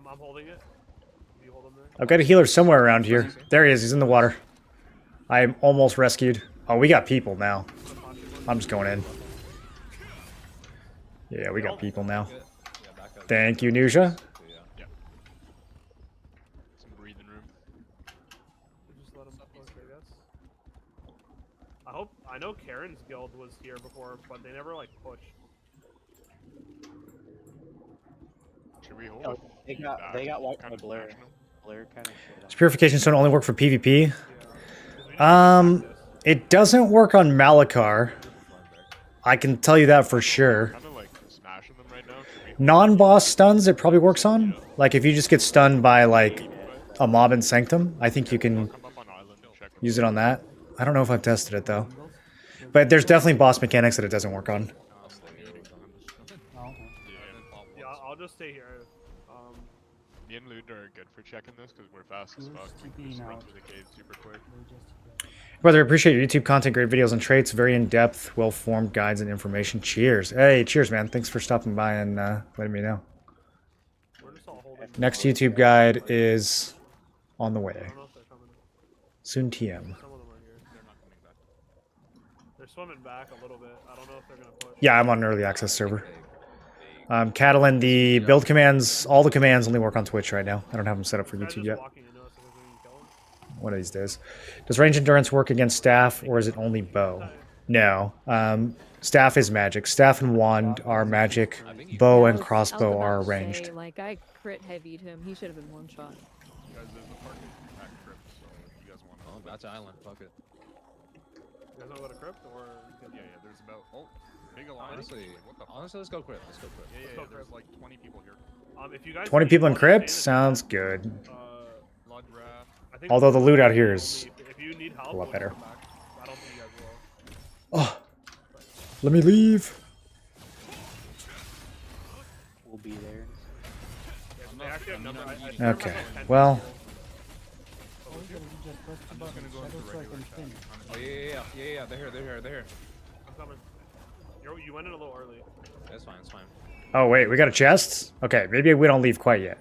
I'm holding it. You hold him there. I've got a healer somewhere around here. There he is. He's in the water. I'm almost rescued. Oh, we got people now. I'm just going in. Yeah, we got people now. Thank you, Nusha. Yeah. Some breathing room. Just let him push, I guess. I know Karen's guild was here before, but they never like pushed. Should we hold They got white kind of blur kind of shit. Does purification stone only work for PvP? It doesn't work on Malakar. I can tell you that for sure. Non-boss stuns it probably works on. Like if you just get stunned by like a mob in Sanctum, I think you can use it on that. I don't know if I've tested it though. But there's definitely boss mechanics that it doesn't work on. Yeah, I'll just stay here. Me and Lud are good for checking this because we're fast as fuck. We can just run through the cave super quick. Brother, appreciate your YouTube content, great videos and traits, very in-depth, well-formed guides and information. Cheers. Hey, cheers, man. Thanks for stopping by and letting me know. Next YouTube guide is on the way. Soon TM. Some of them are here. They're not coming back. They're swimming back a little bit. I don't know if they're gonna push. Yeah, I'm on an early access server. Catalan, the build commands, all the commands only work on Twitch right now. I don't have them set up for YouTube yet. One of these days. Does range endurance work against staff, or is it only bow? No. Staff is magic. Staff and wand are magic. Bow and crossbow are ranged. Like, I crit heavied him. He should have been one shot. Guys, there's a parking at Crypt, so if you guys want to. Oh, that's island. Fuck it. You guys want to go to Crypt or? Yeah, there's about big alliance. Honestly, let's go Crypt. Let's go Crypt. Yeah, there's like 20 people here. If you guys 20 need people in one Crypt? stand Sounds good. Blood Wrath. I think Although the loot out here is if you need help, a lot better. I don't think you guys will. Oh, let me leave. We'll be there. They actually have number. Okay, well. Oh yeah. They're here. I'm coming. You went in a little early. That's fine. It's fine. Oh, wait, we got a chest? Okay, maybe we don't leave quite yet.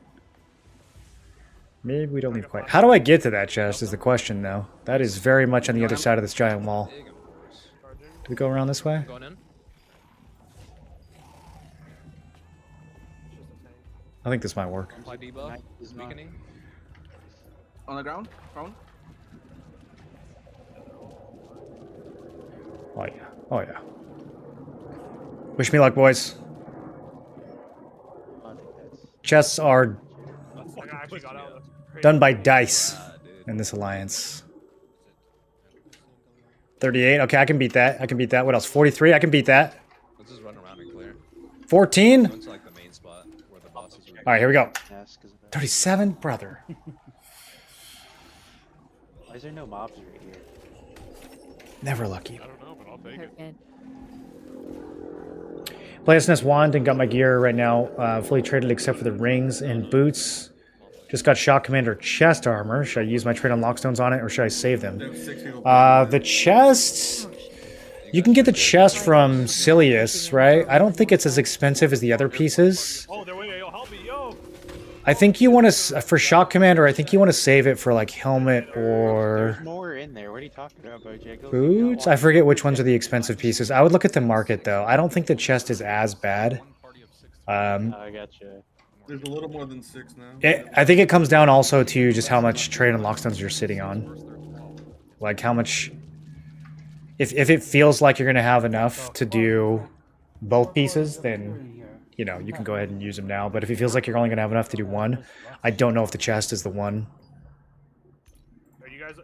Maybe we don't leave quite. How do I get to that chest is the question, though. That is very much on the other side of this giant wall. Do we go around this way? Going in. I think this might work. Apply debuff. Weakening. On the ground. Prone. Oh, yeah. Oh, yeah. Wish me luck, boys. Chests are done by dice in this alliance. 38. Okay, I can beat that. I can beat that. What else? 43. I can beat that. Let's just run around and clear. 14. Go into like the main spot where the bosses are. All right, here we go. 37, brother. Why is there no mobs right here? Never lucky. I don't know, but I'll take it. Play SNS wand and got my gear right now fully traded except for the rings and boots. Just got Shock Commander chest armor. Should I use my trade on lockstones on it or should I save them? The chest... You can get the chest from Silius, right? I don't think it's as expensive as the other pieces. Oh, they're waiting. I think you want to for shock commander. I think you want to save it for like helmet or There's more in there. What are you talking about, Bojangles? boots. I forget which ones are the expensive pieces. I would look at the market though. I don't think the chest is as bad. I gotcha. There's a little more than 6 now. I think it comes down also to just how much trade and lockstones you're sitting on. Like how much. If it feels like you're gonna have enough to do both pieces, then you know you can go ahead and use them now. But if it feels like you're only gonna have enough to do one, I don't know if the chest is the one. Are you guys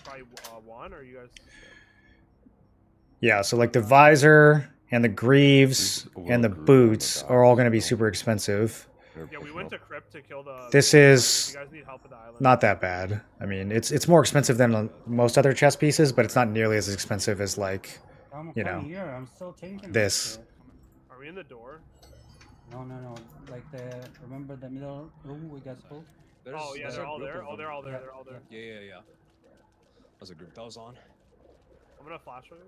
probably one, or are you guys? Yeah, so like the visor and the greaves and the boots are all gonna be super expensive. Yeah, we went to Crypt to kill the. This is not that bad. I mean, it's more expensive than most other chess pieces, but it's not nearly as expensive as like, you know, I'm still taking this. Are we in the door? No. Like remember the middle room we got spoke? Oh yeah, they're all there. Oh, they're all there. They're all there. Yeah. That's a group that was on. I'm gonna flash with it.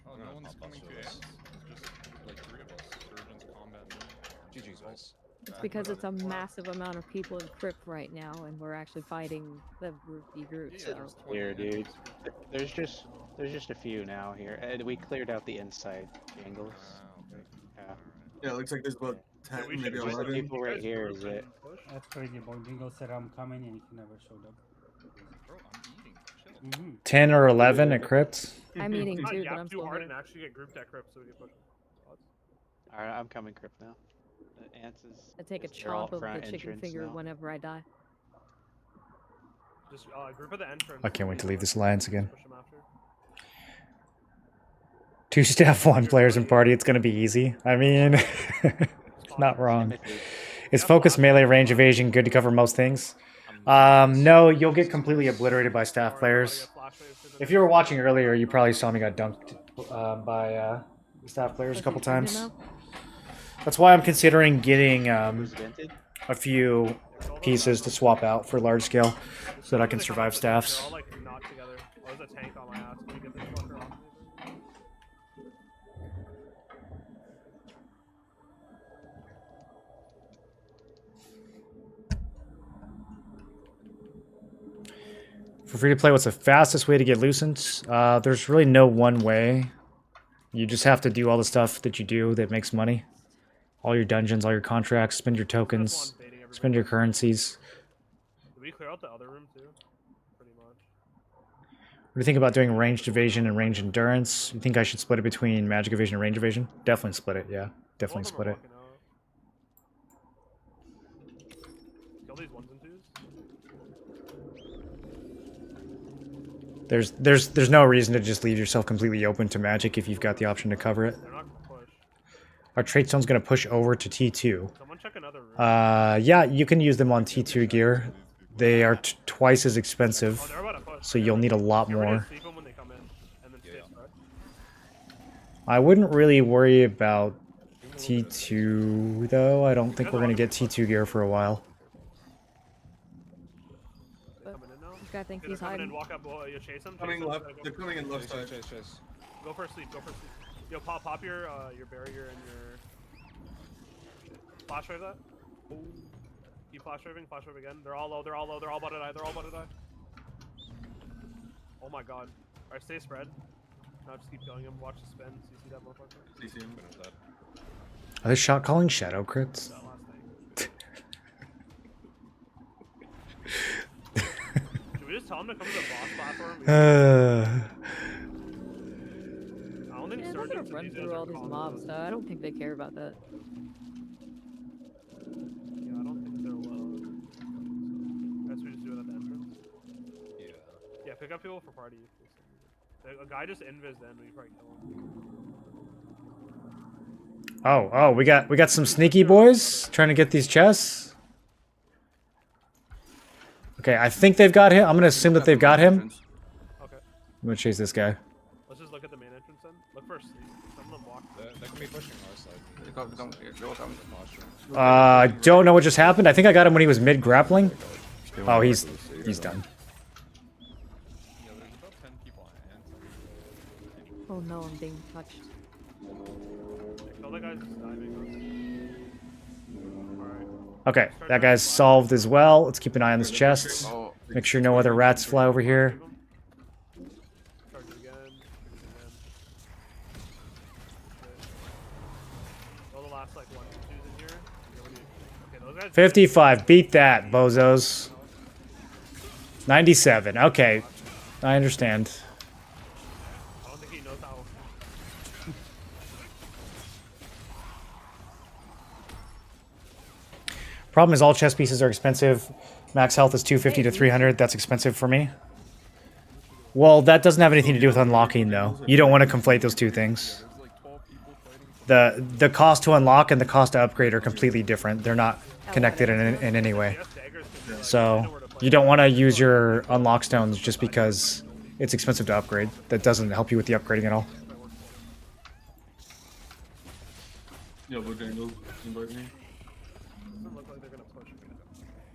Oh, no one's coming to Ants? Just like 3 of us. Surgeons, combat, GG's, guys. It's because it's a massive amount of people in Crypt right now, and we're actually fighting the Group group. So. Here, dude. There's just a few now here. And we cleared out the inside angles. Yeah. Yeah, it looks like there's about 10, maybe Just the 11. people right here, is it? That's crazy. Bojingo said I'm coming and he never showed up. Bro, I'm eating. Chill. 10 or 11 at crypt. I'm eating Not too, yap but I'm too still hard here. and actually get grouped at Crypt so we can push. Alright, I'm coming crypt now. The ants is. I take a they're all chomp of the front chicken entrance finger now. whenever I die. Just group at the entrance. I can't wait to leave this alliance again. Push them after. 2 staff, 1 players in party. It's gonna be easy. I mean, it's not wrong. Is focus, melee, range, evasion good to cover most things? No, you'll get completely obliterated by staff players. If you were watching earlier, you probably saw me got dunked by staff players a couple times. That's why I'm considering getting a few pieces to swap out for large scale, so that I can survive staffs. They're all like not together. Oh, there's a tank on my ass. Can we get this fucker off me? For free to play, what's the fastest way to get Lucent? There's really no one way. You just have to do all the stuff that you do that makes money. All your dungeons, all your contracts, spend your tokens, spend your currencies. Did we clear out the other room too? Pretty much. What do you think about doing ranged evasion and range endurance? You think I should split it between magic evasion and range evasion? Definitely split it, yeah. Definitely split it. Kill these ones and twos. There's no reason to just leave yourself completely open to magic if you've got the option to cover it. They're not gonna push. Our trade stone's gonna push over to T2. Someone check another room. Yeah, you can use them on T2 gear. They are twice as expensive, Oh, they're about to push. so you'll need a lot Get ready to more. sleep them when they come in, and then stay spread. I wouldn't really worry about T2 though. I don't think we're gonna get T2 gear for a while. I think They're he's coming in, hiding. walk up, you chase them. Coming chase them, left. go. They're coming in left side. Go for a sleep, go for a sleep. Yo, pop your barrier and your... Flash wave that. Keep flash waving again. They're all low, they're all about to die, Oh my god. Alright, stay spread. Now just keep killing him, watch the spin, CC that motherfucker. CC him. Are they shot calling shadow crits? That last thing. Should we just tell him to come to the boss platform? I don't think Yeah, they're gonna run through all these mobs, though. I don't think they care about that. Yeah, I don't think they'll, guess we just do it at the entrance. Yeah, pick up people for party. A guy just invis then, we probably kill him. Oh, we got some sneaky boys trying to get these chests. Okay, I think they've got him. I'm gonna assume that they've got him. Okay. I'm gonna chase this guy. Let's just look at the main entrance then. Look for a sleep. Some of them walk. They can be pushing our side. I don't know what just happened. I think I got him when he was mid grappling. Oh, he's done. Oh no, I'm being touched. Kill the guys just diving. Alright. Okay, that guy's solved as well. Let's keep an eye on this chest. Make sure no other rats fly over here. Charge it again. Charge it again. Okay. All the last like 1 2s in here. Okay, those guys. 55. Beat that, bozos. 97. Okay. I understand. I don't think he knows how. Problem is all chest pieces are expensive. Max health is 250 to 300. That's expensive for me. Well, that doesn't have anything to do with unlocking, though. You don't want to conflate those two things. The cost to unlock and the cost to upgrade are completely different. They're not connected in any way. So you don't want to use your unlock stones just because it's expensive to upgrade. That doesn't help you with the upgrading at all. Yo, Bojangles, invite me. Doesn't look like they're gonna push.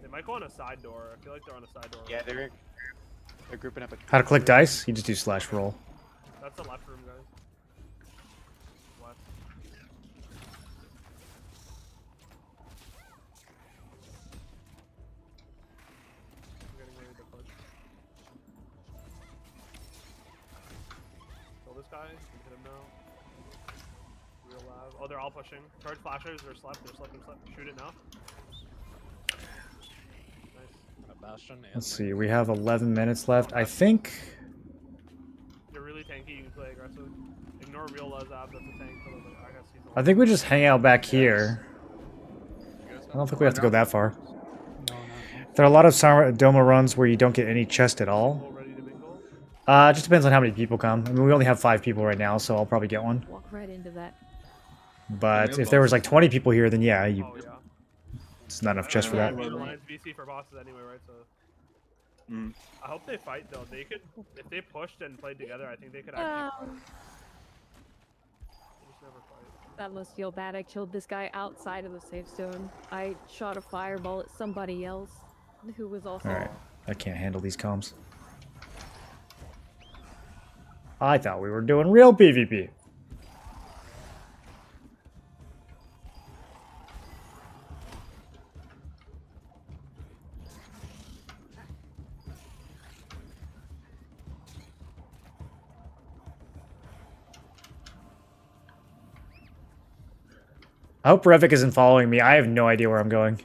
They might go on a side door. I feel like they're on a side door. Yeah, they're grouping up. How to click dice? You just do slash roll. That's the left room, guys. Left. I'm getting ready to push. Kill this guy. Hit him now. Real live. Oh, they're all pushing. Charge flashers. They're slept. They're slept. They're slept. Shoot it now. Let's see. We have 11 minutes left. I think... You're really tanky. You can play aggressive. Ignore real Luz Ab. That's a tank. I guess he's I think we just hang out back here. I don't think we have to go that far. There are a lot of Doma runs where you don't get any chest at all. It just depends on how many people come. I mean, we only have 5 people right now, so I'll probably get one. Walk right into that. But if there was like 20 people here, then yeah, it's not enough chest for that. Alliance VC for bosses anyway, right? So I hope they fight though. They could, if they pushed and played together, I think they could actually fight. They just never fight. That must feel bad. I killed this guy outside of the safe zone. I shot a fireball at somebody else who was also. Alright, I can't handle these comms. I thought we were doing real PvP. I hope Revik isn't following me. I have no idea where I'm going.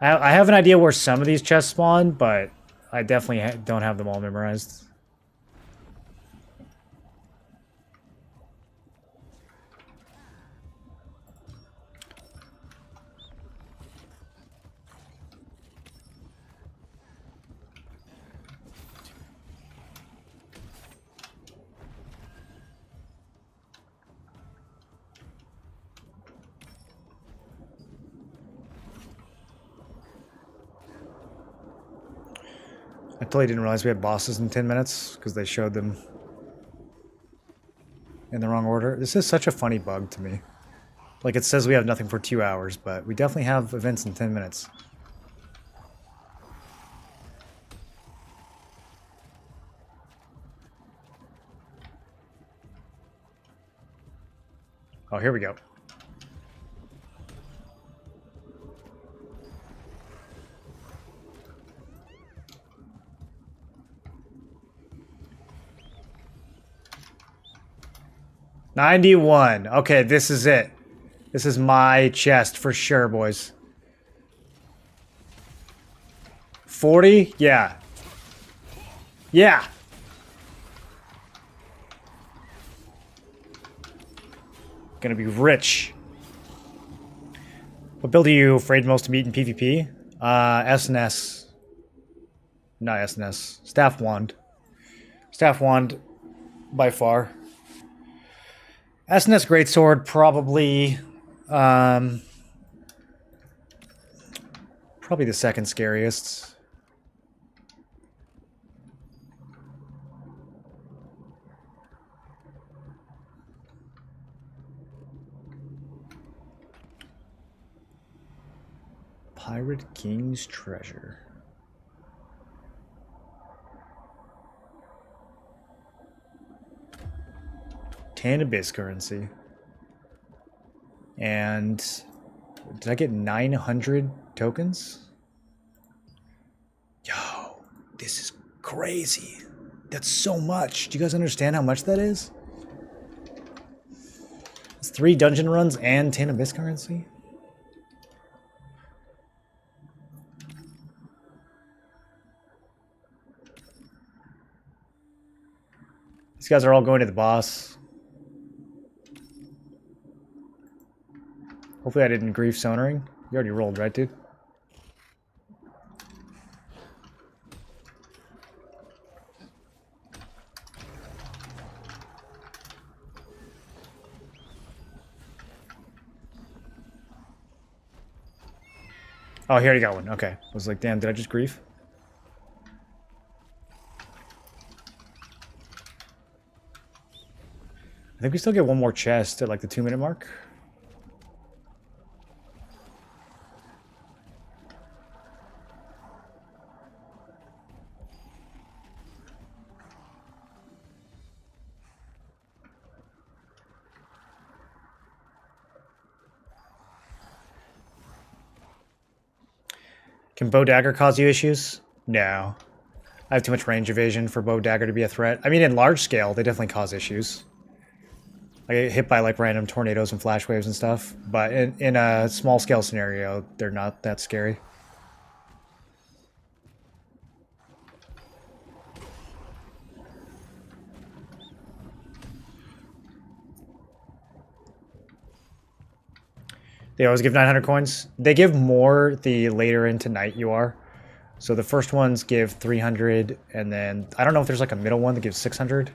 I have an idea where some of these chests spawn, but I definitely don't have them all memorized. I totally didn't realize we had bosses in 10 minutes because they showed them in the wrong order. This is such a funny bug to me. Like, it says we have nothing for 2 hours, but we definitely have events in 10 minutes. Oh, here we go. $91. Okay, this is it. This is my chest for sure, boys. 40? Yeah. Yeah. Gonna be rich. What build are you afraid most to meet in PvP? SNS. Not SNS. Staff Wand. Staff Wand, by far. SNS Greatsword, probably... probably the second scariest. Pirate King's Treasure. Tan Abyss currency. And Did I get 900 tokens? Yo, this is crazy. That's so much. Do you guys understand how much that is? It's 3 dungeon runs and 10 abyss currency. These guys are all going to the boss. Hopefully I didn't grief sonaring. You already rolled, right, dude? Oh, he already got one. Okay. I was like, damn, did I just grief? I think we still get one more chest at like the 2-minute mark. Can bow dagger cause you issues? No. I have too much range evasion for bow dagger to be a threat. I mean, in large scale, they definitely cause issues. I get hit by like random tornadoes and flash waves and stuff, but in a small scale scenario, they're not that scary. They always give 900 coins. They give more the later into night you are. So the first ones give 300, and then I don't know if there's like a middle one that gives 600,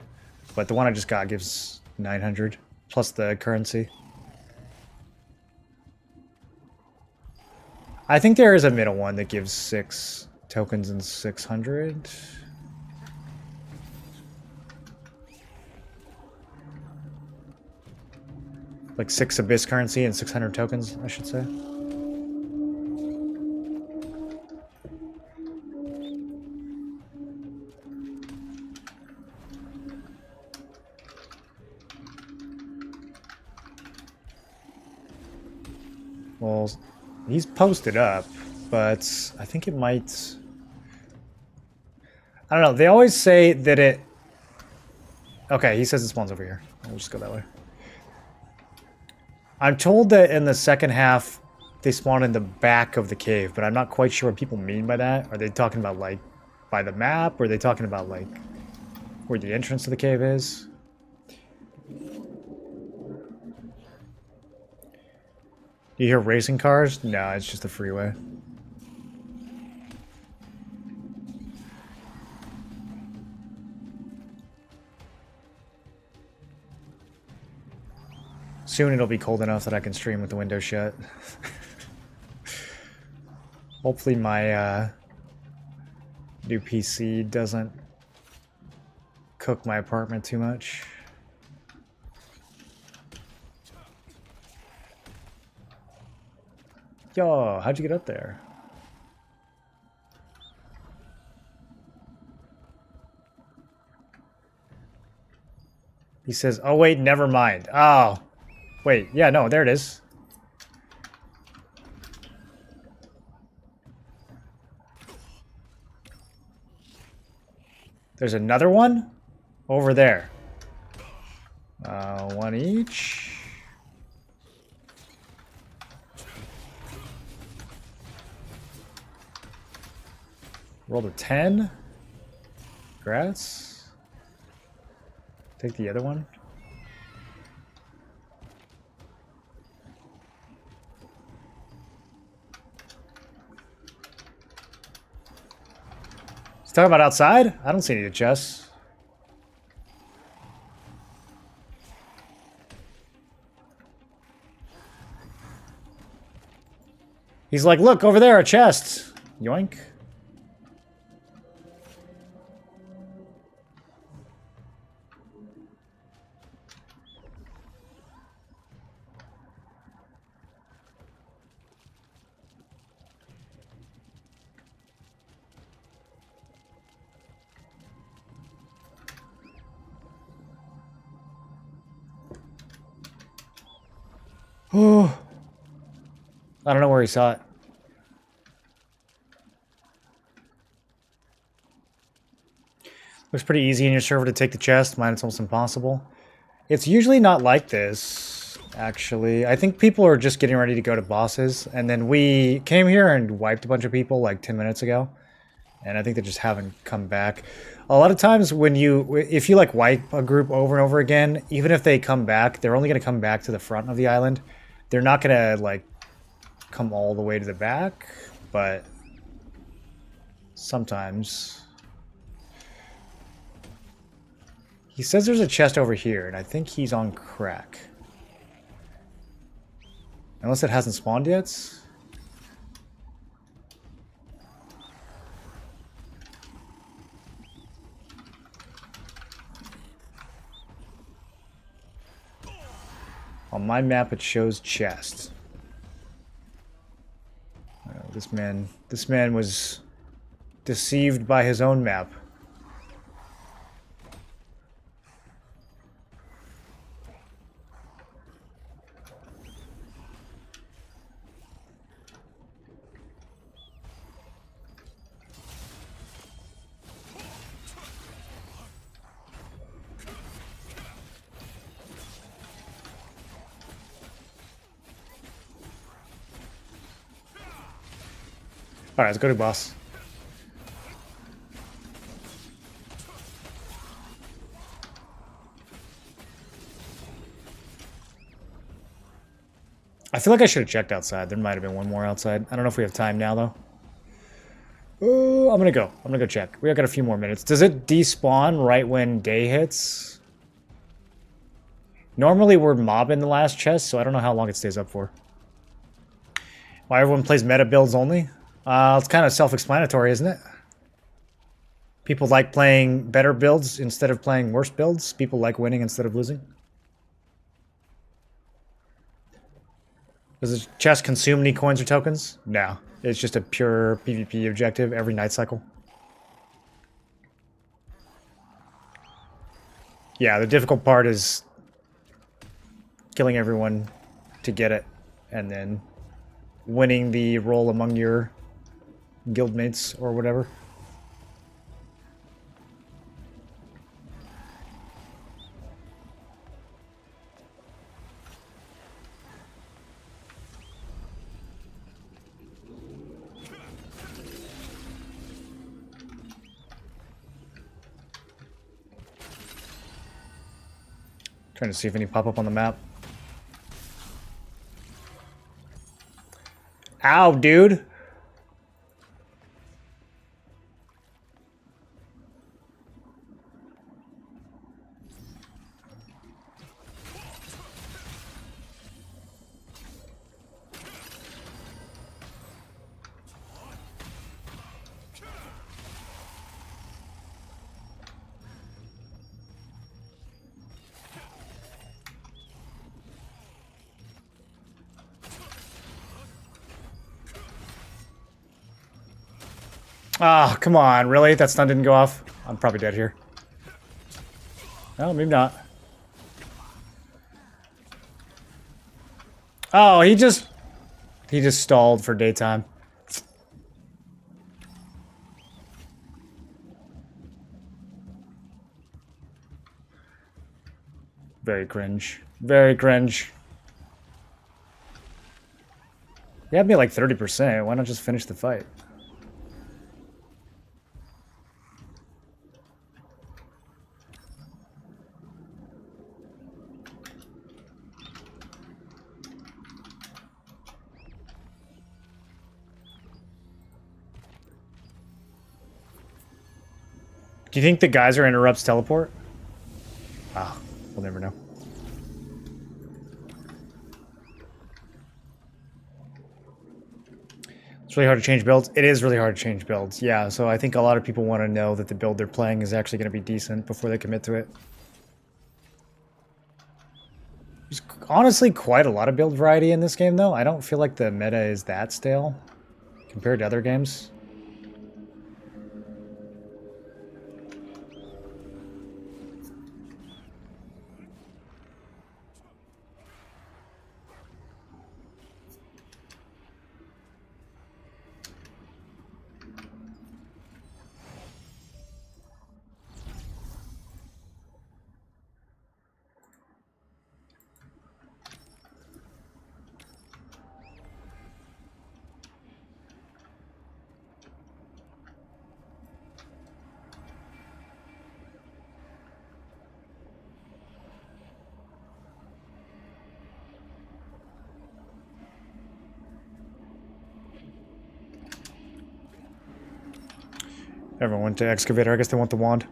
but the one I just got gives 900 plus the currency. I think there is a middle one that gives 6 tokens and 600. Like 6 abyss currency and 600 tokens, I should say. Well, he's posted up, but I think it might... I don't know, they always say that it... Okay, he says it spawns over here. We'll just go that way. I'm told that in the second half, they spawn in the back of the cave, but I'm not quite sure what people mean by that. Are they talking about, like, by the map? Or are they talking about, like, where the entrance to the cave is? You hear racing cars? No, it's just a freeway. Soon it'll be cold enough that I can stream with the window shut. Hopefully my new PC doesn't cook my apartment too much. Yo, how'd you get up there? He says, oh wait, never mind. Oh, wait, yeah, no, there it is. There's another one over there. One each. Rolled a 10. Congrats. Take the other one. He's talking about outside? I don't see any chests. He's like, look, over there, a chest. Yoink. Oh. I don't know where he saw it. Looks pretty easy in your server to take the chest. Mine, it's almost impossible. It's usually not like this, actually. I think people are just getting ready to go to bosses, and then we came here and wiped a bunch of people like 10 minutes ago, and I think they just haven't come back. A lot of times if you like wipe a group over and over again, even if they come back, they're only going to come back to the front of the island. They're not going to like come all the way to the back, but sometimes. He says there's a chest over here, and I think he's on crack. Unless it hasn't spawned yet. On my map, it shows chest. This man was deceived by his own map. Alright, let's go to boss. I feel like I should have checked outside. There might have been one more outside. I don't know if we have time now, though. Oh, I'm gonna go. I'm gonna go check. We got a few more minutes. Does it despawn right when day hits? Normally we're mobbing the last chest, so I don't know how long it stays up for. Why everyone plays meta builds only? It's kind of self-explanatory, isn't it? People like playing better builds instead of playing worse builds. People like winning instead of losing. Does the chest consume any coins or tokens? No. It's just a pure PvP objective every night cycle. Yeah, the difficult part is killing everyone to get it, and then winning the role among your guildmates or whatever. Trying to see if any pop up on the map. Ow, dude! Ah, come on, really? That stun didn't go off? I'm probably dead here. No, maybe not. Oh, he just stalled for daytime. Very cringe. Very cringe. You had me like 30%. Why not just finish the fight? Do you think the geyser interrupts teleport? Ah, we'll never know. It's really hard to change builds. It is really hard to change builds. Yeah, so I think a lot of people want to know that the build they're playing is actually going to be decent before they commit to it. There's honestly quite a lot of build variety in this game, though. I don't feel like the meta is that stale compared to other games. Everyone went to excavator. I guess they want the wand.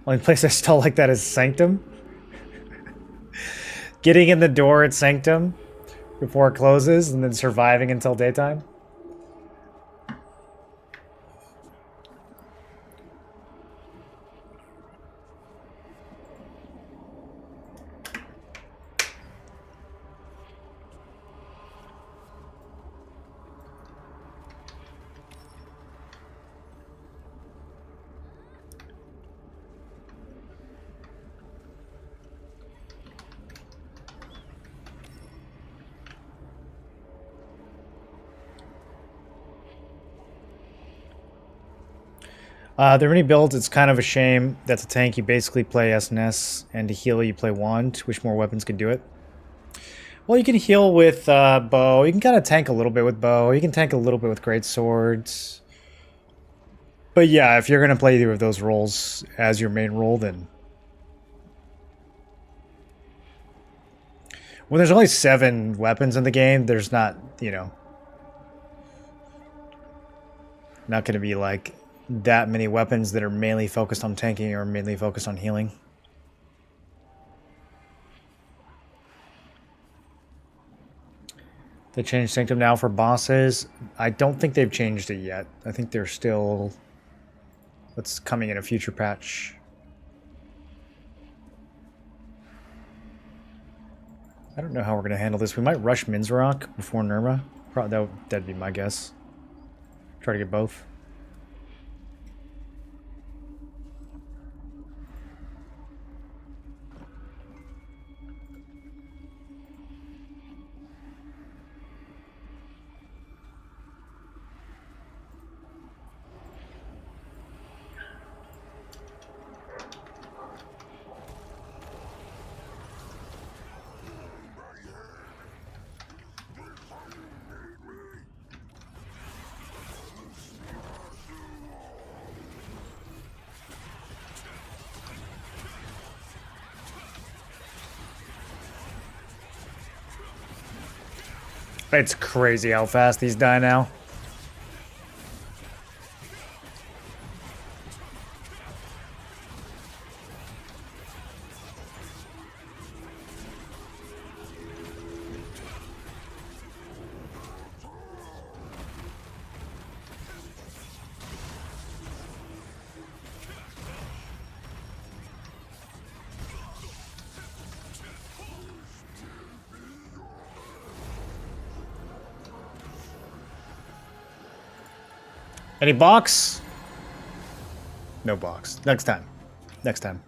Only place I still like that is Sanctum. Getting in the door at Sanctum before it closes and then surviving until daytime. There are many builds, it's kind of a shame that to tank you basically play SNS, and to heal you play Wand. Wish more weapons could do it. Well, you can heal with bow. You can kind of tank a little bit with bow. You can tank a little bit with great swords. But yeah, if you're going to play either of those roles as your main role, then... When there's only 7 weapons in the game, there's not, you know... Not going to be like... that many weapons that are mainly focused on tanking or mainly focused on healing. They changed Sanctum now for bosses. I don't think they've changed it yet. I think they're still... That's coming in a future patch. I don't know how we're going to handle this. We might rush Minzarok before Nirma. Probably that'd be my guess. Try to get both. It's crazy how fast these die now. Any box? No box. Next time. Next time.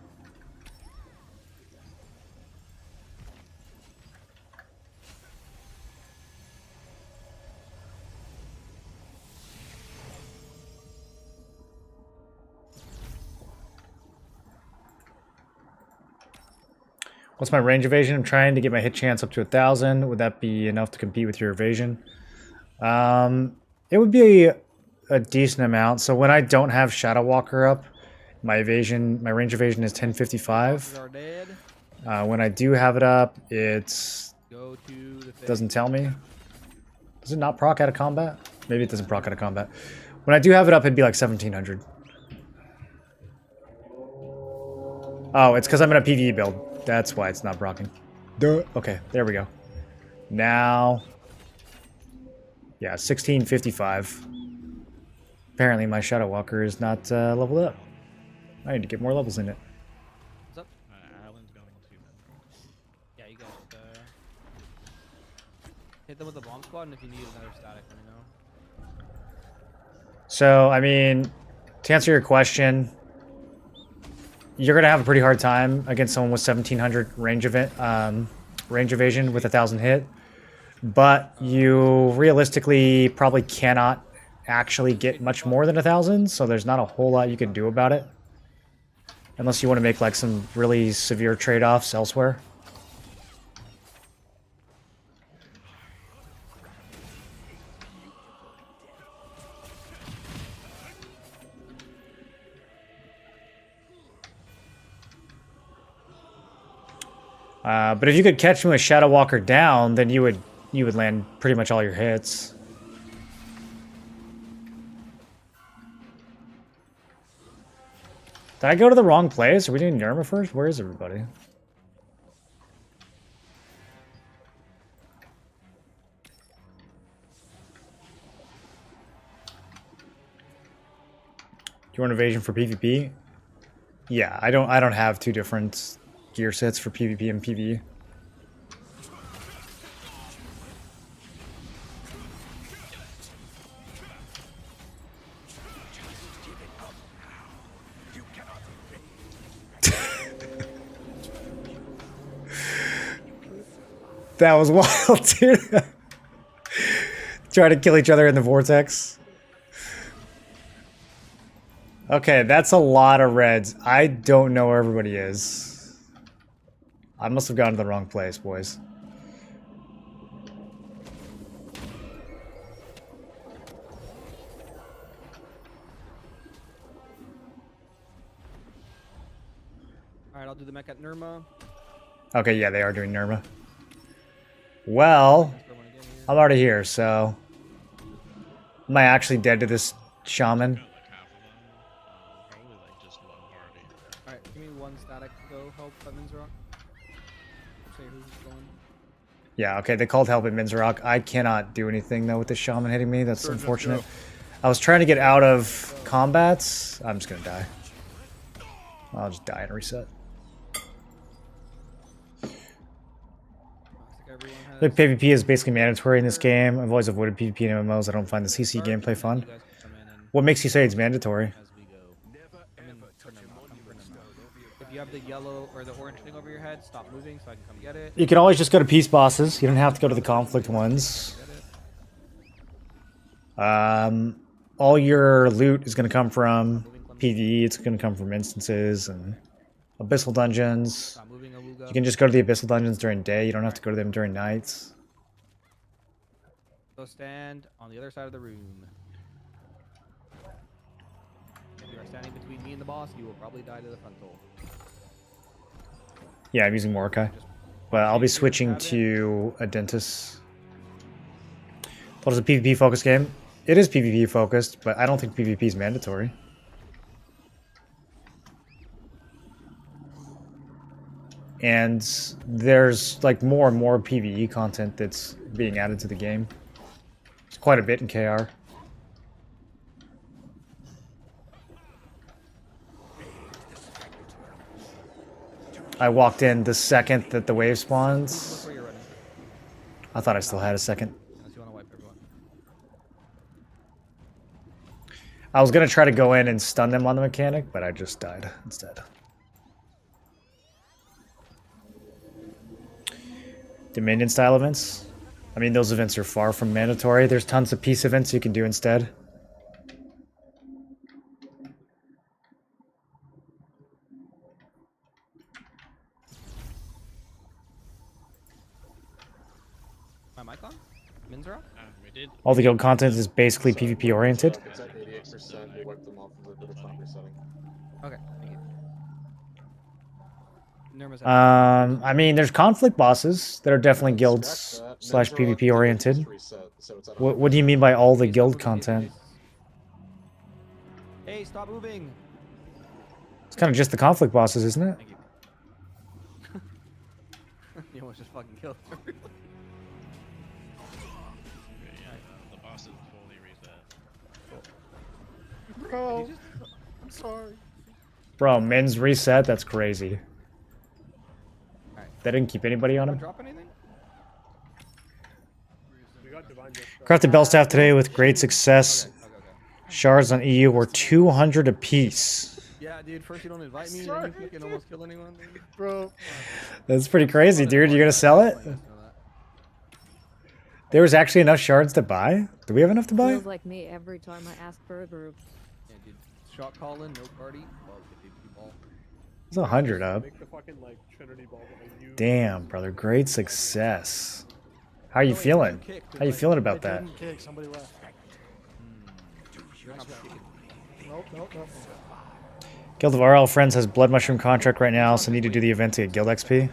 What's my range evasion? I'm trying to get my hit chance up to 1,000. Would that be enough to compete with your evasion? It would be a decent amount. So when I don't have Shadow Walker up, my range evasion is 1055. When I do have it up, it's doesn't tell me. Does it not proc out of combat? Maybe it doesn't proc out of combat. When I do have it up, it'd be like 1700. Oh, it's because I'm in a PvE build. That's why it's not procking. Duh. Okay, there we go. Now, yeah, 1655. Apparently my Shadow Walker is not leveled up. I need to get more levels in it. What's up? Alan's going to Yeah, you guys hit them with the bomb squad, and if you need another static, let me know. So, I mean, to answer your question, you're going to have a pretty hard time against someone with 1700 range evasion with 1,000 hit. But you realistically probably cannot actually get much more than 1,000, so there's not a whole lot you can do about it. Unless you want to make like some really severe trade-offs elsewhere. But if you could catch me with Shadow Walker down, then you would land pretty much all your hits. Did I go to the wrong place? Are we doing Nirma first? Where is everybody? Do you want Invasion for PvP? Yeah, I don't have two different gear sets for PvP and PvE. That was wild, dude. Trying to kill each other in the vortex. Okay, that's a lot of reds. I don't know where everybody is. I must have gone to the wrong place, boys. Alright, I'll do the mech at Nirma. Okay, yeah, they are doing Nirma. Well, I'm already here, so... Am I actually dead to this shaman? Alright, give me one static to go help at Minzrock. Say who's going. Yeah, okay, they called help at Minzrock. I cannot do anything, though, with the shaman hitting me. That's unfortunate. I was trying to get out of combats. I'm just gonna die. I'll just die and reset. The PvP is basically mandatory in this game. I've always avoided PvP in MMOs. I don't find the CC gameplay fun. What makes you say it's mandatory? If you have the yellow or the orange thing over your head, stop moving so I can come get it. You can always just go to peace bosses. You don't have to go to the conflict ones. All your loot is going to come from PvE. It's going to come from instances and abyssal dungeons. You can just go to the abyssal dungeons during day. You don't have to go to them during nights. So stand on the other side of the room. If you are standing between me and the boss, you will probably die to the frontal. Yeah, I'm using Mordecai. But I'll be switching to Adentis. What is a PvP focused game? It is PvP focused, but I don't think PvP is mandatory. And there's like more and more PvE content that's being added to the game. It's quite a bit in KR. I walked in the second that the wave spawns. I thought I still had a second. I was gonna try to go in and stun them on the mechanic, but I just died instead. Dominion style events? I mean, those events are far from mandatory. There's tons of peace events you can do instead. My mic on? Minzrock? All the guild content is basically PvP oriented. It's at 88%. We wiped them off of it, but it's not resetting. Okay, thank you. Nirma's I mean, there's conflict bosses that are definitely guilds / PvP oriented. What do you mean by all the guild content? Hey, stop moving! It's kind of just the conflict bosses, isn't it? Thank you. You almost just fucking killed her. The boss is fully reset. Bro, I'm sorry. Bro, men's reset? That's crazy. That didn't keep anybody on him? Drop anything? We got divine just Crafted bell staff today with great success. Shards on EU were 200 apiece. Yeah, dude, first you don't invite me, and then you fucking almost kill anyone, dude. Bro. That's pretty crazy, dude. You gonna sell it? There was actually enough shards to buy? Do we have enough to buy? Feels like me every time I ask for a group. Yeah, dude. Shot calling, no party. Well, get the ball. It's 100 up. make the fucking like Trinity ball that like you. Damn, brother. Great success. How are you feeling? How you feeling about that? Somebody left. Nope, nope, nope. Guild of RL Friends has Blood Mushroom contract right now, so need to do the event to get guild XP.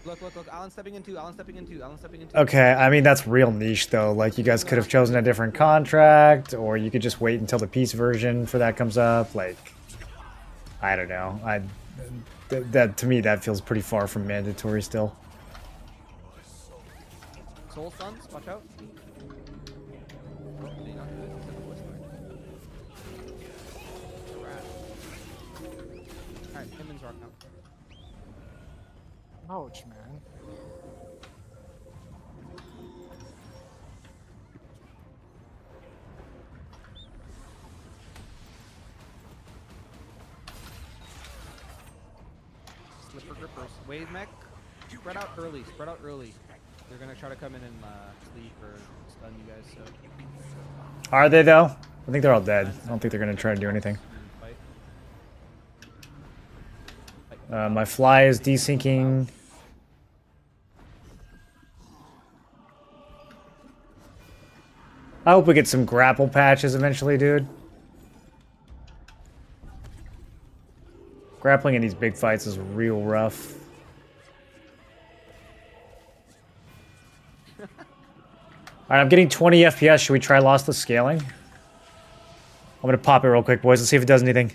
Look, look, look. Alan stepping in two. Alan stepping in two. Alan stepping in two. Okay, I mean, that's real niche, though. Like, you guys could have chosen a different contract, or you could just wait until the peace version for that comes up. Like, I don't know. That to me, that feels pretty far from mandatory still. Soul stuns, watch out. Alright, Hinman's rock now. Ouch, man. Slipper grippers. Wave mech. Spread out early. Spread out early. They're gonna try to come in and sleep or stun you guys, so. Are they, though? I think they're all dead. I don't think they're going to try to do anything. My fly is desyncing. I hope we get some grapple patches eventually, dude. Grappling in these big fights is real rough. Alright, I'm getting 20 FPS. Should we try lossless scaling? I'm gonna pop it real quick, boys. Let's see if it does anything.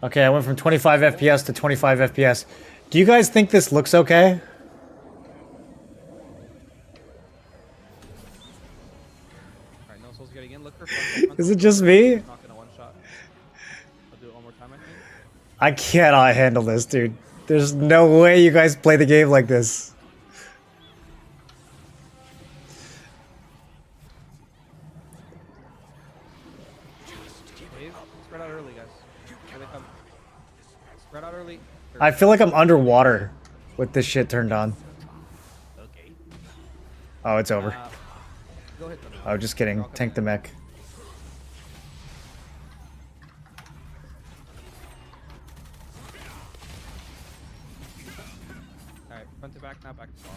Okay, I went from 25 FPS to 25 FPS. Do you guys think this looks okay? Alright, no souls getting in. Look for front. Is it just me? Not gonna one shot. I'll do it one more time, I think. I cannot handle this, dude. There's no way you guys play the game like this. Wave. Spread out early, guys. Here they come. Spread out early. I feel like I'm underwater with this shit turned on. Okay. Oh, it's over. Go hit them. Oh, just kidding. Tank the mech. Alright, front to back, now back to boss.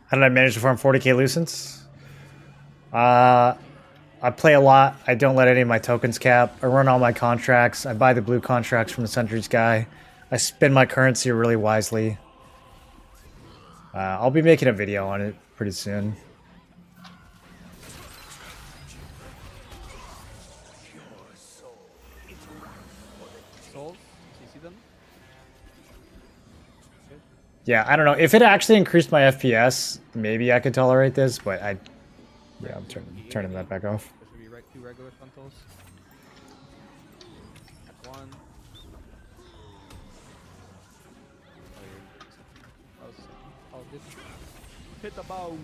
How did I manage to farm 40k Lucents? I play a lot. I don't let any of my tokens cap. I run all my contracts. I buy the blue contracts from the Sentries guy. I spend my currency really wisely. I'll be making a video on it pretty soon. Souls? Do you see them? Yeah, I don't know. If it actually increased my FPS, maybe I could tolerate this, but yeah, I'm turning that back off. There should be two regular frontals. That's one. Oh, this hit the bounce.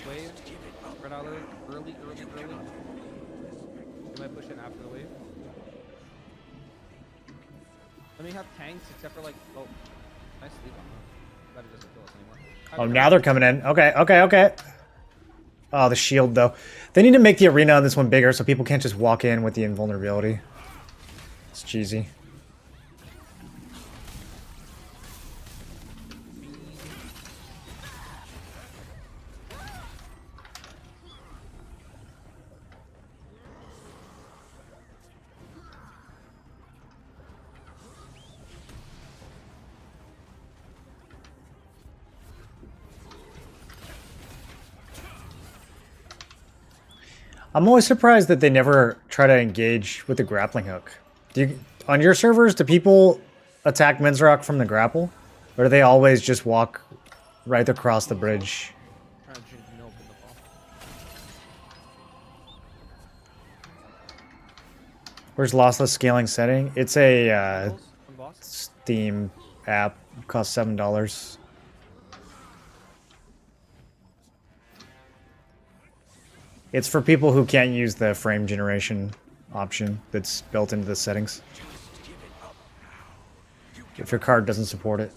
Wave. Spread out early. You might push in after the wave. Let me have tanks except for like, oh, nice sleep on them. Glad it doesn't kill us anymore. Oh, now they're coming in. Okay. Oh, the shield, though. They need to make the arena on this one bigger so people can't just walk in with the invulnerability. It's cheesy. I'm always surprised that they never try to engage with the grappling hook. On your servers, do people attack Menzrock from the grapple? Or do they always just walk right across the bridge? Where's lossless scaling setting? It's a Steam app. It costs $7. It's for people who can't use the frame generation option that's built into the settings. If your card doesn't support it.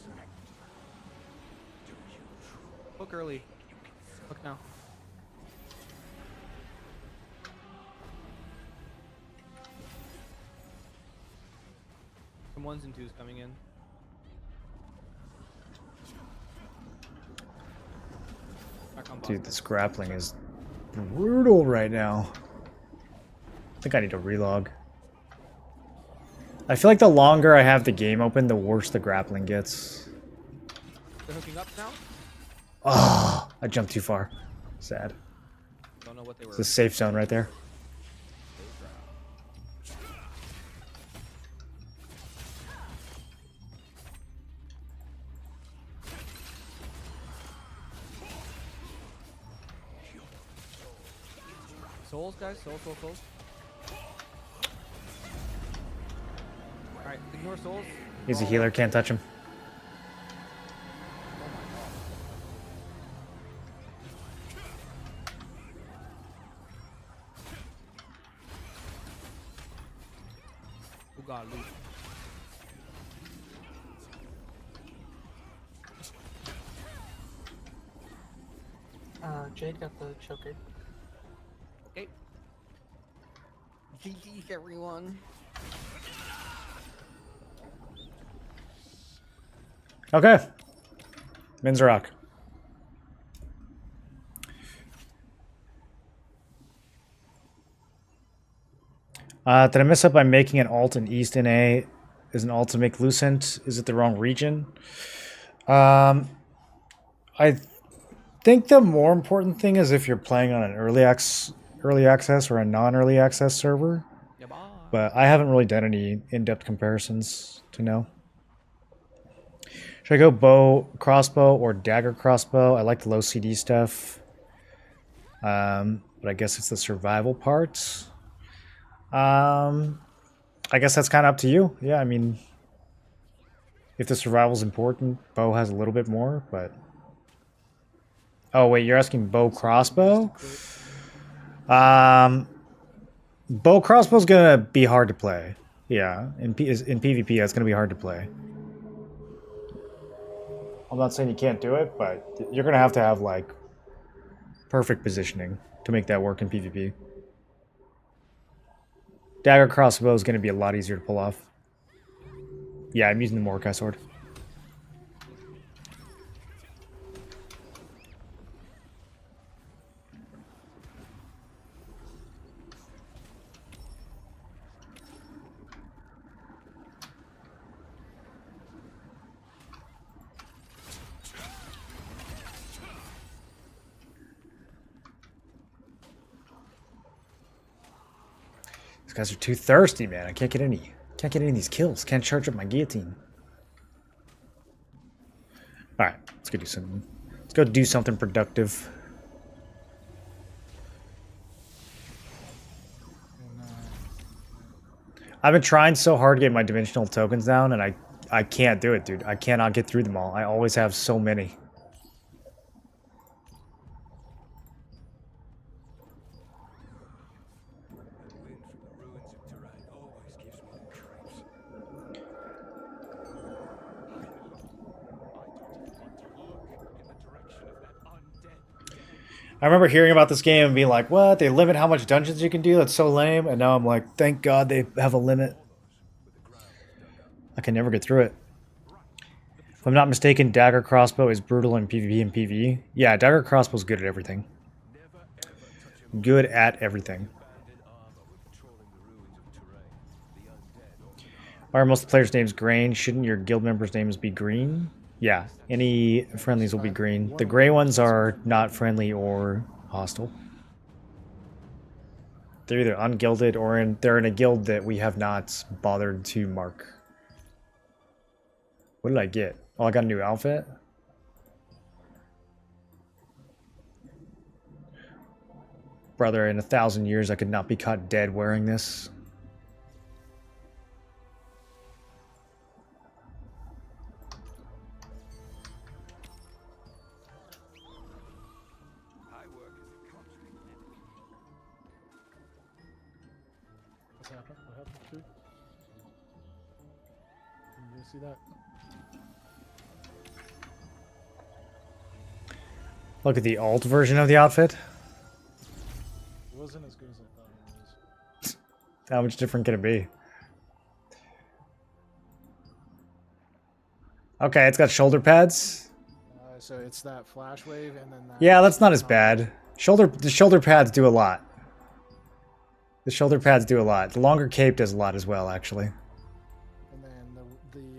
Look early. Look now. Some 1s and 2s coming in. Back on boss Dude, guys. this grappling is brutal right now. I think I need to relog. I feel like the longer I have the game open, the worse the grappling gets. They're hooking up now. Ah, I jumped too far. Sad. Don't know what they were. It's a safe zone right there. Souls, guys. Souls. Alright, ignore souls. He's a healer, can't touch him. Who got loot? Jade got the choker. Okay. GG everyone. Okay. Minzarok. Did I mess up by making an alt in East NA? Is an alt to make Lucent? Is it the wrong region? I think the more important thing is if you're playing on an early access or a non-early access server. But I haven't really done any in-depth comparisons to know. Should I go bow crossbow or dagger crossbow? I like the low CD stuff. But I guess it's the survival part. I guess that's kind of up to you. Yeah, I mean, if the survival's important, bow has a little bit more, but... Oh, wait, you're asking bow crossbow? Bow crossbow's gonna be hard to play. Yeah, in PvP, that's gonna be hard to play. I'm not saying you can't do it, but you're gonna have to have, like, perfect positioning to make that work in PvP. Dagger crossbow is gonna be a lot easier to pull off. Yeah, I'm using the Mordecai sword. These guys are too thirsty, man. I can't get any. Can't get any of these kills. Can't charge up my guillotine. All right, let's go do something. Let's go do something productive. I've been trying so hard to get my dimensional tokens down, and I can't do it, dude. I cannot get through them all. I always have so many. I remember hearing about this game and being like, what? They limit how much dungeons you can do? That's so lame. And now I'm like, thank God they have a limit. I can never get through it. If I'm not mistaken, dagger crossbow is brutal in PvP and PvE. Yeah, dagger crossbow's good at everything. Good at everything. Why are most players' names green? Shouldn't your guild members' names be green? Yeah, any friendlies will be green. The gray ones are not friendly or hostile. They're either ungilded or they're in a guild that we have not bothered to mark. What did I get? Oh, I got a new outfit? Brother, in 1,000 years I could not be caught dead wearing this. What happened, dude? You see that? Look at the alt version of the outfit. It wasn't as good as I thought it was. How much different can it be? Okay, it's got shoulder pads. So it's that flash wave and then that. Yeah, that's not as bad. The shoulder pads do a lot. The shoulder pads do a lot. The longer cape does a lot as well, actually. And then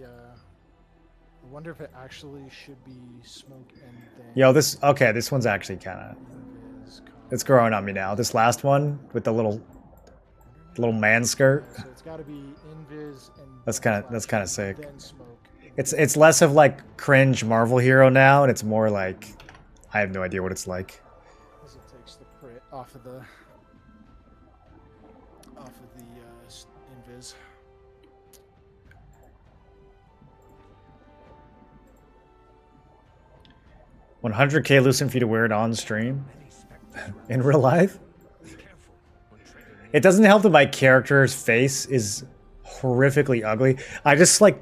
I wonder if it actually should be smoke and then. Yo, this one's actually kind of. It's growing on me now. This last one with the little man skirt. So it's got to be invis and. That's kind of sick. Then smoke. It's less of like cringe Marvel hero now, and it's more like I have no idea what it's like. As it takes the crit off of the invis. $100K Lucent for you to wear it on stream in real life. It doesn't help that my character's face is horrifically ugly. I just like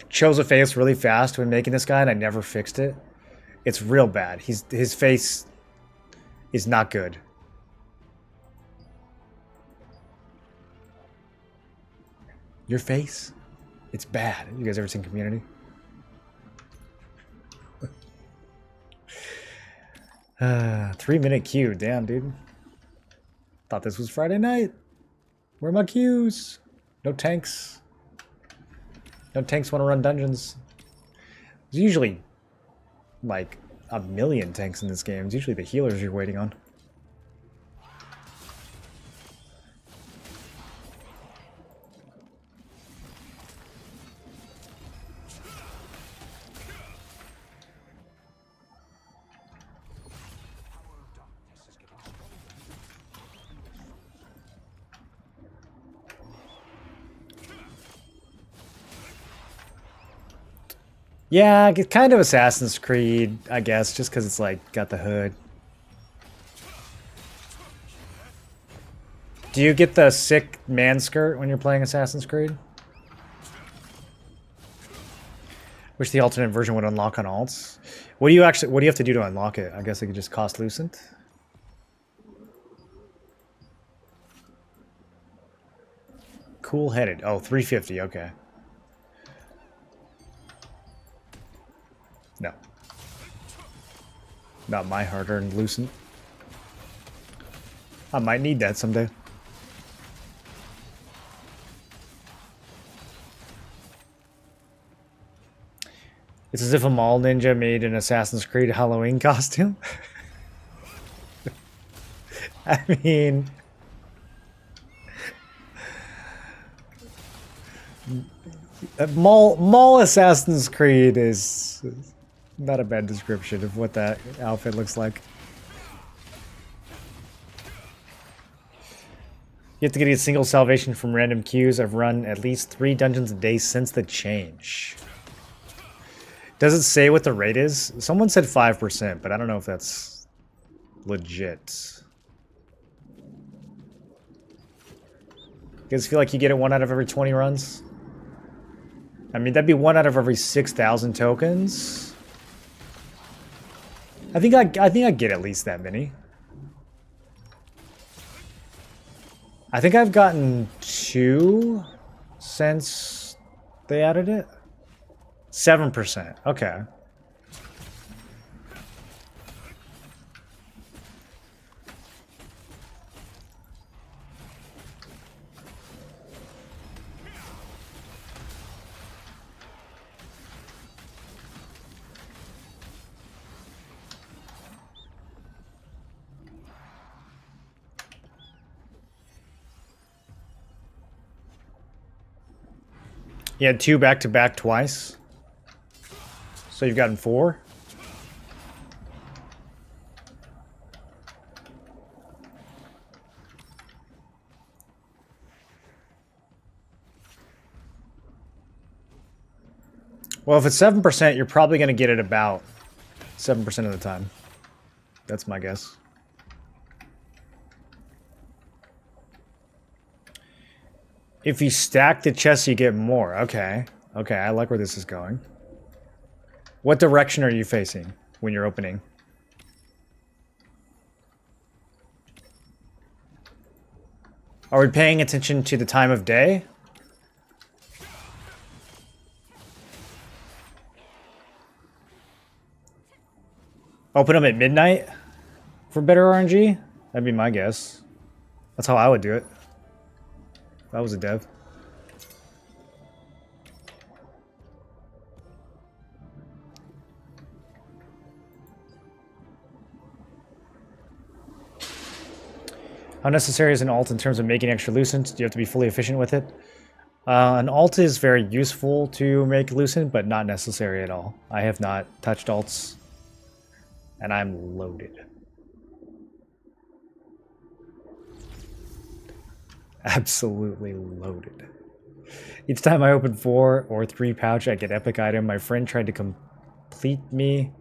chose a face really fast when making this guy, and I never fixed it. It's real bad. His face is not good. Your face? It's bad. You guys ever seen Community? 3-minute queue. Damn, dude. Thought this was Friday night. Where are my queues? No tanks. No tanks want to run dungeons. There's usually like a million tanks in this game. It's usually the healers you're waiting on. Yeah, it's kind of Assassin's Creed, I guess, just because it's like got the hood. Do you get the sick man skirt when you're playing Assassin's Creed? Wish the alternate version would unlock on alts. What do you have to do to unlock it? I guess it could just cost Lucent. Cool headed. Oh, 350, okay. No. Not my hard-earned Lucent. I might need that someday. It's as if a mall ninja made an Assassin's Creed Halloween costume. I mean... Mall Assassin's Creed is not a bad description of what that outfit looks like. You have to get a single salvation from random queues. I've run at least 3 dungeons a day since the change. Does it say what the rate is? Someone said 5%, but I don't know if that's legit. You guys feel like you get it 1 out of every 20 runs? I mean, that'd be 1 out of every 6,000 tokens. I think I get at least that many. I think I've gotten 2 since they added it. 7%. Okay. You had 2 back-to-back twice. So you've gotten 4? Well, if it's 7%, you're probably going to get it about 7% of the time. That's my guess. If you stack the chests, you get more. Okay. Okay, I like where this is going. What direction are you facing when you're opening? Are we paying attention to the time of day? Open them at midnight for better RNG? That'd be my guess. That's how I would do it. If I was a dev. How necessary is an alt in terms of making extra Lucent? Do you have to be fully efficient with it? An alt is very useful to make Lucent, but not necessary at all. I have not touched alts, and I'm loaded. Absolutely loaded. Each time I open 4 or 3 pouch, I get epic item. My friend tried to compete me.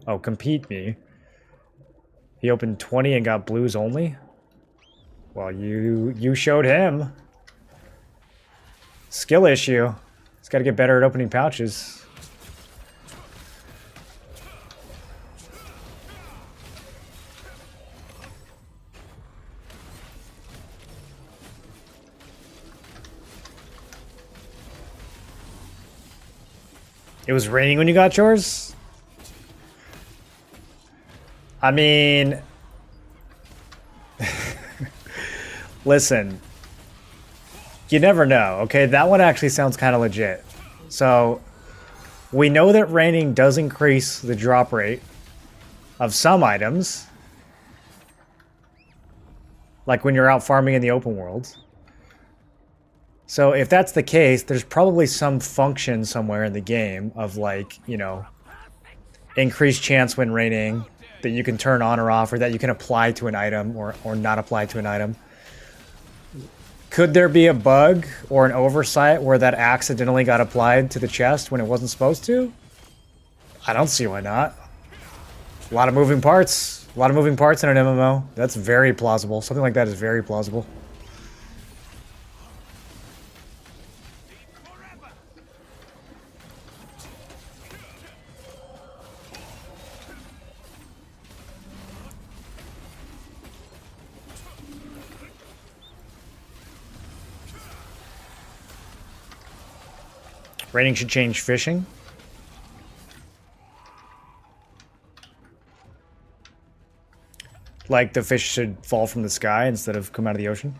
He opened 20 and got blues only. Well, you showed him. Skill issue. He's got to get better at opening pouches. It was raining when you got yours? I mean... Listen. You never know, okay? That one actually sounds kind of legit. So, we know that raining does increase the drop rate of some items. Like when you're out farming in the open world. So if that's the case, there's probably some function somewhere in the game of like, you know, increased chance when raining that you can turn on or off, or that you can apply to an item or not apply to an item. Could there be a bug or an oversight where that accidentally got applied to the chest when it wasn't supposed to? I don't see why not. A lot of moving parts. A lot of moving parts in an MMO. That's very plausible. Something like that is very plausible. Raining should change fishing. Like the fish should fall from the sky instead of come out of the ocean.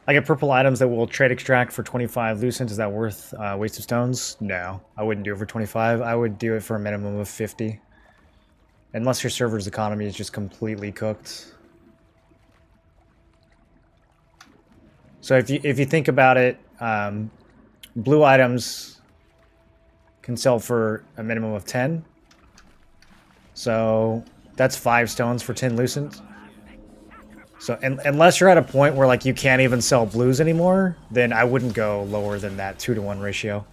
I get purple items that will trade extract for 25 Lucent. Is that worth waste of stones? No, I wouldn't do it for 25. I would do it for a minimum of 50. Unless your server's economy is just completely cooked. So if you think about it, blue items can sell for a minimum of 10. So that's 5 stones for 10 Lucent. So unless you're at a point where like you can't even sell blues anymore, then I wouldn't go lower than that 2-to-1 ratio.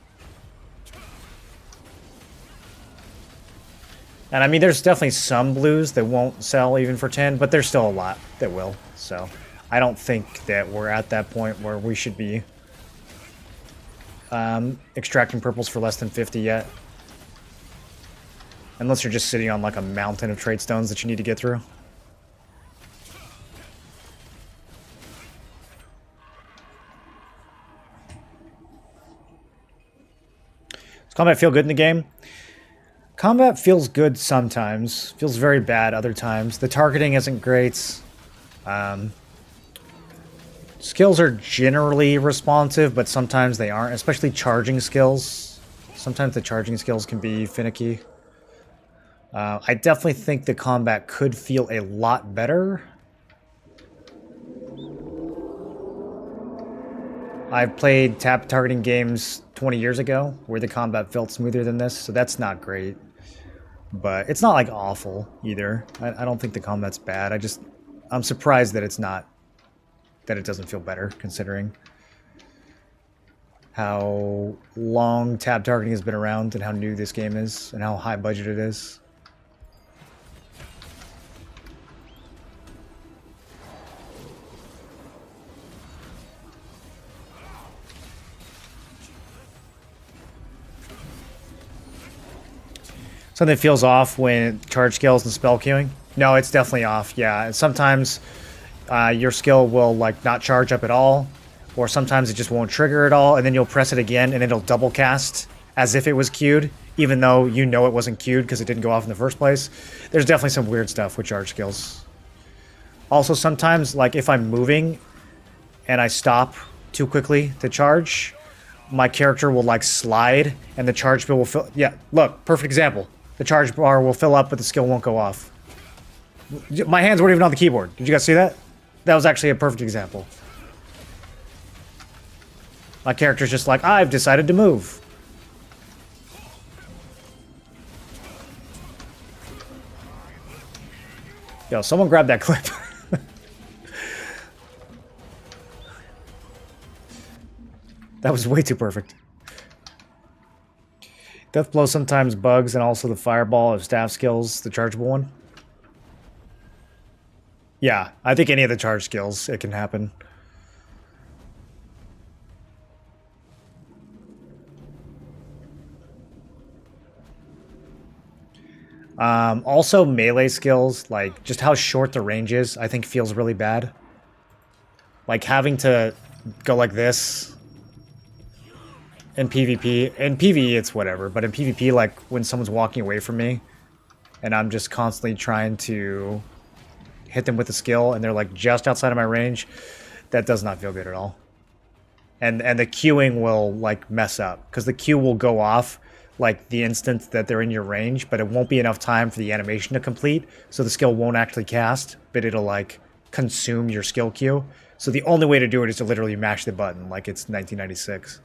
And I mean, there's definitely some blues that won't sell even for 10, but there's still a lot that will. So I don't think that we're at that point where we should be extracting purples for less than 50 yet. Unless you're just sitting on like a mountain of trade stones that you need to get through. Does combat feel good in the game? Combat feels good sometimes. Feels very bad other times. The targeting isn't great. Skills are generally responsive, but sometimes they aren't, especially charging skills. Sometimes the charging skills can be finicky. I definitely think the combat could feel a lot better. I've played tap targeting games 20 years ago where the combat felt smoother than this, so that's not great. But it's not like awful either. I don't think the combat's bad. I'm surprised that it doesn't feel better considering how long tab targeting has been around and how new this game is and how high budget it is. Something feels off when charge skills and spell queuing. No, it's definitely off. Yeah, sometimes your skill will like not charge up at all, or sometimes it just won't trigger at all, and then you'll press it again and it'll double cast as if it was queued, even though you know it wasn't queued because it didn't go off in the first place. There's definitely some weird stuff with charge skills. Also, sometimes, like, if I'm moving and I stop too quickly to charge, my character will, like, slide, and the charge bar will fill... Yeah, look, perfect example. The charge bar will fill up, but the skill won't go off. My hands weren't even on the keyboard. Did you guys see that? That was actually a perfect example. My character's just like, I've decided to move. Yo, someone grab that clip. That was way too perfect. Death Blow sometimes bugs, and also the Fireball of staff skills, the chargeable one. Yeah, I think any of the charge skills, it can happen. Also, melee skills, like, just how short the range is, I think feels really bad. Like, having to go like this in PvP. In PvE, it's whatever, but in PvP, like, when someone's walking away from me, and I'm just constantly trying to hit them with a skill, and they're, like, just outside of my range, that does not feel good at all. And the queuing will, like, mess up, because the queue will go off like the instant that they're in your range, but it won't be enough time for the animation to complete, so the skill won't actually cast, but it'll like consume your skill queue. So the only way to do it is to literally mash the button like it's 1996.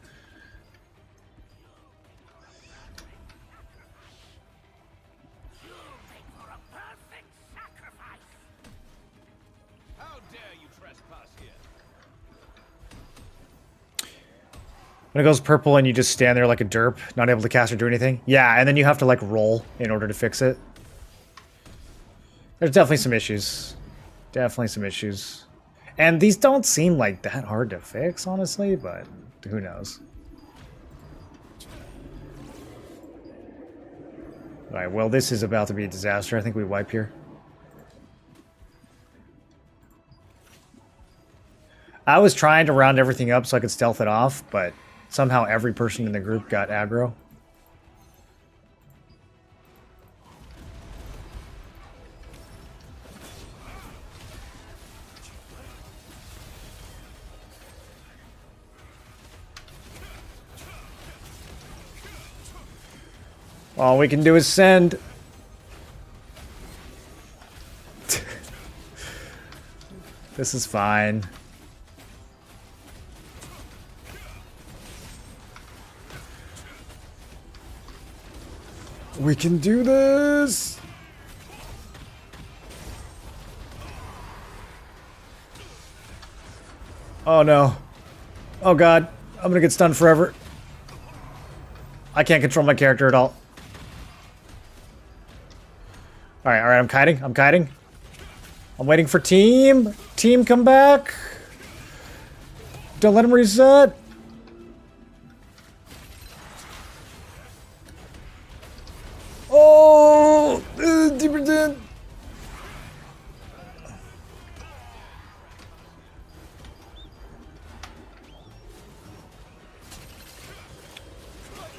When it goes purple and you just stand there like a derp, not able to cast or do anything. Yeah, and then you have to like roll in order to fix it. There's definitely some issues. Definitely some issues. And these don't seem like that hard to fix, honestly, but who knows. Alright, well, this is about to be a disaster. I think we wipe here. I was trying to round everything up so I could stealth it off, but somehow every person in the group got aggro. All we can do is send. This is fine. We can do this! Oh no. Oh god. I'm gonna get stunned forever. I can't control my character at all. Alright, alright, I'm kiting. I'm kiting. I'm waiting for team. Team, come back. Don't let him reset. Oh, deeper than.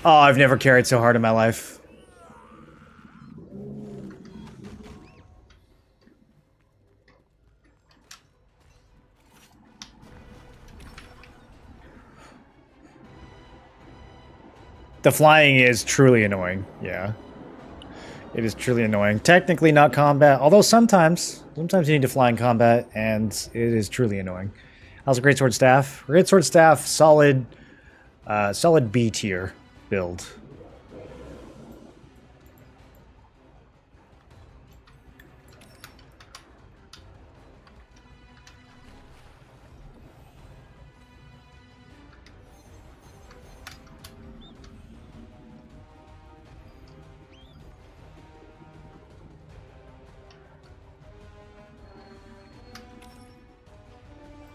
Oh, I've never carried so hard in my life. The flying is truly annoying, yeah. It is truly annoying. Technically not combat, although sometimes you need to fly in combat, and it is truly annoying. How's a Greatsword Staff? Greatsword Staff, solid B tier build.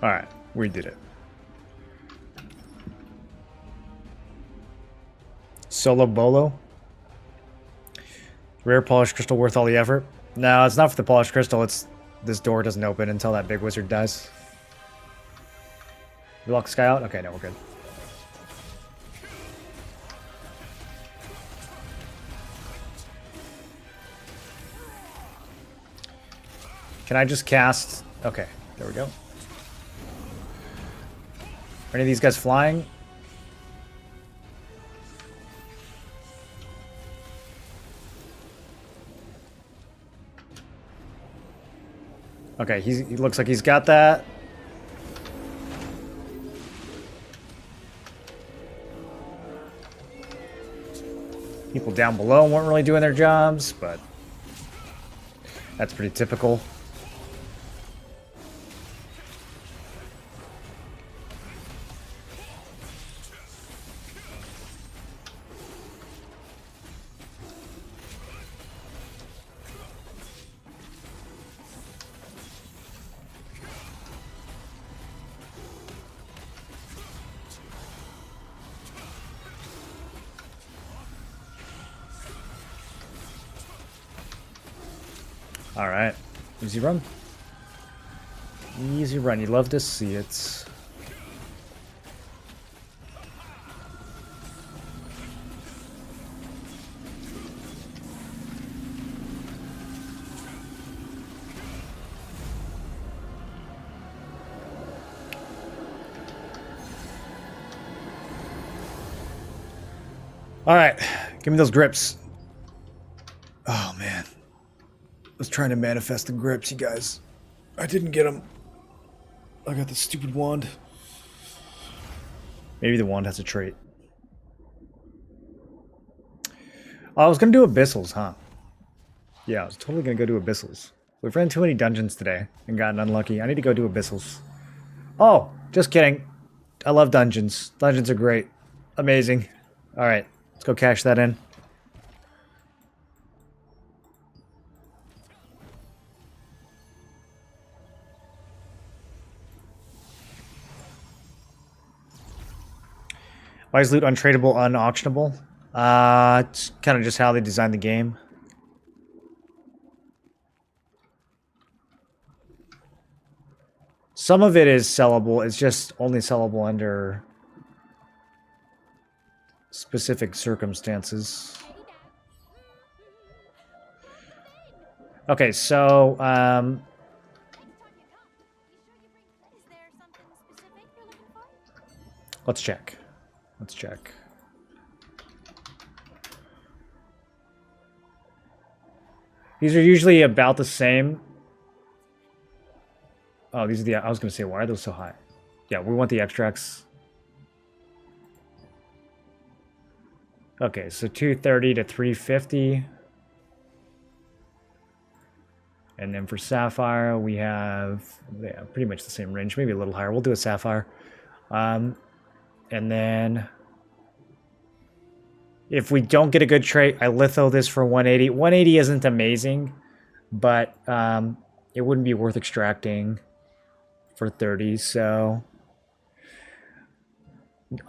Alright, we did it. Solo Bolo. Rare polished crystal worth all the effort? No, it's not for the polished crystal, it's this door doesn't open until that big wizard dies. We lock this guy out? Okay, no, we're good. Can I just cast? Okay, there we go. Are any of these guys flying? Okay, he looks like he's got that. People down below weren't really doing their jobs, but that's pretty typical. Alright. Easy run. Easy run. You love to see it. Alright. Give me those grips. Oh, man. I was trying to manifest the grips, you guys. I didn't get them. I got the stupid wand. Maybe the wand has a trait. Oh, I was gonna do Abyssals, huh? Yeah, I was totally gonna go do Abyssals. We've ran too many dungeons today and gotten unlucky. I need to go do Abyssals. Oh, just kidding. I love dungeons. Dungeons are great. Amazing. Alright, let's go cash that in. Why is loot untradeable, unauctionable? It's kind of just how they designed the game. Some of it is sellable. It's just only sellable under specific circumstances. Okay, so let's check. Let's check. These are usually about the same. Oh, these are the... I was going to say, why are those so high? Yeah, we want the extracts. Okay, so 230 to 350. And then for Sapphire, we have pretty much the same range. Maybe a little higher. We'll do a Sapphire. And then if we don't get a good trait, I litho this for 180. 180 isn't amazing, but it wouldn't be worth extracting for 30. So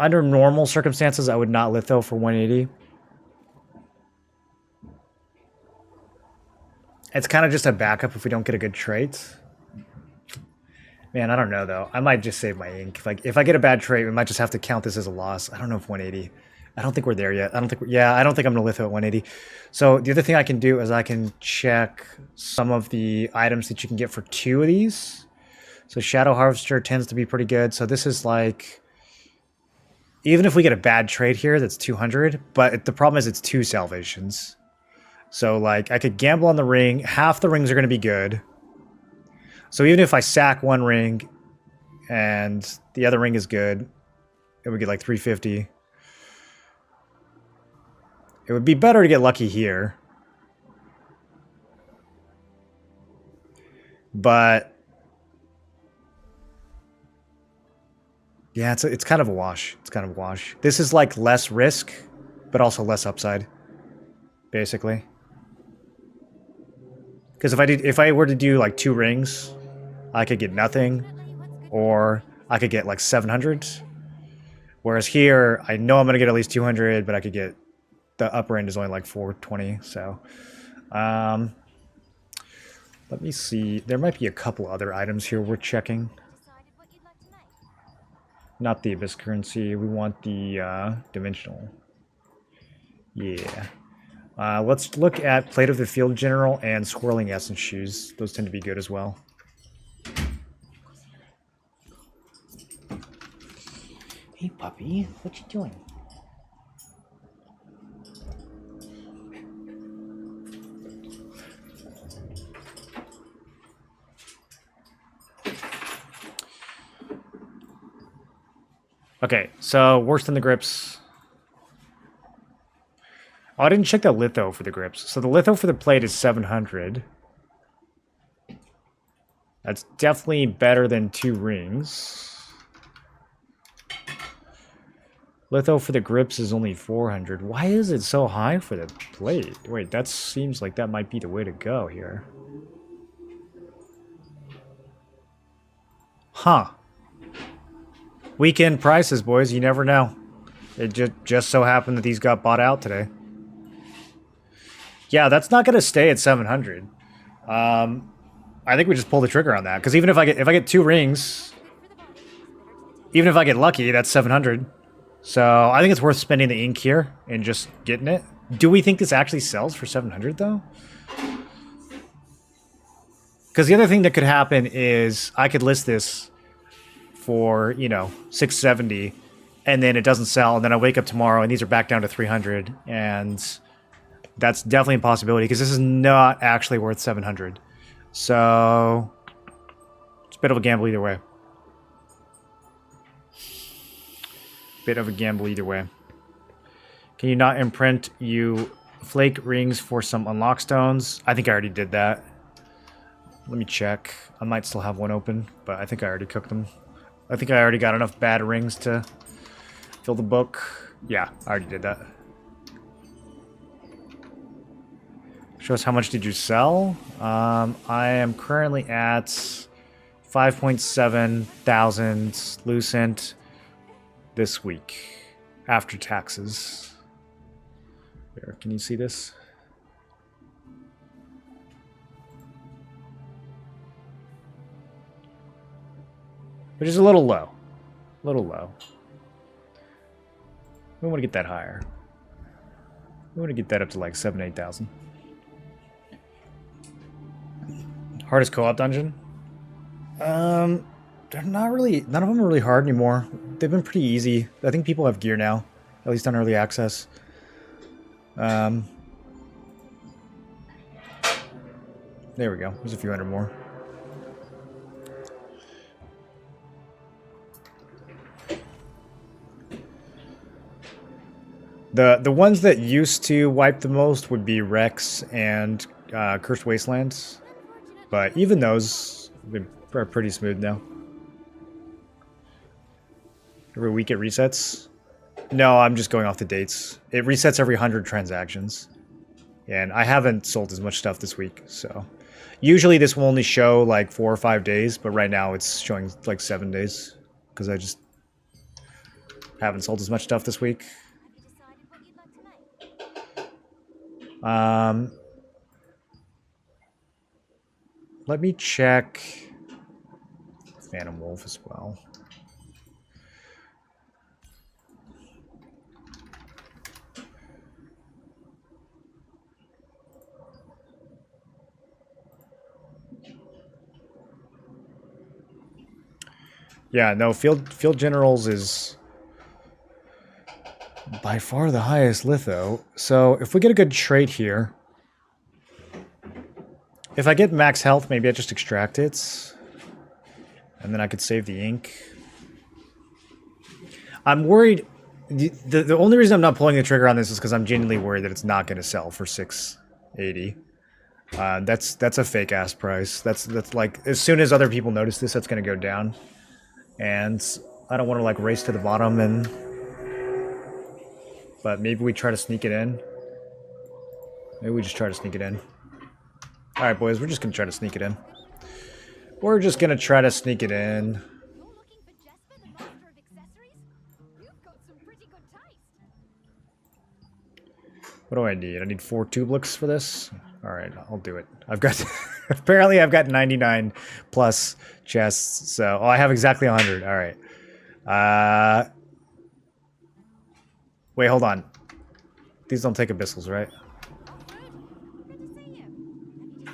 under normal circumstances, I would not litho for 180. It's kind of just a backup if we don't get a good trait. Man, I don't know, though. I might just save my ink. If I get a bad trait, we might just have to count this as a loss. I don't know if 180. I don't think we're there yet. I don't think I'm going to litho at 180. So the other thing I can do is I can check some of the items that you can get for 2 of these. So Shadow Harvester tends to be pretty good. So this is like... Even if we get a bad trait here, that's 200. But the problem is it's 2 salvations. So, like, I could gamble on the ring. Half the rings are going to be good. So even if I sack 1 ring and the other ring is good, it would get like 350. It would be better to get lucky here. But yeah, it's kind of a wash. It's kind of a wash. This is like less risk, but also less upside, basically. Because if I were to do like 2 rings, I could get nothing, or I could get like 700. Whereas here, I know I'm going to get at least 200, but I could get... The upper end is only like 420, so... let me see. There might be a couple other items here we're checking. Not the Abyss currency. We want the dimensional. Yeah. Let's look at Plate of the Field General and Swirling Essence Shoes. Those tend to be good as well. Hey puppy, what you doing? Okay, so worse than the grips. Oh, I didn't check the litho for the grips. So the litho for the plate is 700. That's definitely better than 2 rings. Litho for the grips is only 400. Why is it so high for the plate? Wait, that seems like that might be the way to go here. Huh. Weekend prices, boys. You never know. It just so happened that these got bought out today. Yeah, that's not going to stay at 700. I think we just pull the trigger on that, because even if I get 2 rings, even if I get lucky, that's 700. So I think it's worth spending the ink here and just getting it. Do we think this actually sells for 700 though? Because the other thing that could happen is I could list this for, you know, 670, and then it doesn't sell, and then I wake up tomorrow and these are back down to 300, and that's definitely a possibility because this is not actually worth 700. So it's a bit of a gamble either way. Bit of a gamble either way. Can you not imprint you flake rings for some unlock stones? I think I already did that. Let me check. I might still have one open, but I think I already cooked them. I think I already got enough bad rings to fill the book. Yeah, I already did that. Show us how much did you sell? I am currently at 5.7 thousand Lucent this week after taxes. There, can you see this? Which is a little low. A little low. We want to get that higher. We want to get that up to like 8,000. Hardest co-op dungeon? They're not really, none of them are really hard anymore. They've been pretty easy. I think people have gear now, at least on early access. There we go. There's a few hundred more. The ones that used to wipe the most would be Rex and Cursed Wastelands, but even those are pretty smooth now. Every week it resets? No, I'm just going off the dates. It resets every 100 transactions. And I haven't sold as much stuff this week, so... Usually this will only show like 4 or 5 days, but right now it's showing like 7 days. Because I just haven't sold as much stuff this week. Let me check Phantom Wolf as well. Yeah, no, Field Generals is by far the highest litho. So if we get a good trait here, if I get max health, maybe I just extract it, and then I could save the ink. I'm worried. The only reason I'm not pulling the trigger on this is because I'm genuinely worried that it's not going to sell for 680. That's a fake ass price. That's like, as soon as other people notice this, that's going to go down. And I don't want to like race to the bottom, and but maybe we try to sneak it in. Maybe we just try to sneak it in. Alright boys, we're just gonna try to sneak it in. We're just gonna try to sneak it in. What do I need? I need 4 tubelix for this? Alright, I'll do it. I've got... apparently I've got 99 plus chests, so... Oh, I have exactly 100. Alright. Wait, hold on. These don't take abyssals, right?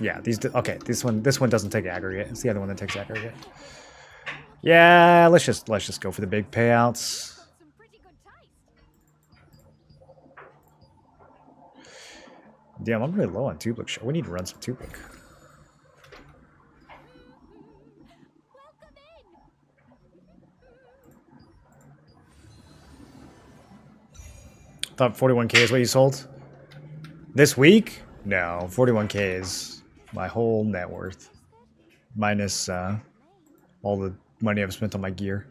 Yeah, okay, this one doesn't take aggregate. It's the other one that takes aggregate. Yeah, let's just go for the big payouts. Damn, I'm really low on Tublic. We need to run some Tublic. Thought 41k is what you sold? This week? No, 41k is my whole net worth. Minus all the money I've spent on my gear.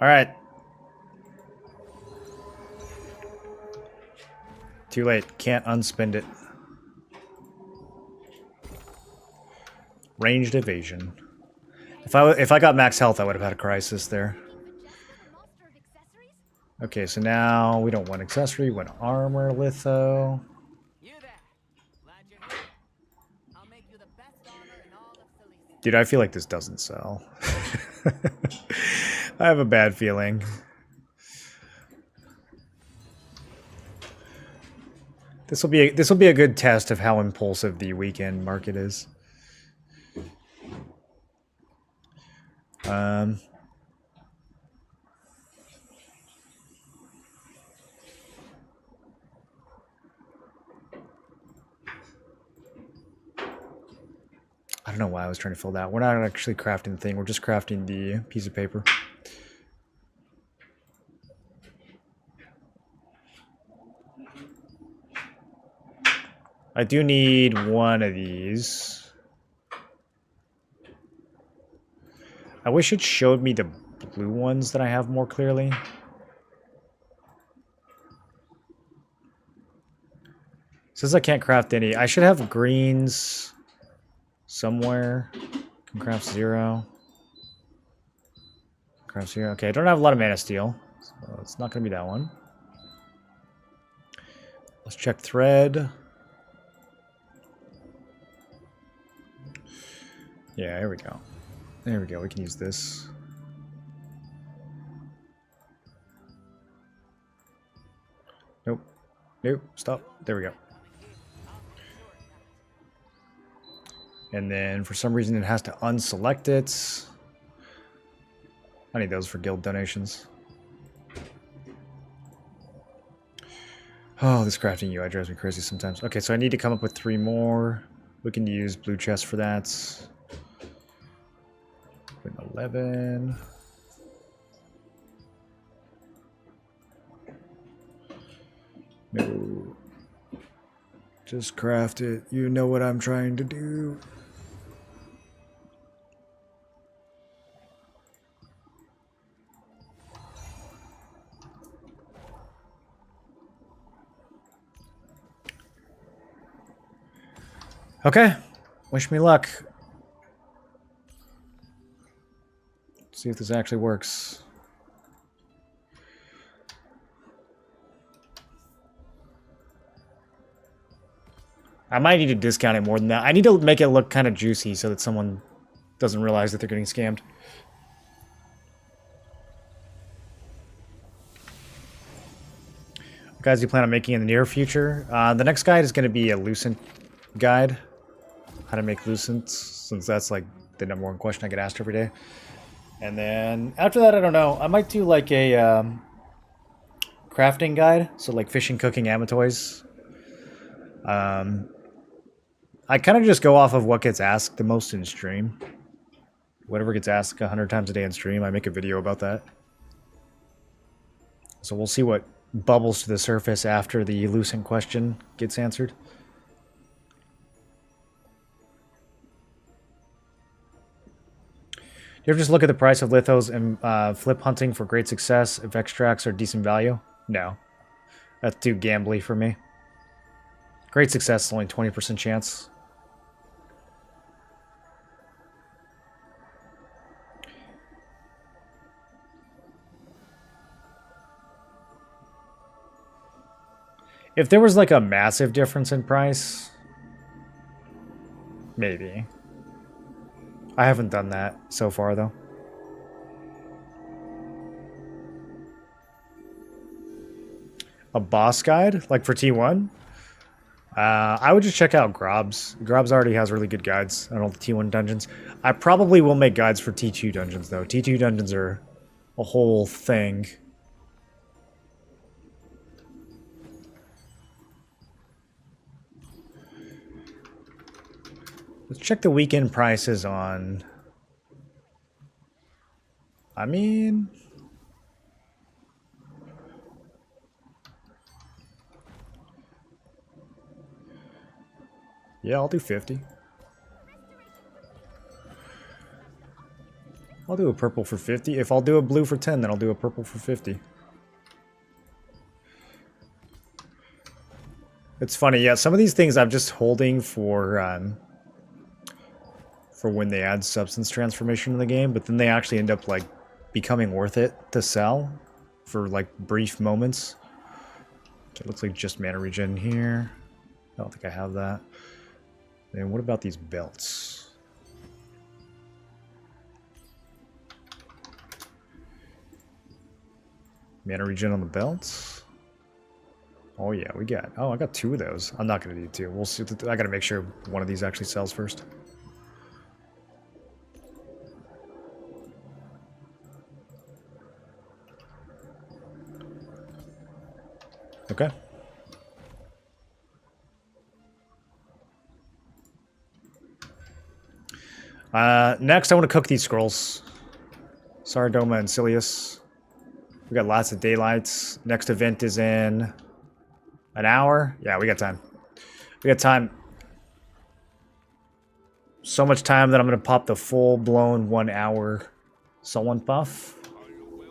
Alright. Too late. Can't unspend it. Ranged evasion. If I got max health, I would have had a crisis there. Okay, so now we don't want accessory, we want armor, litho. Dude, I feel like this doesn't sell. I have a bad feeling. This will be a good test of how impulsive the weekend market is. I don't know why I was trying to fill that. We're not actually crafting the thing. We're just crafting the piece of paper. I do need one of these. I wish it showed me the blue ones that I have more clearly. It says I can't craft any. I should have greens somewhere. Can craft 0. Craft 0. Okay, I don't have a lot of mana steel, so it's not going to be that one. Let's check thread. Yeah, here we go. There we go. We can use this. Nope. Nope. Stop. There we go. And then for some reason it has to unselect it. I need those for guild donations. Oh, this crafting UI drives me crazy sometimes. Okay, so I need to come up with 3 more. We can use blue chest for that. 11. No. Just craft it. You know what I'm trying to do. Okay. Wish me luck. See if this actually works. I might need to discount it more than that. I need to make it look kind of juicy so that someone doesn't realize that they're getting scammed. What guides do you plan on making in the near future? The next guide is going to be a Lucent guide. How to make Lucent, since that's like the #1 question I get asked every day. And then after that, I don't know. I might do like a crafting guide. So like fishing, cooking, amatoys. I kind of just go off of what gets asked the most in stream. Whatever gets asked 100 times a day in stream, I make a video about that. So we'll see what bubbles to the surface after the Lucent question gets answered. You ever just look at the price of lithos and flip hunting for great success if extracts are decent value? No. That's too gambly for me. Great success is only 20% chance. If there was like a massive difference in price, maybe. I haven't done that so far, though. A boss guide, like for T1? I would just check out Grob's. Grob's already has really good guides on all the T1 dungeons. I probably will make guides for T2 dungeons, though. T2 dungeons are a whole thing. Let's check the weekend prices on... I mean... Yeah, I'll do 50. I'll do a purple for 50. If I'll do a blue for 10, then I'll do a purple for 50. It's funny, yeah, some of these things I'm just holding for when they add substance transformation in the game, but then they actually end up, like, becoming worth it to sell for, like, brief moments. It looks like just mana regen here. I don't think I have that. And what about these belts? Mana regen on the belts? Oh yeah, we got... Oh, I got 2 of those. I'm not going to do 2. We'll see. I got to make sure one of these actually sells first. Okay. Next, I want to cook these scrolls. Saradoma and Silius. We got lots of daylights. Next event is in an hour. Yeah, we got time. We got time. So much time that I'm going to pop the full-blown 1 hour Sullen buff.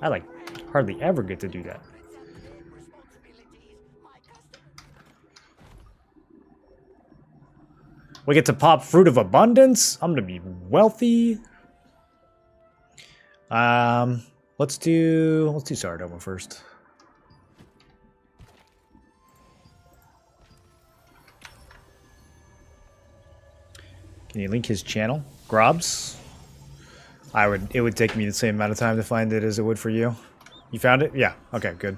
I, like, hardly ever get to do that. We get to pop Fruit of Abundance. I'm gonna be wealthy. Let's do Saradoma first. Can you link his channel? Grobs? It would take me the same amount of time to find it as it would for you. You found it? Yeah. Okay, good.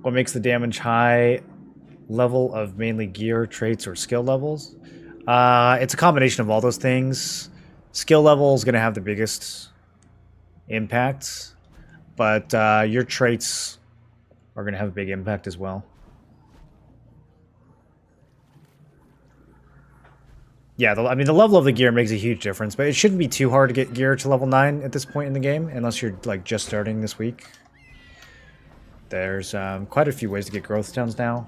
What makes the damage high? Level of mainly gear, traits, or skill levels? It's a combination of all those things. Skill level is going to have the biggest impact, but your traits are going to have a big impact as well. Yeah, I mean, the level of the gear makes a huge difference, but it shouldn't be too hard to get gear to level 9 at this point in the game, unless you're like just starting this week. There's quite a few ways to get growth stones now.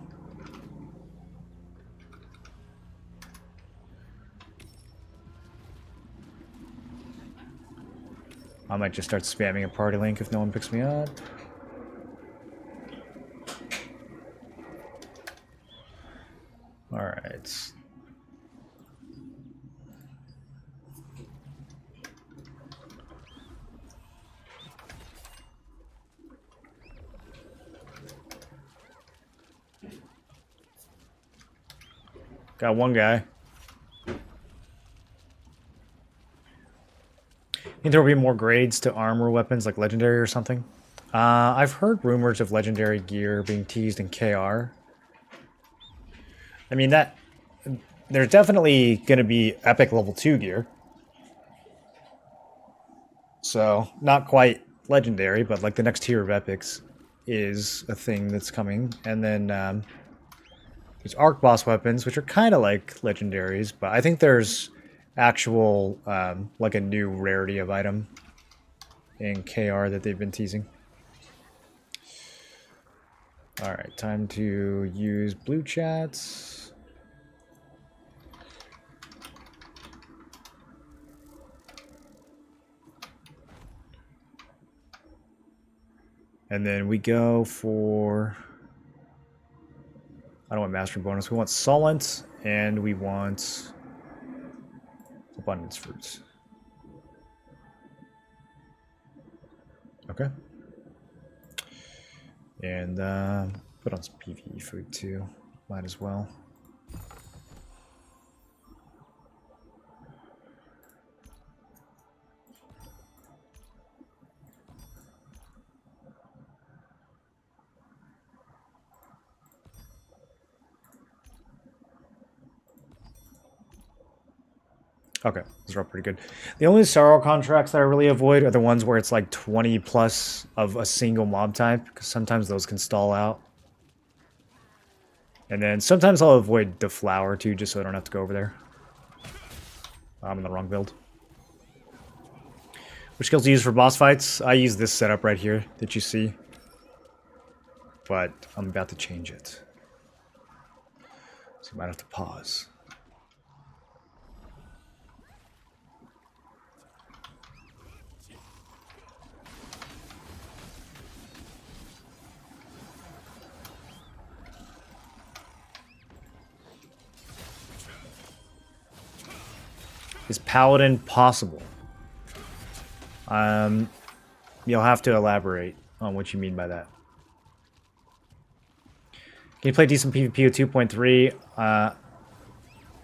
I might just start spamming a party link if no one picks me up. Alright. Got one guy. Think there will be more grades to armor weapons like legendary or something? I've heard rumors of legendary gear being teased in KR. I mean, there's definitely going to be epic level 2 gear. So, not quite legendary, but like the next tier of epics is a thing that's coming. And then there's arc boss weapons, which are kind of like legendaries, but I think there's actual, like a new rarity of item in KR that they've been teasing. Alright, time to use blue chats. And then we go for... I don't want mastery bonus. We want Solent, and we want abundance fruits. Okay. And put on some PvE food too. Might as well. Okay, those are all pretty good. The only sorrow contracts that I really avoid are the ones where it's like 20 plus of a single mob type, because sometimes those can stall out. And then sometimes I'll avoid the flower too, just so I don't have to go over there. I'm in the wrong build. Which skills do you use for boss fights? I use this setup right here that you see. But I'm about to change it. So you might have to pause. Is Paladin possible? You'll have to elaborate on what you mean by that. Can you play decent PvP with 2.3? I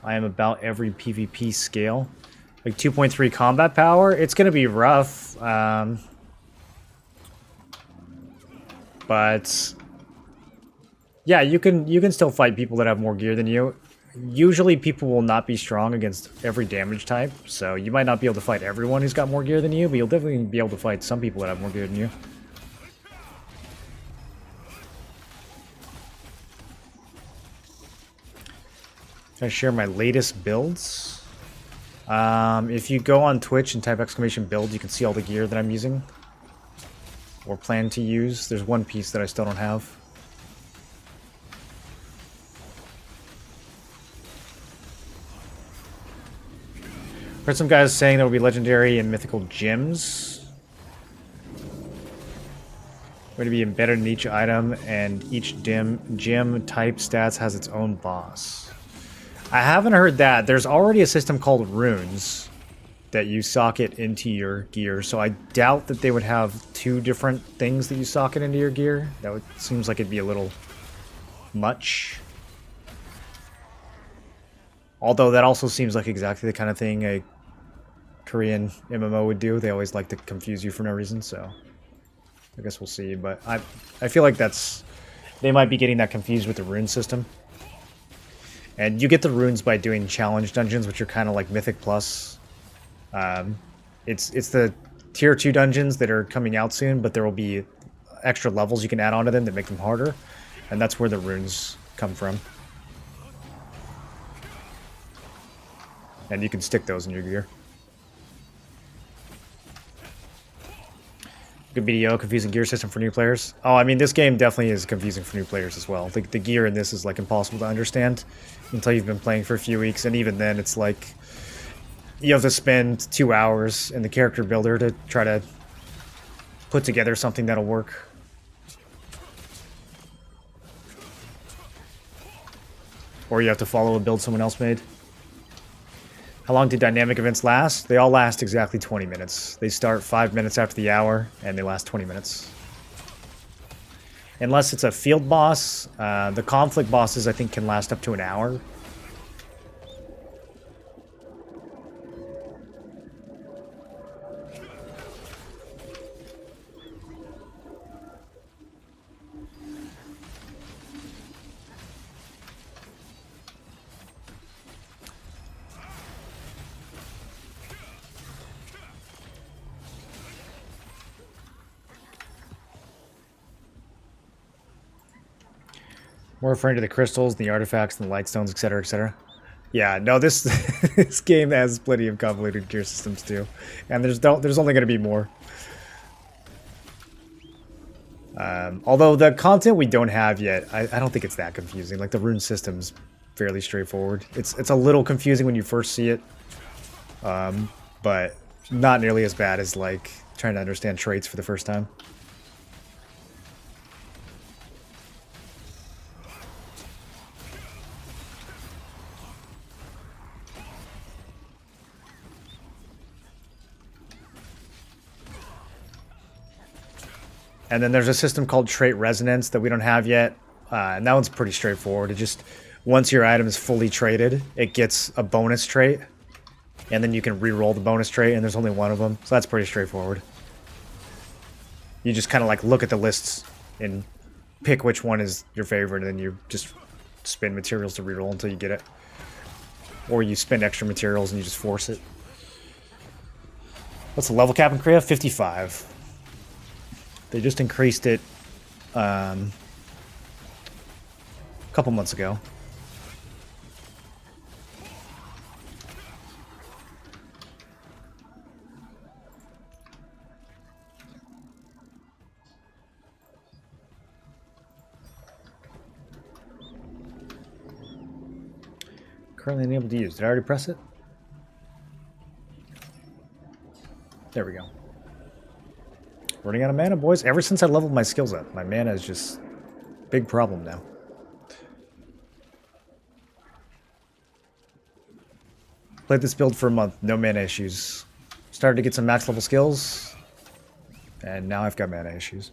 am about every PvP scale. Like 2.3 combat power, it's gonna be rough. But yeah, you can still fight people that have more gear than you. Usually people will not be strong against every damage type, so you might not be able to fight everyone who's got more gear than you, but you'll definitely be able to fight some people that have more gear than you. Can I share my latest builds? If you go on Twitch and type !build, you can see all the gear that I'm using. Or plan to use. There's one piece that I still don't have. Heard some guys saying there will be legendary and mythical gems. Going to be embedded in each item, and each gem type stats has its own boss. I haven't heard that. There's already a system called runes that you socket into your gear, so I doubt that they would have two different things that you socket into your gear. That seems like it'd be a little much. Although that also seems like exactly the kind of thing a Korean MMO would do. They always like to confuse you for no reason, so I guess we'll see. But I feel like they might be getting that confused with the rune system. And you get the runes by doing challenge dungeons, which are kind of like Mythic Plus. It's the tier 2 dungeons that are coming out soon, but there will be extra levels you can add onto them that make them harder, and that's where the runes come from. And you can stick those in your gear. Good BDO, confusing gear system for new players. Oh, I mean, this game definitely is confusing for new players as well. The gear in this is like impossible to understand until you've been playing for a few weeks, and even then it's like you have to spend 2 hours in the character builder to try to put together something that'll work. Or you have to follow a build someone else made. How long do dynamic events last? They all last exactly 20 minutes. They start 5 minutes after the hour, and they last 20 minutes. Unless it's a field boss. The conflict bosses, I think, can last up to an hour. More referring to the crystals, the artifacts, and the light stones, etc., etc. Yeah, no, this this game has plenty of convoluted gear systems too, and there's only going to be more. Although the content we don't have yet, I don't think it's that confusing. Like the rune system's fairly straightforward. It's a little confusing when you first see it, but not nearly as bad as like trying to understand traits for the first time. And then there's a system called Trait Resonance that we don't have yet, and that one's pretty straightforward. It just, once your item is fully traded, it gets a bonus trait, and then you can re-roll the bonus trait, and there's only one of them, so that's pretty straightforward. You just kind of like look at the lists and pick which one is your favorite, and then you just spin materials to re-roll until you get it. or you spend extra materials and you just force it. What's the level cap in Korea? 55. They just increased it a couple months ago. Currently unable to use. Did I already press it? There we go. Running out of mana, boys. Ever since I leveled my skills up, my mana is just big problem now. Played this build for a month, no mana issues. Started to get some max level skills, and now I've got mana issues.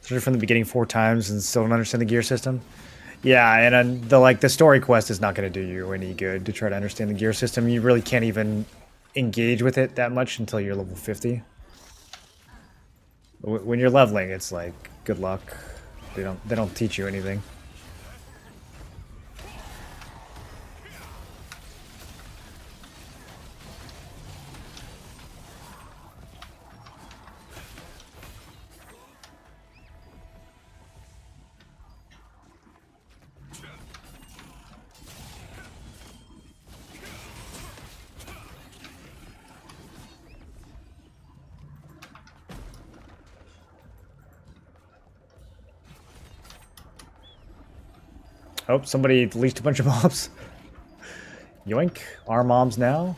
Started from the beginning 4 times and still don't understand the gear system. Yeah, and the story quest is not going to do you any good to try to understand the gear system. You really can't even engage with it that much until you're level 50. When you're leveling, it's like good luck. They don't teach you anything. Oh, somebody leashed a bunch of mobs. Yoink. Our moms now.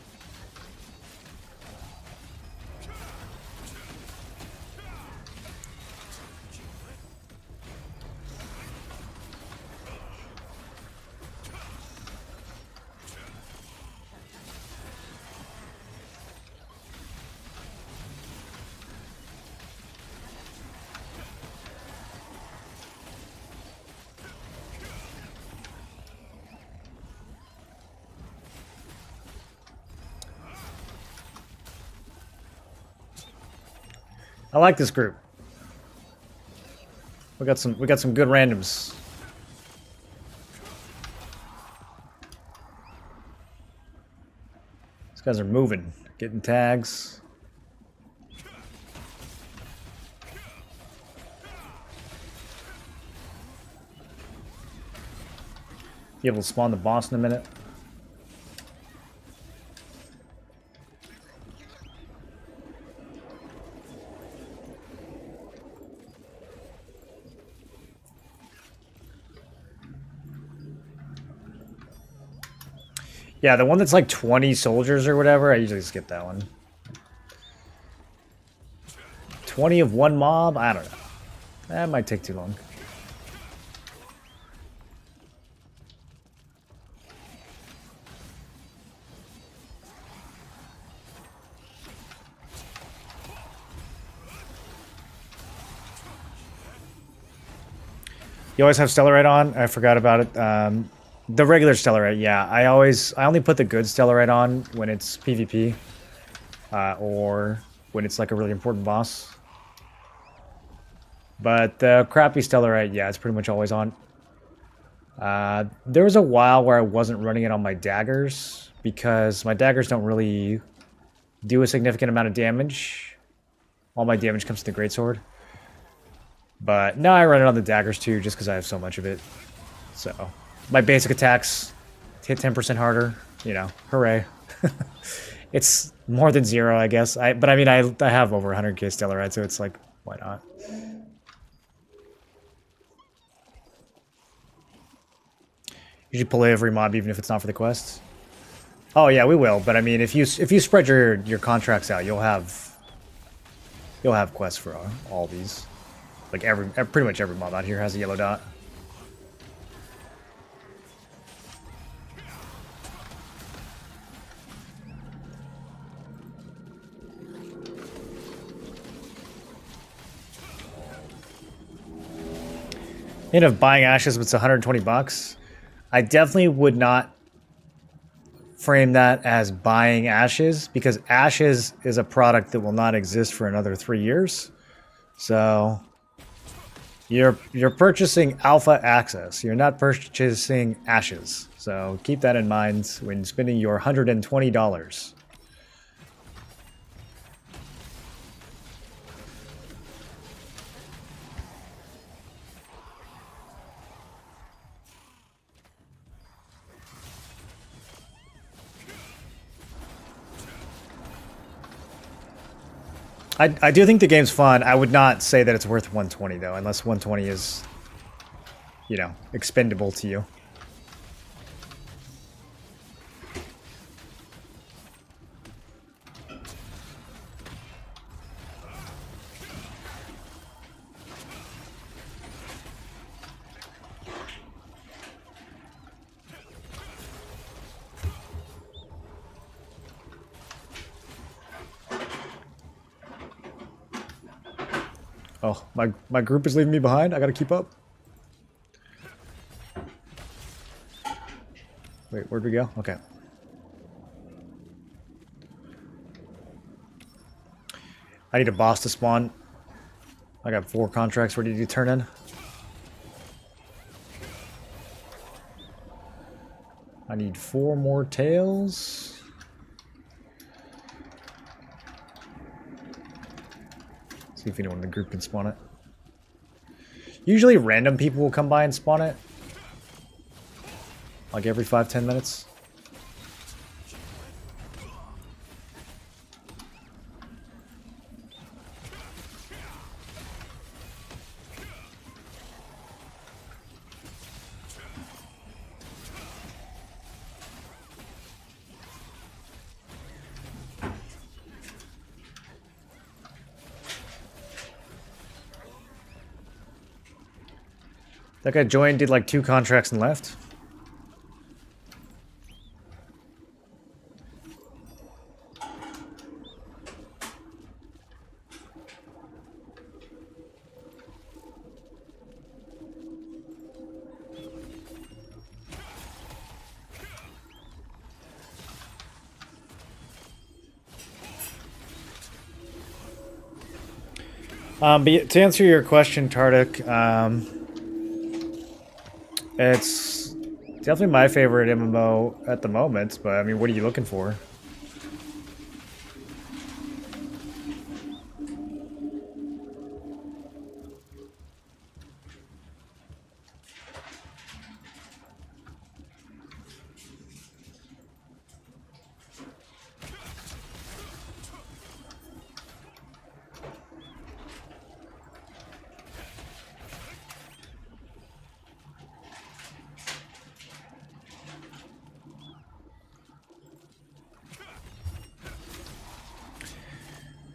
I like this group. We got some good randoms. These guys are moving, getting tags. Be able to spawn the boss in a minute. Yeah, the one that's like 20 soldiers or whatever, I usually skip that one. 20 of one mob? I don't know. That might take too long. You always have Stellarite on? I forgot about it. The regular Stellarite, yeah. I only put the good Stellarite on when it's PvP. Or when it's like a really important boss. But the crappy Stellarite, yeah, it's pretty much always on. There was a while where I wasn't running it on my daggers, because my daggers don't really do a significant amount of damage. All my damage comes to the greatsword. But now I run it on the daggers too, just because I have so much of it. So, my basic attacks hit 10% harder. You know, hooray. It's more than 0, I guess. But I mean, I have over 100k Stellarite, so it's like, why not? You should play every mob, even if it's not for the quests. Oh yeah, we will. But I mean, if you spread your contracts out, you'll have quests for all these. Like pretty much every mob out here has a yellow dot. Thinking of buying ashes, but it's 120 bucks. I definitely would not frame that as buying ashes, because ashes is a product that will not exist for another 3 years. So You're purchasing alpha access. You're not purchasing ashes. So keep that in mind when spending your $120. I do think the game's fun. I would not say that it's worth 120 though, unless 120 is, you know, expendable to you. Oh, my group is leaving me behind. I gotta keep up. Wait, where'd we go? Okay. I need a boss to spawn. I got 4 contracts ready to turn in. I need 4 more tails. See if anyone in the group can spawn it. Usually random people will come by and spawn it. Like every 5-10 minutes. That guy joined, did like 2 contracts and left. But to answer your question, Tardik, it's definitely my favorite MMO at the moment, but I mean, what are you looking for?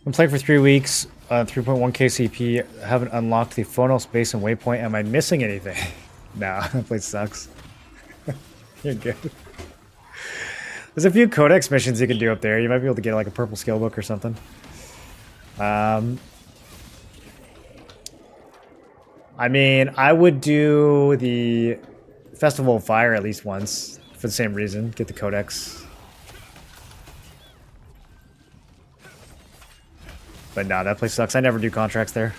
I'm playing for 3 weeks, 3.1 KCP, haven't unlocked the Phonos base and waypoint. Am I missing anything? Nah, that place sucks. You're good. There's a few codex missions you can do up there. You might be able to get like a purple skill book or something. I mean, I would do the Festival of Fire at least once for the same reason. Get the codex. But nah, that place sucks. I never do contracts there.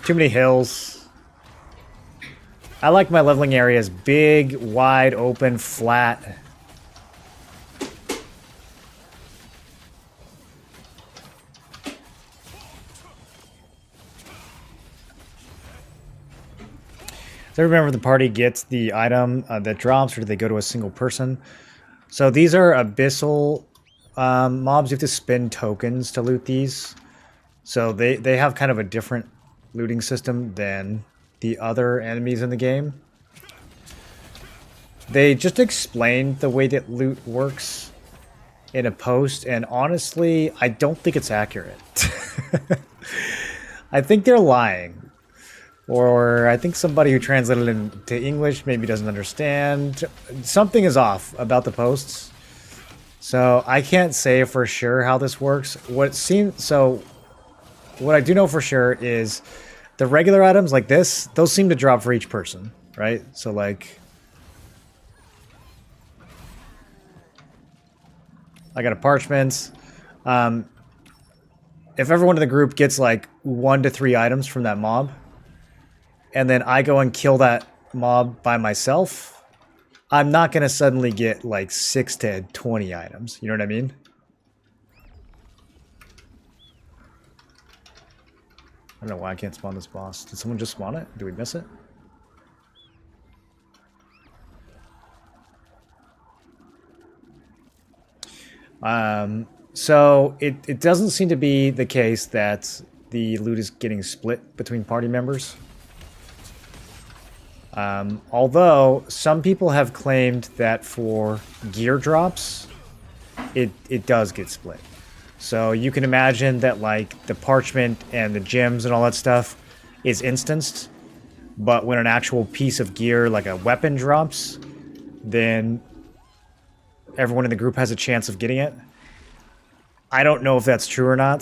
Too many hills. I like my leveling areas big, wide, open, flat. So every member of the party gets the item that drops, or do they go to a single person? So these are abyssal mobs. You have to spend tokens to loot these. So they have kind of a different looting system than the other enemies in the game. They just explained the way that loot works in a post, and honestly, I don't think it's accurate. I think they're lying. Or I think somebody who translated it into English maybe doesn't understand. Something is off about the posts. So I can't say for sure how this works. What I do know for sure is the regular items like this, those seem to drop for each person, right? So like I got a parchment. if everyone in the group gets like 1 to 3 items from that mob, and then I go and kill that mob by myself, I'm not gonna suddenly get like 6 to 20 items. You know what I mean? I don't know why I can't spawn this boss. Did someone just spawn it? Did we miss it? So it doesn't seem to be the case that the loot is getting split between party members. Although some people have claimed that for gear drops, it does get split. So you can imagine that like the parchment and the gems and all that stuff is instanced, but when an actual piece of gear like a weapon drops, then everyone in the group has a chance of getting it. I don't know if that's true or not.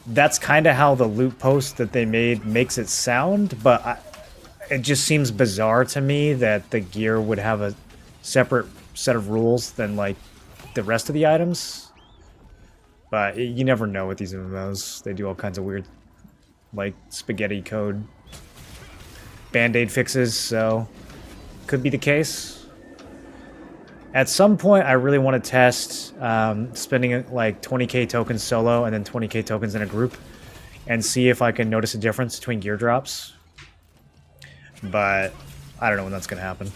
That's kind of how the loot post that they made makes it sound, but it just seems bizarre to me that the gear would have a separate set of rules than like the rest of the items. But you never know with these MMOs. They do all kinds of weird, like, spaghetti code band-aid fixes, so could be the case. At some point, I really want to test spending like 20k tokens solo and then 20k tokens in a group and see if I can notice a difference between gear drops. But I don't know when that's going to happen.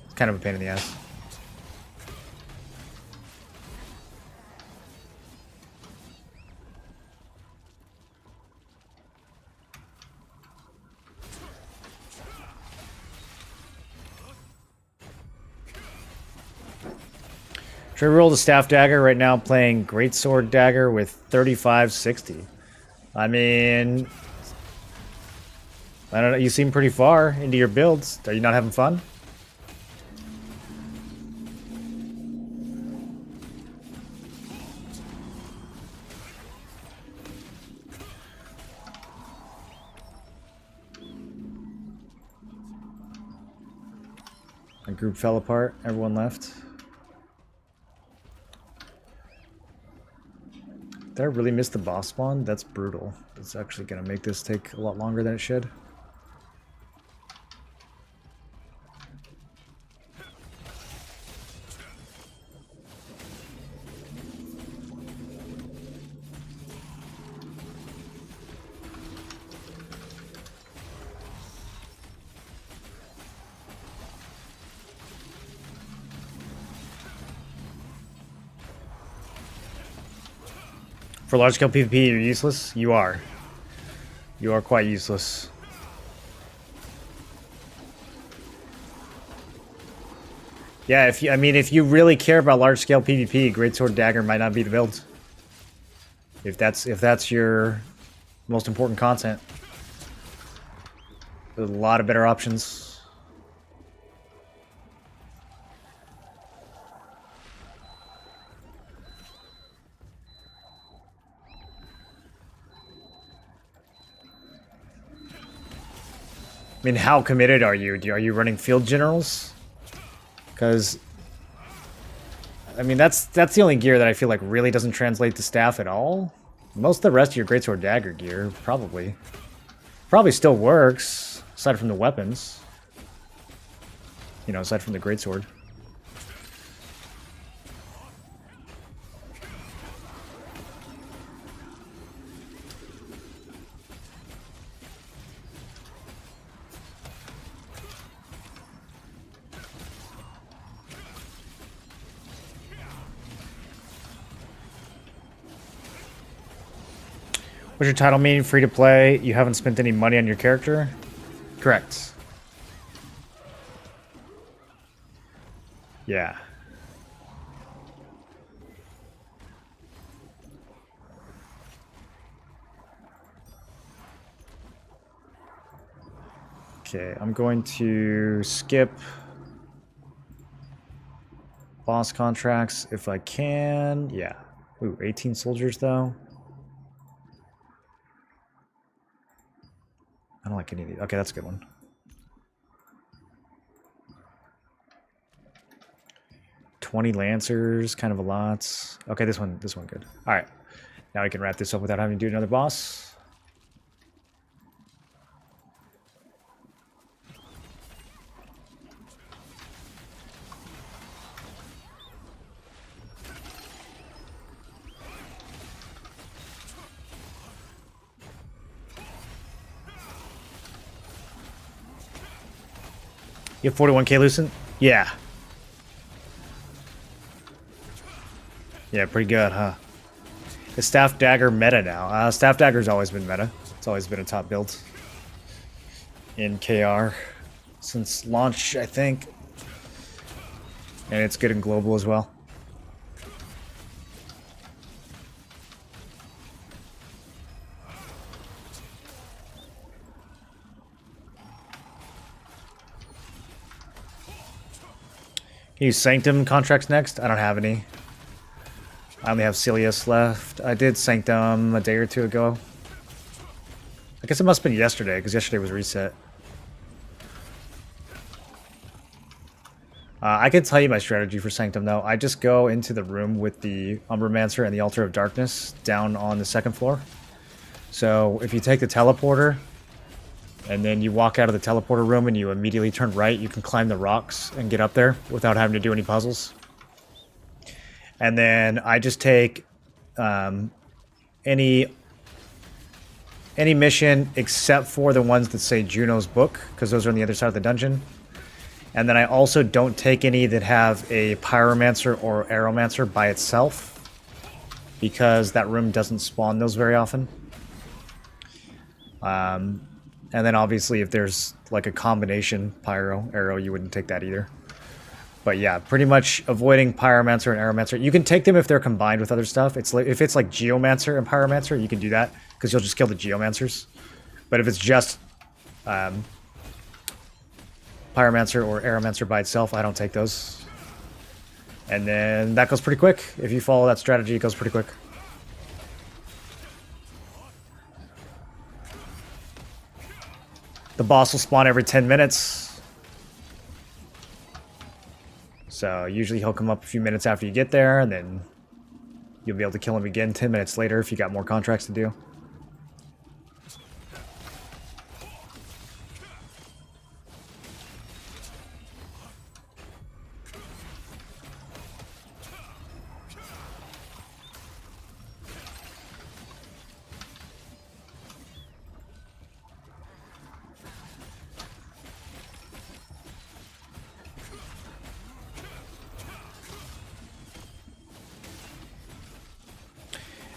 It's kind of a pain in the ass. Should I roll the staff dagger right now? Playing greatsword dagger with 3560. I mean, I don't know. You seem pretty far into your builds. Are you not having fun? My group fell apart. Everyone left. Did I really miss the boss spawn? That's brutal. It's actually going to make this take a lot longer than it should. For large-scale PvP, you're useless? You are. You are quite useless. Yeah, if you really care about large-scale PvP, Greatsword Dagger might not be the build. If that's your most important content. There's a lot of better options. I mean, how committed are you? Are you running field generals? Because, I mean, that's the only gear that I feel like really doesn't translate to staff at all. Most of the rest of your Greatsword Dagger gear, probably still works, aside from the weapons. You know, aside from the Greatsword. What's your title mean? Free to play? You haven't spent any money on your character? Correct. Yeah. Okay, I'm going to skip boss contracts if I can. Yeah. Ooh, 18 soldiers though. I don't like any of these. Okay, that's a good one. 20 Lancers, kind of a lot. Okay, this one good. All right, now we can wrap this up without having to do another boss. You have 41k Lucent? Yeah. Yeah, pretty good, huh? The Staff Dagger meta now. Staff Dagger's always been meta. It's always been a top build in KR since launch, I think. And it's good in global as well. Can you use Sanctum contracts next? I don't have any. I only have Celius left. I did Sanctum a day or two ago. I guess it must have been yesterday, because yesterday was reset. I can tell you my strategy for Sanctum, though. I just go into the room with the Umbramancer and the Altar of Darkness down on the second floor. So if you take the teleporter, and then you walk out of the teleporter room and you immediately turn right, you can climb the rocks and get up there without having to do any puzzles. And then I just take any mission except for the ones that say Juno's Book, because those are on the other side of the dungeon. And then I also don't take any that have a Pyromancer or Aeromancer by itself, because that room doesn't spawn those very often. And then obviously if there's like a combination Pyro, Arrow, you wouldn't take that either. But yeah, pretty much avoiding Pyromancer and Aeromancer. You can take them if they're combined with other stuff. It's like, if it's like Geomancer and Pyromancer, you can do that, because you'll just kill the Geomancers. But if it's just Pyromancer or Aeromancer by itself, I don't take those. And then that goes pretty quick. If you follow that strategy, it goes pretty quick. The boss will spawn every 10 minutes. So usually he'll come up a few minutes after you get there, and then you'll be able to kill him again 10 minutes later if you got more contracts to do.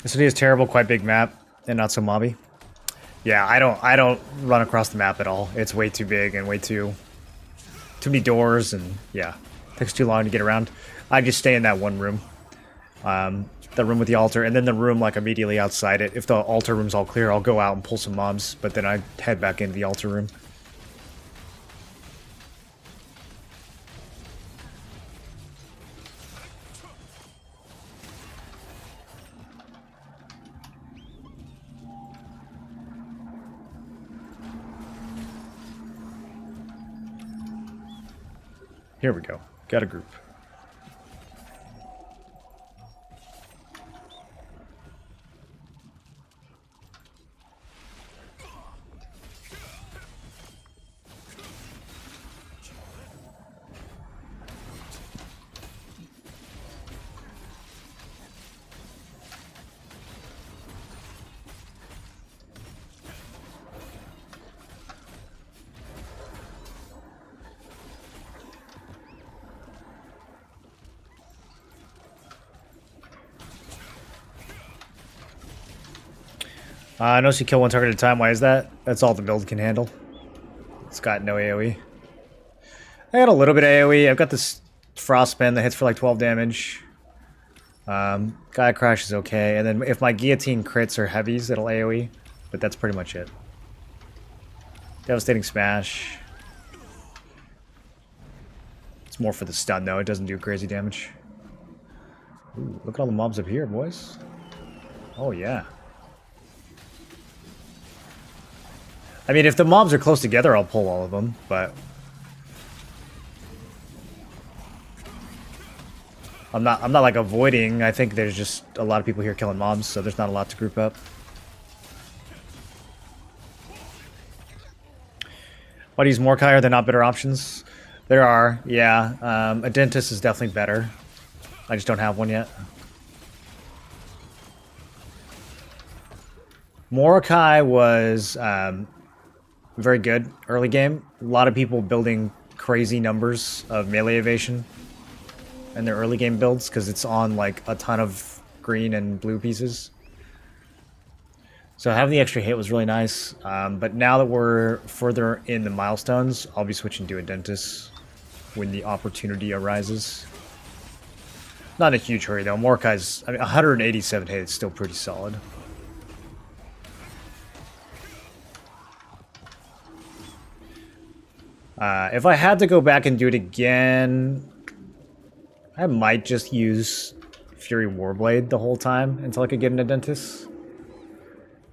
This city is terrible, quite big map, and not so mobby. Yeah, I don't run across the map at all. It's way too big and way too many doors, and yeah, takes too long to get around. I just stay in that one room, the room with the altar, and then the room like immediately outside it. If the altar room's all clear, I'll go out and pull some mobs, but then I head back into the altar room. Here we go. Got a group. Notice you kill one target at a time. Why is that? That's all the build can handle. It's got no AoE. I got a little bit of AoE. I've got this Frostbend that hits for like 12 damage. Gaia Crash is okay. And then if my Guillotine crits or heavies, it'll AoE. But that's pretty much it. Devastating Smash. It's more for the stun though. It doesn't do crazy damage. Ooh, look at all the mobs up here, boys. Oh yeah. I mean, if the mobs are close together, I'll pull all of them, but... I'm not like avoiding. I think there's just a lot of people here killing mobs, so there's not a lot to group up. Why do you use Mordecai? Are there not better options? There are, yeah. A dentist is definitely better. I just don't have one yet. Mordecai was very good early game. A lot of people building crazy numbers of melee evasion in their early game builds because it's on like a ton of green and blue pieces. So having the extra hit was really nice. But now that we're further in the milestones, I'll be switching to a dentist when the opportunity arises. Not in a huge hurry though. Mordecai's, I mean, 187 hit is still pretty solid. If I had to go back and do it again, I might just use Fury Warblade the whole time until I could get into Dentist.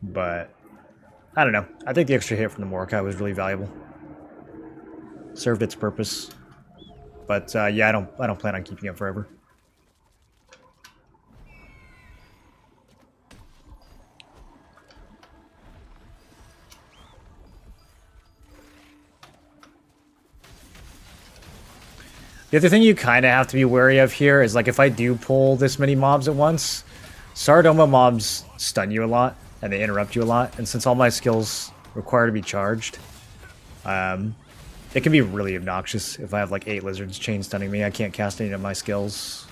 But I don't know. I think the extra hit from the Mordecai was really valuable. Served its purpose. But yeah, I don't plan on keeping it forever. The other thing you kind of have to be wary of here is, like, if I do pull this many mobs at once, Sardoma mobs stun you a lot, and they interrupt you a lot, and since all my skills require to be charged, it can be really obnoxious if I have, like, 8 lizards chain stunning me. I can't cast any of my skills.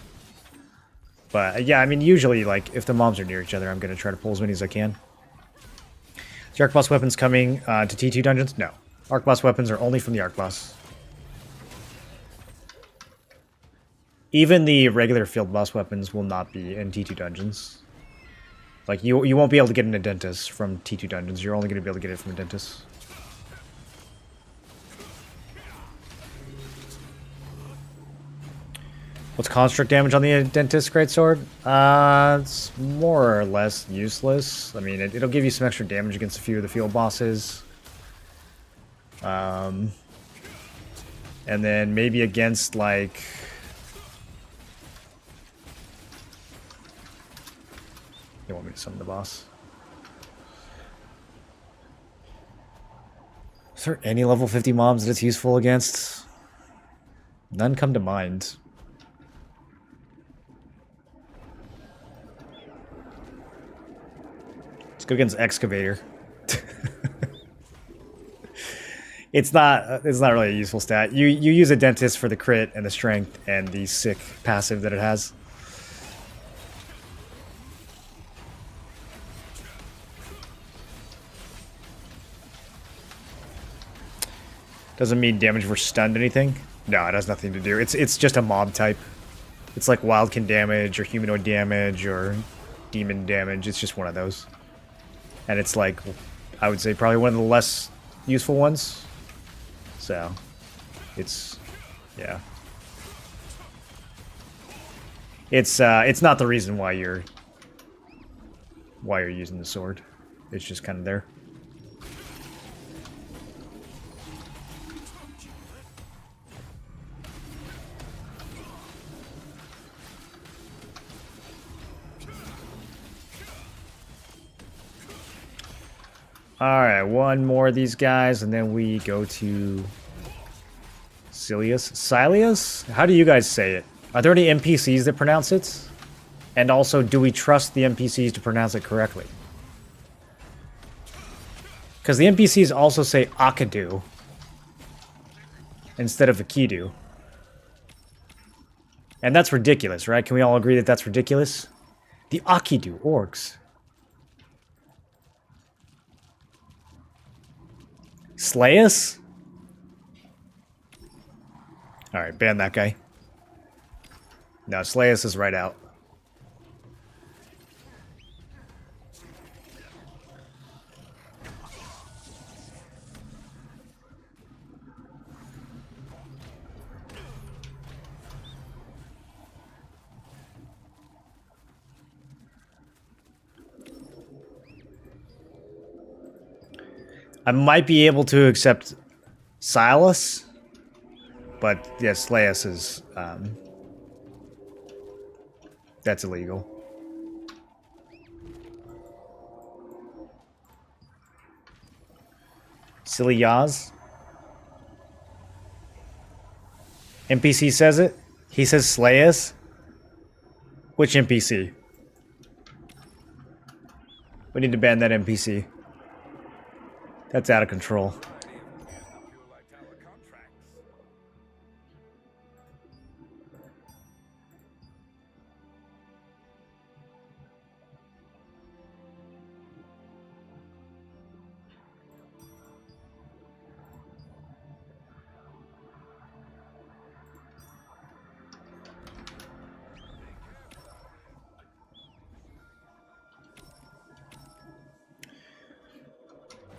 But, yeah, I mean, usually, like, if the mobs are near each other, I'm going to try to pull as many as I can. Is the Arc Boss weapons coming to T2 dungeons? No. Arc Boss weapons are only from the Arc Boss. Even the regular field boss weapons will not be in T2 dungeons. Like, you won't be able to get a dentist from T2 dungeons. You're only going to be able to get it from a dentist. What's construct damage on the dentist greatsword? It's more or less useless. I mean, it'll give you some extra damage against a few of the field bosses. And then maybe against, like... You want me to summon the boss? Is there any level 50 mobs that it's useful against? None come to mind. Let's go against Excavator. It's not really a useful stat. You use a dentist for the crit and the strength and the sick passive that it has. Doesn't mean damage for stunned anything. No, it has nothing to do. It's just a mob type. It's like wildkin damage or humanoid damage or demon damage. It's just one of those. And it's like, I would say probably one of the less useful ones. So, it's, yeah. It's not the reason why you're using the sword. It's just kind of there. Alright, one more of these guys, and then we go to Silius. Silius? How do you guys say it? Are there any NPCs that pronounce it? And also, do we trust the NPCs to pronounce it correctly? Because the NPCs also say Akadu instead of Akidu. And that's ridiculous, right? Can we all agree that that's ridiculous? The Akidu orcs. Slay us? Alright, ban that guy. No, slay us is right out. I might be able to accept Silas, but yes, Slayus is That's illegal. Silly Yaz. NPC says it. He says slay us. Which NPC? We need to ban that NPC. That's out of control.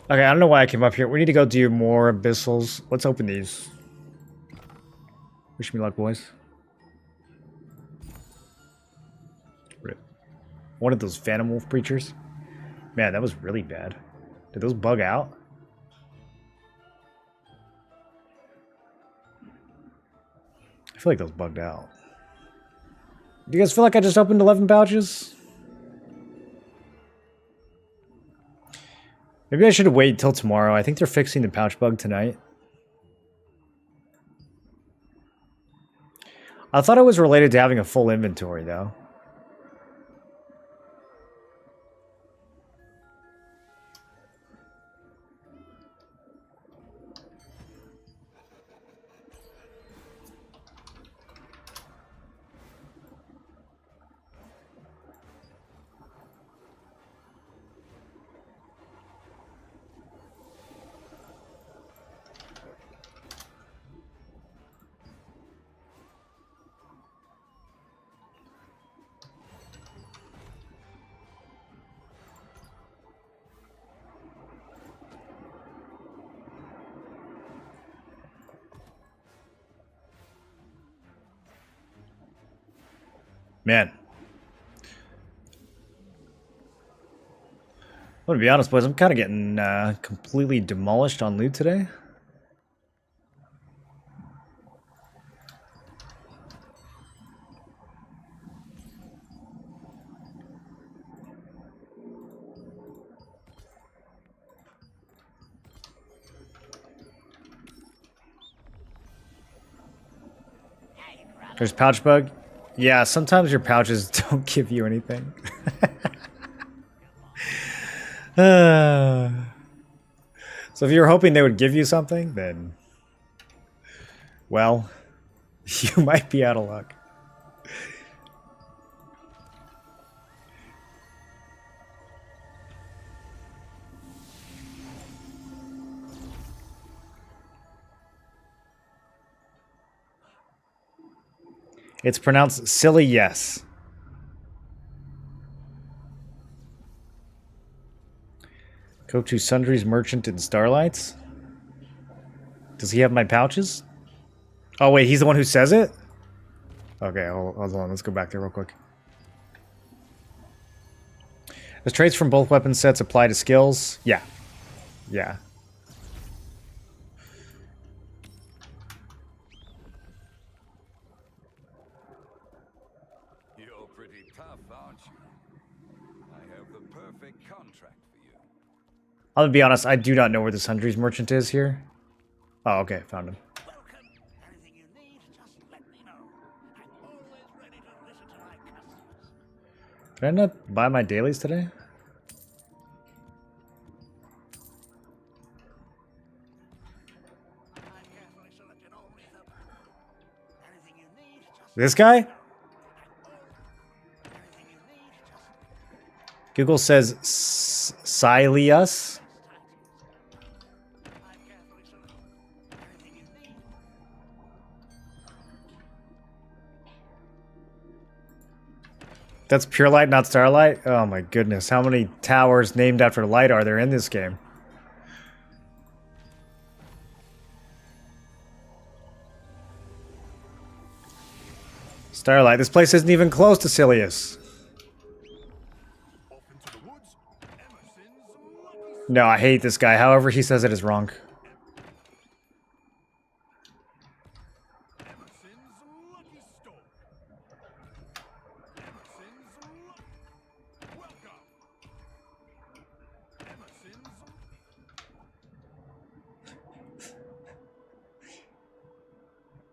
Okay, I don't know why I came up here. We need to go do more abyssals. Let's open these. Wish me luck, boys. Rip. One of those Phantom Wolf preachers. Man, that was really bad. Did those bug out? I feel like those bugged out. Do you guys feel like I just opened 11 pouches? Maybe I should wait till tomorrow. I think they're fixing the pouch bug tonight. I thought it was related to having a full inventory, though. Man. I'm gonna be honest, boys. I'm kind of getting completely demolished on loot today. There's pouch bug. Yeah, sometimes your pouches don't give you anything. So if you were hoping they would give you something, then... well, you might be out of luck. It's pronounced silly yes. Go to Sundry's Merchant in Starlights. Does he have my pouches? Oh wait, he's the one who says it? Okay, hold on. Let's go back there real quick. Does traits from both weapon sets apply to skills? Yeah. Yeah. You're pretty tough, aren't you? I have the perfect contract for you. I'm gonna be honest, I do not know where the Sundry's Merchant is here. Oh, okay, found him. Did I not buy my dailies today? This guy? Google says Sileus. That's pure light, not starlight? Oh my goodness. How many towers named after light are there in this game? Starlight. This place isn't even close to Silius. No, I hate this guy. However he says it is wrong.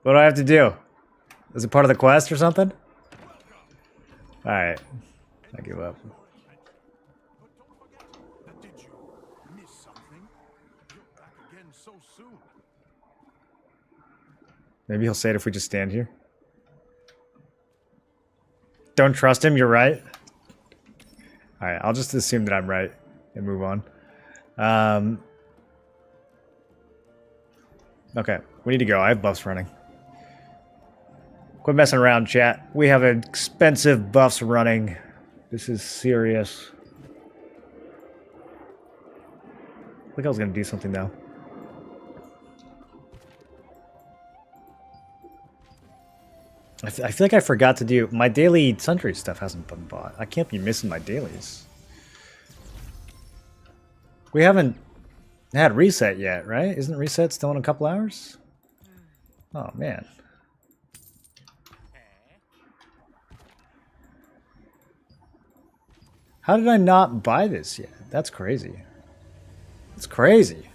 What do I have to do? Is it part of the quest or something? Alright. I give up. Maybe he'll say it if we just stand here. Don't trust him, you're right. Alright, I'll just assume that I'm right and move on. Okay, we need to go. I have buffs running. Quit messing around, chat. We have expensive buffs running. This is serious. I think I was going to do something, though. I feel like I forgot to do... My daily sundry stuff hasn't been bought. I can't be missing my dailies. We haven't had reset yet, right? Isn't reset still in a couple hours? Oh, man. How did I not buy this yet? That's crazy. That's crazy.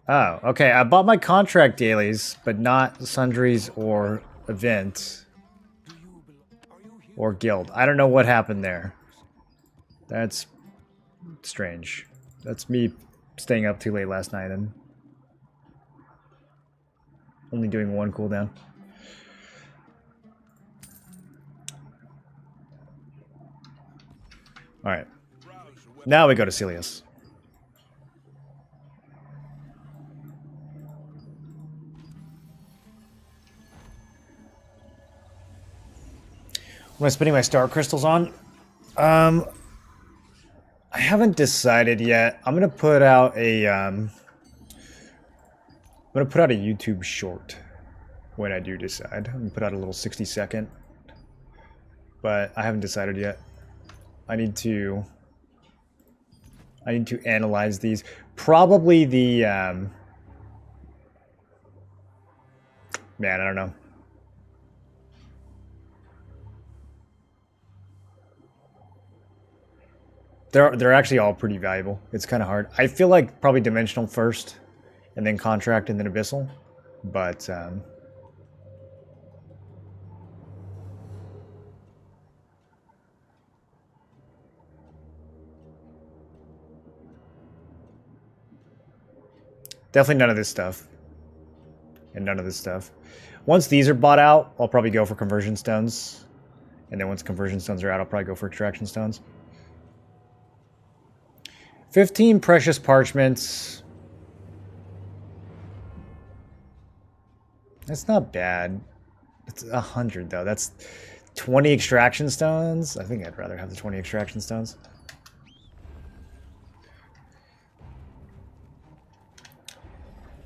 Oh, okay. I bought my contract dailies, but not sundries or event or guild. I don't know what happened there. That's strange. That's me staying up too late last night and only doing one cooldown. Alright. Now we go to Celius. What am I spending my star crystals on? I haven't decided yet. I'm gonna put out a YouTube short when I do decide. I'm gonna put out a little 60-second, but I haven't decided yet. I need to analyze these. Probably the man, I don't know. They're actually all pretty valuable. It's kind of hard. I feel like probably dimensional first, and then contract, and then abyssal. But definitely none of this stuff, and none of this stuff. Once these are bought out, I'll probably go for conversion stones, and then once conversion stones are out, I'll probably go for extraction stones. 15 precious parchments. That's not bad. It's 100 though. That's 20 extraction stones. I think I'd rather have the 20 extraction stones.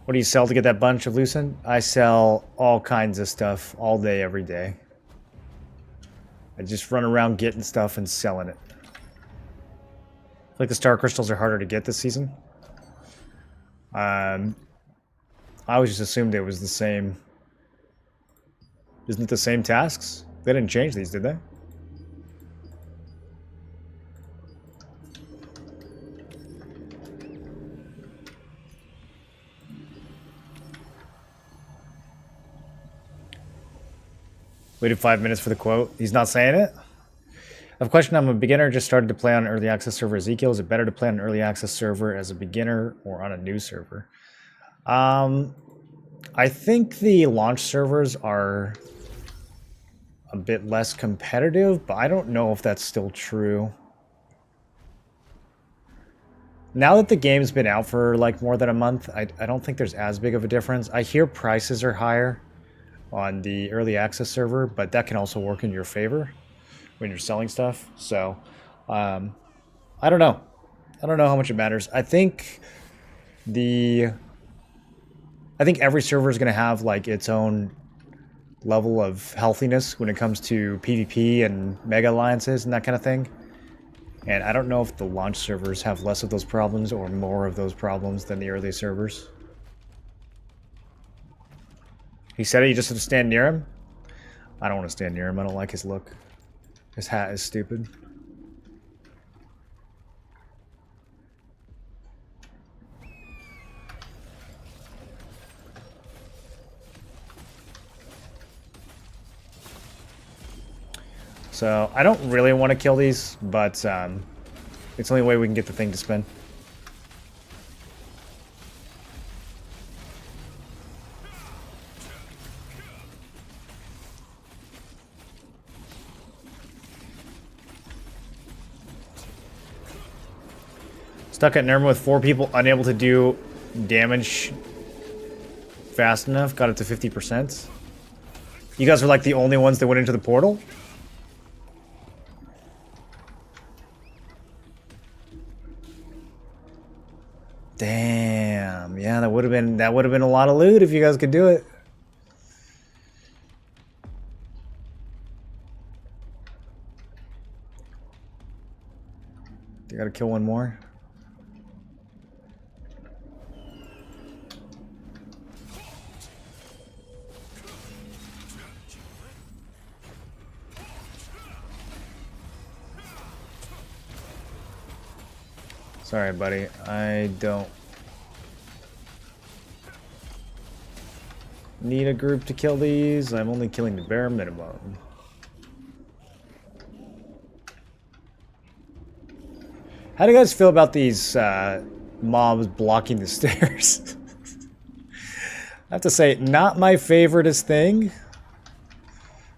What do you sell to get that bunch of Lucent? I sell all kinds of stuff all day, every day. I just run around getting stuff and selling it. I feel like the star crystals are harder to get this season. I always just assumed it was the same. Isn't it the same tasks? They didn't change these, did they? Waited 5 minutes for the quote. He's not saying it? I have a question. I'm a beginner, just started to play on an early access server. Ezekiel, is it better to play on an early access server as a beginner or on a new server? I think the launch servers are a bit less competitive, but I don't know if that's still true. Now that the game's been out for like more than a month, I don't think there's as big of a difference. I hear prices are higher on the early access server, but that can also work in your favor when you're selling stuff. So I don't know. I don't know how much it matters. I think every server is going to have like its own level of healthiness when it comes to PvP and mega alliances and that kind of thing. And I don't know if the launch servers have less of those problems or more of those problems than the early servers. He said it, you just have to stand near him? I don't want to stand near him. I don't like his look. This hat is stupid. So, I don't really want to kill these, but it's the only way we can get the thing to spin. Stuck at Nerma with 4 people, unable to do damage fast enough. Got it to 50%. You guys were like the only ones that went into the portal? Damn. Yeah, that would have been a lot of loot if you guys could do it. You gotta kill one more. Sorry, buddy. I don't need a group to kill these. I'm only killing the bare minimum. How do you guys feel about these mobs blocking the stairs? I have to say, not my favoriteest thing.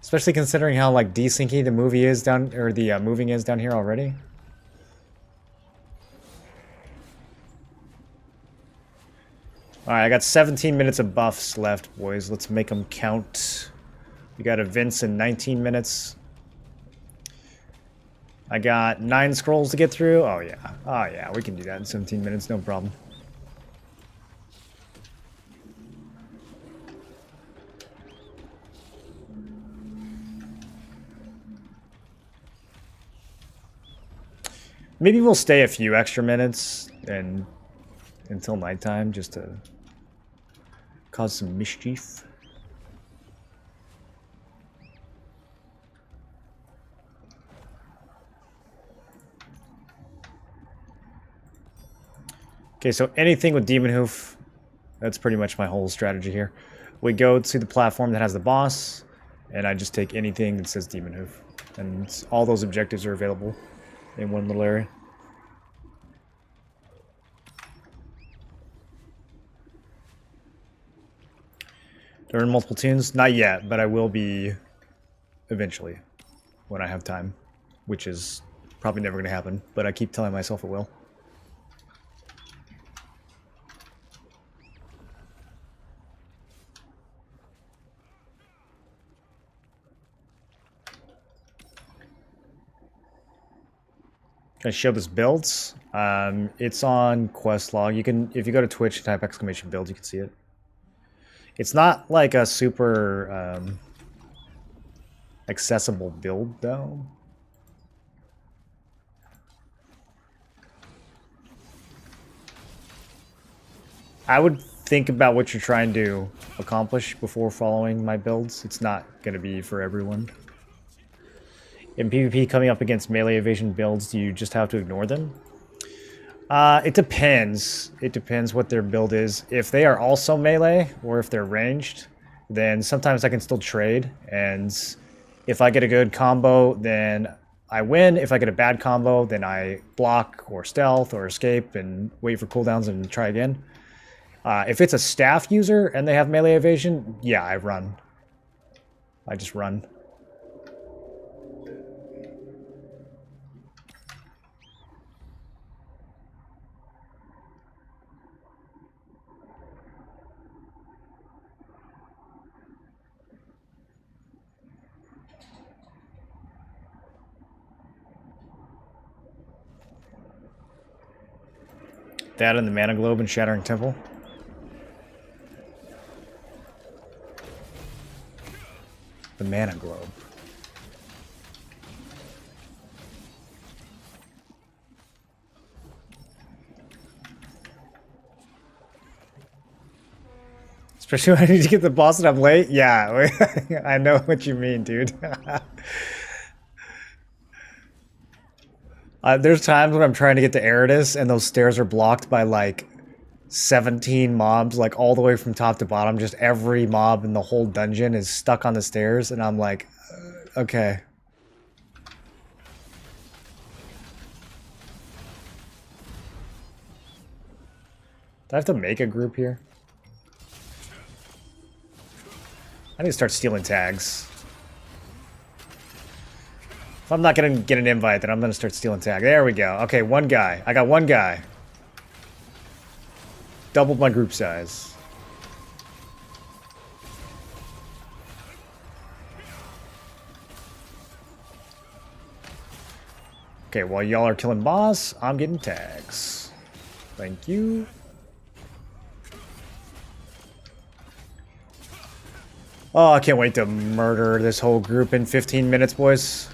Especially considering how like desyncy the movie is down, or the moving is down here already. Alright, I got 17 minutes of buffs left, boys. Let's make them count. We got events in 19 minutes. I got 9 scrolls to get through. Oh yeah. Oh yeah, we can do that in 17 minutes, no problem. Maybe we'll stay a few extra minutes and until nighttime just to cause some mischief. Okay, so anything with Demon Hoof, that's pretty much my whole strategy here. We go to the platform that has the boss, and I just take anything that says Demon Hoof. And all those objectives are available in one little area. There are multiple tunes? Not yet, but I will be eventually when I have time, which is probably never going to happen, but I keep telling myself it will. Can I show this builds? It's on quest log. You can, if you go to Twitch and type exclamation builds, you can see it. It's not like a super accessible build though. I would think about what you're trying to accomplish before following my builds. It's not going to be for everyone. In PvP, coming up against melee evasion builds, do you just have to ignore them? It depends. It depends what their build is. If they are also melee, or if they're ranged, then sometimes I can still trade. And if I get a good combo, then I win. If I get a bad combo, then I block, or stealth, or escape, and wait for cooldowns and try again. If it's a staff user, and they have melee evasion, yeah, I run. I just run. That and the Mana Globe and Shattering Temple. The Mana Globe. Especially when I need to get the boss and I'm late? Yeah, I know what you mean, dude. There's times when I'm trying to get to Eridus and those stairs are blocked by like 17 mobs, like all the way from top to bottom. Just every mob in the whole dungeon is stuck on the stairs, and I'm like, okay. Do I have to make a group here? I need to start stealing tags. If I'm not gonna get an invite, then I'm gonna start stealing tags. There we go. Okay, one guy. I got one guy. Doubled my group size. Okay, while y'all are killing boss, I'm getting tags. Thank you. Oh, I can't wait to murder this whole group in 15 minutes, boys.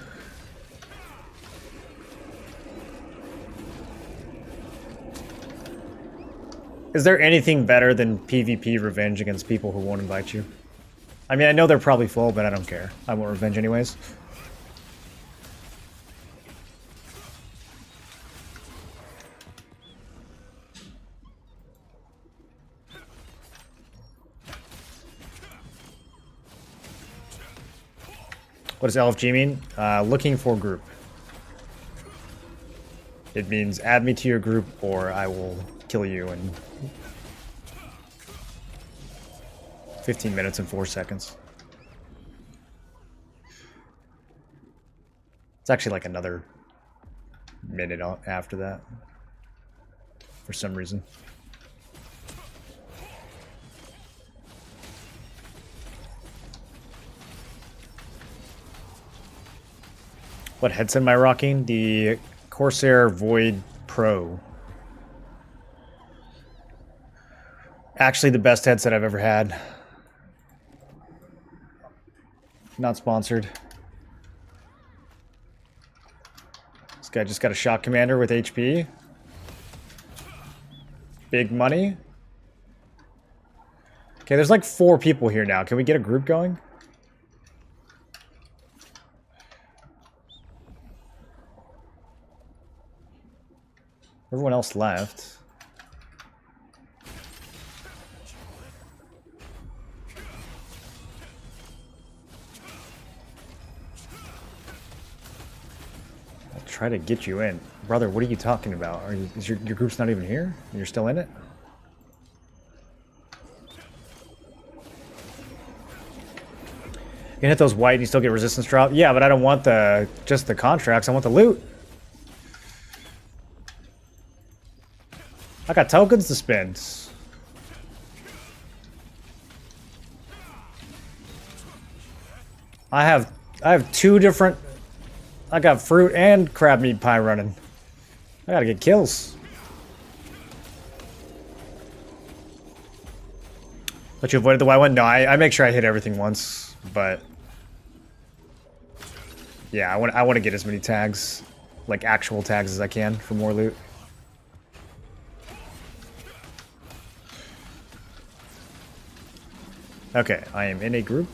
Is there anything better than PvP revenge against people who won't invite you? I mean, I know they're probably full, but I don't care. I want revenge anyways. What does LFG mean? Looking for group. It means add me to your group or I will kill you in 15 minutes and 4 seconds. It's actually like another minute after that. For some reason. What headset am I rocking? The Corsair Void Pro. Actually the best headset I've ever had. Not sponsored. This guy just got a shot commander with HP. Big money. Okay, there's like 4 people here now. Can we get a group going? Everyone else left. I'll try to get you in. Brother, what are you talking about? Is your group's not even here? You're still in it? You can hit those white and you still get resistance drop? Yeah, but I don't want just the contracts. I want the loot. I got tokens to spend. I have 2 different. I got fruit and crab meat pie running. I gotta get kills. But you avoided the white one? No, I make sure I hit everything once, but yeah, I want to get as many tags, like actual tags as I can for more loot. Okay, I am in a group.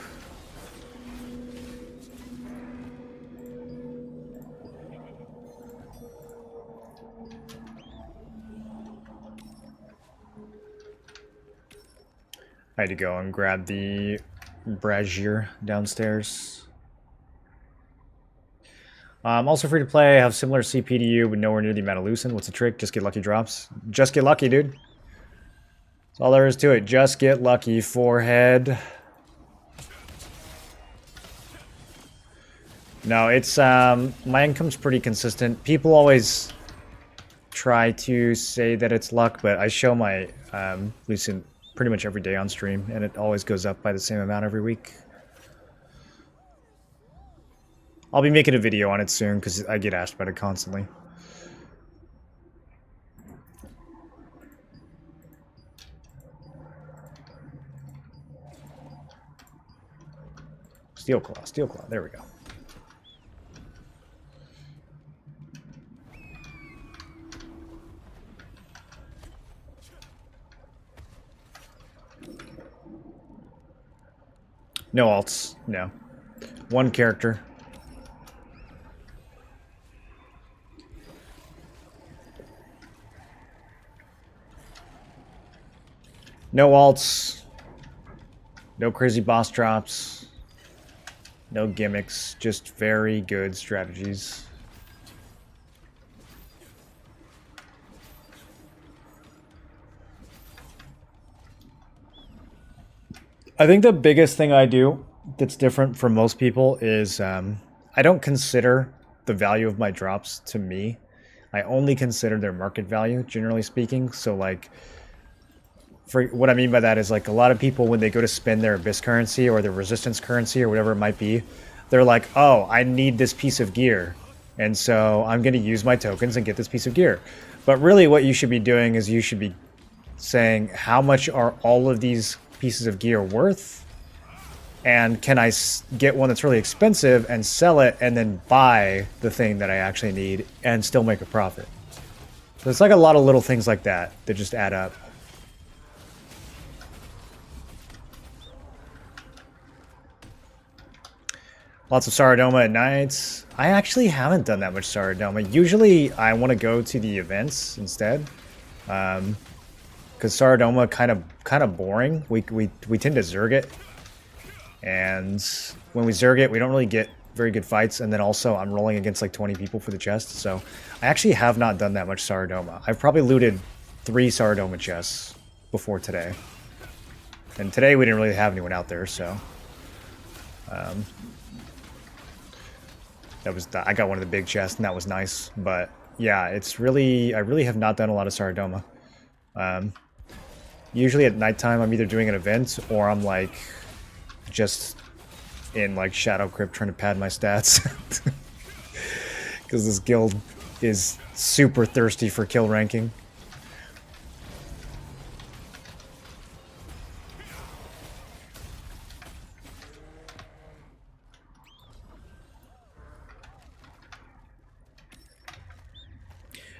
I had to go and grab the brazier downstairs. I'm also free to play. I have similar CP to you, but nowhere near the amount of Lucent. What's the trick? Just get lucky drops. Just get lucky, dude. That's all there is to it. Just get lucky, forehead. No, it's my income's pretty consistent. People always try to say that it's luck, but I show my Lucent pretty much every day on stream, and it always goes up by the same amount every week. I'll be making a video on it soon because I get asked about it constantly. Steel Claw, there we go. No alts, no. One character. No alts. No crazy boss drops. No gimmicks. Just very good strategies. I think the biggest thing I do that's different from most people is I don't consider the value of my drops to me. I only consider their market value, generally speaking. So like, for what I mean by that is like a lot of people when they go to spend their abyss currency or their resistance currency or whatever it might be, they're like, oh, I need this piece of gear. And so I'm going to use my tokens and get this piece of gear. But really what you should be doing is you should be saying how much are all of these pieces of gear worth, and can I get one that's really expensive and sell it and then buy the thing that I actually need and still make a profit. So it's like a lot of little things like that that just add up. Lots of Saradoma at nights. I actually haven't done that much Saradoma. Usually I want to go to the events instead. Because Saradoma kind of boring. We tend to Zerg it, and when we Zerg it, we don't really get very good fights. And then also, I'm rolling against like 20 people for the chest, so I actually have not done that much Saradoma. I've probably looted 3 Saradoma chests before today, and today we didn't really have anyone out there, so I got one of the big chests, and that was nice. But yeah, I really have not done a lot of Saradoma. Usually at nighttime, I'm either doing an event or I'm like just in like Shadow Crypt trying to pad my stats. Because this guild is super thirsty for kill ranking.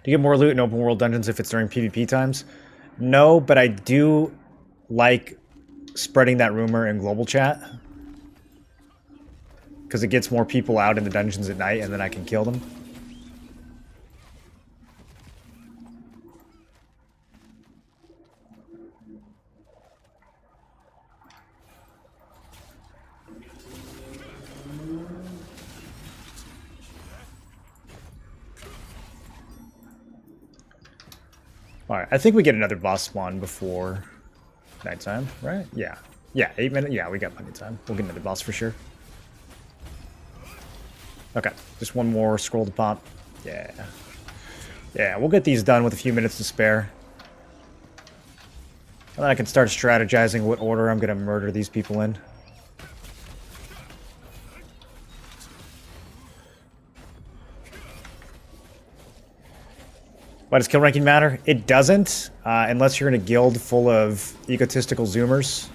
Do you get more loot in open world dungeons if it's during PvP times? No, but I do like spreading that rumor in global chat. Because it gets more people out in the dungeons at night and then I can kill them. Alright, I think we get another boss spawn before nighttime, right? Yeah. Yeah, 8 minutes. Yeah, we got plenty of time. We'll get another boss for sure. Okay, just one more scroll to pop. Yeah. Yeah, we'll get these done with a few minutes to spare. And then I can start strategizing what order I'm going to murder these people in. Why does kill ranking matter? It doesn't, unless you're in a guild full of egotistical zoomers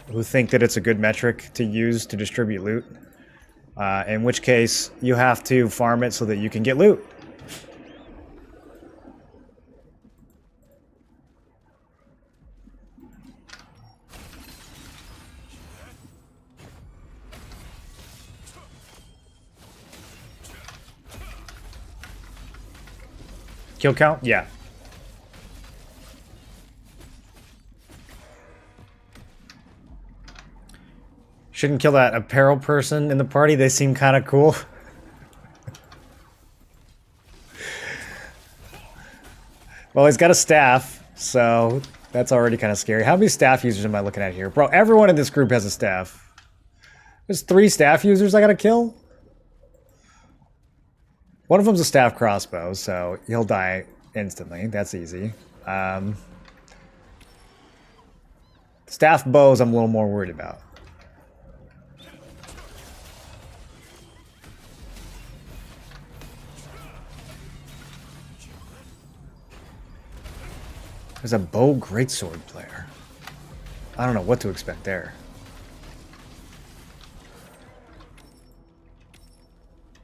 who think that it's a good metric to use to distribute loot. In which case, you have to farm it so that you can get loot. Kill count? Yeah. Shouldn't kill that apparel person in the party. They seem kind of cool. Well, he's got a staff, so that's already kind of scary. How many staff users am I looking at here? Bro, everyone in this group has a staff. There's 3 staff users I gotta kill? One of them's a staff crossbow, so he'll die instantly. That's easy. Staff bows I'm a little more worried about. There's a bow greatsword player. I don't know what to expect there.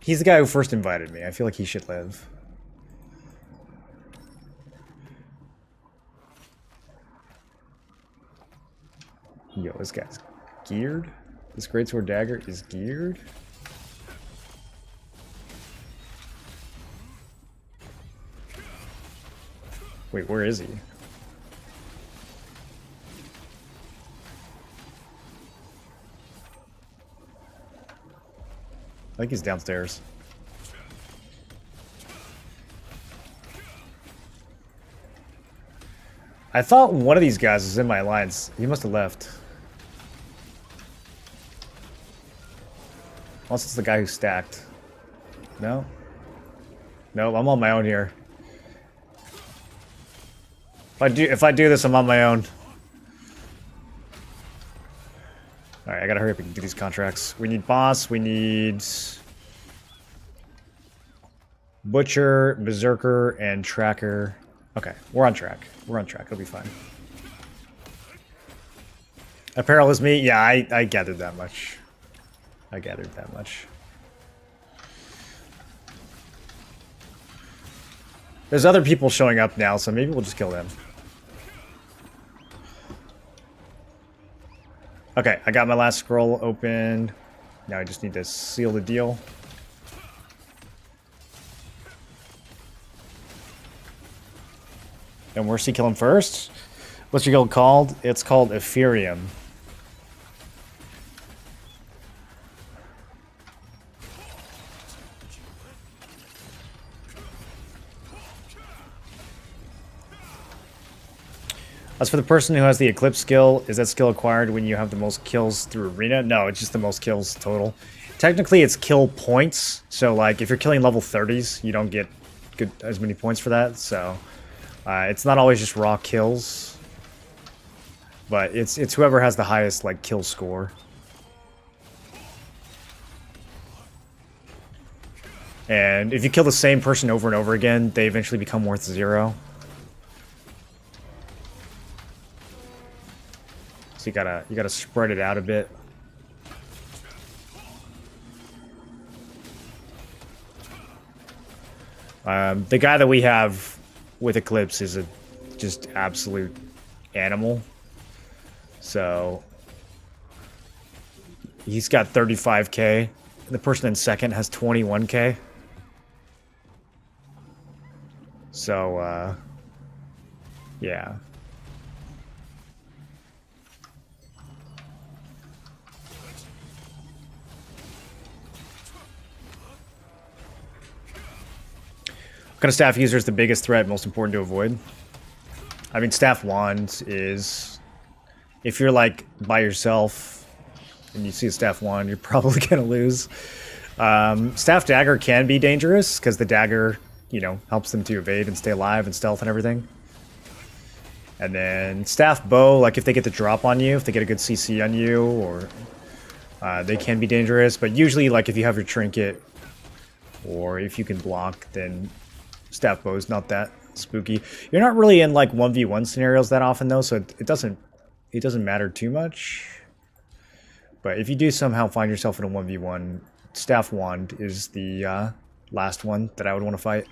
He's the guy who first invited me. I feel like he should live. Yo, this guy's geared? This greatsword dagger is geared? Wait, where is he? I think he's downstairs. I thought one of these guys was in my lines. He must have left. Unless it's the guy who stacked. No? No, I'm on my own here. If I do this, I'm on my own. Alright, I gotta hurry up and do these contracts. We need boss, we need butcher, berserker, and tracker. Okay, we're on track. We're on track. It'll be fine. Apparel is me? Yeah, I gathered that much. I gathered that much. There's other people showing up now, so maybe we'll just kill them. Okay, I got my last scroll open. Now I just need to seal the deal. And where's he kill him first? What's your guild called? It's called Ethereum. As for the person who has the Eclipse skill, is that skill acquired when you have the most kills through Arena? No, it's just the most kills total. Technically, it's kill points. So, like, if you're killing level 30s, you don't get as many points for that. So, it's not always just raw kills. But it's whoever has the highest, like, kill score. And if you kill the same person over and over again, they eventually become worth 0. So you gotta spread it out a bit. The guy that we have with Eclipse is a just absolute animal. So he's got 35k. The person in second has 21k. So yeah. What kind of staff user is the biggest threat, most important to avoid? I mean, staff wand is... If you're, like, by yourself and you see a staff wand, you're probably going to lose. Staff dagger can be dangerous, because the dagger, you know, helps them to evade and stay alive and stealth and everything. And then staff bow, like, if they get the drop on you, if they get a good CC on you, or... they can be dangerous, but usually, like, if you have your trinket, or if you can block, then... Staff bow is not that spooky. You're not really in like 1v1 scenarios that often though, so it doesn't matter too much. But if you do somehow find yourself in a 1v1, staff wand is the last one that I would want to fight.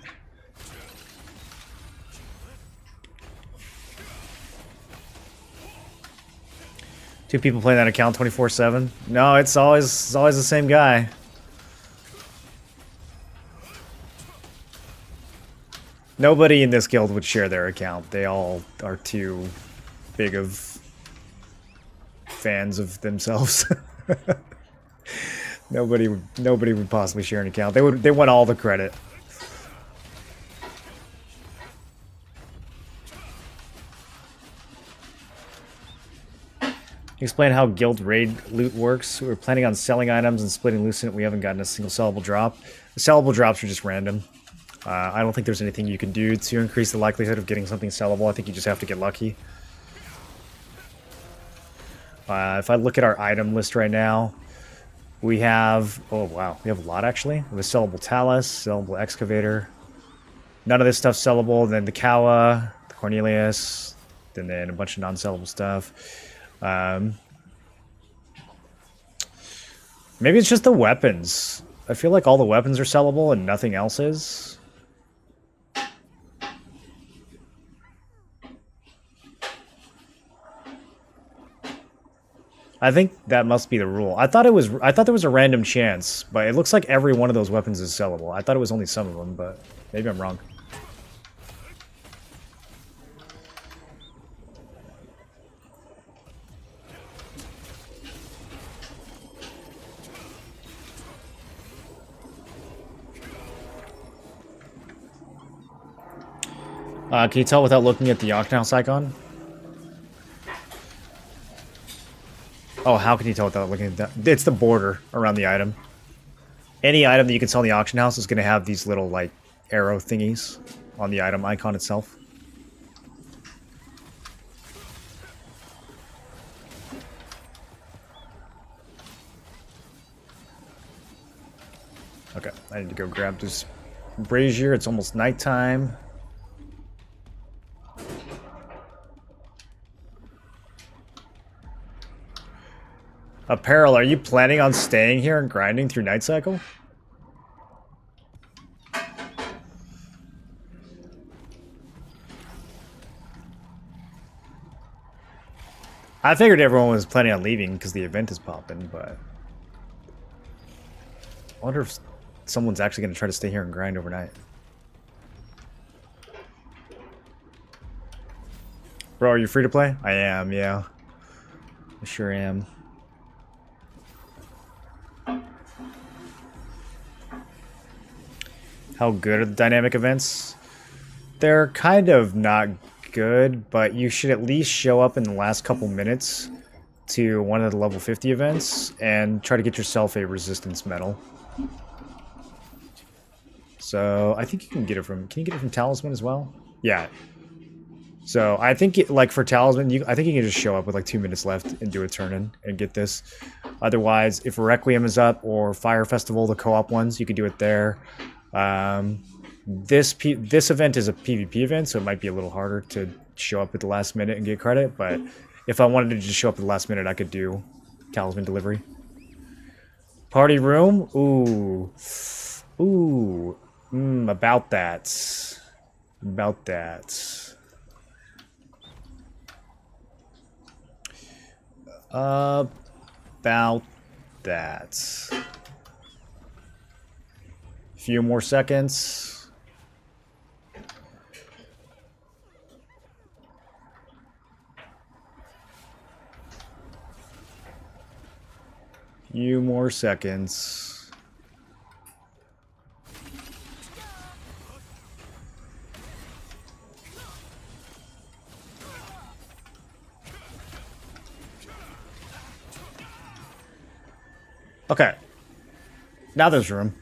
Two people playing that account 24/7? No, it's always the same guy. Nobody in this guild would share their account. They all are too big of fans of themselves. Nobody would possibly share an account. They want all the credit. Explain how guild raid loot works. We're planning on selling items and splitting Lucent. We haven't gotten a single sellable drop. The sellable drops are just random. I don't think there's anything you can do to increase the likelihood of getting something sellable. I think you just have to get lucky. If I look at our item list right now, we have... Oh, wow. We have a lot, actually. We have a sellable Talus, sellable Excavator. None of this stuff's sellable. Then the Kawa, the Cornelius, then a bunch of non-sellable stuff. Maybe it's just the weapons. I feel like all the weapons are sellable and nothing else is. I think that must be the rule. I thought there was a random chance, but it looks like every one of those weapons is sellable. I thought it was only some of them, but maybe I'm wrong. Can you tell without looking at the auction house icon? Oh, how can you tell without looking at that? It's the border around the item. Any item that you can sell in the auction house is going to have these little, like, arrow thingies on the item icon itself. Okay, I need to go grab this brazier. It's almost nighttime. Apparel, are you planning on staying here and grinding through Night Cycle? I figured everyone was planning on leaving because the event is popping, but I wonder if someone's actually going to try to stay here and grind overnight. Bro, are you free to play? I am, yeah. I sure am. How good are the dynamic events? They're kind of not good, but you should at least show up in the last couple minutes to one of the level 50 events and try to get yourself a resistance medal. So I think you can get it from, can you get it from Talisman as well? Yeah. So I think like for Talisman, I think you can just show up with like 2 minutes left and do a turn-in and get this. Otherwise, if Requiem is up or Fire Festival, the co-op ones, you could do it there. This event is a PvP event, so it might be a little harder to show up at the last minute and get credit, but if I wanted to just show up at the last minute, I could do Talisman delivery. Party room? Ooh. Ooh. About that. About that. About that. Few more seconds. Few more seconds. Okay. Now there's room.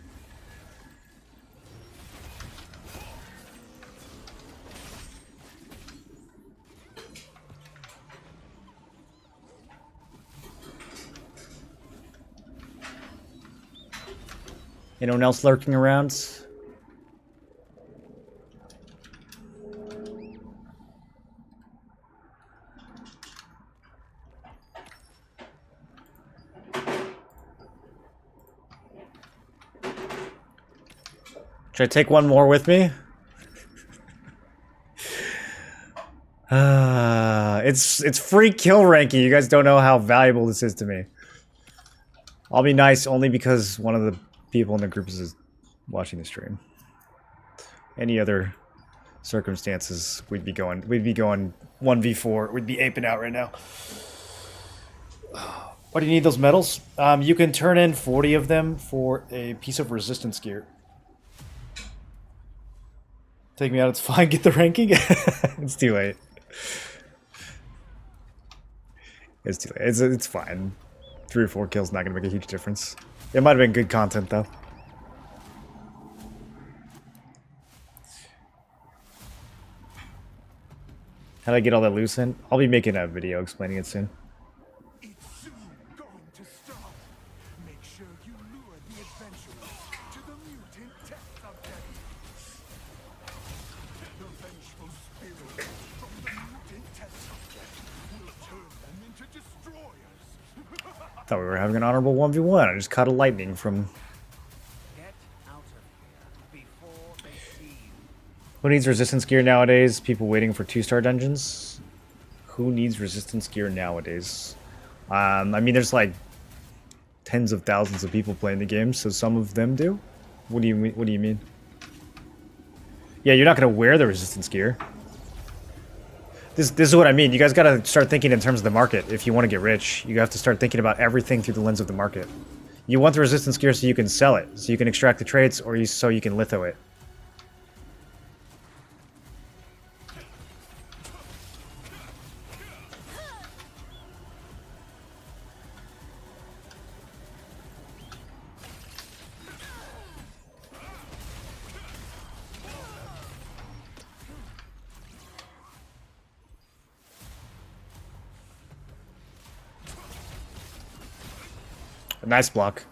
Anyone else lurking around? Should I take one more with me? It's free kill ranking. You guys don't know how valuable this is to me. I'll be nice only because one of the people in the group is watching the stream. Any other circumstances, we'd be going 1v4. We'd be aping out right now. Why do you need those medals? You can turn in 40 of them for a piece of resistance gear. Take me out, it's fine. Get the ranking. It's too late. It's too late. It's fine. 3 or 4 kills not gonna make a huge difference. It might have been good content though. How do I get all that Lucent? I'll be making a video explaining it soon. Thought we were having an honorable 1v1. I just caught a lightning from... Who needs resistance gear nowadays? People waiting for 2-star dungeons? Who needs resistance gear nowadays? I mean, there's like tens of thousands of people playing the game, so some of them do. What do you mean? Yeah, you're not gonna wear the resistance gear. This is what I mean. You guys gotta start thinking in terms of the market. If you want to get rich, you have to start thinking about everything through the lens of the market. You want the resistance gear so you can sell it, so you can extract the traits, or so you can litho it. Nice block.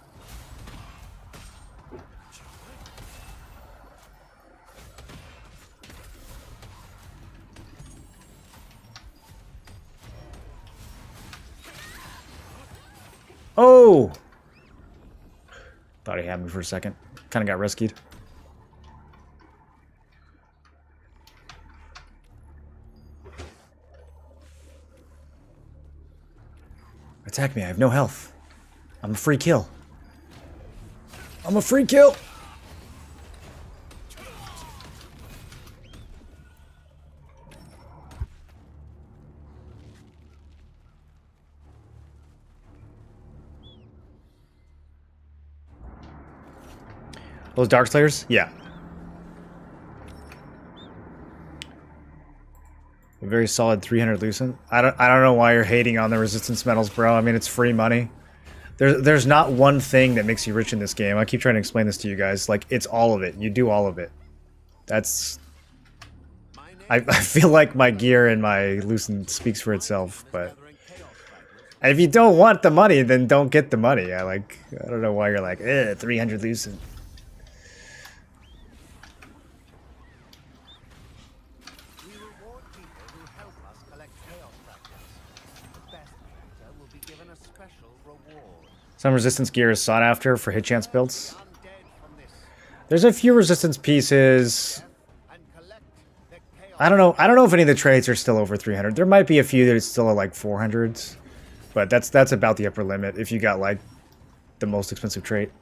Oh! Thought he had me for a second. Kind of got rescued. Attack me, I have no health. I'm a free kill. I'm a free kill! Those Dark Slayers? Yeah. A very solid 300 Lucent. I don't know why you're hating on the resistance medals, bro. I mean, it's free money. There's not one thing that makes you rich in this game. I keep trying to explain this to you guys. Like, it's all of it. You do all of it. That's... I feel like my gear and my Lucent speaks for itself, but... if you don't want the money, then don't get the money. I don't know why you're like, 300 Lucent. Some resistance gear is sought after for hit chance builds. There's a few resistance pieces. I don't know if any of the traits are still over 300. There might be a few that are still at like 400s, but that's about the upper limit if you got like the most expensive trait.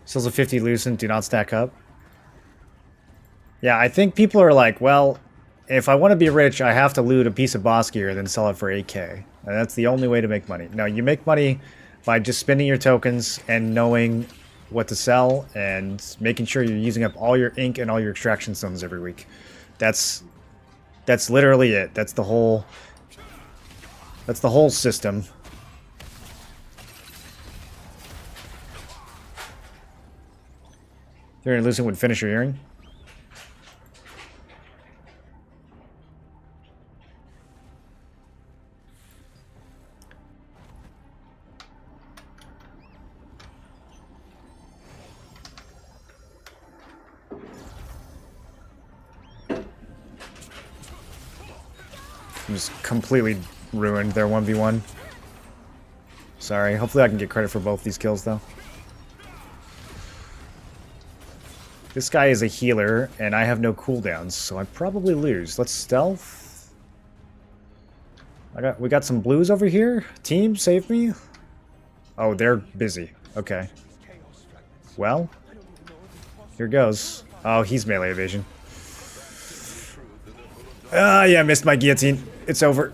Stills of 50 Lucent do not stack up. Yeah, I think people are like, well, if I want to be rich, I have to loot a piece of boss gear and then sell it for 8k. And that's the only way to make money. No, you make money by just spending your tokens and knowing what to sell and making sure you're using up all your ink and all your extraction stones every week. That's literally it. That's the whole system. They're Lucent would finish your earring. I'm just completely ruined their 1v1. Sorry. Hopefully I can get credit for both these kills, though. This guy is a healer, and I have no cooldowns, so I probably lose. Let's stealth. We got some blues over here. Team, save me. Oh, they're busy. Okay. Well, here goes. Oh, he's melee evasion. Ah, yeah, missed my guillotine. It's over.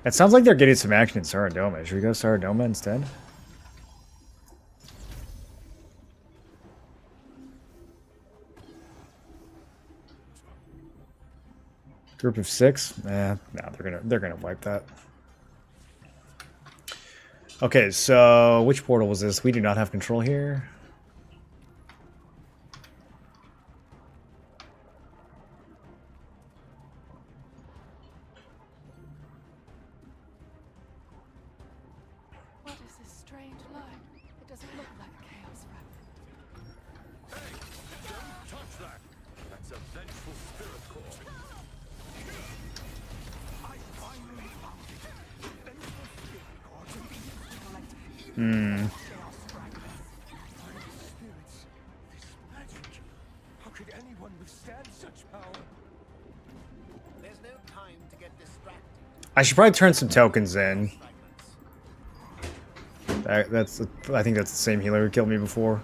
It sounds like they're getting some action in Saradoma. Should we go Saradoma instead? Group of 6? No, they're gonna wipe that. Okay, so which portal was this? We do not have control here. What is this strange light? It doesn't look like a chaos fragment. Hey, don't touch that. That's a vengeful spirit core. I finally found it. Vengeful spirit core can be used to collect chaos fragments. Spirits, this magic. How could anyone withstand such power? There's no time to get distracted. I should probably turn some tokens in. I think that's the same healer who killed me before.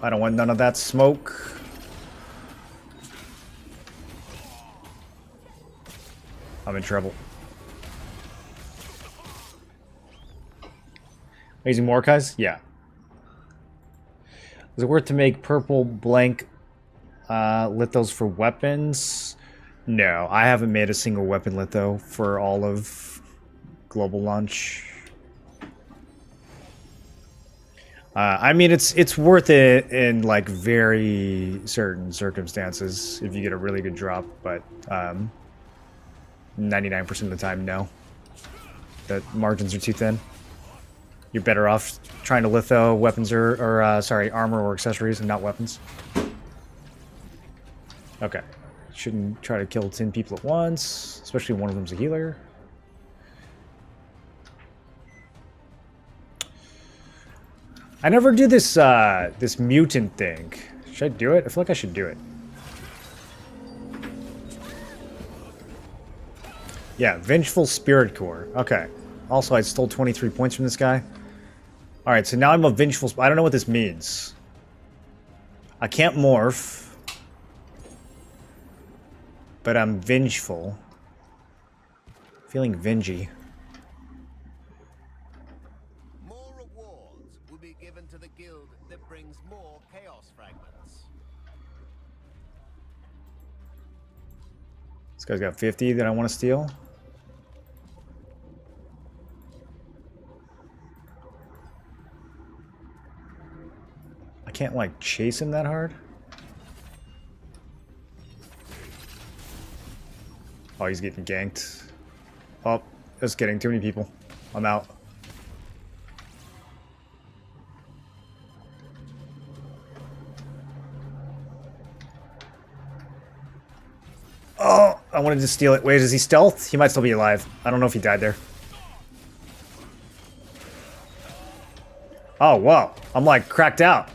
I don't want none of that smoke. I'm in trouble. Using Mordekai's? Yeah. Is it worth to make purple blank lithos for weapons? No, I haven't made a single weapon litho for all of global launch. I mean, it's worth it in like very certain circumstances if you get a really good drop, but 99% of the time, no. The margins are too thin. You're better off trying to litho weapons or sorry, armor or accessories and not weapons. Okay. Shouldn't try to kill 10 people at once, especially one of them's a healer. I never do this this mutant thing. Should I do it? I feel like I should do it. Yeah, Vengeful Spirit Core. Okay. Also, I stole 23 points from this guy. Alright, so now I'm a Vengeful... I don't know what this means. I can't morph. But I'm vengeful. Feeling vengy. More rewards will be given to the guild that brings more chaos fragments. This guy's got 50 that I want to steal. I can't, like, chase him that hard. Oh, he's getting ganked. Oh, it's getting too many people. I'm out. Oh, I wanted to steal it. Wait, is he stealth? He might still be alive. I don't know if he died there. Oh, whoa. I'm like cracked out.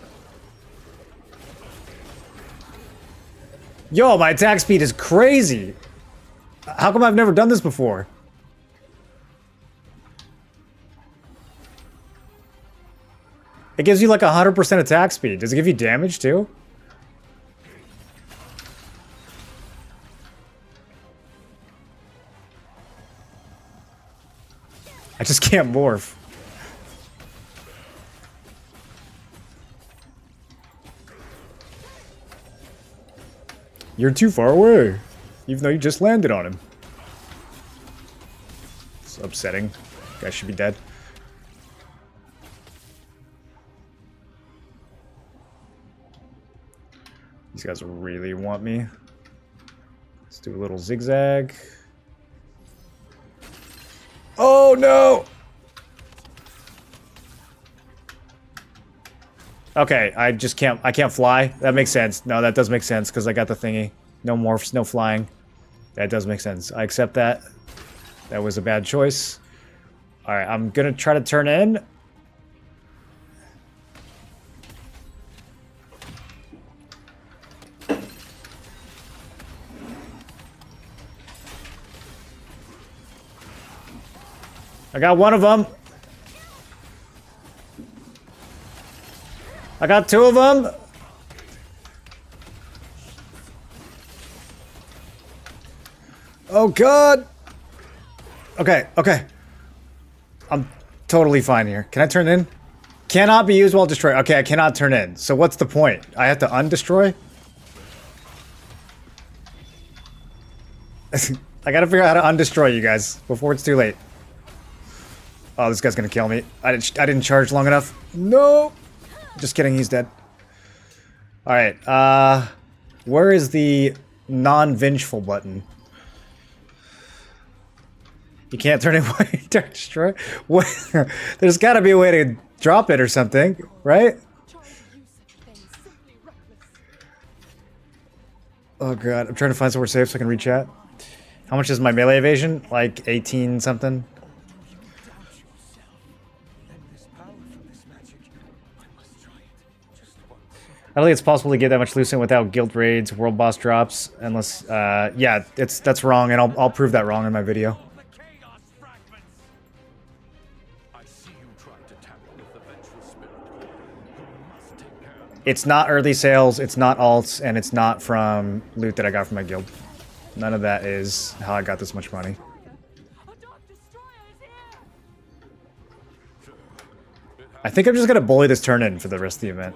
Yo, my attack speed is crazy. How come I've never done this before? It gives you like 100% attack speed. Does it give you damage too? I just can't morph. You're too far away, even though you just landed on him. It's upsetting. Guy should be dead. These guys really want me. Let's do a little zigzag. Oh no! Okay, I can't fly. That makes sense. No, that does make sense because I got the thingy. No morphs, no flying. That does make sense. I accept that. That was a bad choice. Alright, I'm gonna try to turn in. I got one of them. I got two of them. Oh god. Okay, okay. I'm totally fine here. Can I turn in? Cannot be used while destroyed. Okay, I cannot turn in. So what's the point? I have to undestroy? I gotta figure out how to undestroy you guys before it's too late. Oh, this guy's gonna kill me. I didn't charge long enough. No! Just kidding, he's dead. Alright, where is the non-vengeful button? You can't turn it while you destroy? What? There's gotta be a way to drop it or something, right? Oh god, I'm trying to find somewhere safe so I can reach out. How much is my melee evasion? Like 18 something? I don't think it's possible to get that much Lucent without guild raids, world boss drops, unless, yeah, that's wrong, and I'll prove that wrong in my video. It's not early sales, it's not alts, and it's not from loot that I got from my guild. None of that is how I got this much money. I think I'm just gonna bully this turn in for the rest of the event.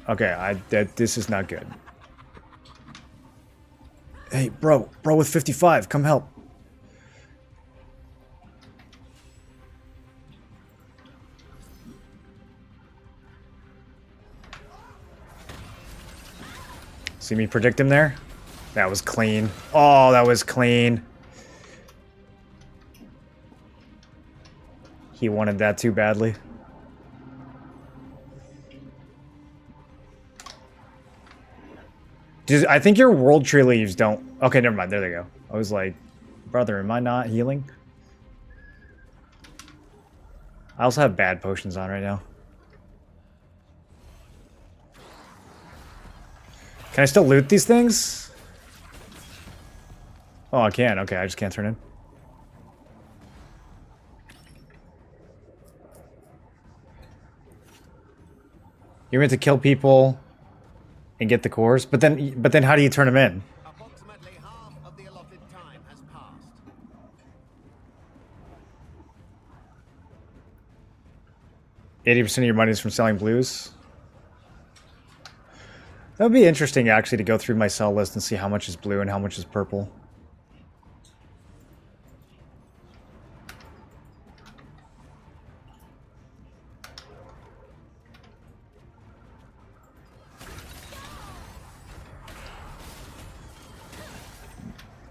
Okay, this is not good. Hey, bro with 55, come help. See me predict him there? That was clean. Oh, that was clean. He wanted that too badly. I think your world tree leaves don't... Okay, never mind. There they go. I was like, brother, am I not healing? I also have bad potions on right now. Can I still loot these things? Oh, I can. Okay, I just can't turn in. You're meant to kill people and get the cores, but then how do you turn them in? Approximately half of the allotted time has passed. 80% of your money is from selling blues. That would be interesting, actually, to go through my sell list and see how much is blue and how much is purple.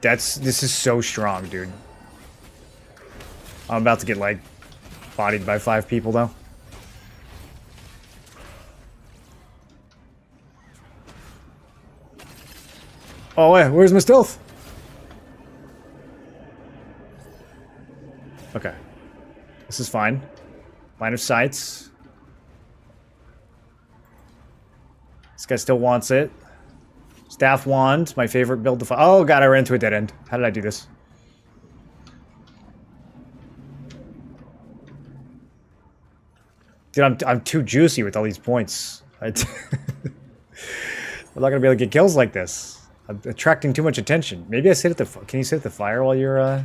This is so strong, dude. I'm about to get, like, bodied by 5 people, though. Oh, wait, where's my stealth? Okay. This is fine. Line of sights. This guy still wants it. Staff wand, my favorite build to fight. Oh god, I ran into a dead end. How did I do this? Dude, I'm too juicy with all these points. I'm not gonna be able to get kills like this. I'm attracting too much attention. Maybe I sit at the... Can you sit at the fire while you're,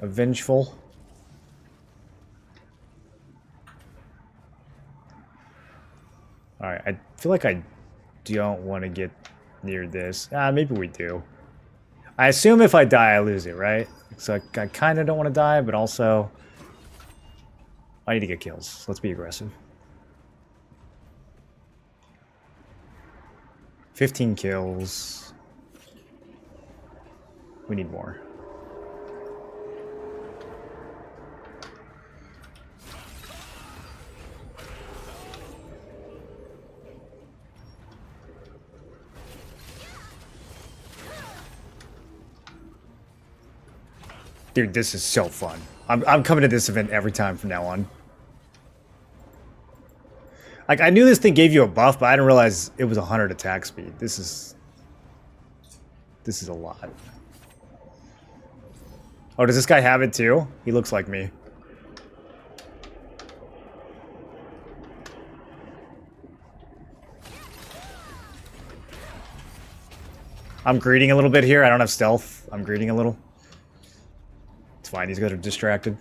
vengeful? Alright, I feel like I don't want to get near this. Maybe we do. I assume if I die, I lose it, right? So I kind of don't want to die, but also... I need to get kills. Let's be aggressive. 15 kills. We need more. Dude, this is so fun. I'm coming to this event every time from now on. Like, I knew this thing gave you a buff, but I didn't realize it was 100 attack speed. This is a lot. Oh, does this guy have it too? He looks like me. I'm greeting a little bit here. I don't have stealth. I'm greeting a little. It's fine. These guys are distracted.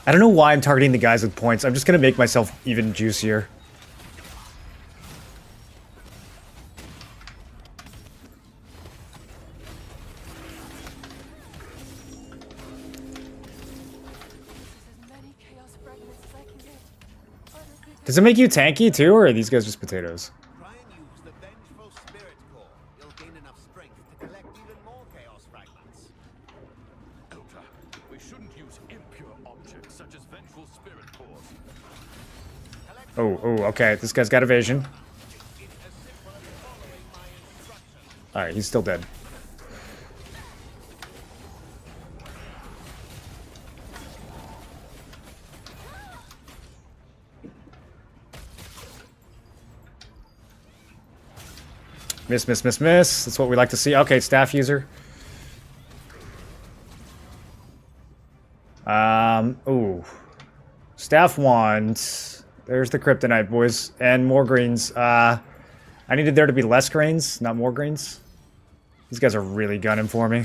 I don't know why I'm targeting the guys with points. I'm just going to make myself even juicier. Does it make you tanky too, or are these guys just potatoes? Try and use the vengeful spirit core. You'll gain enough strength to collect even more chaos fragments. Elder, we shouldn't use impure objects such as vengeful spirit cores. Oh, okay. This guy's got evasion. Alright, he's still dead. Miss, miss, miss, miss. That's what we like to see. Okay, staff user. Ooh. Staff wand. There's the kryptonite, boys. And more greens. I needed there to be less greens, not more greens. These guys are really gunning for me.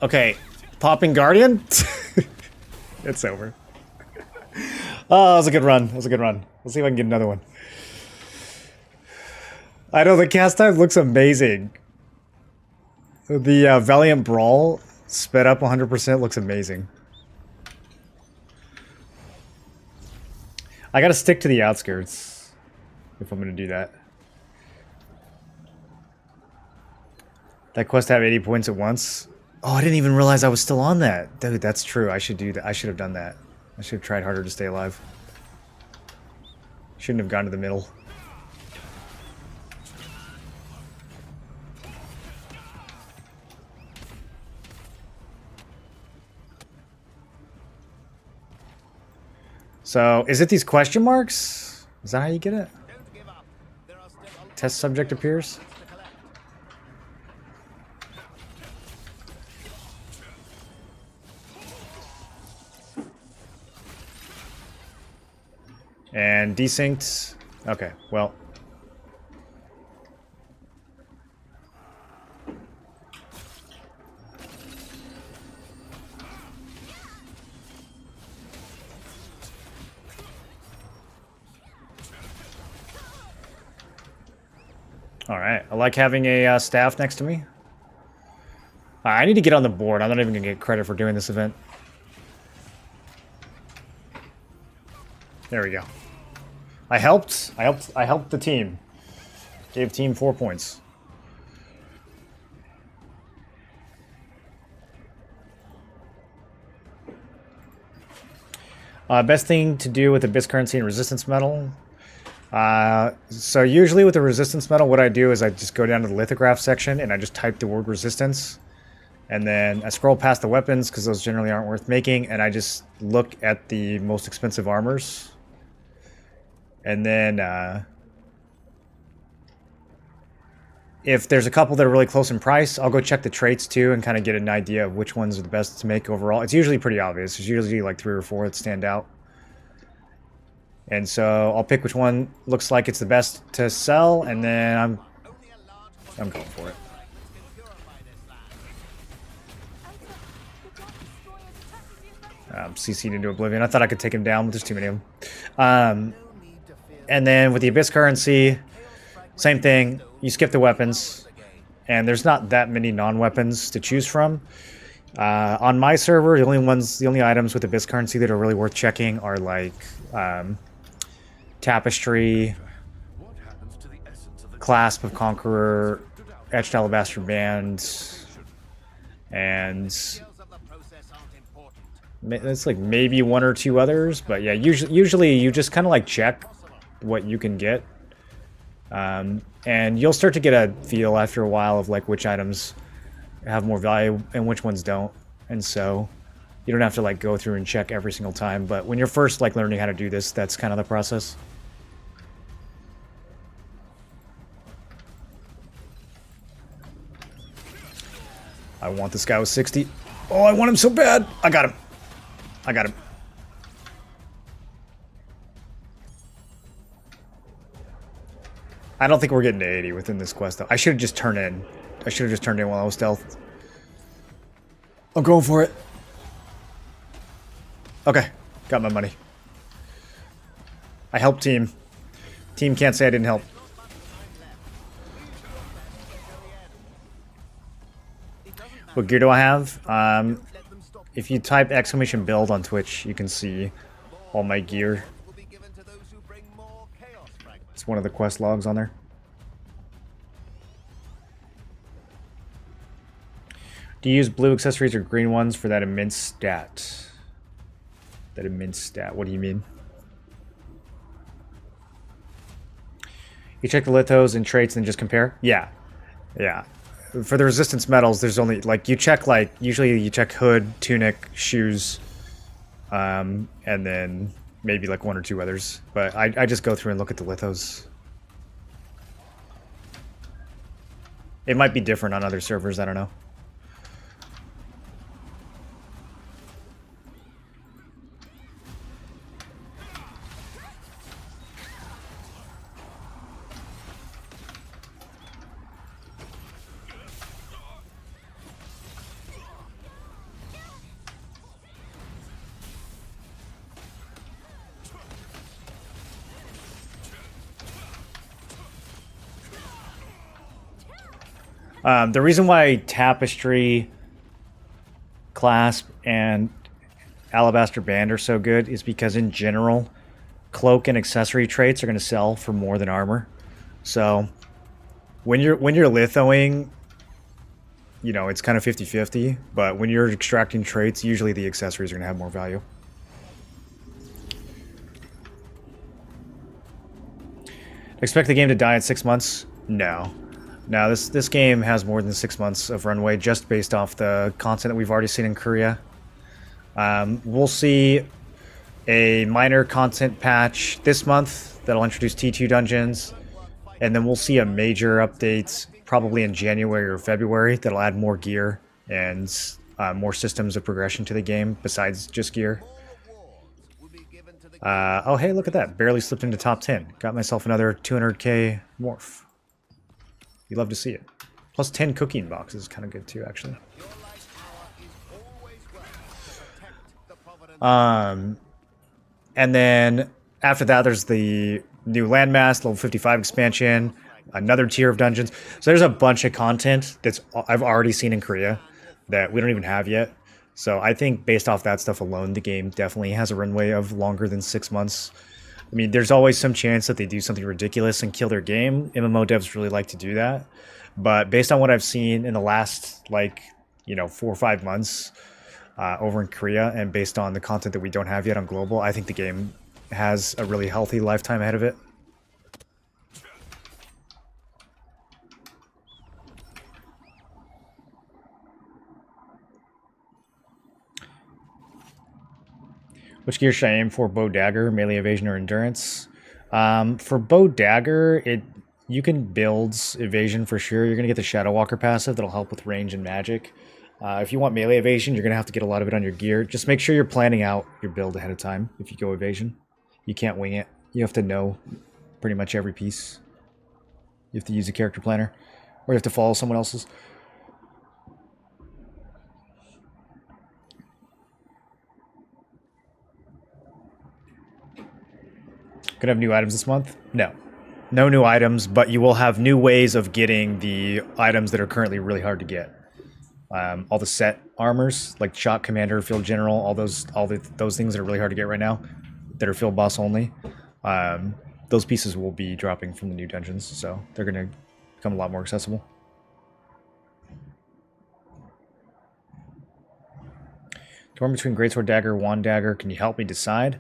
Okay, popping Guardian? It's over. Oh, that was a good run. That was a good run. Let's see if I can get another one. I know the cast time looks amazing. The Valiant Brawl sped up 100% looks amazing. I gotta stick to the outskirts if I'm gonna do that. That quest have 80 points at once. Oh, I didn't even realize I was still on that. Dude, that's true. I should do that. I should have done that. I should have tried harder to stay alive. Shouldn't have gone to the middle. So, is it these question marks? Is that how you get it? Test subject appears? And desynced. Okay, well. Alright, I like having a staff next to me. I need to get on the board. I'm not even going to get credit for doing this event. There we go. I helped the team. Gave team 4 points. Best thing to do with Abyss Currency and Resistance Medal. So usually with the Resistance Medal, what I do is I just go down to the lithograph section and I just type the word Resistance. And then I scroll past the weapons because those generally aren't worth making. And I just look at the most expensive armors. And then if there's a couple that are really close in price, I'll go check the traits too and kind of get an idea of which ones are the best to make overall. It's usually pretty obvious. There's usually like 3 or 4 that stand out. And so I'll pick which one looks like it's the best to sell, and then I'm going for it. CC'd into oblivion. I thought I could take him down, but there's too many of them. And then with the Abyss Currency, same thing. You skip the weapons, and there's not that many non-weapons to choose from. On my server, the only items with Abyss Currency that are really worth checking are like Tapestry, Clasp of Conqueror, Etched Alabaster Band, and it's like maybe 1 or 2 others. But yeah, usually you just kind of like check what you can get. And you'll start to get a feel after a while of like which items have more value and which ones don't. And so you don't have to like go through and check every single time. But when you're first like learning how to do this, that's kind of the process. I want this guy with 60. Oh, I want him so bad. I got him. I got him. I don't think we're getting to 80 within this quest, though. I should have just turned in. I should have just turned in while I was stealthed. I'm going for it. Okay. Got my money. I helped team. Team can't say I didn't help. What gear do I have? If you type !build on Twitch, you can see all my gear. It's one of the quest logs on there. Do you use blue accessories or green ones for that immense stat? That immense stat, what do you mean? You check the lithos and traits and just compare? Yeah. Yeah. For the resistance medals, there's only, like, you check, like, usually you check hood, tunic, shoes, and then maybe, like, 1 or 2 others. But I just go through and look at the lithos. It might be different on other servers, I don't know. The reason why Tapestry, Clasp, and Alabaster Band are so good is because in general, cloak and accessory traits are going to sell for more than armor. So when you're lithoing, you know, it's kind of 50-50, but when you're extracting traits, usually the accessories are going to have more value. Expect the game to die in 6 months? No. No, this game has more than 6 months of runway just based off the content that we've already seen in Korea. We'll see a minor content patch this month that'll introduce T2 dungeons, and then we'll see a major update probably in January or February that'll add more gear and more systems of progression to the game besides just gear. Oh, hey, look at that. Barely slipped into top 10. Got myself another 200k morph. You love to see it. Plus 10 cooking boxes. Kind of good too, actually. And then after that, there's the new landmass, level 55 expansion, another tier of dungeons. So there's a bunch of content that's I've already seen in Korea that we don't even have yet. So I think based off that stuff alone, the game definitely has a runway of longer than 6 months. I mean, there's always some chance that they do something ridiculous and kill their game. MMO devs really like to do that. But based on what I've seen in the last, 4 or 5 months over in Korea, and based on the content that we don't have yet on global, I think the game has a really healthy lifetime ahead of it. Which gear should I aim for? Bow dagger, melee evasion, or endurance? For bow dagger, you can build evasion for sure. You're gonna get the Shadow Walker passive that'll help with range and magic. If you want melee evasion, you're gonna have to get a lot of it on your gear. Just make sure you're planning out your build ahead of time. If you go evasion, you can't wing it. You have to know pretty much every piece. You have to use a character planner, or you have to follow someone else's. Gonna have new items this month? No. No new items, but you will have new ways of getting the items that are currently really hard to get. All the set armors, like Shock Commander, Field General, all those things that are really hard to get right now, that are field boss only. Those pieces will be dropping from the new dungeons, so they're gonna become a lot more accessible. Torn between Greatsword Dagger, Wand Dagger. Can you help me decide?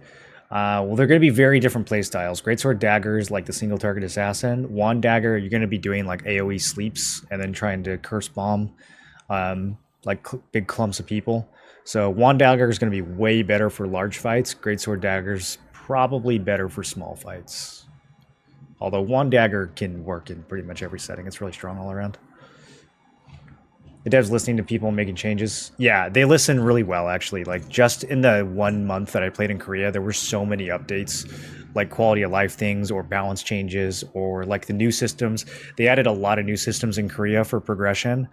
Well, they're going to be very different playstyles. Greatsword Daggers, like the single target assassin. Wand Dagger, you're going to be doing like AoE sleeps and then trying to curse bomb big clumps of people. So Wand Dagger is going to be way better for large fights. Greatsword Dagger's probably better for small fights. Although Wand Dagger can work in pretty much every setting. It's really strong all around. The devs listening to people and making changes. Yeah, they listen really well, actually. Like, just in the 1 month that I played in Korea, there were so many updates, like quality of life things or balance changes or like the new systems. They added a lot of new systems in Korea for progression.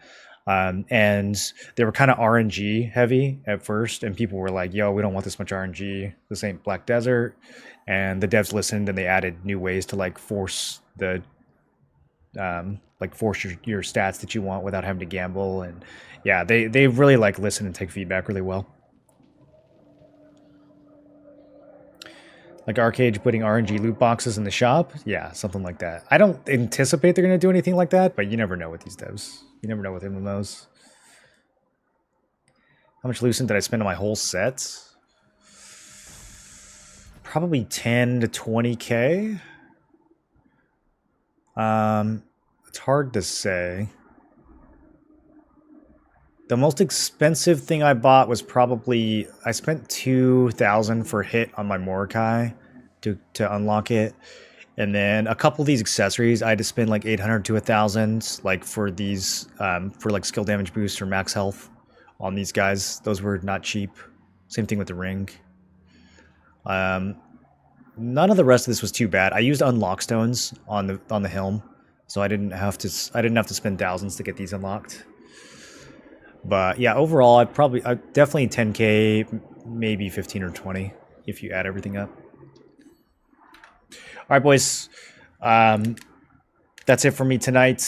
And they were kind of RNG heavy at first. And people were like, yo, we don't want this much RNG. This ain't Black Desert. And the devs listened and they added new ways to like force the force your stats that you want without having to gamble. And yeah, they really like listen and take feedback really well. Like Arcade putting RNG loot boxes in the shop. Yeah, something like that. I don't anticipate they're going to do anything like that, but you never know with these devs. You never know with MMOs. How much Lucent did I spend on my whole set? Probably 10 to 20k. It's hard to say. The most expensive thing I bought was probably, I spent 2,000 for hit on my Mordecai to unlock it. And then a couple of these accessories, I had to spend like 800 to 1,000, like for these, for like skill damage boost or max health on these guys. Those were not cheap. Same thing with the ring. None of the rest of this was too bad. I used unlock stones on the helm, so I didn't have to spend thousands to get these unlocked. But yeah, overall, I definitely 10k, maybe 15 or 20 if you add everything up. All right, boys. That's it for me tonight.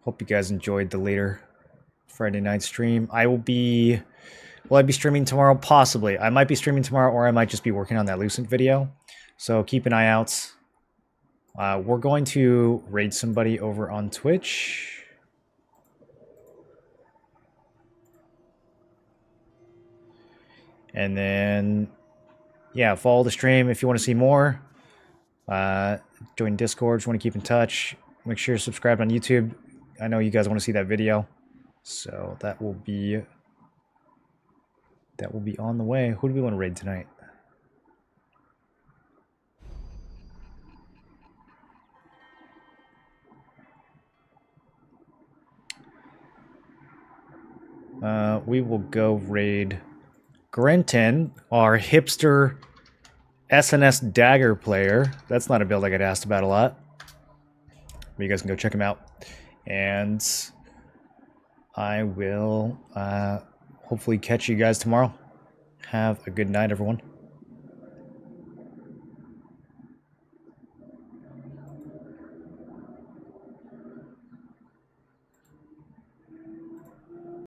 Hope you guys enjoyed the later Friday night stream. Will I be streaming tomorrow? Possibly. I might be streaming tomorrow, or I might just be working on that Lucent video. So keep an eye out. We're going to raid somebody over on Twitch. And then, yeah, follow the stream if you want to see more. Join Discord if you want to keep in touch. Make sure you're subscribed on YouTube. I know you guys want to see that video. So that will be on the way. Who do we want to raid tonight? We will go raid Grenton, our hipster SNS dagger player. That's not a build I get asked about a lot. But you guys can go check him out. And I will hopefully catch you guys tomorrow. Have a good night, everyone.